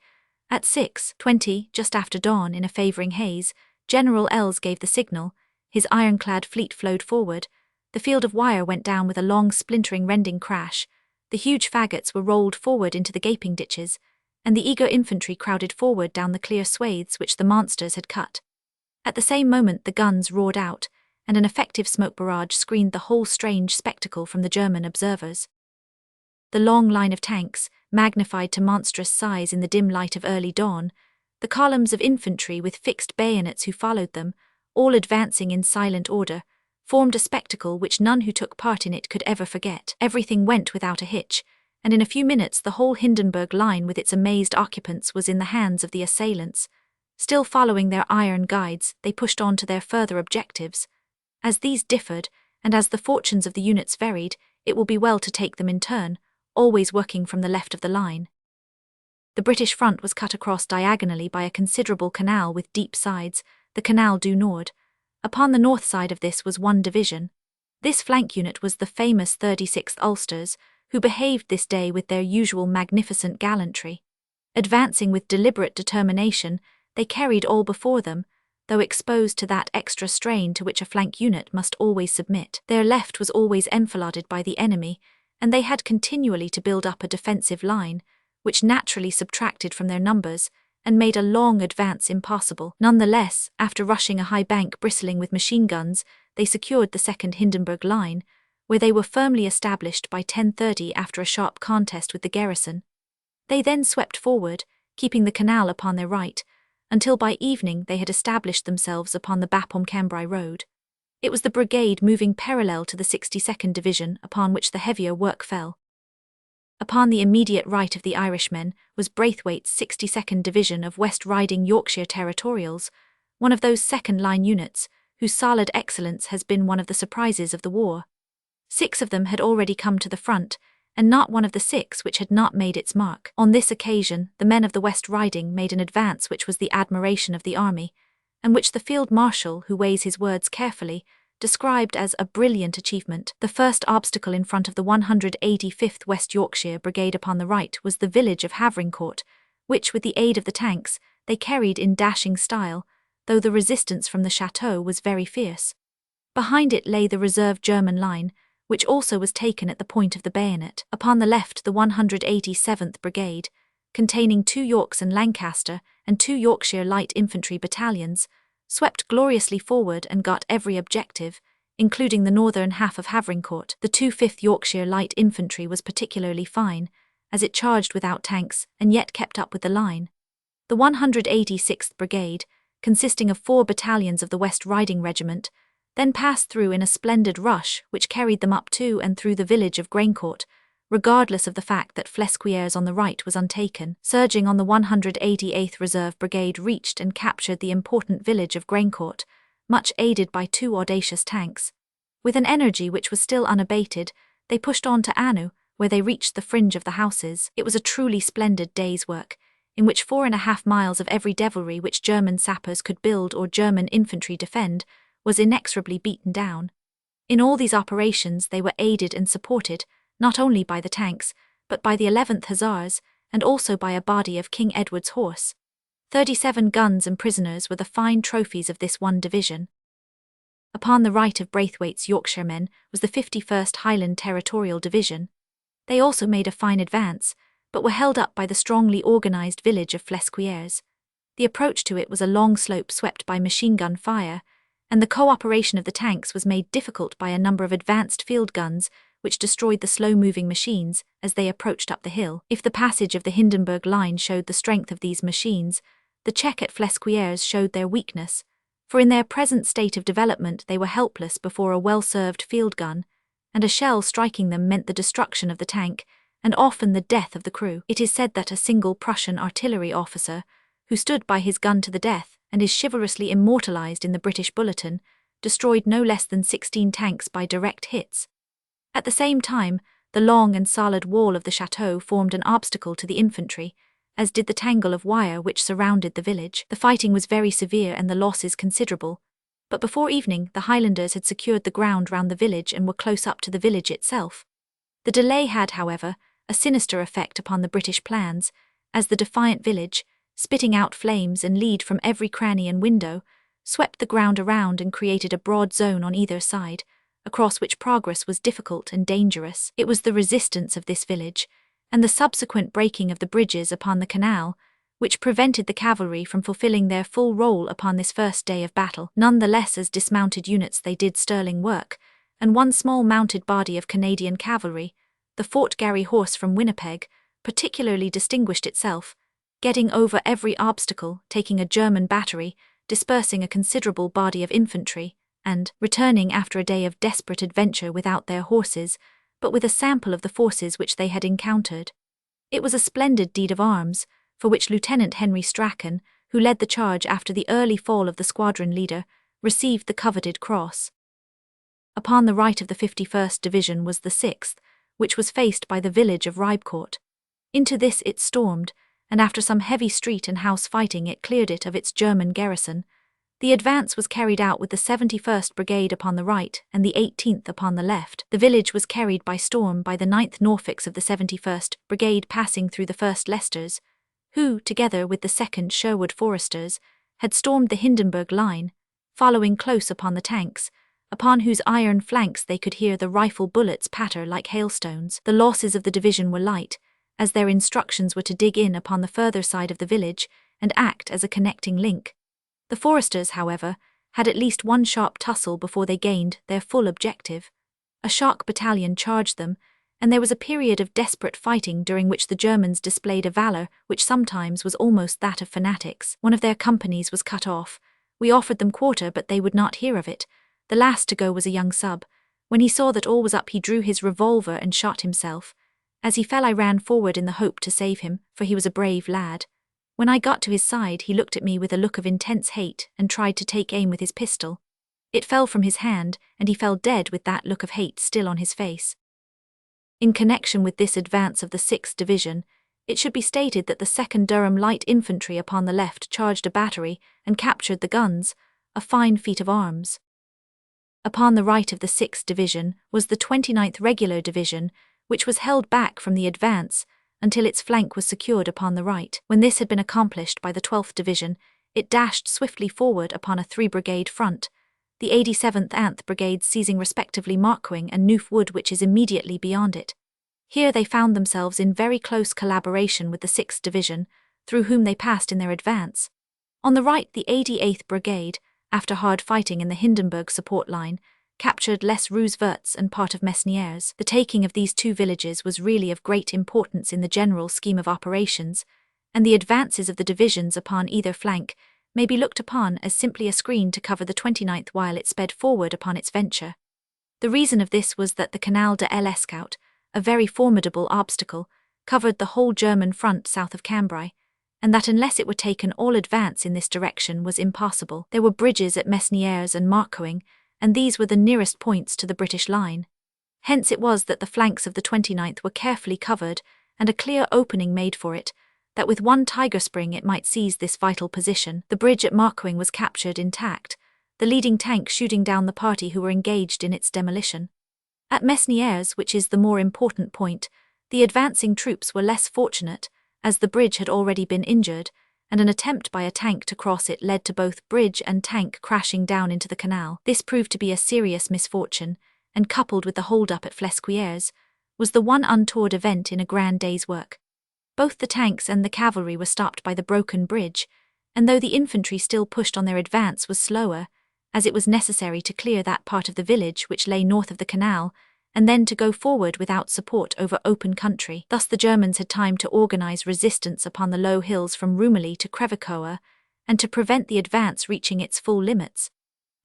At 6:20, just after dawn in a favouring haze, General Els gave the signal. His ironclad fleet flowed forward. The field of wire went down with a long splintering rending crash. The huge faggots were rolled forward into the gaping ditches, and the eager infantry crowded forward down the clear swathes which the monsters had cut. At the same moment the guns roared out, and an effective smoke barrage screened the whole strange spectacle from the German observers. The long line of tanks, magnified to monstrous size in the dim light of early dawn, the columns of infantry with fixed bayonets who followed them, all advancing in silent order, formed a spectacle which none who took part in it could ever forget. Everything went without a hitch, and in a few minutes the whole Hindenburg line with its amazed occupants was in the hands of the assailants. Still following their iron guides, they pushed on to their further objectives. As these differed, and as the fortunes of the units varied, it will be well to take them in turn, always working from the left of the line. The British front was cut across diagonally by a considerable canal with deep sides, the Canal du Nord. Upon the north side of this was one division. This flank unit was the famous 36th Ulsters, who behaved this day with their usual magnificent gallantry. Advancing with deliberate determination, they carried all before them, though exposed to that extra strain to which a flank unit must always submit. Their left was always enfiladed by the enemy, and they had continually to build up a defensive line, which naturally subtracted from their numbers and made a long advance impossible. Nonetheless, after rushing a high bank bristling with machine guns, they secured the second Hindenburg line, where they were firmly established by 10:30 after a sharp contest with the garrison. They then swept forward, keeping the canal upon their right, until by evening they had established themselves upon the Bapaume-Cambrai road. It was the brigade moving parallel to the 62nd Division upon which the heavier work fell. Upon the immediate right of the Irishmen was Braithwaite's 62nd Division of West Riding Yorkshire Territorials, one of those second-line units whose solid excellence has been one of the surprises of the war. 6 of them had already come to the front, and not one of the 6 which had not made its mark. On this occasion, the men of the West Riding made an advance which was the admiration of the army, and which the Field Marshal, who weighs his words carefully, described as a brilliant achievement. The first obstacle in front of the 185th West Yorkshire Brigade upon the right was the village of Havrincourt, which, with the aid of the tanks, they carried in dashing style, though the resistance from the chateau was very fierce. Behind it lay the reserve German line, which also was taken at the point of the bayonet. Upon the left, the 187th Brigade, containing 2 Yorks and Lancaster and 2 Yorkshire Light Infantry battalions, swept gloriously forward and got every objective, including the northern half of Havrincourt. The 2/5th Yorkshire Light Infantry was particularly fine, as it charged without tanks and yet kept up with the line. The 186th Brigade, consisting of 4 battalions of the West Riding Regiment, then passed through in a splendid rush which carried them up to and through the village of Graincourt, regardless of the fact that Flesquières on the right was untaken. Surging on, the 188th Reserve Brigade reached and captured the important village of Graincourt, much aided by 2 audacious tanks. With an energy which was still unabated, they pushed on to Anu, where they reached the fringe of the houses. It was a truly splendid day's work, in which 4.5 miles of every devilry which German sappers could build or German infantry defend was inexorably beaten down. In all these operations they were aided and supported, not only by the tanks, but by the 11th Hussars, and also by a body of King Edward's horse. 37 guns and prisoners were the fine trophies of this one division. Upon the right of Braithwaite's Yorkshiremen was the 51st Highland Territorial Division. They also made a fine advance, but were held up by the strongly organised village of Flesquières. The approach to it was a long slope swept by machine-gun fire, and the co-operation of the tanks was made difficult by a number of advanced field guns which destroyed the slow-moving machines as they approached up the hill. If the passage of the Hindenburg line showed the strength of these machines, the check at Flesquières showed their weakness, for in their present state of development they were helpless before a well-served field gun, and a shell striking them meant the destruction of the tank, and often the death of the crew. It is said that a single Prussian artillery officer, who stood by his gun to the death, and is chivalrously immortalized in the British Bulletin, destroyed no less than 16 tanks by direct hits. At the same time, the long and solid wall of the chateau formed an obstacle to the infantry, as did the tangle of wire which surrounded the village. The fighting was very severe and the losses considerable, but before evening the Highlanders had secured the ground round the village and were close up to the village itself. The delay had, however, a sinister effect upon the British plans, as the defiant village, spitting out flames and lead from every cranny and window, swept the ground around and created a broad zone on either side, across which progress was difficult and dangerous. It was the resistance of this village, and the subsequent breaking of the bridges upon the canal, which prevented the cavalry from fulfilling their full role upon this first day of battle. Nonetheless, as dismounted units they did sterling work, and one small mounted body of Canadian cavalry, the Fort Garry Horse from Winnipeg, particularly distinguished itself, getting over every obstacle, taking a German battery, dispersing a considerable body of infantry, and returning after a day of desperate adventure without their horses, but with a sample of the forces which they had encountered. It was a splendid deed of arms, for which Lieutenant Henry Strachan, who led the charge after the early fall of the squadron leader, received the coveted cross. Upon the right of the 51st Division was the 6th, which was faced by the village of Ribecourt. Into this it stormed, and after some heavy street and house fighting it cleared it of its German garrison. The advance was carried out with the 71st Brigade upon the right and the 18th upon the left. The village was carried by storm by the 9th Norfolks of the 71st Brigade passing through the 1st Leicesters, who, together with the 2nd Sherwood Foresters, had stormed the Hindenburg line, following close upon the tanks, upon whose iron flanks they could hear the rifle bullets patter like hailstones. The losses of the division were light, as their instructions were to dig in upon the further side of the village and act as a connecting link. The Foresters, however, had at least one sharp tussle before they gained their full objective. A shock battalion charged them, and there was a period of desperate fighting during which the Germans displayed a valor which sometimes was almost that of fanatics. One of their companies was cut off. We offered them quarter, but they would not hear of it. The last to go was a young sub. When he saw that all was up, he drew his revolver and shot himself. As he fell, I ran forward in the hope to save him, for he was a brave lad. When I got to his side, he looked at me with a look of intense hate and tried to take aim with his pistol. It fell from his hand, and he fell dead with that look of hate still on his face. In connection with this advance of the 6th Division, it should be stated that the 2nd Durham Light Infantry upon the left charged a battery and captured the guns, a fine feat of arms. Upon the right of the 6th Division was the 29th Regular Division, which was held back from the advance until its flank was secured upon the right. When this had been accomplished by the 12th Division, it dashed swiftly forward upon a 3-brigade front, the 87th and 9th Brigades seizing respectively Marcoing and Neuf Wood, which is immediately beyond it. Here they found themselves in very close collaboration with the 6th Division, through whom they passed in their advance. On the right, the 88th Brigade, after hard fighting in the Hindenburg support line, captured Les Rouges-Verts and part of Mesnières. The taking of these two villages was really of great importance in the general scheme of operations, and the advances of the divisions upon either flank may be looked upon as simply a screen to cover the 29th while it sped forward upon its venture. The reason of this was that the Canal de l'Escaut, a very formidable obstacle, covered the whole German front south of Cambrai, and that unless it were taken all advance in this direction was impossible. There were bridges at Mesnières and Marcoing, and these were the nearest points to the British line. Hence it was that the flanks of the 29th were carefully covered and a clear opening made for it, that with one tiger spring it might seize this vital position. The bridge at Marcoing was captured intact, the leading tank shooting down the party who were engaged in its demolition. At Mesnières, which is the more important point, the advancing troops were less fortunate, as the bridge had already been injured, and an attempt by a tank to cross it led to both bridge and tank crashing down into the canal. This proved to be a serious misfortune, and coupled with the hold-up at Flesquières, was the one untoward event in a grand day's work. Both the tanks and the cavalry were stopped by the broken bridge, and though the infantry still pushed on, their advance was slower, as it was necessary to clear that part of the village which lay north of the canal, and then to go forward without support over open country. Thus the Germans had time to organize resistance upon the low hills from Rumilly to Crevecoeur, and to prevent the advance reaching its full limits.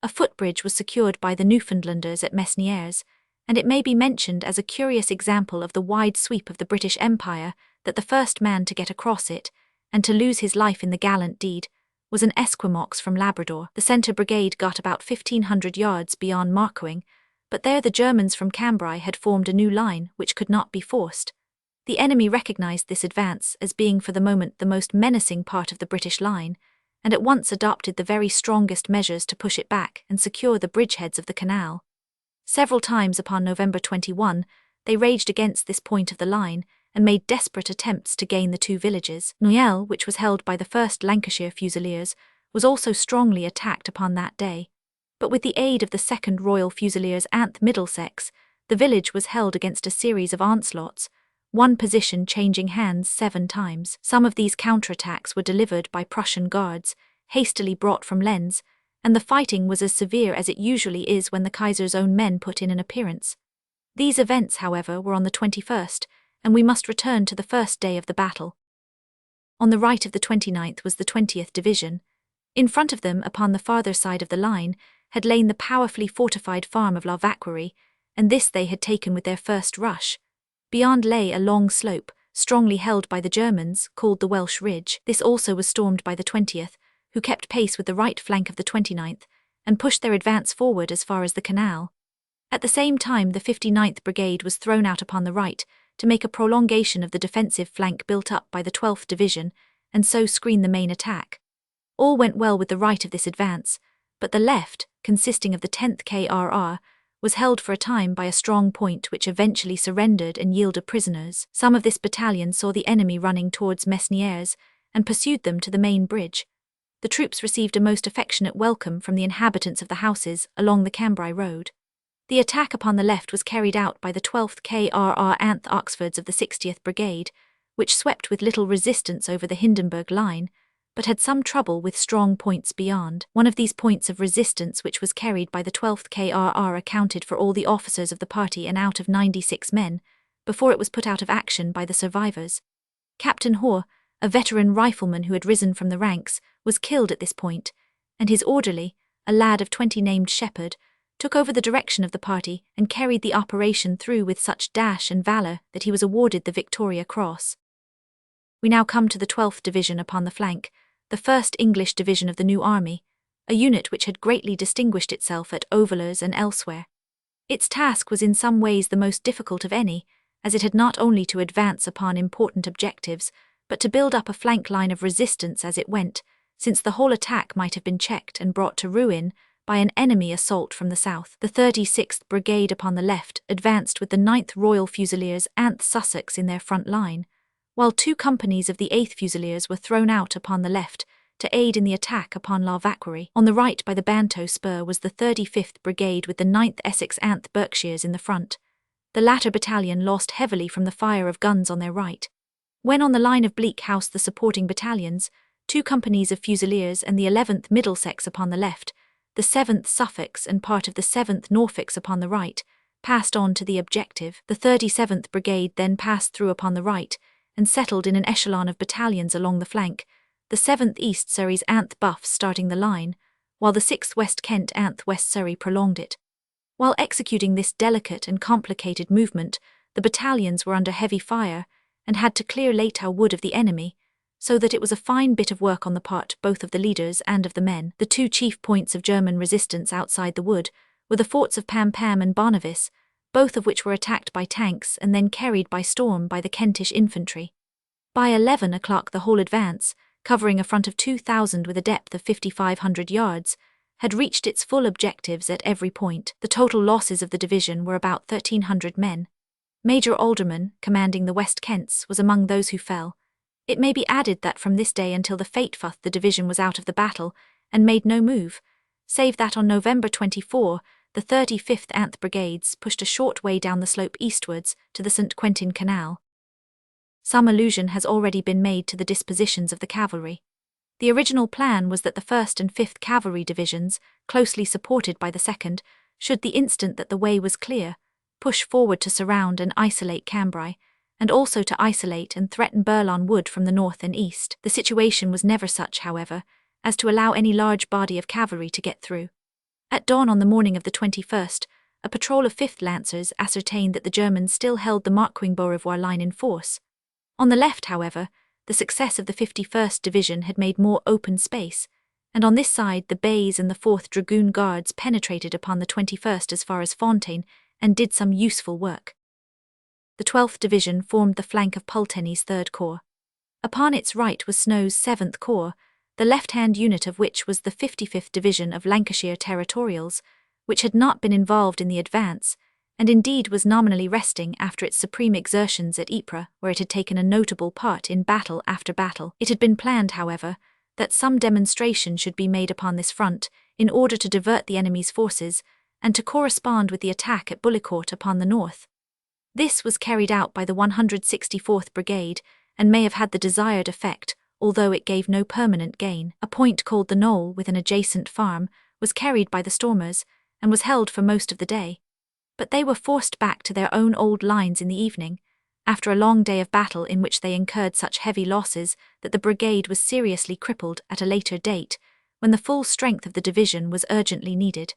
A footbridge was secured by the Newfoundlanders at Mesnières, and it may be mentioned as a curious example of the wide sweep of the British Empire that the first man to get across it, and to lose his life in the gallant deed, was an Esquimaux from Labrador. The centre brigade got about 1,500 yards beyond Marcoing, but there the Germans from Cambrai had formed a new line which could not be forced. The enemy recognized this advance as being for the moment the most menacing part of the British line, and at once adopted the very strongest measures to push it back and secure the bridgeheads of the canal. Several times upon November 21, they raged against this point of the line and made desperate attempts to gain the two villages. Doyle, which was held by the 1st Lancashire Fusiliers, was also strongly attacked upon that day. But with the aid of the 2nd Royal Fusiliers and Middlesex, the village was held against a series of onslaughts, one position changing hands 7 times. Some of these counterattacks were delivered by Prussian guards, hastily brought from Lens, and the fighting was as severe as it usually is when the Kaiser's own men put in an appearance. These events, however, were on the 21st, and we must return to the first day of the battle. On the right of the 29th was the 20th Division. In front of them, upon the farther side of the line, had lain the powerfully fortified farm of La Vacquerie, and this they had taken with their first rush. Beyond lay a long slope, strongly held by the Germans, called the Welsh Ridge. This also was stormed by the 20th, who kept pace with the right flank of the 29th, and pushed their advance forward as far as the canal. At the same time, the 59th Brigade was thrown out upon the right to make a prolongation of the defensive flank built up by the 12th Division and so screen the main attack. All went well with the right of this advance, but the left, consisting of the 10th KRR, was held for a time by a strong point which eventually surrendered and yielded prisoners. Some of this battalion saw the enemy running towards Mesnières and pursued them to the main bridge. The troops received a most affectionate welcome from the inhabitants of the houses along the Cambrai road. The attack upon the left was carried out by the 12th KRR Anth Oxfords of the 60th Brigade, which swept with little resistance over the Hindenburg line, but had some trouble with strong points beyond. One of these points of resistance, which was carried by the 12th KRR, accounted for all the officers of the party and out of 96 men, before it was put out of action by the survivors. Captain Hoare, a veteran rifleman who had risen from the ranks, was killed at this point, and his orderly, a lad of 20 named Shepherd, took over the direction of the party and carried the operation through with such dash and valour that he was awarded the Victoria Cross. We now come to the 12th Division upon the flank, the 1st English Division of the new army, a unit which had greatly distinguished itself at Overlars and elsewhere. Its task was in some ways the most difficult of any, as it had not only to advance upon important objectives, but to build up a flank line of resistance as it went, since the whole attack might have been checked and brought to ruin by an enemy assault from the south. The 36th Brigade upon the left advanced with the 9th Royal Fusiliers Anth Sussex in their front line, while 2 companies of the 8th Fusiliers were thrown out upon the left to aid in the attack upon La Vacquerie. On the right by the Banteau Spur was the 35th Brigade with the 9th Essex Anth Berkshires in the front. The latter battalion lost heavily from the fire of guns on their right. When on the line of Bleak House the supporting battalions, 2 companies of Fusiliers and the 11th Middlesex upon the left, the 7th Suffolks and part of the 7th Norfolks upon the right, passed on to the objective. The 37th Brigade then passed through upon the right, and settled in an echelon of battalions along the flank, the 7th East Surrey's Anth Buffs starting the line, while the 6th West Kent Anth West Surrey prolonged it. While executing this delicate and complicated movement, the battalions were under heavy fire, and had to clear Leitao Wood of the enemy, so that it was a fine bit of work on the part both of the leaders and of the men. The 2 chief points of German resistance outside the wood were the forts of Pam Pam and Barnevas, both of which were attacked by tanks and then carried by storm by the Kentish infantry. By 11 o'clock the whole advance, covering a front of 2,000 with a depth of 5,500 yards, had reached its full objectives at every point. The total losses of the division were about 1,300 men. Major Alderman, commanding the West Kents, was among those who fell. It may be added that from this day until the Fatefuth the division was out of the battle and made no move, save that on November 24, the 35th Anth Brigades pushed a short way down the slope eastwards to the St. Quentin Canal. Some allusion has already been made to the dispositions of the cavalry. The original plan was that the 1st and 5th Cavalry Divisions, closely supported by the 2nd, should the instant that the way was clear, push forward to surround and isolate Cambrai, and also to isolate and threaten Burlon Wood from the north and east. The situation was never such, however, as to allow any large body of cavalry to get through. At dawn on the morning of the 21st, a patrol of 5th Lancers ascertained that the Germans still held the Marcoing-Beaurevoir line in force. On the left, however, the success of the 51st Division had made more open space, and on this side the Bays and the 4th Dragoon Guards penetrated upon the 21st as far as Fontaine and did some useful work. The 12th Division formed the flank of Pulteney's 3rd Corps. Upon its right was Snow's 7th Corps, the left-hand unit of which was the 55th Division of Lancashire Territorials, which had not been involved in the advance, and indeed was nominally resting after its supreme exertions at Ypres, where it had taken a notable part in battle after battle. It had been planned, however, that some demonstration should be made upon this front in order to divert the enemy's forces and to correspond with the attack at Bullecourt upon the north. This was carried out by the 164th Brigade and may have had the desired effect, although it gave no permanent gain. A point called the Knoll with an adjacent farm was carried by the stormers and was held for most of the day. But they were forced back to their own old lines in the evening, after a long day of battle in which they incurred such heavy losses that the brigade was seriously crippled at a later date, when the full strength of the division was urgently needed.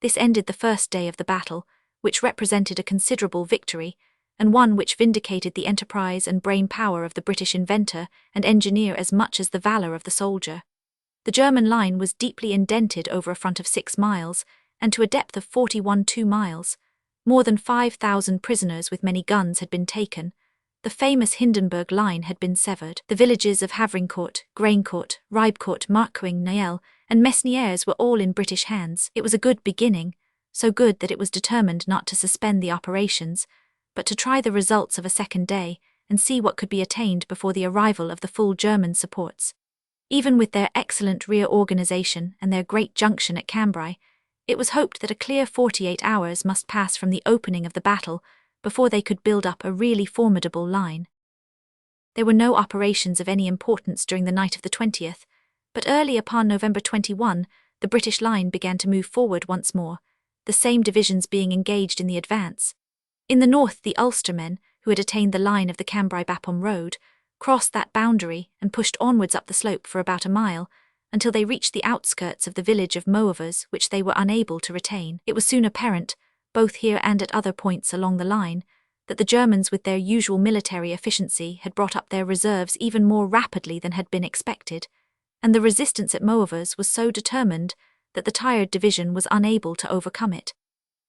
This ended the first day of the battle, which represented a considerable victory, and one which vindicated the enterprise and brain power of the British inventor and engineer as much as the valour of the soldier. The German line was deeply indented over a front of 6 miles, and to a depth of 41 miles. More than 5,000 prisoners with many guns had been taken. The famous Hindenburg line had been severed. The villages of Havrincourt, Graincourt, Ribecourt, Marcoing, Noyelles, and Mesnières were all in British hands. It was a good beginning, so good that it was determined not to suspend the operations, but to try the results of a second day and see what could be attained before the arrival of the full German supports. Even with their excellent rear organization and their great junction at Cambrai, it was hoped that a clear 48 hours must pass from the opening of the battle before they could build up a really formidable line. There were no operations of any importance during the night of the 20th, but early upon November 21, the British line began to move forward once more, the same divisions being engaged in the advance. In the north, the Ulstermen, who had attained the line of the Cambrai-Bapaume road, crossed that boundary and pushed onwards up the slope for about a mile, until they reached the outskirts of the village of Moevres, which they were unable to retain. It was soon apparent, both here and at other points along the line, that the Germans with their usual military efficiency had brought up their reserves even more rapidly than had been expected, and the resistance at Moevres was so determined that the tired division was unable to overcome it.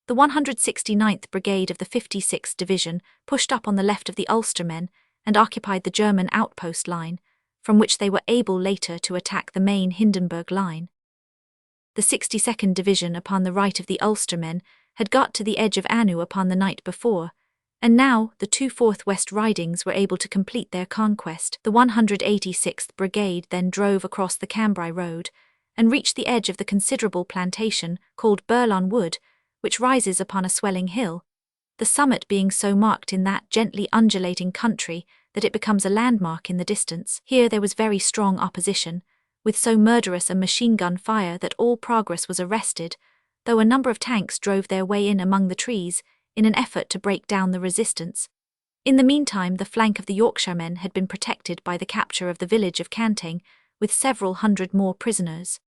The 169th Brigade of the 56th Division pushed up on the left of the Ulstermen and occupied the German outpost line, from which they were able later to attack the main Hindenburg line. The 62nd Division upon the right of the Ulstermen had got to the edge of Anu upon the night before, and now the two 4th West Ridings were able to complete their conquest. The 186th Brigade then drove across the Cambrai road and reached the edge of the considerable plantation called Burlon Wood, which rises upon a swelling hill, the summit being so marked in that gently undulating country that it becomes a landmark in the distance. Here there was very strong opposition, with so murderous a machine-gun fire that all progress was arrested, though a number of tanks drove their way in among the trees in an effort to break down the resistance. In the meantime, the flank of the Yorkshiremen had been protected by the capture of the village of Canting, with several hundred more prisoners.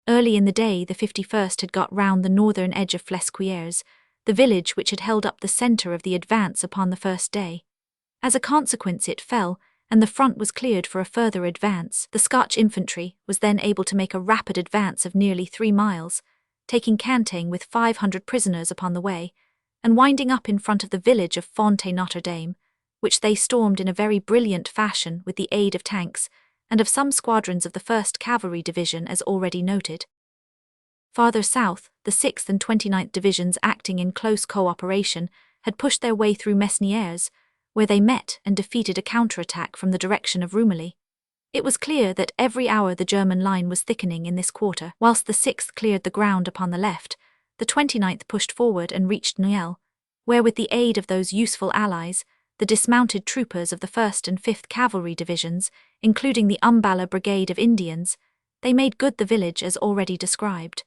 Early in the day, the 51st had got round the northern edge of Flesquières, the village which had held up the centre of the advance upon the first day. As a consequence, it fell, and the front was cleared for a further advance. The Scotch infantry was then able to make a rapid advance of nearly 3 miles, taking Canting with 500 prisoners upon the way, and winding up in front of the village of Fontaine-Notre-Dame, which they stormed in a very brilliant fashion with the aid of tanks and of some squadrons of the 1st Cavalry Division as already noted. Farther south, the 6th and 29th Divisions, acting in close co-operation, had pushed their way through Mesnières, where they met and defeated a counterattack from the direction of Rumilly. It was clear that every hour the German line was thickening in this quarter. Whilst the 6th cleared the ground upon the left, the 29th pushed forward and reached Noyelles, where with the aid of those useful allies, the dismounted troopers of the 1st and 5th Cavalry Divisions, including the Umballa Brigade of Indians, they made good the village as already described.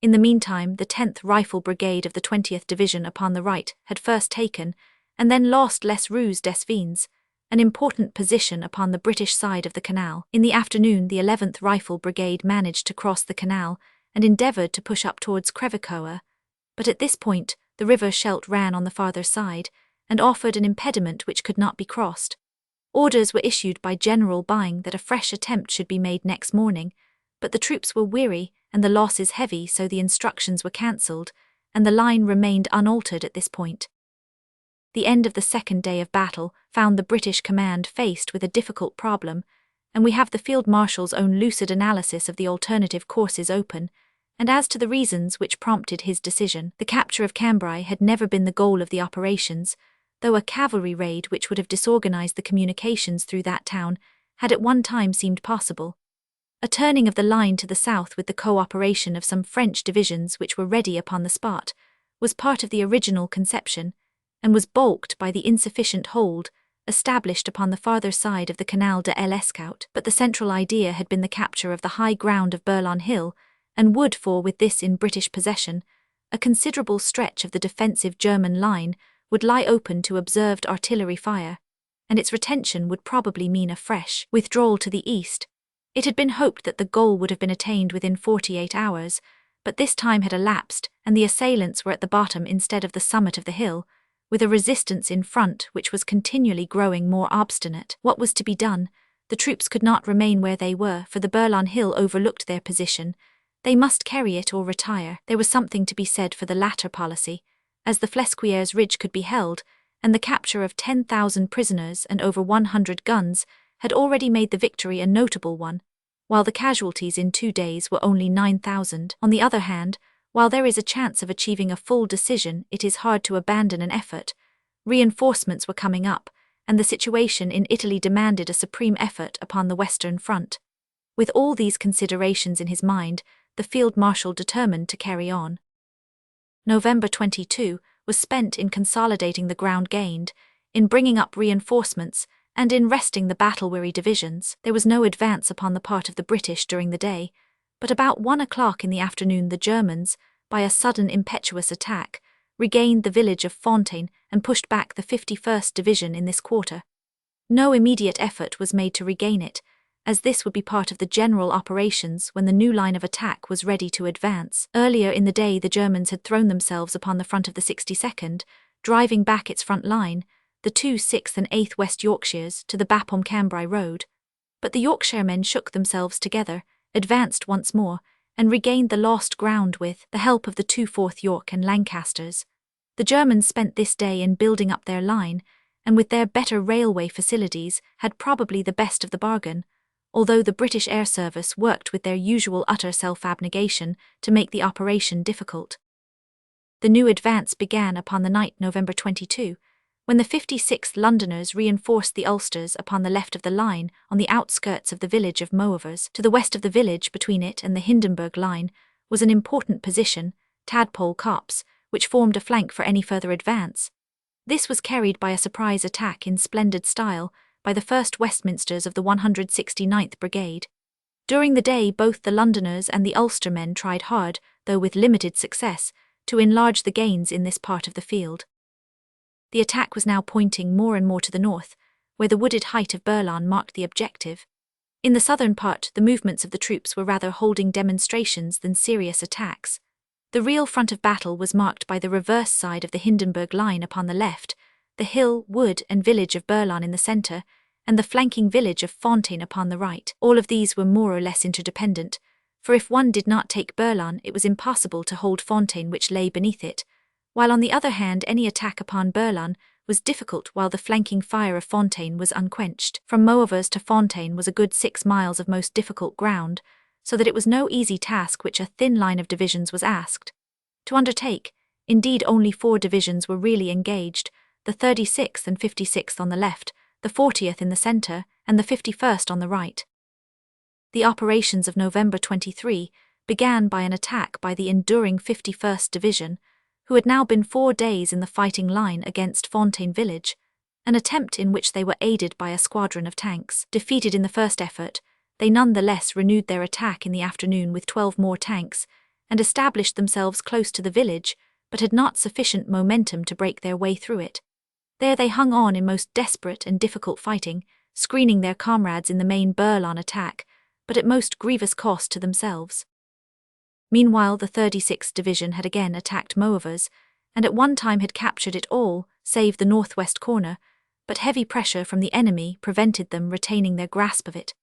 In the meantime, the 10th Rifle Brigade of the 20th Division upon the right had first taken, and then lost Les Roues des Vignes, an important position upon the British side of the canal. In the afternoon, the 11th Rifle Brigade managed to cross the canal and endeavoured to push up towards Crevecoeur, but at this point the river Scheldt ran on the farther side and offered an impediment which could not be crossed. Orders were issued by General Byng that a fresh attempt should be made next morning, but the troops were weary and the losses heavy, so the instructions were cancelled, and the line remained unaltered at this point. The end of the second day of battle found the British command faced with a difficult problem, and we have the Field Marshal's own lucid analysis of the alternative courses open, and as to the reasons which prompted his decision. The capture of Cambrai had never been the goal of the operations, though a cavalry raid which would have disorganized the communications through that town had at one time seemed possible. A turning of the line to the south with the co-operation of some French divisions which were ready upon the spot was part of the original conception, and was balked by the insufficient hold established upon the farther side of the Canal de l'Escaut. But the central idea had been the capture of the high ground of Burlon Hill, and would, for with this in British possession, a considerable stretch of the defensive German line would lie open to observed artillery fire, and its retention would probably mean a fresh withdrawal to the east. It had been hoped that the goal would have been attained within 48 hours, but this time had elapsed, and the assailants were at the bottom instead of the summit of the hill, with a resistance in front which was continually growing more obstinate. What was to be done? The troops could not remain where they were, for the Burlon Hill overlooked their position. They must carry it or retire. There was something to be said for the latter policy, as the Flesquières Ridge could be held, and the capture of 10,000 prisoners and over 100 guns had already made the victory a notable one, while the casualties in 2 days were only 9,000. On the other hand, while there is a chance of achieving a full decision, it is hard to abandon an effort. Reinforcements were coming up, and the situation in Italy demanded a supreme effort upon the Western Front. With all these considerations in his mind, the Field Marshal determined to carry on. November 22 was spent in consolidating the ground gained, in bringing up reinforcements, and in resting the battle-weary divisions. There was no advance upon the part of the British during the day, but about 1 o'clock in the afternoon the Germans, by a sudden impetuous attack, regained the village of Fontaine and pushed back the 51st Division in this quarter. No immediate effort was made to regain it, as this would be part of the general operations when the new line of attack was ready to advance. Earlier in the day the Germans had thrown themselves upon the front of the 62nd, driving back its front line, the 2 6th and 8th West Yorkshires, to the Bapaume-Cambrai road. But the Yorkshiremen shook themselves together, advanced once more, and regained the lost ground with the help of the 2 4th York and Lancasters. The Germans spent this day in building up their line, and with their better railway facilities had probably the best of the bargain, although the British Air Service worked with their usual utter self-abnegation to make the operation difficult. The new advance began upon the night November 22, when the 56th Londoners reinforced the Ulsters upon the left of the line on the outskirts of the village of Moevers. To the west of the village, between it and the Hindenburg line, was an important position, Tadpole Copse, which formed a flank for any further advance. This was carried by a surprise attack in splendid style by the 1st Westminsters of the 169th Brigade. During the day both the Londoners and the Ulstermen tried hard, though with limited success, to enlarge the gains in this part of the field. The attack was now pointing more and more to the north, where the wooded height of Burlan marked the objective. In the southern part, the movements of the troops were rather holding demonstrations than serious attacks. The real front of battle was marked by the reverse side of the Hindenburg line upon the left, the hill, wood and village of Burlan in the centre, and the flanking village of Fontaine upon the right. All of these were more or less interdependent, for if one did not take Burlan it was impossible to hold Fontaine which lay beneath it, while on the other hand any attack upon Burlan was difficult while the flanking fire of Fontaine was unquenched. From Moevers to Fontaine was a good 6 miles of most difficult ground, so that it was no easy task which a thin line of divisions was asked to undertake. Indeed only 4 divisions were really engaged, the 36th and 56th on the left, the 40th in the centre, and the 51st on the right. The operations of November 23 began by an attack by the enduring 51st Division, who had now been 4 days in the fighting line against Fontaine village, an attempt in which they were aided by a squadron of tanks. Defeated in the first effort, they nonetheless renewed their attack in the afternoon with 12 more tanks, and established themselves close to the village, but had not sufficient momentum to break their way through it. There they hung on in most desperate and difficult fighting, screening their comrades in the main Burlan attack, but at most grievous cost to themselves. Meanwhile the 36th Division had again attacked Moevers, and at one time had captured it all, save the northwest corner, but heavy pressure from the enemy prevented them retaining their grasp of it.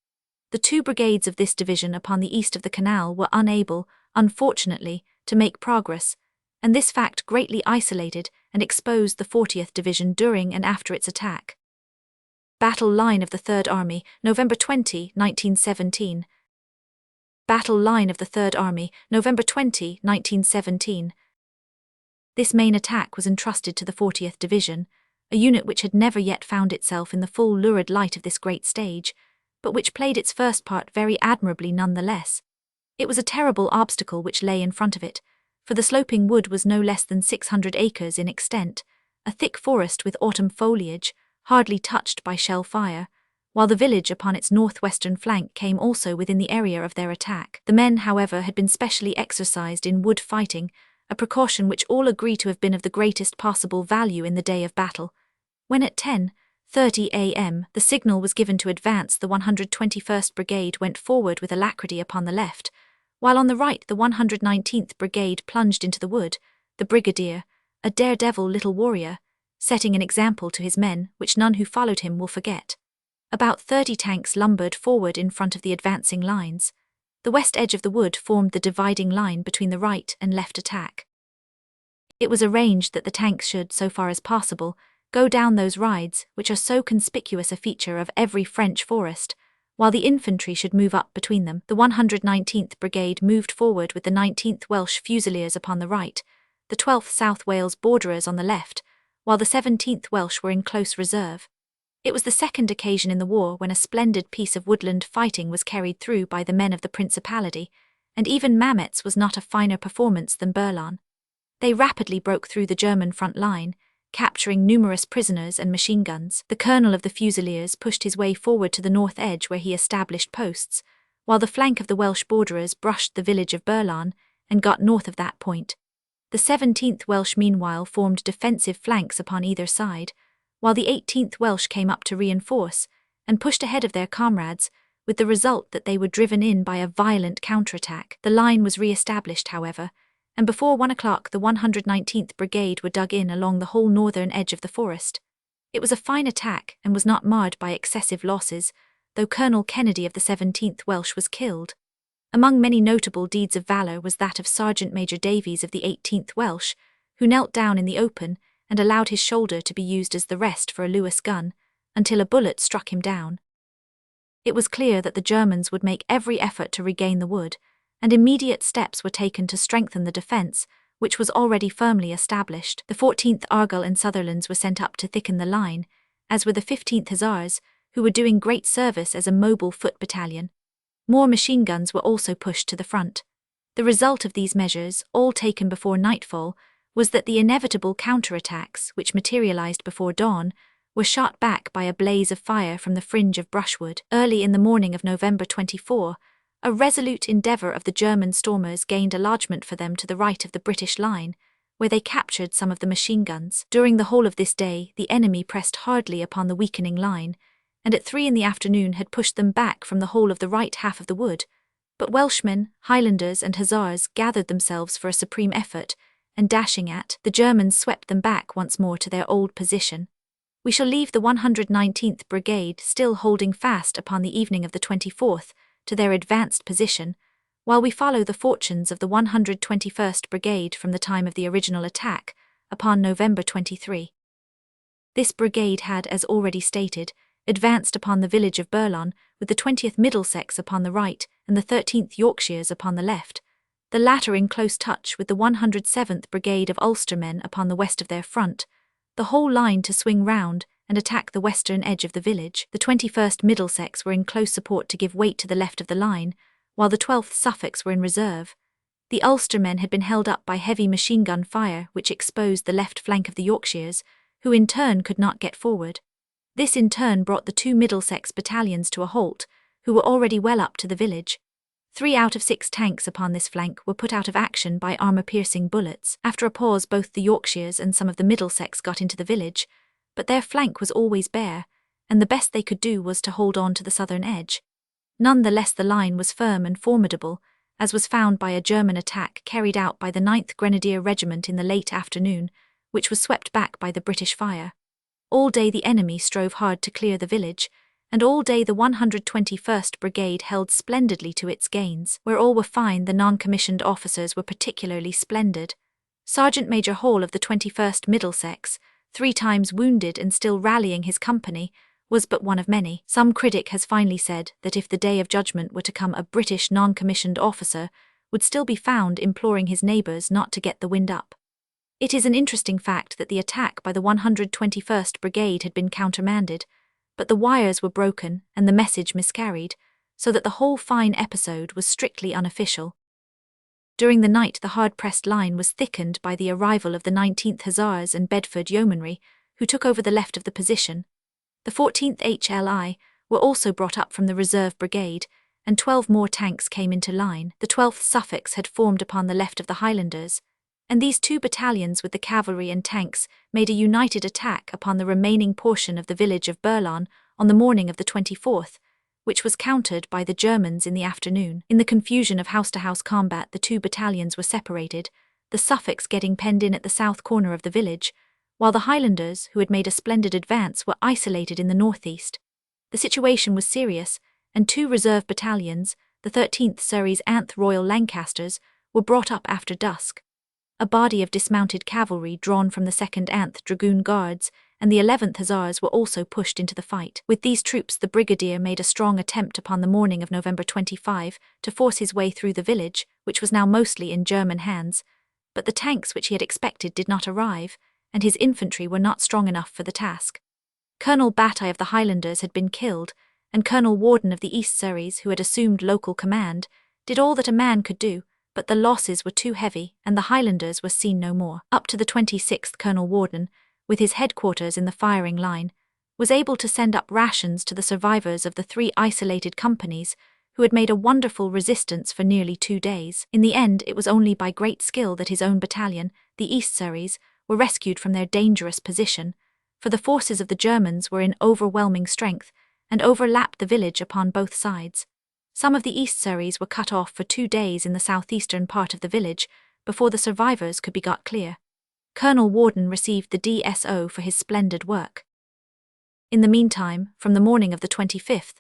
The 2 brigades of this division upon the east of the canal were unable, unfortunately, to make progress, and this fact greatly isolated and exposed the 40th Division during and after its attack. Battle line of the Third Army, November 20, 1917. Battle line of the Third Army, November 20, 1917. This main attack was entrusted to the 40th Division, a unit which had never yet found itself in the full lurid light of this great stage, but which played its first part very admirably nonetheless. It was a terrible obstacle which lay in front of it, for the sloping wood was no less than 600 acres in extent, a thick forest with autumn foliage, hardly touched by shell fire, while the village upon its northwestern flank came also within the area of their attack. The men, however, had been specially exercised in wood fighting, a precaution which all agree to have been of the greatest possible value in the day of battle. When at 10:30 a.m. the signal was given to advance, the 121st Brigade went forward with alacrity upon the left, while on the right the 119th Brigade plunged into the wood, the brigadier, a daredevil little warrior, setting an example to his men which none who followed him will forget. About 30 tanks lumbered forward in front of the advancing lines. The west edge of the wood formed the dividing line between the right and left attack. It was arranged that the tanks should, so far as possible, go down those rides which are so conspicuous a feature of every French forest, while the infantry should move up between them. The 119th Brigade moved forward with the 19th Welsh Fusiliers upon the right, the 12th South Wales Borderers on the left, while the 17th Welsh were in close reserve. It was the second occasion in the war when a splendid piece of woodland fighting was carried through by the men of the Principality, and even Mametz was not a finer performance than Berlin. They rapidly broke through the German front line, capturing numerous prisoners and machine guns. The colonel of the Fusiliers pushed his way forward to the north edge where he established posts, while the flank of the Welsh Borderers brushed the village of Berlin and got north of that point. The 17th Welsh meanwhile formed defensive flanks upon either side, while the 18th Welsh came up to reinforce and pushed ahead of their comrades, with the result that they were driven in by a violent counterattack. The line was re-established, however, and before 1 o'clock the 119th Brigade were dug in along the whole northern edge of the forest. It was a fine attack and was not marred by excessive losses, though Colonel Kennedy of the 17th Welsh was killed. Among many notable deeds of valour was that of Sergeant Major Davies of the 18th Welsh, who knelt down in the open and allowed his shoulder to be used as the rest for a Lewis gun, until a bullet struck him down. It was clear that the Germans would make every effort to regain the wood, and immediate steps were taken to strengthen the defence, which was already firmly established. The 14th Argyll and Sutherlands were sent up to thicken the line, as were the 15th Hussars, who were doing great service as a mobile foot battalion. More machine guns were also pushed to the front. The result of these measures, all taken before nightfall, was that the inevitable counterattacks, which materialized before dawn, were shot back by a blaze of fire from the fringe of brushwood. Early in the morning of November 24, a resolute endeavour of the German stormers gained a lodgment for them to the right of the British line, where they captured some of the machine guns. During the whole of this day, the enemy pressed hardly upon the weakening line, and at 3 in the afternoon had pushed them back from the whole of the right half of the wood. But Welshmen, Highlanders and Hussars gathered themselves for a supreme effort, and dashing at the Germans swept them back once more to their old position. We shall leave the 119th Brigade still holding fast upon the evening of the 24th to their advanced position, while we follow the fortunes of the 121st Brigade from the time of the original attack, upon November 23. This brigade had, as already stated, advanced upon the village of Berlin, with the 20th Middlesex upon the right and the 13th Yorkshires upon the left, the latter in close touch with the 107th Brigade of Ulstermen upon the west of their front, the whole line to swing round and attack the western edge of the village. The 21st Middlesex were in close support to give weight to the left of the line, while the 12th Suffolks were in reserve. The Ulstermen had been held up by heavy machine gun fire which exposed the left flank of the Yorkshires, who in turn could not get forward. This in turn brought the 2 Middlesex battalions to a halt, who were already well up to the village. 3 out of 6 tanks upon this flank were put out of action by armour-piercing bullets. After a pause both the Yorkshires and some of the Middlesex got into the village, but their flank was always bare, and the best they could do was to hold on to the southern edge. None the less the line was firm and formidable, as was found by a German attack carried out by the 9th Grenadier Regiment in the late afternoon, which was swept back by the British fire. All day the enemy strove hard to clear the village, and all day the 121st Brigade held splendidly to its gains. Where all were fine, the non-commissioned officers were particularly splendid. Sergeant Major Hall of the 21st Middlesex, 3 times wounded and still rallying his company, was but one of many. Some critic has finely said that if the day of judgment were to come, a British non-commissioned officer would still be found imploring his neighbours not to get the wind up. It is an interesting fact that the attack by the 121st Brigade had been countermanded, but the wires were broken and the message miscarried, so that the whole fine episode was strictly unofficial. During the night the hard-pressed line was thickened by the arrival of the 19th Hussars and Bedford Yeomanry, who took over the left of the position. The 14th HLI were also brought up from the reserve brigade, and 12 more tanks came into line. The 12th Suffolks had formed upon the left of the Highlanders, and these 2 battalions with the cavalry and tanks made a united attack upon the remaining portion of the village of Berlin on the morning of the 24th, which was countered by the Germans in the afternoon. In the confusion of house-to-house combat the 2 battalions were separated, the Suffolks getting penned in at the south corner of the village, while the Highlanders, who had made a splendid advance, were isolated in the northeast. The situation was serious, and 2 reserve battalions, the 13th Surrey's Anth Royal Lancasters, were brought up after dusk. A body of dismounted cavalry drawn from the 2nd Anth Dragoon Guards and the 11th Hussars were also pushed into the fight. With these troops, the brigadier made a strong attempt upon the morning of November 25 to force his way through the village, which was now mostly in German hands, but the tanks which he had expected did not arrive, and his infantry were not strong enough for the task. Colonel Bataille of the Highlanders had been killed, and Colonel Warden of the East Surreys, who had assumed local command, did all that a man could do, but the losses were too heavy, and the Highlanders were seen no more. Up to the 26th, Colonel Warden, with his headquarters in the firing line, was able to send up rations to the survivors of the 3 isolated companies who had made a wonderful resistance for nearly 2 days. In the end, it was only by great skill that his own battalion, the East Surreys, were rescued from their dangerous position, for the forces of the Germans were in overwhelming strength and overlapped the village upon both sides. Some of the East Surreys were cut off for 2 days in the southeastern part of the village before the survivors could be got clear. Colonel Warden received the DSO for his splendid work. In the meantime, from the morning of the 25th,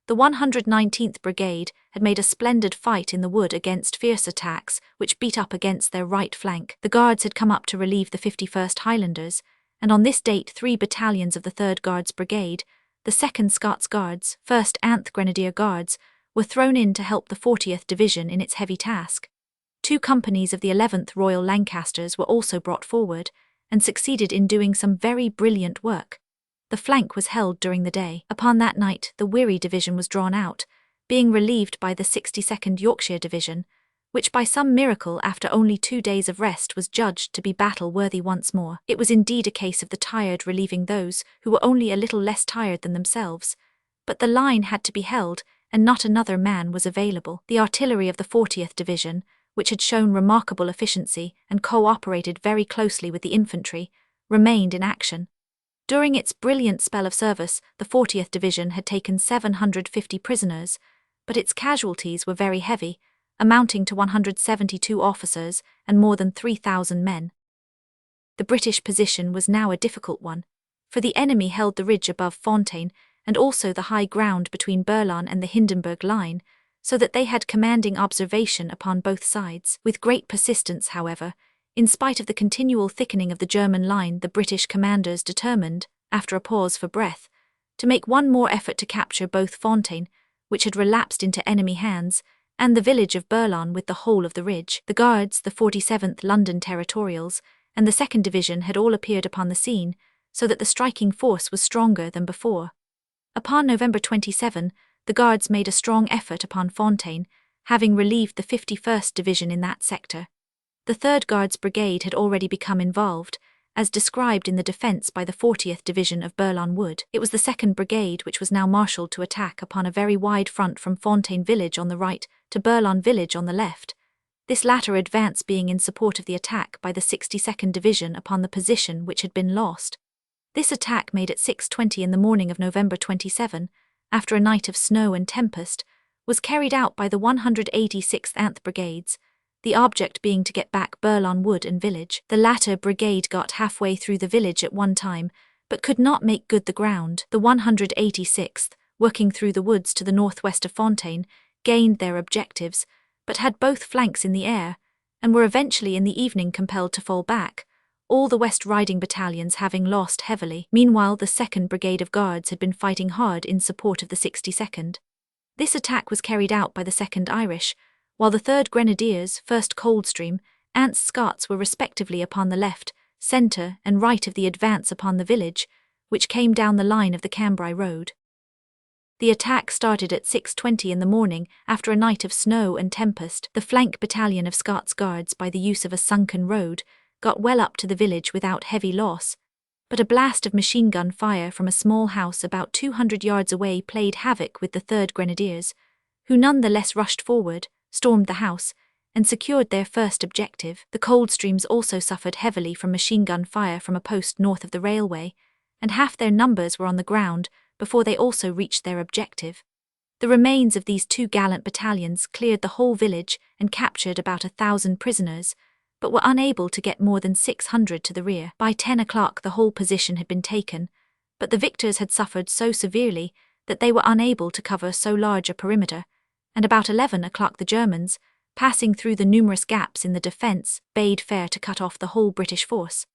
the 119th Brigade had made a splendid fight in the wood against fierce attacks which beat up against their right flank. The Guards had come up to relieve the 51st Highlanders, and on this date 3 battalions of the 3rd Guards Brigade, the 2nd Scots Guards, 1st Anth Grenadier Guards, were thrown in to help the 40th Division in its heavy task. 2 companies of the 11th Royal Lancasters were also brought forward, and succeeded in doing some very brilliant work. The flank was held during the day. Upon that night, the Weary Division was drawn out, being relieved by the 62nd Yorkshire Division, which by some miracle after only 2 days of rest was judged to be battle-worthy once more. It was indeed a case of the tired relieving those who were only a little less tired than themselves, but the line had to be held, and not another man was available. The artillery of the 40th Division, which had shown remarkable efficiency and co-operated very closely with the infantry, remained in action. During its brilliant spell of service, the 40th Division had taken 750 prisoners, but its casualties were very heavy, amounting to 172 officers and more than 3,000 men. The British position was now a difficult one, for the enemy held the ridge above Fontaine and also the high ground between Berlin and the Hindenburg line, so that they had commanding observation upon both sides. With great persistence, however, in spite of the continual thickening of the German line, the British commanders determined, after a pause for breath, to make one more effort to capture both Fontaine, which had relapsed into enemy hands, and the village of Berlin with the whole of the ridge. The Guards, the 47th London Territorials, and the 2nd Division had all appeared upon the scene, so that the striking force was stronger than before. Upon November 27, the Guards made a strong effort upon Fontaine, having relieved the 51st Division in that sector. The 3rd Guards Brigade had already become involved, as described in the defence by the 40th Division of Berlin Wood. It was the 2nd Brigade which was now marshalled to attack upon a very wide front from Fontaine village on the right to Berlin village on the left, this latter advance being in support of the attack by the 62nd Division upon the position which had been lost. This attack, made at 6:20 in the morning of November 27, after a night of snow and tempest, was carried out by the 186th Anth Brigades, the object being to get back Berlin Wood and village. The latter brigade got halfway through the village at one time, but could not make good the ground. The 186th, working through the woods to the northwest of Fontaine, gained their objectives, but had both flanks in the air, and were eventually in the evening compelled to fall back, all the West Riding battalions having lost heavily. Meanwhile, the 2nd Brigade of Guards had been fighting hard in support of the 62nd. This attack was carried out by the 2nd Irish, while the 3rd Grenadiers, 1st Coldstream, and Scots were respectively upon the left, centre and right of the advance upon the village, which came down the line of the Cambrai road. The attack started at 6:20 in the morning after a night of snow and tempest. The flank battalion of Scots Guards, by the use of a sunken road, got well up to the village without heavy loss, but a blast of machine gun fire from a small house about 200 yards away played havoc with the 3rd Grenadiers, who none the less rushed forward, stormed the house, and secured their first objective. The Coldstreams also suffered heavily from machine gun fire from a post north of the railway, and half their numbers were on the ground before they also reached their objective. The remains of these 2 gallant battalions cleared the whole village and captured about 1,000 prisoners, but were unable to get more than 600 to the rear. By 10 o'clock the whole position had been taken, but the victors had suffered so severely that they were unable to cover so large a perimeter, and about 11 o'clock the Germans, passing through the numerous gaps in the defence, bade fair to cut off the whole British force.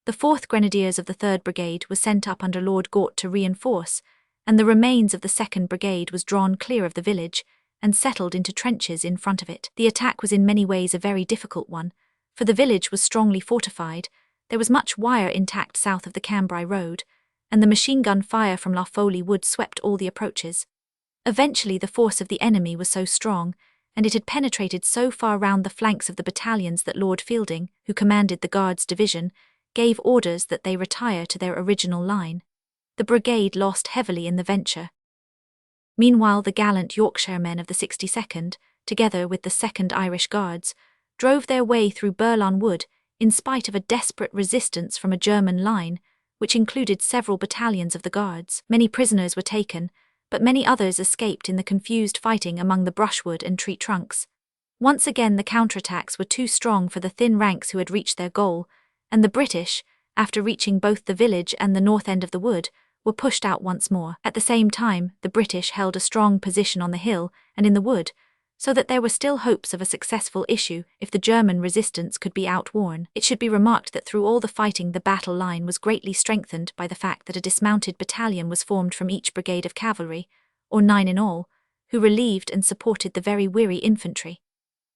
The 4th Grenadiers of the 3rd Brigade was sent up under Lord Gort to reinforce, and the remains of the 2nd Brigade was drawn clear of the village and settled into trenches in front of it. The attack was in many ways a very difficult one, for the village was strongly fortified, there was much wire intact south of the Cambrai road, and the machine gun fire from La Folie Wood swept all the approaches. Eventually the force of the enemy was so strong, and it had penetrated so far round the flanks of the battalions that Lord Fielding, who commanded the Guards Division, gave orders that they retire to their original line. The brigade lost heavily in the venture. Meanwhile the gallant Yorkshiremen of the 62nd, together with the 2nd Irish Guards, drove their way through Burlon Wood in spite of a desperate resistance from a German line, which included several battalions of the Guards. Many prisoners were taken, but many others escaped in the confused fighting among the brushwood and tree trunks. Once again the counterattacks were too strong for the thin ranks who had reached their goal, and the British, after reaching both the village and the north end of the wood, were pushed out once more. At the same time, the British held a strong position on the hill and in the wood, so that there were still hopes of a successful issue if the German resistance could be outworn. It should be remarked that through all the fighting the battle line was greatly strengthened by the fact that a dismounted battalion was formed from each brigade of cavalry, or 9 in all, who relieved and supported the very weary infantry.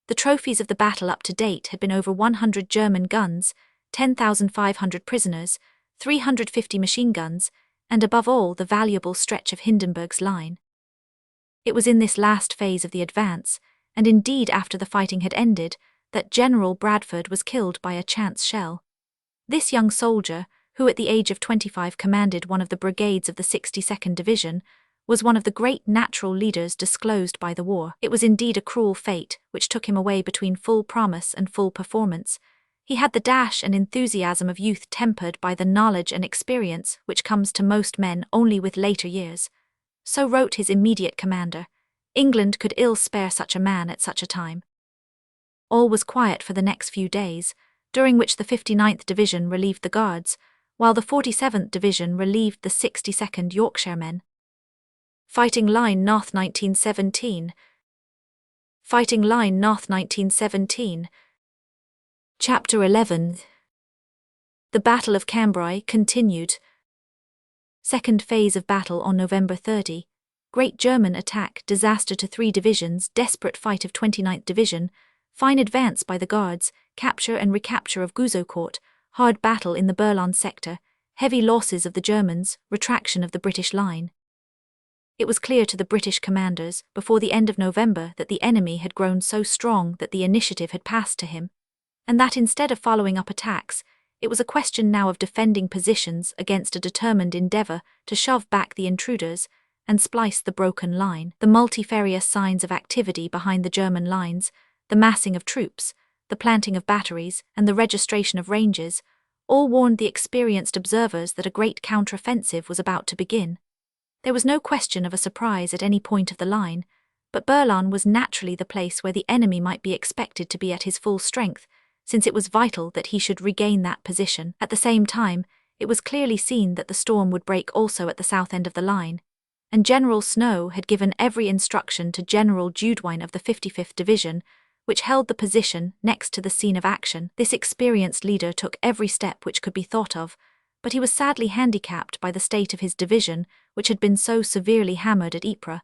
The trophies of the battle up to date had been over 100 German guns, 10,500 prisoners, 350 machine guns, and above all the valuable stretch of Hindenburg's line. It was in this last phase of the advance, and indeed after the fighting had ended, that General Bradford was killed by a chance shell. This young soldier, who at the age of 25 commanded one of the brigades of the 62nd Division, was one of the great natural leaders disclosed by the war. It was indeed a cruel fate which took him away between full promise and full performance. He had the dash and enthusiasm of youth tempered by the knowledge and experience which comes to most men only with later years. So wrote his immediate commander. England could ill spare such a man at such a time. All was quiet for the next few days, during which the 59th Division relieved the Guards, while the 47th Division relieved the 62nd Yorkshiremen. Fighting Line North 1917. Fighting Line North 1917. Chapter 11. The Battle of Cambrai continued. Second phase of battle on November 30. Great German attack, disaster to 3 divisions, desperate fight of 29th Division, fine advance by the Guards, capture and recapture of Gouzeaucourt, hard battle in the Burlon sector, heavy losses of the Germans, retraction of the British line. It was clear to the British commanders before the end of November that the enemy had grown so strong that the initiative had passed to him, and that instead of following up attacks, it was a question now of defending positions against a determined endeavour to shove back the intruders and splice the broken line. The multifarious signs of activity behind the German lines, the massing of troops, the planting of batteries, and the registration of ranges, all warned the experienced observers that a great counteroffensive was about to begin. There was no question of a surprise at any point of the line, but Burlon was naturally the place where the enemy might be expected to be at his full strength, since it was vital that he should regain that position. At the same time, it was clearly seen that the storm would break also at the south end of the line, and General Snow had given every instruction to General Judwine of the 55th Division, which held the position next to the scene of action. This experienced leader took every step which could be thought of, but he was sadly handicapped by the state of his division, which had been so severely hammered at Ypres,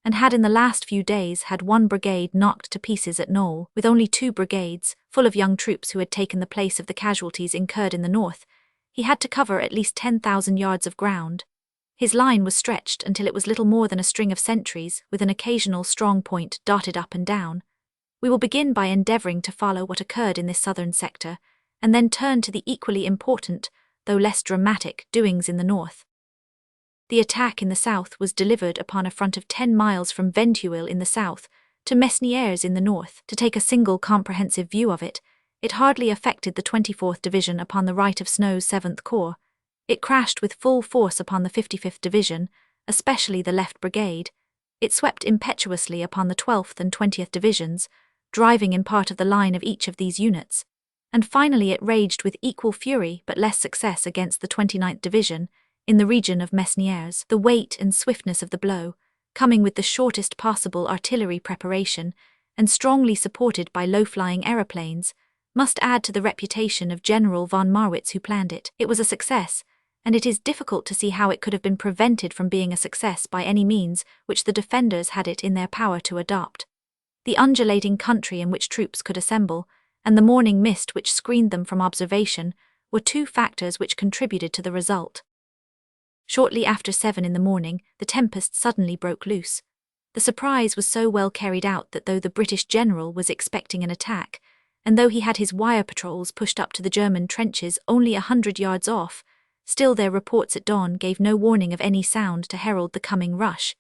and had in the last few days had 1 brigade knocked to pieces at Knowle. With only 2 brigades, full of young troops who had taken the place of the casualties incurred in the north, he had to cover at least 10,000 yards of ground. His line was stretched until it was little more than a string of sentries, with an occasional strong point dotted up and down. We will begin by endeavouring to follow what occurred in this southern sector, and then turn to the equally important, though less dramatic, doings in the north. The attack in the south was delivered upon a front of 10 miles from Venteuil in the south to Mesnières in the north. To take a single comprehensive view of it, it hardly affected the 24th Division upon the right of Snow's 7th Corps. It crashed with full force upon the 55th Division, especially the left brigade. It swept impetuously upon the 12th and 20th Divisions, driving in part of the line of each of these units. And finally it raged with equal fury but less success against the 29th Division, in the region of Mesnières. The weight and swiftness of the blow, coming with the shortest possible artillery preparation and strongly supported by low-flying aeroplanes, must add to the reputation of General von Marwitz who planned it. It was a success, and it is difficult to see how it could have been prevented from being a success by any means which the defenders had it in their power to adopt. The undulating country in which troops could assemble, and the morning mist which screened them from observation, were two factors which contributed to the result. Shortly after 7 in the morning, the tempest suddenly broke loose. The surprise was so well carried out that though the British general was expecting an attack, and though he had his wire patrols pushed up to the German trenches only 100 yards off, still their reports at dawn gave no warning of any sound to herald the coming rush.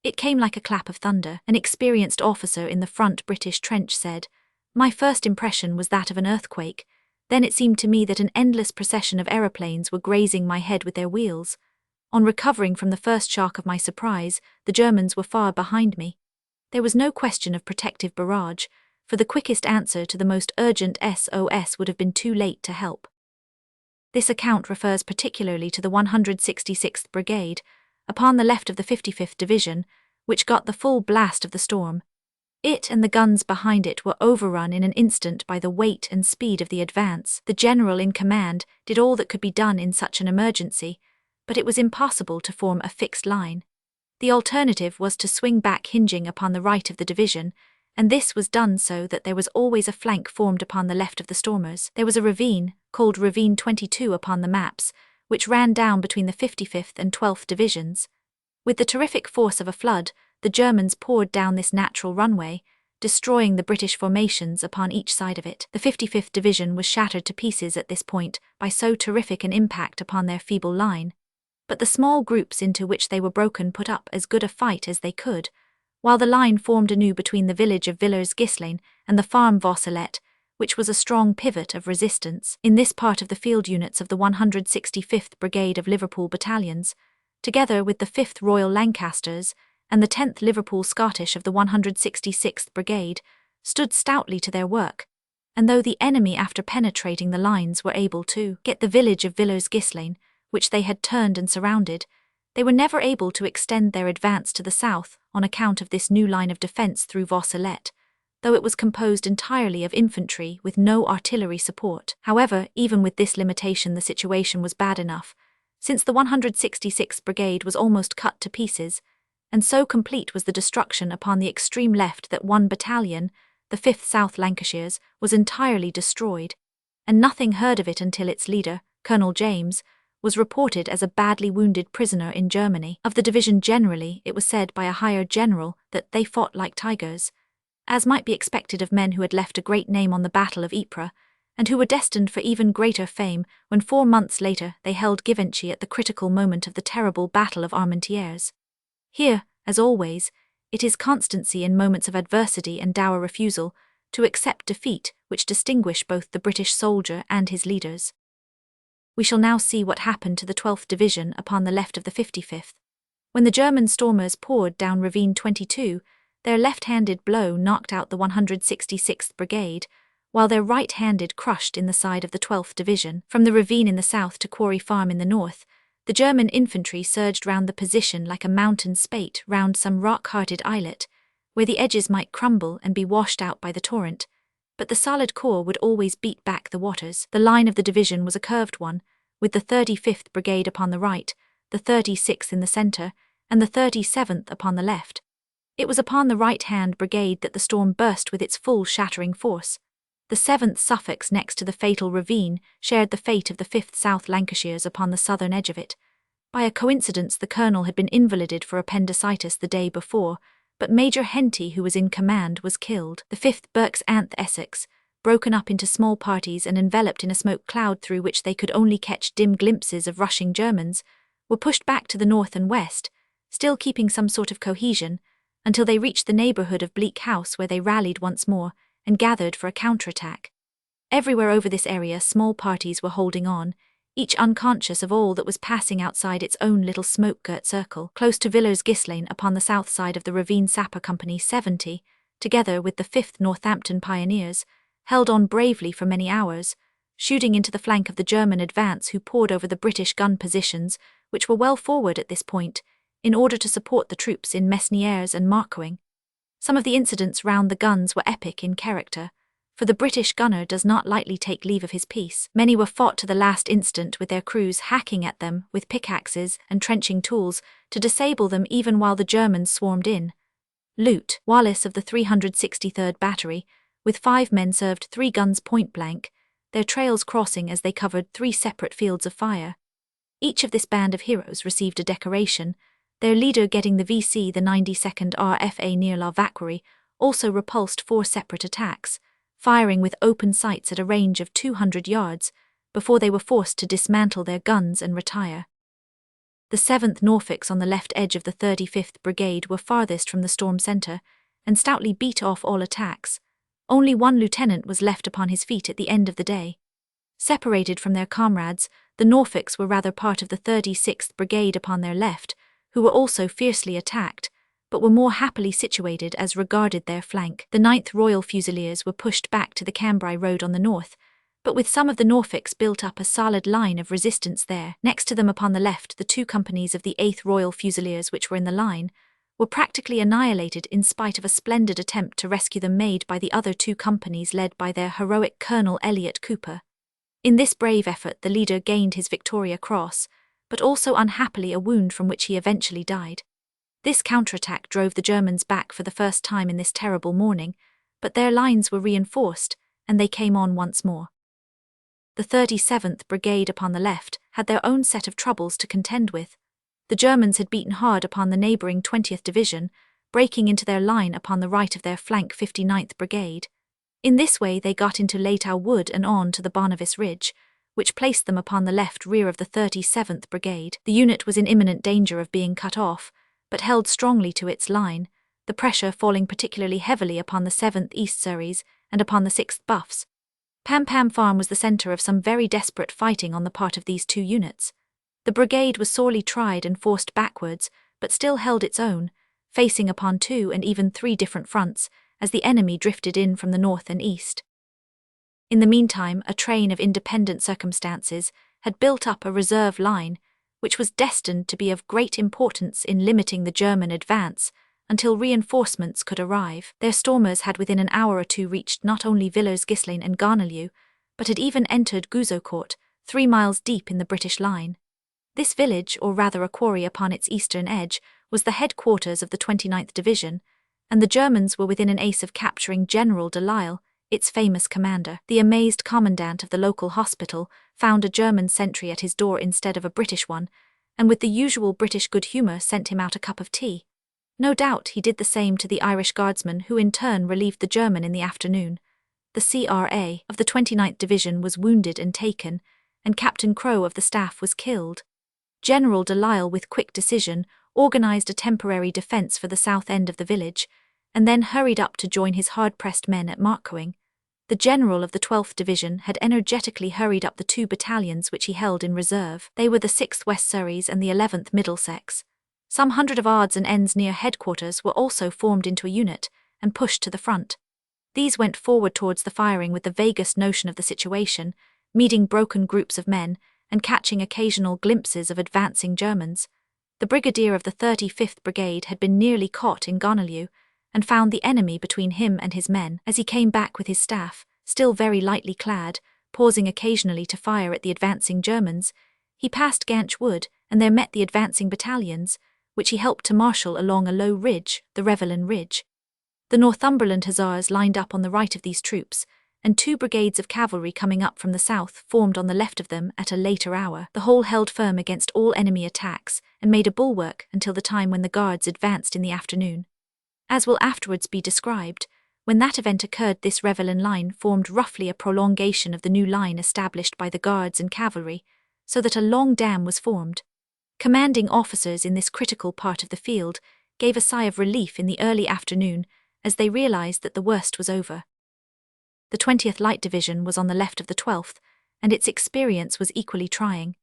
It came like a clap of thunder. An experienced officer in the front British trench said, "My first impression was that of an earthquake. Then it seemed to me that an endless procession of aeroplanes were grazing my head with their wheels. On recovering from the first shock of my surprise, the Germans were far behind me. There was no question of protective barrage, for the quickest answer to the most urgent SOS would have been too late to help." This account refers particularly to the 166th Brigade, upon the left of the 55th Division, which got the full blast of the storm. It and the guns behind it were overrun in an instant by the weight and speed of the advance. The general in command did all that could be done in such an emergency, but it was impossible to form a fixed line. The alternative was to swing back hinging upon the right of the division, and this was done so that there was always a flank formed upon the left of the stormers. There was a ravine, called Ravine 22 upon the maps, which ran down between the 55th and 12th Divisions. With the terrific force of a flood, the Germans poured down this natural runway, destroying the British formations upon each side of it. The 55th Division was shattered to pieces at this point by so terrific an impact upon their feeble line, but the small groups into which they were broken put up as good a fight as they could, while the line formed anew between the village of Villers-Gislain and the farm Vosselet, which was a strong pivot of resistance. In this part of the field units of the 165th Brigade of Liverpool battalions, together with the 5th Royal Lancasters and the 10th Liverpool Scottish of the 166th Brigade, stood stoutly to their work, and though the enemy after penetrating the lines were able to get the village of Villers-Gislain, which they had turned and surrounded, they were never able to extend their advance to the south on account of this new line of defence through Vosselet, though it was composed entirely of infantry with no artillery support. However, even with this limitation the situation was bad enough, since the 166th Brigade was almost cut to pieces, and so complete was the destruction upon the extreme left that one battalion, the 5th South Lancashires, was entirely destroyed, and nothing heard of it until its leader, Colonel James, was reported as a badly wounded prisoner in Germany. Of the division generally, it was said by a higher general that they fought like tigers, as might be expected of men who had left a great name on the Battle of Ypres, and who were destined for even greater fame when 4 months later they held Givenchy at the critical moment of the terrible Battle of Armentières. Here, as always, it is constancy in moments of adversity and dour refusal to accept defeat which distinguish both the British soldier and his leaders. We shall now see what happened to the 12th Division upon the left of the 55th. When the German stormers poured down Ravine 22, their left-handed blow knocked out the 166th Brigade, while their right-handed crushed in the side of the 12th Division. From the ravine in the south to Quarry Farm in the north, the German infantry surged round the position like a mountain spate round some rock-hearted islet, where the edges might crumble and be washed out by the torrent, but the solid core would always beat back the waters. The line of the division was a curved one, with the 35th Brigade upon the right, the 36th in the centre, and the 37th upon the left. It was upon the right-hand brigade that the storm burst with its full shattering force. The 7th Suffolks next to the fatal ravine shared the fate of the 5th South Lancashires upon the southern edge of it. By a coincidence the colonel had been invalided for appendicitis the day before, but Major Henty, who was in command, was killed. The 5th Berks Anth Essex, broken up into small parties and enveloped in a smoke cloud through which they could only catch dim glimpses of rushing Germans, were pushed back to the north and west, still keeping some sort of cohesion, until they reached the neighbourhood of Bleak House, where they rallied once more and gathered for a counterattack. Everywhere over this area small parties were holding on, each unconscious of all that was passing outside its own little smoke-girt circle. Close to Villers-Gislain upon the south side of the ravine Sapper Company 70, together with the 5th Northampton Pioneers, held on bravely for many hours, shooting into the flank of the German advance who poured over the British gun positions, which were well forward at this point, in order to support the troops in Mesnières and Marcoing. Some of the incidents round the guns were epic in character, for the British gunner does not lightly take leave of his piece. Many were fought to the last instant, with their crews hacking at them with pickaxes and trenching tools to disable them even while the Germans swarmed in. Lute Wallace of the 363rd Battery, with 5 men, served 3 guns point blank, their trails crossing as they covered 3 separate fields of fire. Each of this band of heroes received a decoration, their leader getting the VC. The 92nd RFA near La Vacquerie also repulsed 4 separate attacks, firing with open sights at a range of 200 yards, before they were forced to dismantle their guns and retire. The 7th Norfolks on the left edge of the 35th Brigade were farthest from the storm centre, and stoutly beat off all attacks. Only one lieutenant was left upon his feet at the end of the day. Separated from their comrades, the Norfolks were rather part of the 36th Brigade upon their left, who were also fiercely attacked, but were more happily situated as regarded their flank. The 9th Royal Fusiliers were pushed back to the Cambrai road on the north, but with some of the Norfolks built up a solid line of resistance there. Next to them upon the left, the 2 companies of the 8th Royal Fusiliers which were in the line were practically annihilated in spite of a splendid attempt to rescue them made by the other 2 companies led by their heroic Colonel Elliot Cooper. In this brave effort the leader gained his Victoria Cross, but also unhappily a wound from which he eventually died. This counterattack drove the Germans back for the first time in this terrible morning, but their lines were reinforced, and they came on once more. The 37th Brigade upon the left had their own set of troubles to contend with. The Germans had beaten hard upon the neighbouring 20th Division, breaking into their line upon the right of their flank 59th Brigade. In this way they got into Leitao Wood and on to the Barnevis Ridge, which placed them upon the left rear of the 37th Brigade. The unit was in imminent danger of being cut off, but held strongly to its line, the pressure falling particularly heavily upon the 7th East Surreys and upon the 6th Buffs. Pam Pam Farm was the centre of some very desperate fighting on the part of these 2 units. The brigade was sorely tried and forced backwards, but still held its own, facing upon 2 and even 3 different fronts, as the enemy drifted in from the north and east. In the meantime, a train of independent circumstances had built up a reserve line, which was destined to be of great importance in limiting the German advance until reinforcements could arrive. Their stormers had within an hour or 2 reached not only Villers-Gislain and Garnelieu, but had even entered Gouzeaucourt, 3 miles deep in the British line. This village, or rather a quarry upon its eastern edge, was the headquarters of the 29th Division, and the Germans were within an ace of capturing General Doyle, its famous commander. The amazed commandant of the local hospital found a German sentry at his door instead of a British one, and with the usual British good humour sent him out a cup of tea. No doubt he did the same to the Irish guardsman, who in turn relieved the German in the afternoon. The CRA of the 29th Division was wounded and taken, and Captain Crowe of the staff was killed. General Doyle, with quick decision, organised a temporary defence for the south end of the village, and then hurried up to join his hard-pressed men at Marcoing. The general of the 12th Division had energetically hurried up the 2 battalions which he held in reserve. They were the 6th West Surreys and the 11th Middlesex. Some hundred of odds and ends near headquarters were also formed into a unit and pushed to the front. These went forward towards the firing with the vaguest notion of the situation, meeting broken groups of men and catching occasional glimpses of advancing Germans. The brigadier of the 35th Brigade had been nearly caught in Garnelieu, and found the enemy between him and his men as he came back with his staff, still very lightly clad, pausing occasionally to fire at the advancing Germans. He passed Ganch Wood, and there met the advancing battalions, which he helped to marshal along a low ridge, the Revelin Ridge. The Northumberland Hussars lined up on the right of these troops, and 2 brigades of cavalry coming up from the south formed on the left of them at a later hour. The whole held firm against all enemy attacks, and made a bulwark until the time when the Guards advanced in the afternoon. As will afterwards be described, when that event occurred, this Revelin line formed roughly a prolongation of the new line established by the Guards and cavalry, so that a long dam was formed. Commanding officers in this critical part of the field gave a sigh of relief in the early afternoon as they realized that the worst was over. The 20th Light Division was on the left of the 12th, and its experience was equally trying.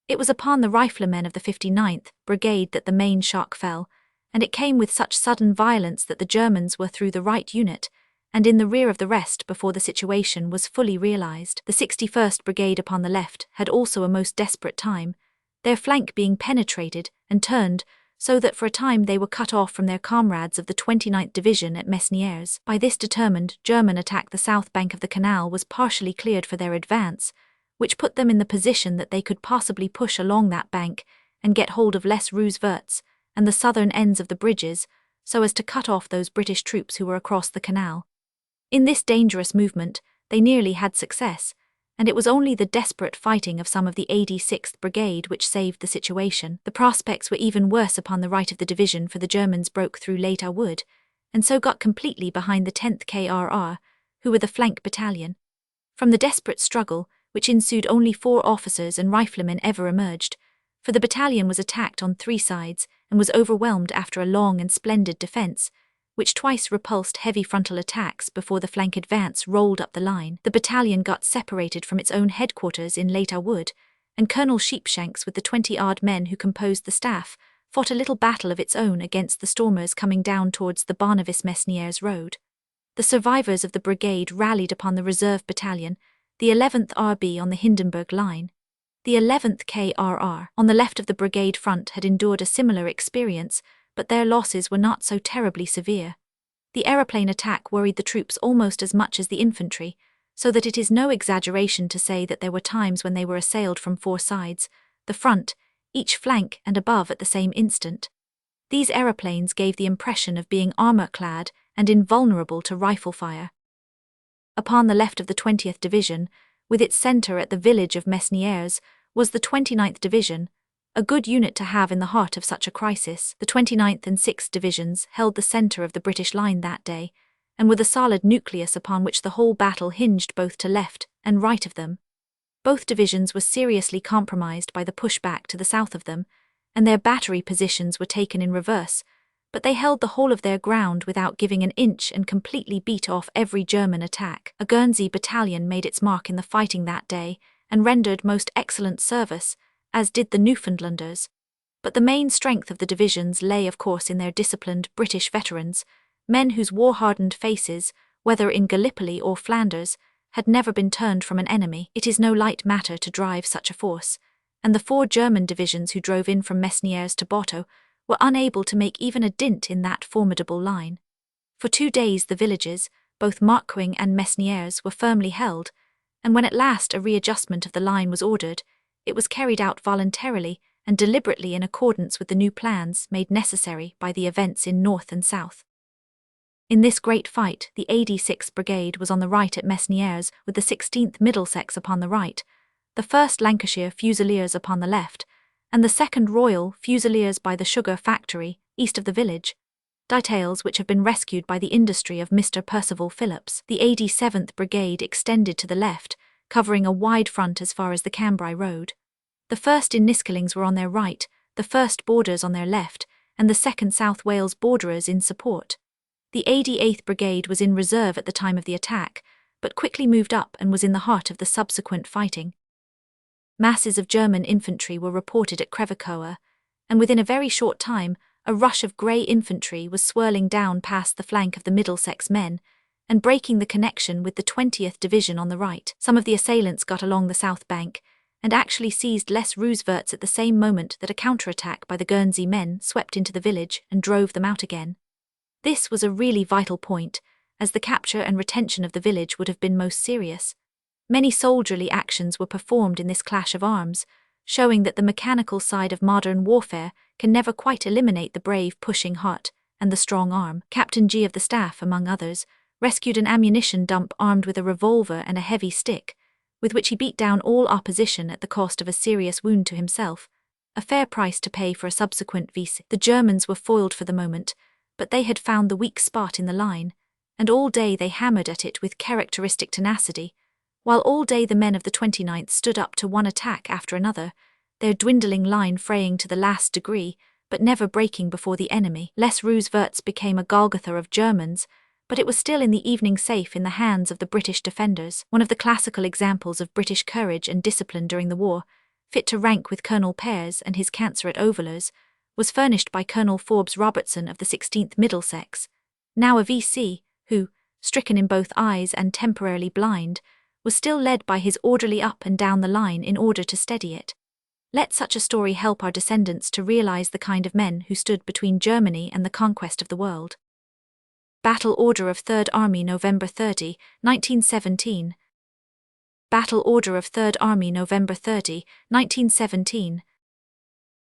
It was upon the riflemen of the 59th Brigade that the main shock fell, and it came with such sudden violence that the Germans were through the right unit, and in the rear of the rest before the situation was fully realized. The 61st Brigade upon the left had also a most desperate time, their flank being penetrated and turned so that for a time they were cut off from their comrades of the 29th Division at Mesnières. By this determined German attack, the south bank of the canal was partially cleared for their advance, which put them in the position that they could possibly push along that bank and get hold of Les Rouges and the southern ends of the bridges, so as to cut off those British troops who were across the canal. In this dangerous movement, they nearly had success, and it was only the desperate fighting of some of the 86th Brigade which saved the situation. The prospects were even worse upon the right of the division, for the Germans broke through Les Wood, and so got completely behind the 10th KRR, who were the flank battalion. From the desperate struggle, which ensued, only 4 officers and riflemen ever emerged, for the battalion was attacked on 3 sides and was overwhelmed after a long and splendid defence, which twice repulsed heavy frontal attacks before the flank advance rolled up the line. The battalion got separated from its own headquarters in Les Wood, and Colonel Sheepshanks, with the 20-odd men who composed the staff, fought a little battle of its own against the stormers coming down towards the Barnevis-Mesnières road. The survivors of the brigade rallied upon the reserve battalion, the 11th RB, on the Hindenburg line. The 11th KRR, on the left of the brigade front, had endured a similar experience, but their losses were not so terribly severe. The aeroplane attack worried the troops almost as much as the infantry, so that it is no exaggeration to say that there were times when they were assailed from 4 sides, the front, each flank and above at the same instant. These aeroplanes gave the impression of being armour-clad and invulnerable to rifle fire. Upon the left of the 20th Division, with its centre at the village of Mesnières, was the 29th Division, a good unit to have in the heart of such a crisis. The 29th and 6th Divisions held the centre of the British line that day, and were the solid nucleus upon which the whole battle hinged, both to left and right of them. Both divisions were seriously compromised by the pushback to the south of them, and their battery positions were taken in reverse, but they held the whole of their ground without giving an inch and completely beat off every German attack. A Guernsey battalion made its mark in the fighting that day and rendered most excellent service, as did the Newfoundlanders. But the main strength of the divisions lay, of course, in their disciplined British veterans, men whose war-hardened faces, whether in Gallipoli or Flanders, had never been turned from an enemy. It is no light matter to drive such a force, and the 4 German divisions who drove in from Mesnières to Botto were unable to make even a dint in that formidable line. For 2 days the villages, both Marcoing and Mesnières, were firmly held, and when at last a readjustment of the line was ordered, it was carried out voluntarily and deliberately in accordance with the new plans made necessary by the events in North and South. In this great fight, the 86th Brigade was on the right at Mesnières, with the 16th Middlesex upon the right, the 1st Lancashire Fusiliers upon the left, and the 2nd Royal Fusiliers by the sugar factory, east of the village, details which have been rescued by the industry of Mr. Percival Phillips. The 87th Brigade extended to the left, covering a wide front as far as the Cambrai road. The 1st Inniskillings were on their right, the 1st Borders on their left, and the 2nd South Wales Borderers in support. The 88th Brigade was in reserve at the time of the attack, but quickly moved up and was in the heart of the subsequent fighting. Masses of German infantry were reported at Crevecoeur, and within a very short time, a rush of grey infantry was swirling down past the flank of the Middlesex men, and breaking the connection with the 20th Division on the right. Some of the assailants got along the south bank, and actually seized Les Rouges at the same moment that a counterattack by the Guernsey men swept into the village and drove them out again. This was a really vital point, as the capture and retention of the village would have been most serious. Many soldierly actions were performed in this clash of arms, showing that the mechanical side of modern warfare can never quite eliminate the brave pushing heart and the strong arm. Captain G of the staff, among others, rescued an ammunition dump armed with a revolver and a heavy stick, with which he beat down all opposition at the cost of a serious wound to himself, a fair price to pay for a subsequent victory. The Germans were foiled for the moment, but they had found the weak spot in the line, and all day they hammered at it with characteristic tenacity, while all day the men of the 29th stood up to one attack after another, their dwindling line fraying to the last degree, but never breaking before the enemy. Les Rouges became a Golgotha of Germans, but it was still in the evening safe in the hands of the British defenders. One of the classical examples of British courage and discipline during the war, fit to rank with Colonel Pears and his cancer at Overlers, was furnished by Colonel Forbes Robertson of the 16th Middlesex, now a VC, who, stricken in both eyes and temporarily blind, was still led by his orderly up and down the line in order to steady it. Let such a story help our descendants to realize the kind of men who stood between Germany and the conquest of the world. Battle Order of Third Army, November 30, 1917. Battle Order of Third Army, November 30, 1917.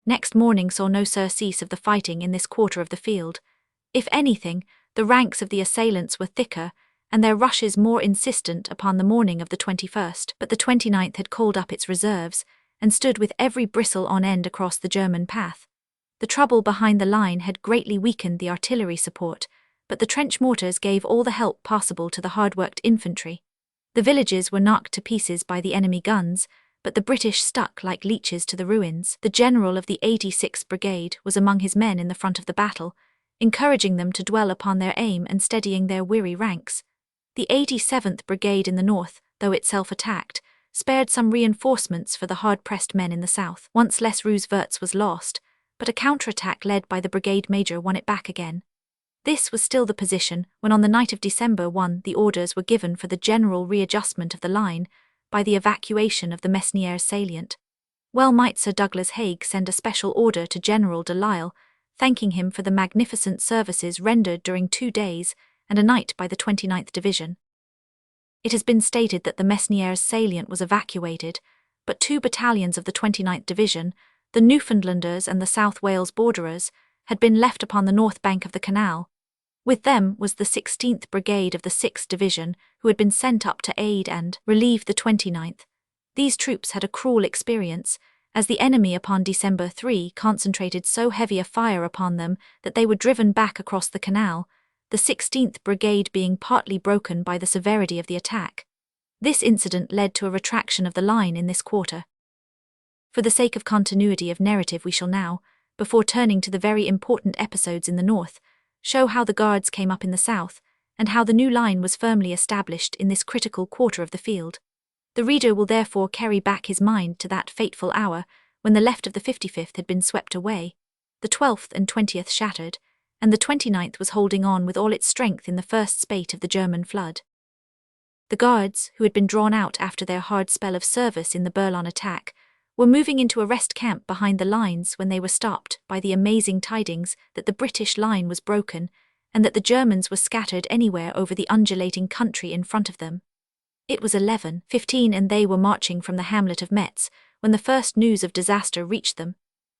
Next morning saw no surcease of the fighting in this quarter of the field. If anything, the ranks of the assailants were thicker, and their rushes more insistent upon the morning of the 21st, but the 29th had called up its reserves, and stood with every bristle on end across the German path. The trouble behind the line had greatly weakened the artillery support, but the trench mortars gave all the help possible to the hard-worked infantry. The villages were knocked to pieces by the enemy guns, but the British stuck like leeches to the ruins. The general of the 86th Brigade was among his men in the front of the battle, encouraging them to dwell upon their aim and steadying their weary ranks. The 87th Brigade in the north, though itself attacked, spared some reinforcements for the hard-pressed men in the south. Once Les Rouxverts was lost, but a counterattack led by the brigade major won it back again. This was still the position when on the night of December 1 the orders were given for the general readjustment of the line by the evacuation of the Mesnières salient. Well might Sir Douglas Haig send a special order to General Doyle, thanking him for the magnificent services rendered during 2 days and a night by the 29th Division. It has been stated that the Mesnières salient was evacuated, but 2 battalions of the 29th Division, the Newfoundlanders and the South Wales Borderers, had been left upon the north bank of the canal. With them was the 16th Brigade of the 6th Division, who had been sent up to aid and relieve the 29th. These troops had a cruel experience, as the enemy upon December 3 concentrated so heavy a fire upon them that they were driven back across the canal, the 16th Brigade being partly broken by the severity of the attack. This incident led to a retraction of the line in this quarter. For the sake of continuity of narrative we shall now, before turning to the very important episodes in the north, show how the Guards came up in the south, and how the new line was firmly established in this critical quarter of the field. The reader will therefore carry back his mind to that fateful hour when the left of the 55th had been swept away, the 12th and 20th shattered, and the 29th was holding on with all its strength in the first spate of the German flood. The Guards, who had been drawn out after their hard spell of service in the Bourlon attack, were moving into a rest camp behind the lines when they were stopped by the amazing tidings that the British line was broken and that the Germans were scattered anywhere over the undulating country in front of them. It was 11:15 and they were marching from the hamlet of Metz when the first news of disaster reached them,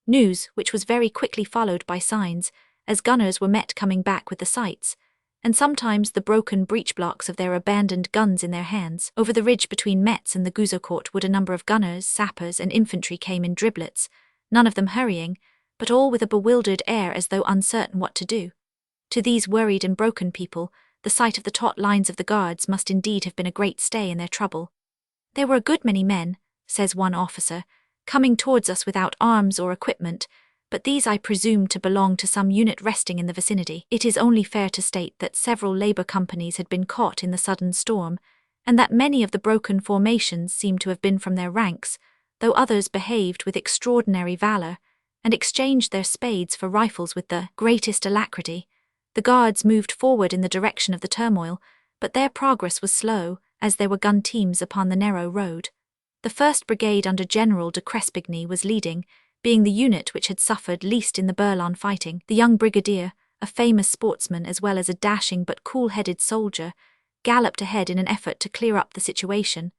news which was very quickly followed by signs, as gunners were met coming back with the sights, and sometimes the broken breech blocks of their abandoned guns in their hands. Over the ridge between Metz and the Gouzeaucourt would a number of gunners, sappers, and infantry came in driblets, none of them hurrying, but all with a bewildered air as though uncertain what to do. To these worried and broken people, the sight of the taut lines of the Guards must indeed have been a great stay in their trouble. There were a good many men, says one officer, coming towards us without arms or equipment, but these I presume to belong to some unit resting in the vicinity. It is only fair to state that several Labour companies had been caught in the sudden storm, and that many of the broken formations seemed to have been from their ranks, though others behaved with extraordinary valour, and exchanged their spades for rifles with the greatest alacrity. The Guards moved forward in the direction of the turmoil, but their progress was slow, as there were gun teams upon the narrow road. The 1st Brigade under General de Crespigny was leading, being the unit which had suffered least in the Bourlon fighting. The young brigadier, a famous sportsman as well as a dashing but cool-headed soldier, galloped ahead in an effort to clear up the situation,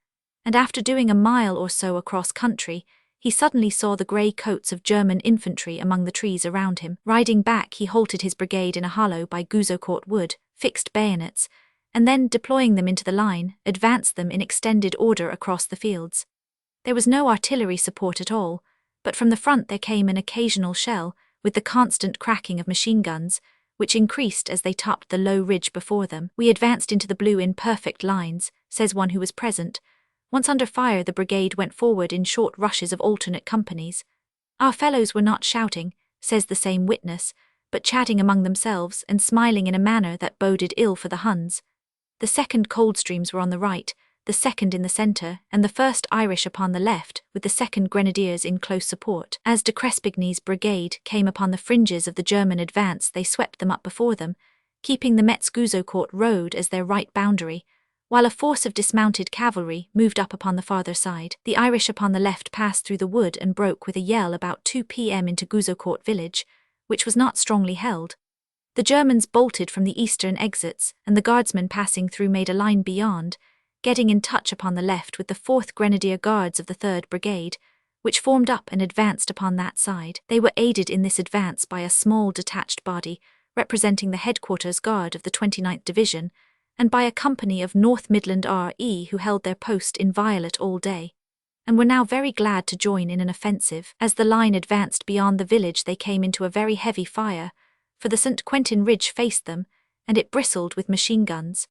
and after doing a mile or so across country, he suddenly saw the grey coats of German infantry among the trees around him. Riding back, he halted his brigade in a hollow by Gouzeaucourt Wood, fixed bayonets, and then, deploying them into the line, advanced them in extended order across the fields. There was no artillery support at all, but from the front there came an occasional shell, with the constant cracking of machine guns, which increased as they topped the low ridge before them. We advanced into the blue in perfect lines, says one who was present. Once under fire, the brigade went forward in short rushes of alternate companies. Our fellows were not shouting, says the same witness, but chatting among themselves and smiling in a manner that boded ill for the Huns. The 2nd Coldstreams were on the right, the 2nd in the centre, and the 1st Irish upon the left, with the 2nd Grenadiers in close support. As de Crespigny's brigade came upon the fringes of the German advance, they swept them up before them, keeping the Metz-Gouzeaucourt road as their right boundary, while a force of dismounted cavalry moved up upon the farther side. The Irish upon the left passed through the wood and broke with a yell about 2 p.m. into Gouzeaucourt village, which was not strongly held. The Germans bolted from the eastern exits, and the guardsmen passing through made a line beyond, getting in touch upon the left with the 4th Grenadier Guards of the 3rd Brigade, which formed up and advanced upon that side. They were aided in this advance by a small detached body, representing the headquarters guard of the 29th Division, and by a company of North Midland RE who held their post inviolate all day, and were now very glad to join in an offensive. As the line advanced beyond the village they came into a very heavy fire, for the St. Quentin Ridge faced them, and it bristled with machine guns.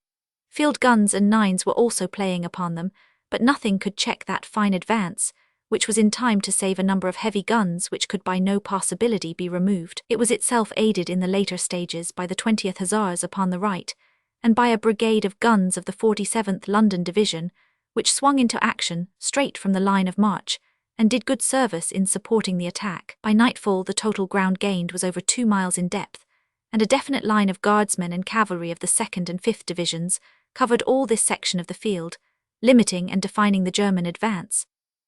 Field guns and nines were also playing upon them, but nothing could check that fine advance, which was in time to save a number of heavy guns which could by no possibility be removed. It was itself aided in the later stages by the 20th Hussars upon the right, and by a brigade of guns of the 47th London Division, which swung into action straight from the line of march, and did good service in supporting the attack. By nightfall the total ground gained was over 2 miles in depth, and a definite line of guardsmen and cavalry of the 2nd and 5th Divisions covered all this section of the field, limiting and defining the German advance.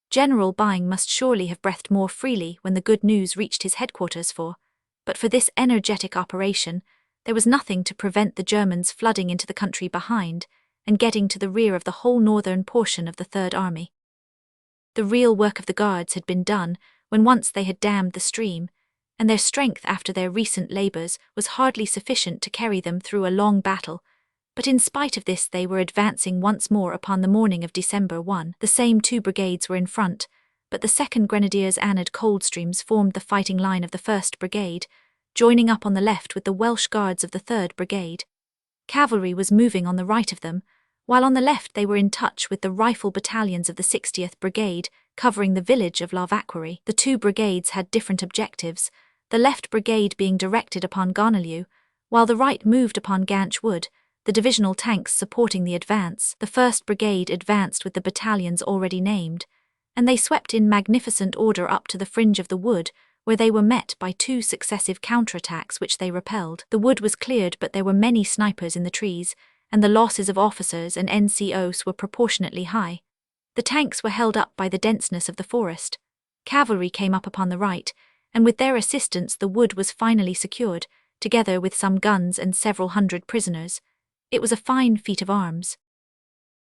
General Byng must surely have breathed more freely when the good news reached his headquarters but for this energetic operation, there was nothing to prevent the Germans flooding into the country behind and getting to the rear of the whole northern portion of the Third Army. The real work of the Guards had been done when once they had dammed the stream, and their strength after their recent labours was hardly sufficient to carry them through a long battle, but in spite of this they were advancing once more upon the morning of December 1. The same 2 brigades were in front, but the 2nd Grenadiers and Coldstreams formed the fighting line of the 1st Brigade, joining up on the left with the Welsh Guards of the 3rd Brigade. Cavalry was moving on the right of them, while on the left they were in touch with the rifle battalions of the 60th Brigade, covering the village of La Vacquerie. The 2 brigades had different objectives, the left brigade being directed upon Gonolieu, while the right moved upon Ganch Wood, the divisional tanks supporting the advance. The 1st Brigade advanced with the battalions already named, and they swept in magnificent order up to the fringe of the wood, where they were met by 2 successive counterattacks which they repelled. The wood was cleared, but there were many snipers in the trees, and the losses of officers and NCOs were proportionately high. The tanks were held up by the denseness of the forest. Cavalry came up upon the right, and with their assistance the wood was finally secured, together with some guns and several hundred prisoners. It was a fine feat of arms.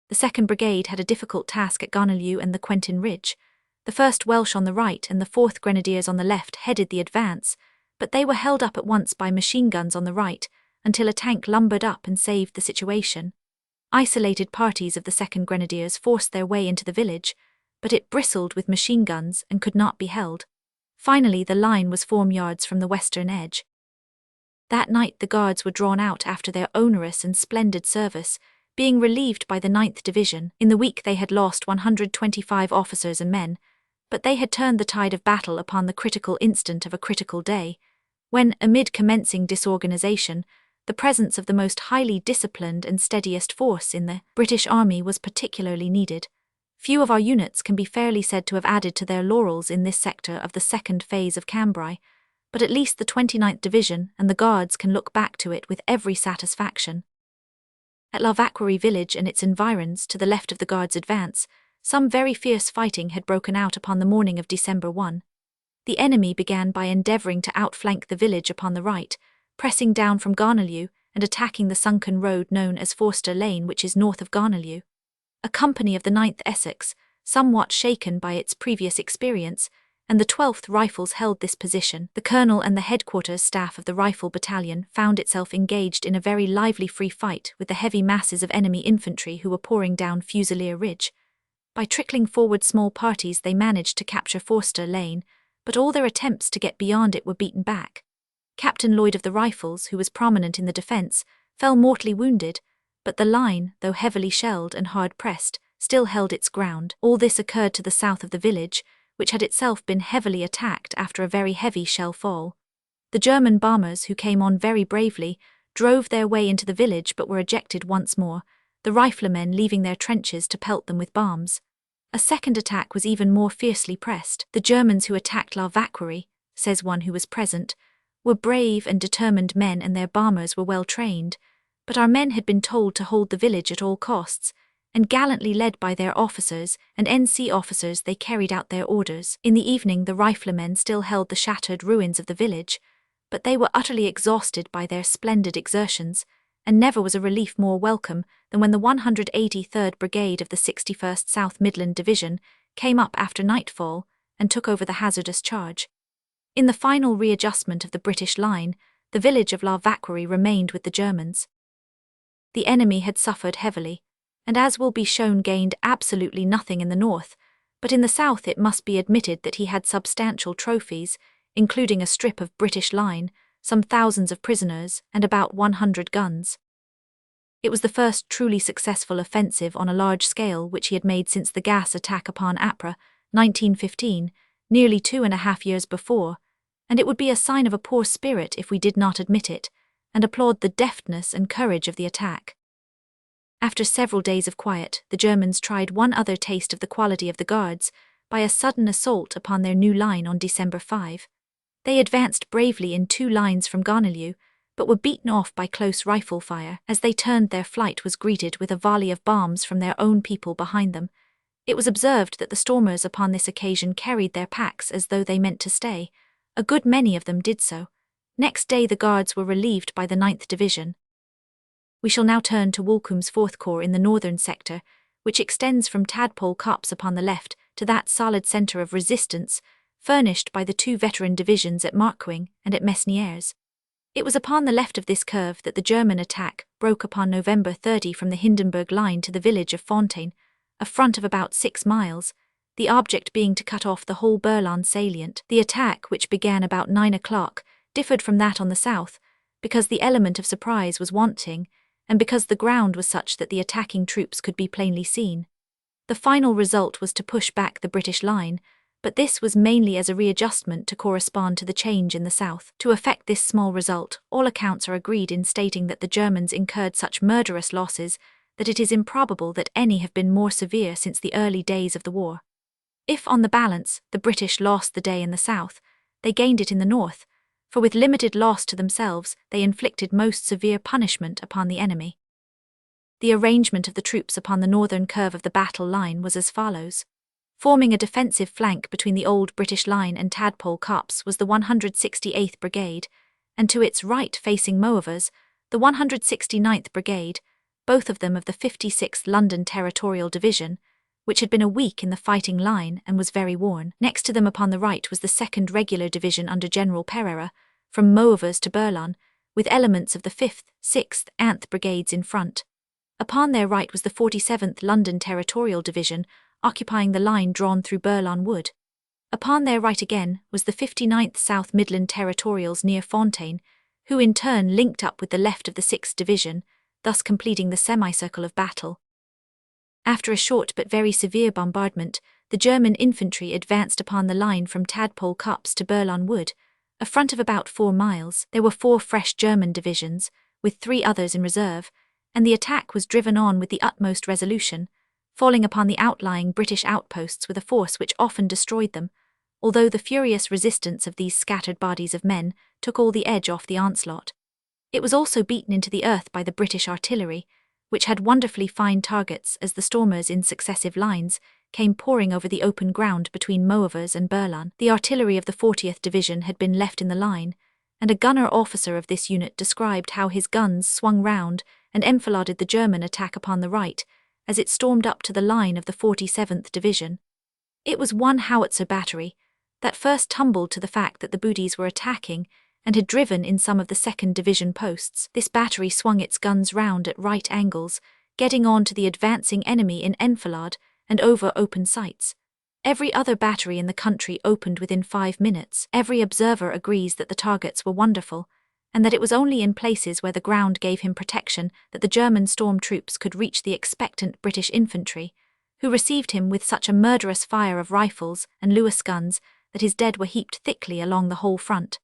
The 2nd Brigade had a difficult task at Gonolieu and the Quentin Ridge. The 1st Welsh on the right and the 4th Grenadiers on the left headed the advance, but they were held up at once by machine guns on the right, until a tank lumbered up and saved the situation. Isolated parties of the 2nd Grenadiers forced their way into the village, but it bristled with machine guns and could not be held. Finally the line was 4 yards from the western edge. That night the Guards were drawn out after their onerous and splendid service, being relieved by the 9th Division. In the week they had lost 125 officers and men, but they had turned the tide of battle upon the critical instant of a critical day, when, amid commencing disorganization, the presence of the most highly disciplined and steadiest force in the British Army was particularly needed. Few of our units can be fairly said to have added to their laurels in this sector of the second phase of Cambrai, but at least the 29th Division and the Guards can look back to it with every satisfaction. At La Vacquerie village and its environs, to the left of the Guards' advance, some very fierce fighting had broken out upon the morning of December 1. The enemy began by endeavouring to outflank the village upon the right, pressing down from Gonolieu and attacking the sunken road known as Forster Lane, which is north of Gonolieu. A company of the 9th Essex, somewhat shaken by its previous experience, and the 12th Rifles held this position. The colonel and the headquarters staff of the rifle battalion found itself engaged in a very lively free fight with the heavy masses of enemy infantry who were pouring down Fusilier Ridge. By trickling forward small parties they managed to capture Forster Lane, but all their attempts to get beyond it were beaten back. Captain Lloyd of the Rifles, who was prominent in the defence, fell mortally wounded, but the line, though heavily shelled and hard-pressed, still held its ground. All this occurred to the south of the village, which had itself been heavily attacked after a very heavy shell fall. The German bombers, who came on very bravely, drove their way into the village but were ejected once more, the riflemen leaving their trenches to pelt them with bombs. A second attack was even more fiercely pressed. The Germans who attacked La Vacquerie, says one who was present, were brave and determined men and their bombers were well trained, But our men had been told to hold the village at all costs, and gallantly led by their officers and NC officers they carried out their orders. In the evening the riflemen still held the shattered ruins of the village, but they were utterly exhausted by their splendid exertions, and never was a relief more welcome than when the 183rd Brigade of the 61st South Midland Division came up after nightfall and took over the hazardous charge. In the final readjustment of the British line, the village of La Vacquerie remained with the Germans. The enemy had suffered heavily, and as will be shown gained absolutely nothing in the north, but in the south it must be admitted that he had substantial trophies, including a strip of British line, some thousands of prisoners, and about 100 guns. It was the first truly successful offensive on a large scale which he had made since the gas attack upon Ypres, 1915, nearly 2.5 years before, and it would be a sign of a poor spirit if we did not admit it, and applaud the deftness and courage of the attack. After several days of quiet, the Germans tried one other taste of the quality of the Guards by a sudden assault upon their new line on December 5. They advanced bravely in 2 lines from Gonelieu, but were beaten off by close rifle fire. As they turned, their flight was greeted with a volley of bombs from their own people behind them. It was observed that the stormers upon this occasion carried their packs as though they meant to stay. A good many of them did so. Next day the Guards were relieved by the 9th Division. We shall now turn to Walcomb's 4th Corps in the northern sector, which extends from Tadpole Copse upon the left to that solid centre of resistance furnished by the 2 veteran divisions at Marcoing and at Mesnières. It was upon the left of this curve that the German attack broke upon November 30 from the Hindenburg line to the village of Fontaine, a front of about 6 miles, the object being to cut off the whole Berlin salient. The attack, which began about 9 o'clock, differed from that on the south, because the element of surprise was wanting, and because the ground was such that the attacking troops could be plainly seen. The final result was to push back the British line, but this was mainly as a readjustment to correspond to the change in the south. To effect this small result, all accounts are agreed in stating that the Germans incurred such murderous losses that it is improbable that any have been more severe since the early days of the war. If, on the balance, the British lost the day in the south, they gained it in the north, for with limited loss to themselves they inflicted most severe punishment upon the enemy. The arrangement of the troops upon the northern curve of the battle line was as follows. Forming a defensive flank between the old British line and Tadpole Copse was the 168th Brigade, and to its right facing Moevers, the 169th Brigade, both of them of the 56th London Territorial Division, which had been a week in the fighting line and was very worn. Next to them upon the right was the 2nd Regular Division under General Pereira, from Moevers to Berlin, with elements of the 5th, 6th, and 8th Brigades in front. Upon their right was the 47th London Territorial Division, occupying the line drawn through Berlin Wood. Upon their right again was the 59th South Midland Territorials near Fontaine, who in turn linked up with the left of the 6th Division, thus completing the semicircle of battle. After a short but very severe bombardment, the German infantry advanced upon the line from Tadpole Copse to Berlin Wood, a front of about 4 miles. There were 4 fresh German divisions, with 3 others in reserve, and the attack was driven on with the utmost resolution, falling upon the outlying British outposts with a force which often destroyed them, although the furious resistance of these scattered bodies of men took all the edge off the onslaught. It was also beaten into the earth by the British artillery, which had wonderfully fine targets as the stormers in successive lines came pouring over the open ground between Moevers and Berlin. The artillery of the 40th Division had been left in the line, and a gunner officer of this unit described how his guns swung round and enfiladed the German attack upon the right as it stormed up to the line of the 47th Division. It was one howitzer battery that first tumbled to the fact that the booties were attacking and had driven in some of the 2nd Division posts. This battery swung its guns round at right angles, getting on to the advancing enemy in enfilade and over open sights. Every other battery in the country opened within 5 minutes. Every observer agrees that the targets were wonderful, and that it was only in places where the ground gave him protection that the German storm troops could reach the expectant British infantry, who received him with such a murderous fire of rifles and Lewis guns that his dead were heaped thickly along the whole front.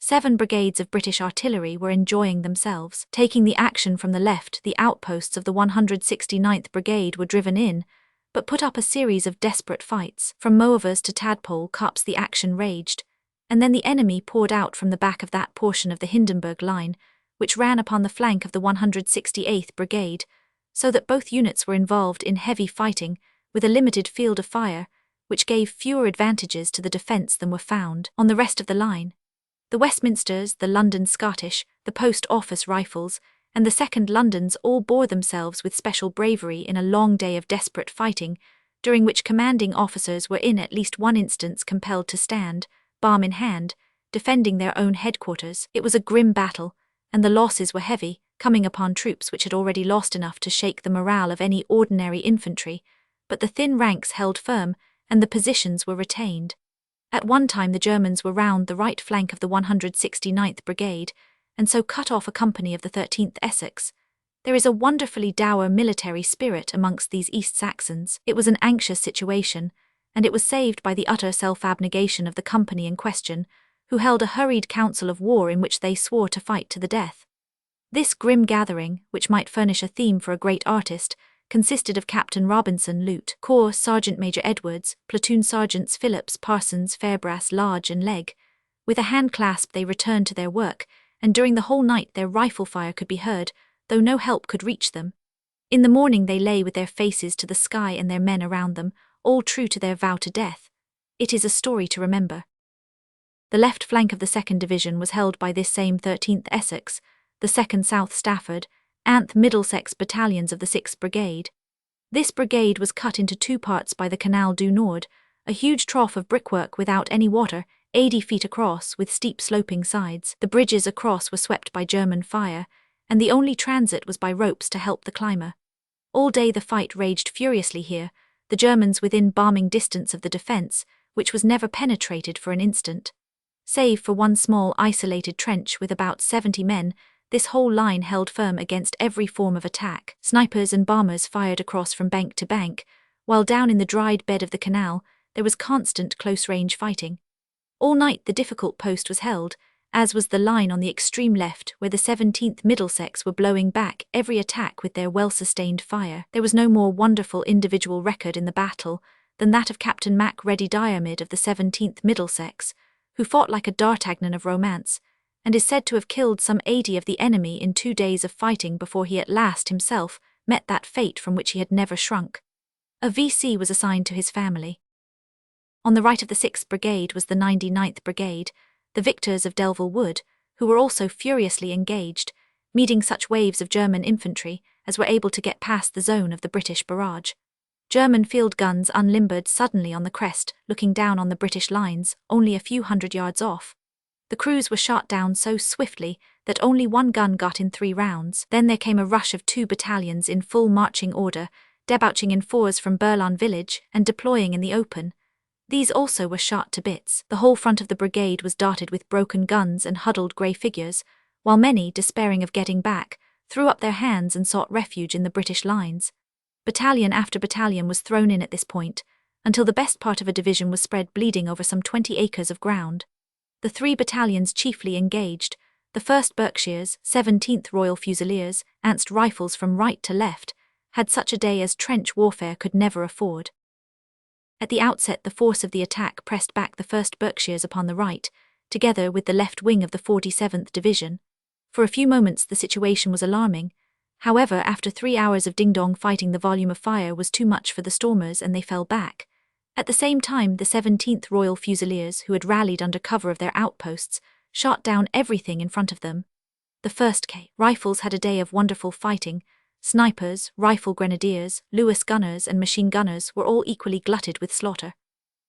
7 brigades of British artillery were enjoying themselves. Taking the action from the left, the outposts of the 169th Brigade were driven in, but put up a series of desperate fights. From Moevers to Tadpole Copse the action raged, and then the enemy poured out from the back of that portion of the Hindenburg line, which ran upon the flank of the 168th Brigade, so that both units were involved in heavy fighting with a limited field of fire, which gave fewer advantages to the defence than were found on the rest of the line. The Westminsters, the London Scottish, the Post Office Rifles, and the 2nd Londons all bore themselves with special bravery in a long day of desperate fighting, during which commanding officers were in at least one instance compelled to stand, barm in hand, defending their own headquarters. It was a grim battle, and the losses were heavy, coming upon troops which had already lost enough to shake the morale of any ordinary infantry, but the thin ranks held firm, and the positions were retained. At one time the Germans were round the right flank of the 169th Brigade, and so cut off a company of the 13th Essex. There is a wonderfully dour military spirit amongst these East Saxons. It was an anxious situation, and it was saved by the utter self-abnegation of the company in question, who held a hurried council of war in which they swore to fight to the death. This grim gathering, which might furnish a theme for a great artist, consisted of Captain Robinson, Lute, Corps Sergeant Major Edwards, Platoon Sergeants Phillips, Parsons, Fairbrass, Large and Legg. With a hand clasp they returned to their work, and during the whole night their rifle fire could be heard, though no help could reach them. In the morning they lay with their faces to the sky and their men around them, all true to their vow to death. It is a story to remember. The left flank of the 2nd Division was held by this same 13th Essex, the 2nd South Stafford, and Middlesex battalions of the 6th Brigade. This brigade was cut into two parts by the Canal du Nord, a huge trough of brickwork without any water, 80 feet across, with steep sloping sides. The bridges across were swept by German fire, and the only transit was by ropes to help the climber. All day the fight raged furiously here, the Germans within bombing distance of the defence, which was never penetrated for an instant. Save for one small isolated trench with about 70 men, this whole line held firm against every form of attack. Snipers and bombers fired across from bank to bank, while down in the dried bed of the canal there was constant close-range fighting. All night the difficult post was held, as was the line on the extreme left where the 17th Middlesex were blowing back every attack with their well-sustained fire. There was no more wonderful individual record in the battle than that of Captain Macready Diarmid of the 17th Middlesex, who fought like a D'Artagnan of romance, and is said to have killed some 80 of the enemy in 2 days of fighting before he at last himself met that fate from which he had never shrunk. A VC was assigned to his family. On the right of the 6th Brigade was the 99th Brigade, the victors of Delville Wood, who were also furiously engaged, meeting such waves of German infantry as were able to get past the zone of the British barrage. German field guns unlimbered suddenly on the crest, looking down on the British lines, only a few hundred yards off. The crews were shot down so swiftly that only one gun got in 3 rounds. Then there came a rush of 2 battalions in full marching order, debouching in fours from Burlan village and deploying in the open. These also were shot to bits. The whole front of the brigade was dotted with broken guns and huddled grey figures, while many, despairing of getting back, threw up their hands and sought refuge in the British lines. Battalion after battalion was thrown in at this point, until the best part of a division was spread bleeding over some 20 acres of ground. The 3 battalions chiefly engaged, the 1st Berkshires, 17th Royal Fusiliers, answered rifles from right to left, had such a day as trench warfare could never afford. At the outset the force of the attack pressed back the 1st Berkshires upon the right, together with the left wing of the 47th Division. For a few moments the situation was alarming. However, after 3 hours of ding-dong fighting the volume of fire was too much for the stormers and they fell back. At the same time, the 17th Royal Fusiliers, who had rallied under cover of their outposts, shot down everything in front of them. The 1st K. Rifles had a day of wonderful fighting. Snipers, rifle grenadiers, Lewis gunners and machine gunners were all equally glutted with slaughter.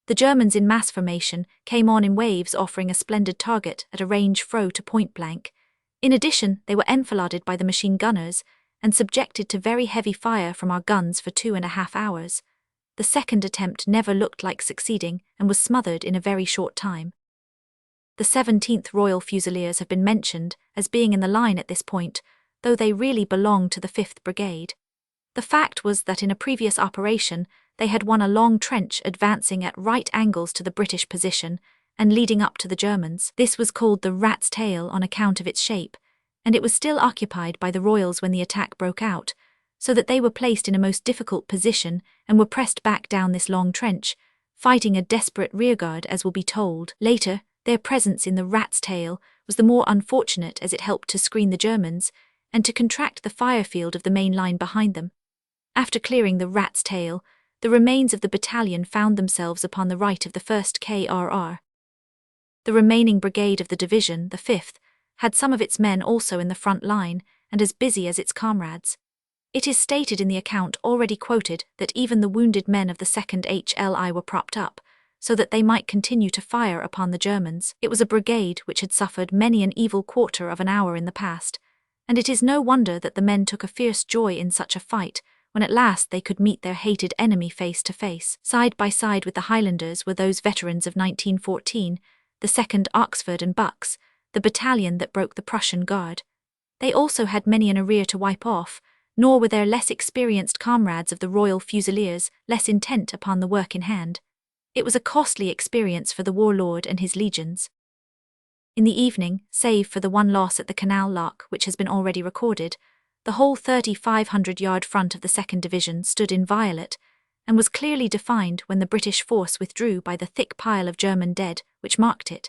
The Germans in mass formation came on in waves, offering a splendid target at a range fro to point blank. In addition, they were enfiladed by the machine gunners and subjected to very heavy fire from our guns for 2.5 hours. The second attempt never looked like succeeding and was smothered in a very short time. The 17th Royal Fusiliers have been mentioned as being in the line at this point, though they really belonged to the 5th Brigade. The fact was that in a previous operation they had won a long trench advancing at right angles to the British position and leading up to the Germans. This was called the Rat's Tail on account of its shape, and it was still occupied by the Royals when the attack broke out, so that they were placed in a most difficult position and were pressed back down this long trench, fighting a desperate rearguard as will be told later. Their presence in the Rat's Tail was the more unfortunate as it helped to screen the Germans and to contract the fire field of the main line behind them. After clearing the Rat's Tail, the remains of the battalion found themselves upon the right of the 1st KRR. The remaining brigade of the division, the 5th, had some of its men also in the front line and as busy as its comrades. It is stated in the account already quoted that even the wounded men of the 2nd HLI were propped up, so that they might continue to fire upon the Germans. It was a brigade which had suffered many an evil quarter of an hour in the past, and it is no wonder that the men took a fierce joy in such a fight, when at last they could meet their hated enemy face to face. Side by side with the Highlanders were those veterans of 1914, the 2nd Oxford and Bucks, the battalion that broke the Prussian Guard. They also had many an arrear to wipe off, nor were their less experienced comrades of the Royal Fusiliers less intent upon the work in hand. It was a costly experience for the warlord and his legions. In the evening, save for the one loss at the Canal Lock which has been already recorded, the whole 3,500-yard front of the 2nd Division stood inviolate, and was clearly defined when the British force withdrew by the thick pile of German dead which marked it.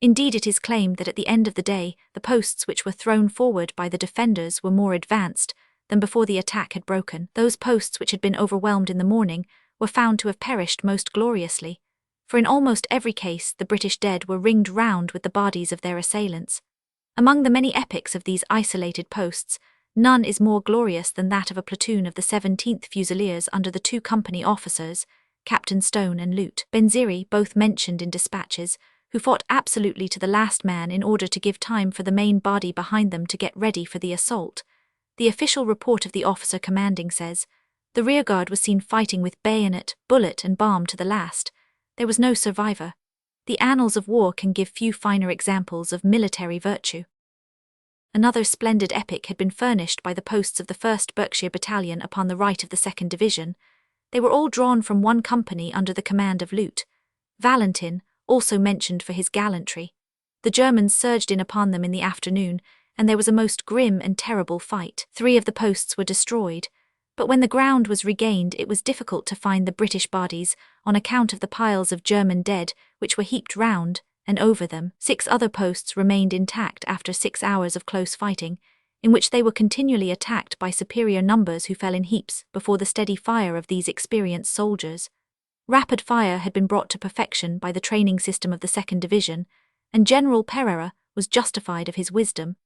Indeed, it is claimed that at the end of the day, the posts which were thrown forward by the defenders were more advanced than before the attack had broken. Those posts which had been overwhelmed in the morning were found to have perished most gloriously, for in almost every case the British dead were ringed round with the bodies of their assailants. Among the many epics of these isolated posts, none is more glorious than that of a platoon of the 17th Fusiliers under the 2 company officers, Captain Stone and Lute Benziri, both mentioned in dispatches, who fought absolutely to the last man in order to give time for the main body behind them to get ready for the assault. The official report of the officer commanding says, "The rearguard was seen fighting with bayonet, bullet and bomb to the last. There was no survivor." The annals of war can give few finer examples of military virtue. Another splendid epic had been furnished by the posts of the 1st Berkshire Battalion upon the right of the 2nd Division. They were all drawn from one company under the command of Lute Valentin, also mentioned for his gallantry. The Germans surged in upon them in the afternoon, and there was a most grim and terrible fight. 3 of the posts were destroyed, but when the ground was regained it was difficult to find the British bodies on account of the piles of German dead which were heaped round and over them. 6 other posts remained intact after 6 hours of close fighting, in which they were continually attacked by superior numbers who fell in heaps before the steady fire of these experienced soldiers. Rapid fire had been brought to perfection by the training system of the 2nd Division, and General Pereira was justified of his wisdom.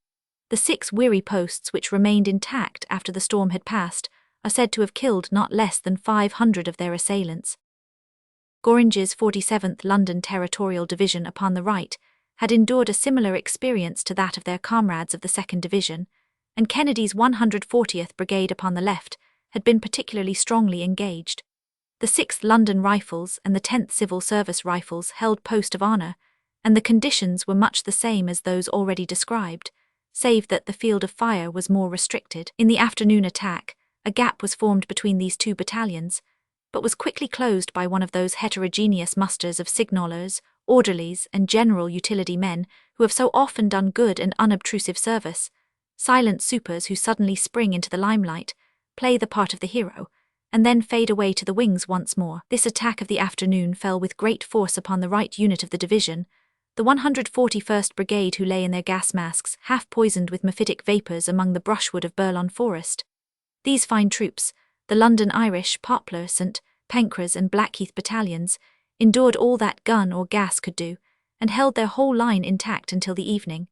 The 6 weary posts which remained intact after the storm had passed are said to have killed not less than 500 of their assailants. Gorringe's 47th London Territorial Division upon the right had endured a similar experience to that of their comrades of the 2nd Division, and Kennedy's 140th Brigade upon the left had been particularly strongly engaged. The 6th London Rifles and the 10th Civil Service Rifles held post of honour, and the conditions were much the same as those already described, save that the field of fire was more restricted. In the afternoon attack, a gap was formed between these 2 battalions, but was quickly closed by one of those heterogeneous musters of signallers, orderlies, and general utility men who have so often done good and unobtrusive service, silent supers who suddenly spring into the limelight, play the part of the hero, and then fade away to the wings once more. This attack of the afternoon fell with great force upon the right unit of the division, the 141st Brigade, who lay in their gas masks, half poisoned with mephitic vapours among the brushwood of Burlon Forest. These fine troops, the London Irish, Poplar, St. Pancras and Blackheath battalions, endured all that gun or gas could do, and held their whole line intact until the evening.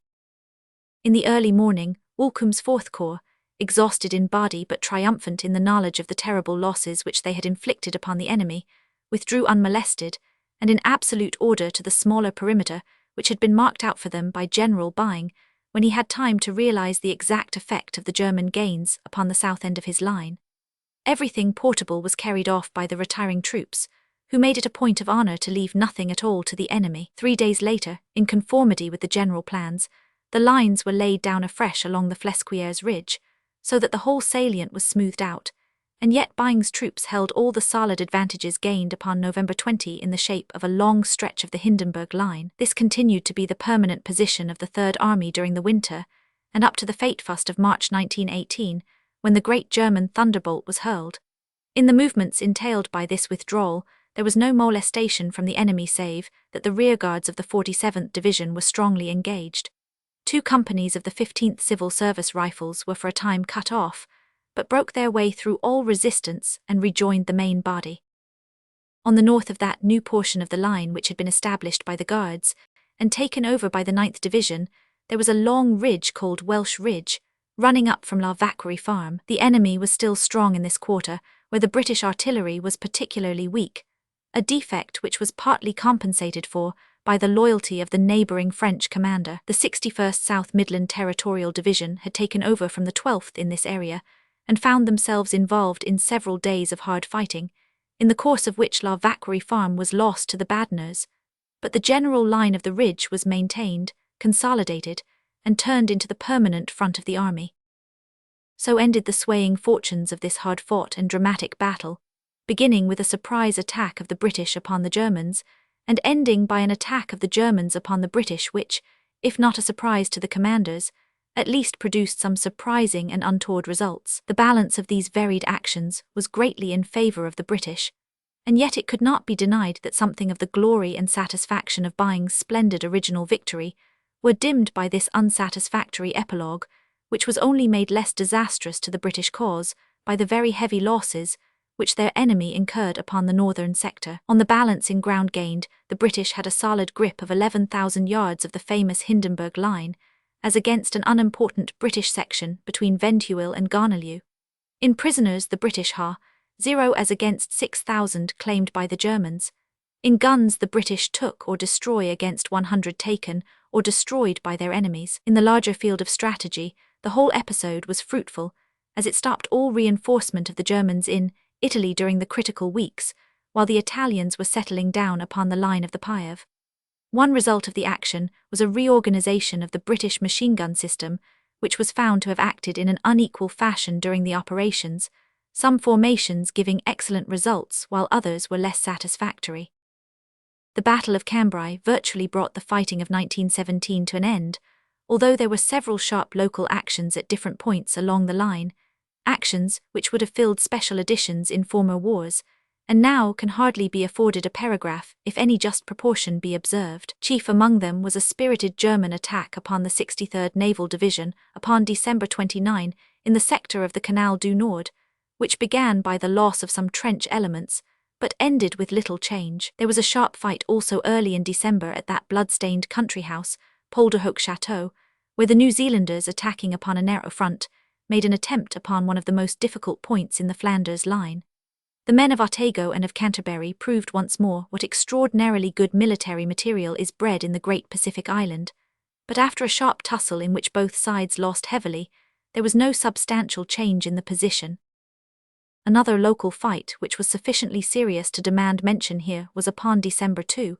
In the early morning, Walcomb's 4th Corps, exhausted in body but triumphant in the knowledge of the terrible losses which they had inflicted upon the enemy, withdrew unmolested, and in absolute order to the smaller perimeter which had been marked out for them by General Byng, when he had time to realize the exact effect of the German gains upon the south end of his line. Everything portable was carried off by the retiring troops, who made it a point of honour to leave nothing at all to the enemy. 3 days later, in conformity with the general plans, the lines were laid down afresh along the Flesquières Ridge, so that the whole salient was smoothed out, and yet Byng's troops held all the solid advantages gained upon November 20 in the shape of a long stretch of the Hindenburg Line. This continued to be the permanent position of the Third Army during the winter, and up to the Fate-Fust of March 1918, when the great German thunderbolt was hurled. In the movements entailed by this withdrawal, there was no molestation from the enemy save that the rearguards of the 47th Division were strongly engaged. 2 companies of the 15th Civil Service Rifles were for a time cut off, but broke their way through all resistance and rejoined the main body. On the north of that new portion of the line which had been established by the Guards and taken over by the 9th Division, there was a long ridge called Welsh Ridge, running up from La Vacquerie Farm. The enemy was still strong in this quarter, where the British artillery was particularly weak, a defect which was partly compensated for by the loyalty of the neighbouring French commander. The 61st South Midland Territorial Division had taken over from the 12th in this area, and found themselves involved in several days of hard fighting, in the course of which La Vacquerie Farm was lost to the Badners, but the general line of the ridge was maintained, consolidated, and turned into the permanent front of the army. So ended the swaying fortunes of this hard-fought and dramatic battle, beginning with a surprise attack of the British upon the Germans, and ending by an attack of the Germans upon the British which, if not a surprise to the commanders, at least produced some surprising and untoward results. The balance of these varied actions was greatly in favour of the British, and yet it could not be denied that something of the glory and satisfaction of Byng's splendid original victory were dimmed by this unsatisfactory epilogue, which was only made less disastrous to the British cause by the very heavy losses which their enemy incurred upon the northern sector. On the balance in ground gained, the British had a solid grip of 11,000 yards of the famous Hindenburg Line, as against an unimportant British section between Venteuil and Garneleu. In prisoners the British ha. 0 as against 6,000 claimed by the Germans. In guns the British took or destroy against 100 taken or destroyed by their enemies. In the larger field of strategy, the whole episode was fruitful, as it stopped all reinforcement of the Germans in Italy during the critical weeks, while the Italians were settling down upon the line of the Piave. One result of the action was a reorganization of the British machine gun system, which was found to have acted in an unequal fashion during the operations, some formations giving excellent results while others were less satisfactory. The Battle of Cambrai virtually brought the fighting of 1917 to an end, although there were several sharp local actions at different points along the line, actions which would have filled special editions in former wars, and now can hardly be afforded a paragraph if any just proportion be observed. Chief among them was a spirited German attack upon the 63rd Naval Division upon December 29 in the sector of the Canal du Nord, which began by the loss of some trench elements, but ended with little change. There was a sharp fight also early in December at that blood-stained country house, Polderhoek Chateau, where the New Zealanders, attacking upon a narrow front, made an attempt upon one of the most difficult points in the Flanders line. The men of Otago and of Canterbury proved once more what extraordinarily good military material is bred in the great Pacific island, but after a sharp tussle in which both sides lost heavily, there was no substantial change in the position. Another local fight which was sufficiently serious to demand mention here was upon December 2,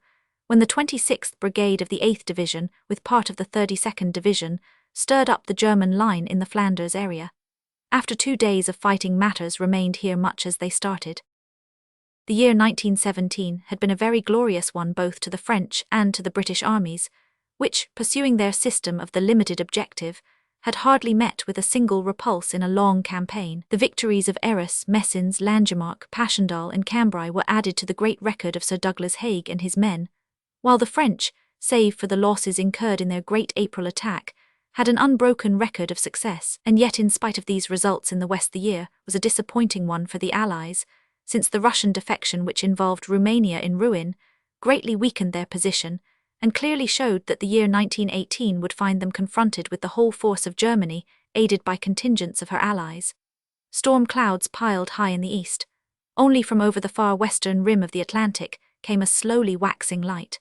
when the 26th Brigade of the 8th Division, with part of the 32nd Division, stirred up the German line in the Flanders area. After 2 days of fighting matters remained here much as they started. The year 1917 had been a very glorious one both to the French and to the British armies, which, pursuing their system of the limited objective, had hardly met with a single repulse in a long campaign. The victories of Arras, Messines, Langemarck, Passchendaele and Cambrai were added to the great record of Sir Douglas Haig and his men, while the French, save for the losses incurred in their great April attack, had an unbroken record of success. And yet in spite of these results in the West, the year was a disappointing one for the Allies, since the Russian defection, which involved Romania in ruin, greatly weakened their position, and clearly showed that the year 1918 would find them confronted with the whole force of Germany, aided by contingents of her allies. Storm clouds piled high in the east. Only from over the far western rim of the Atlantic came a slowly waxing light.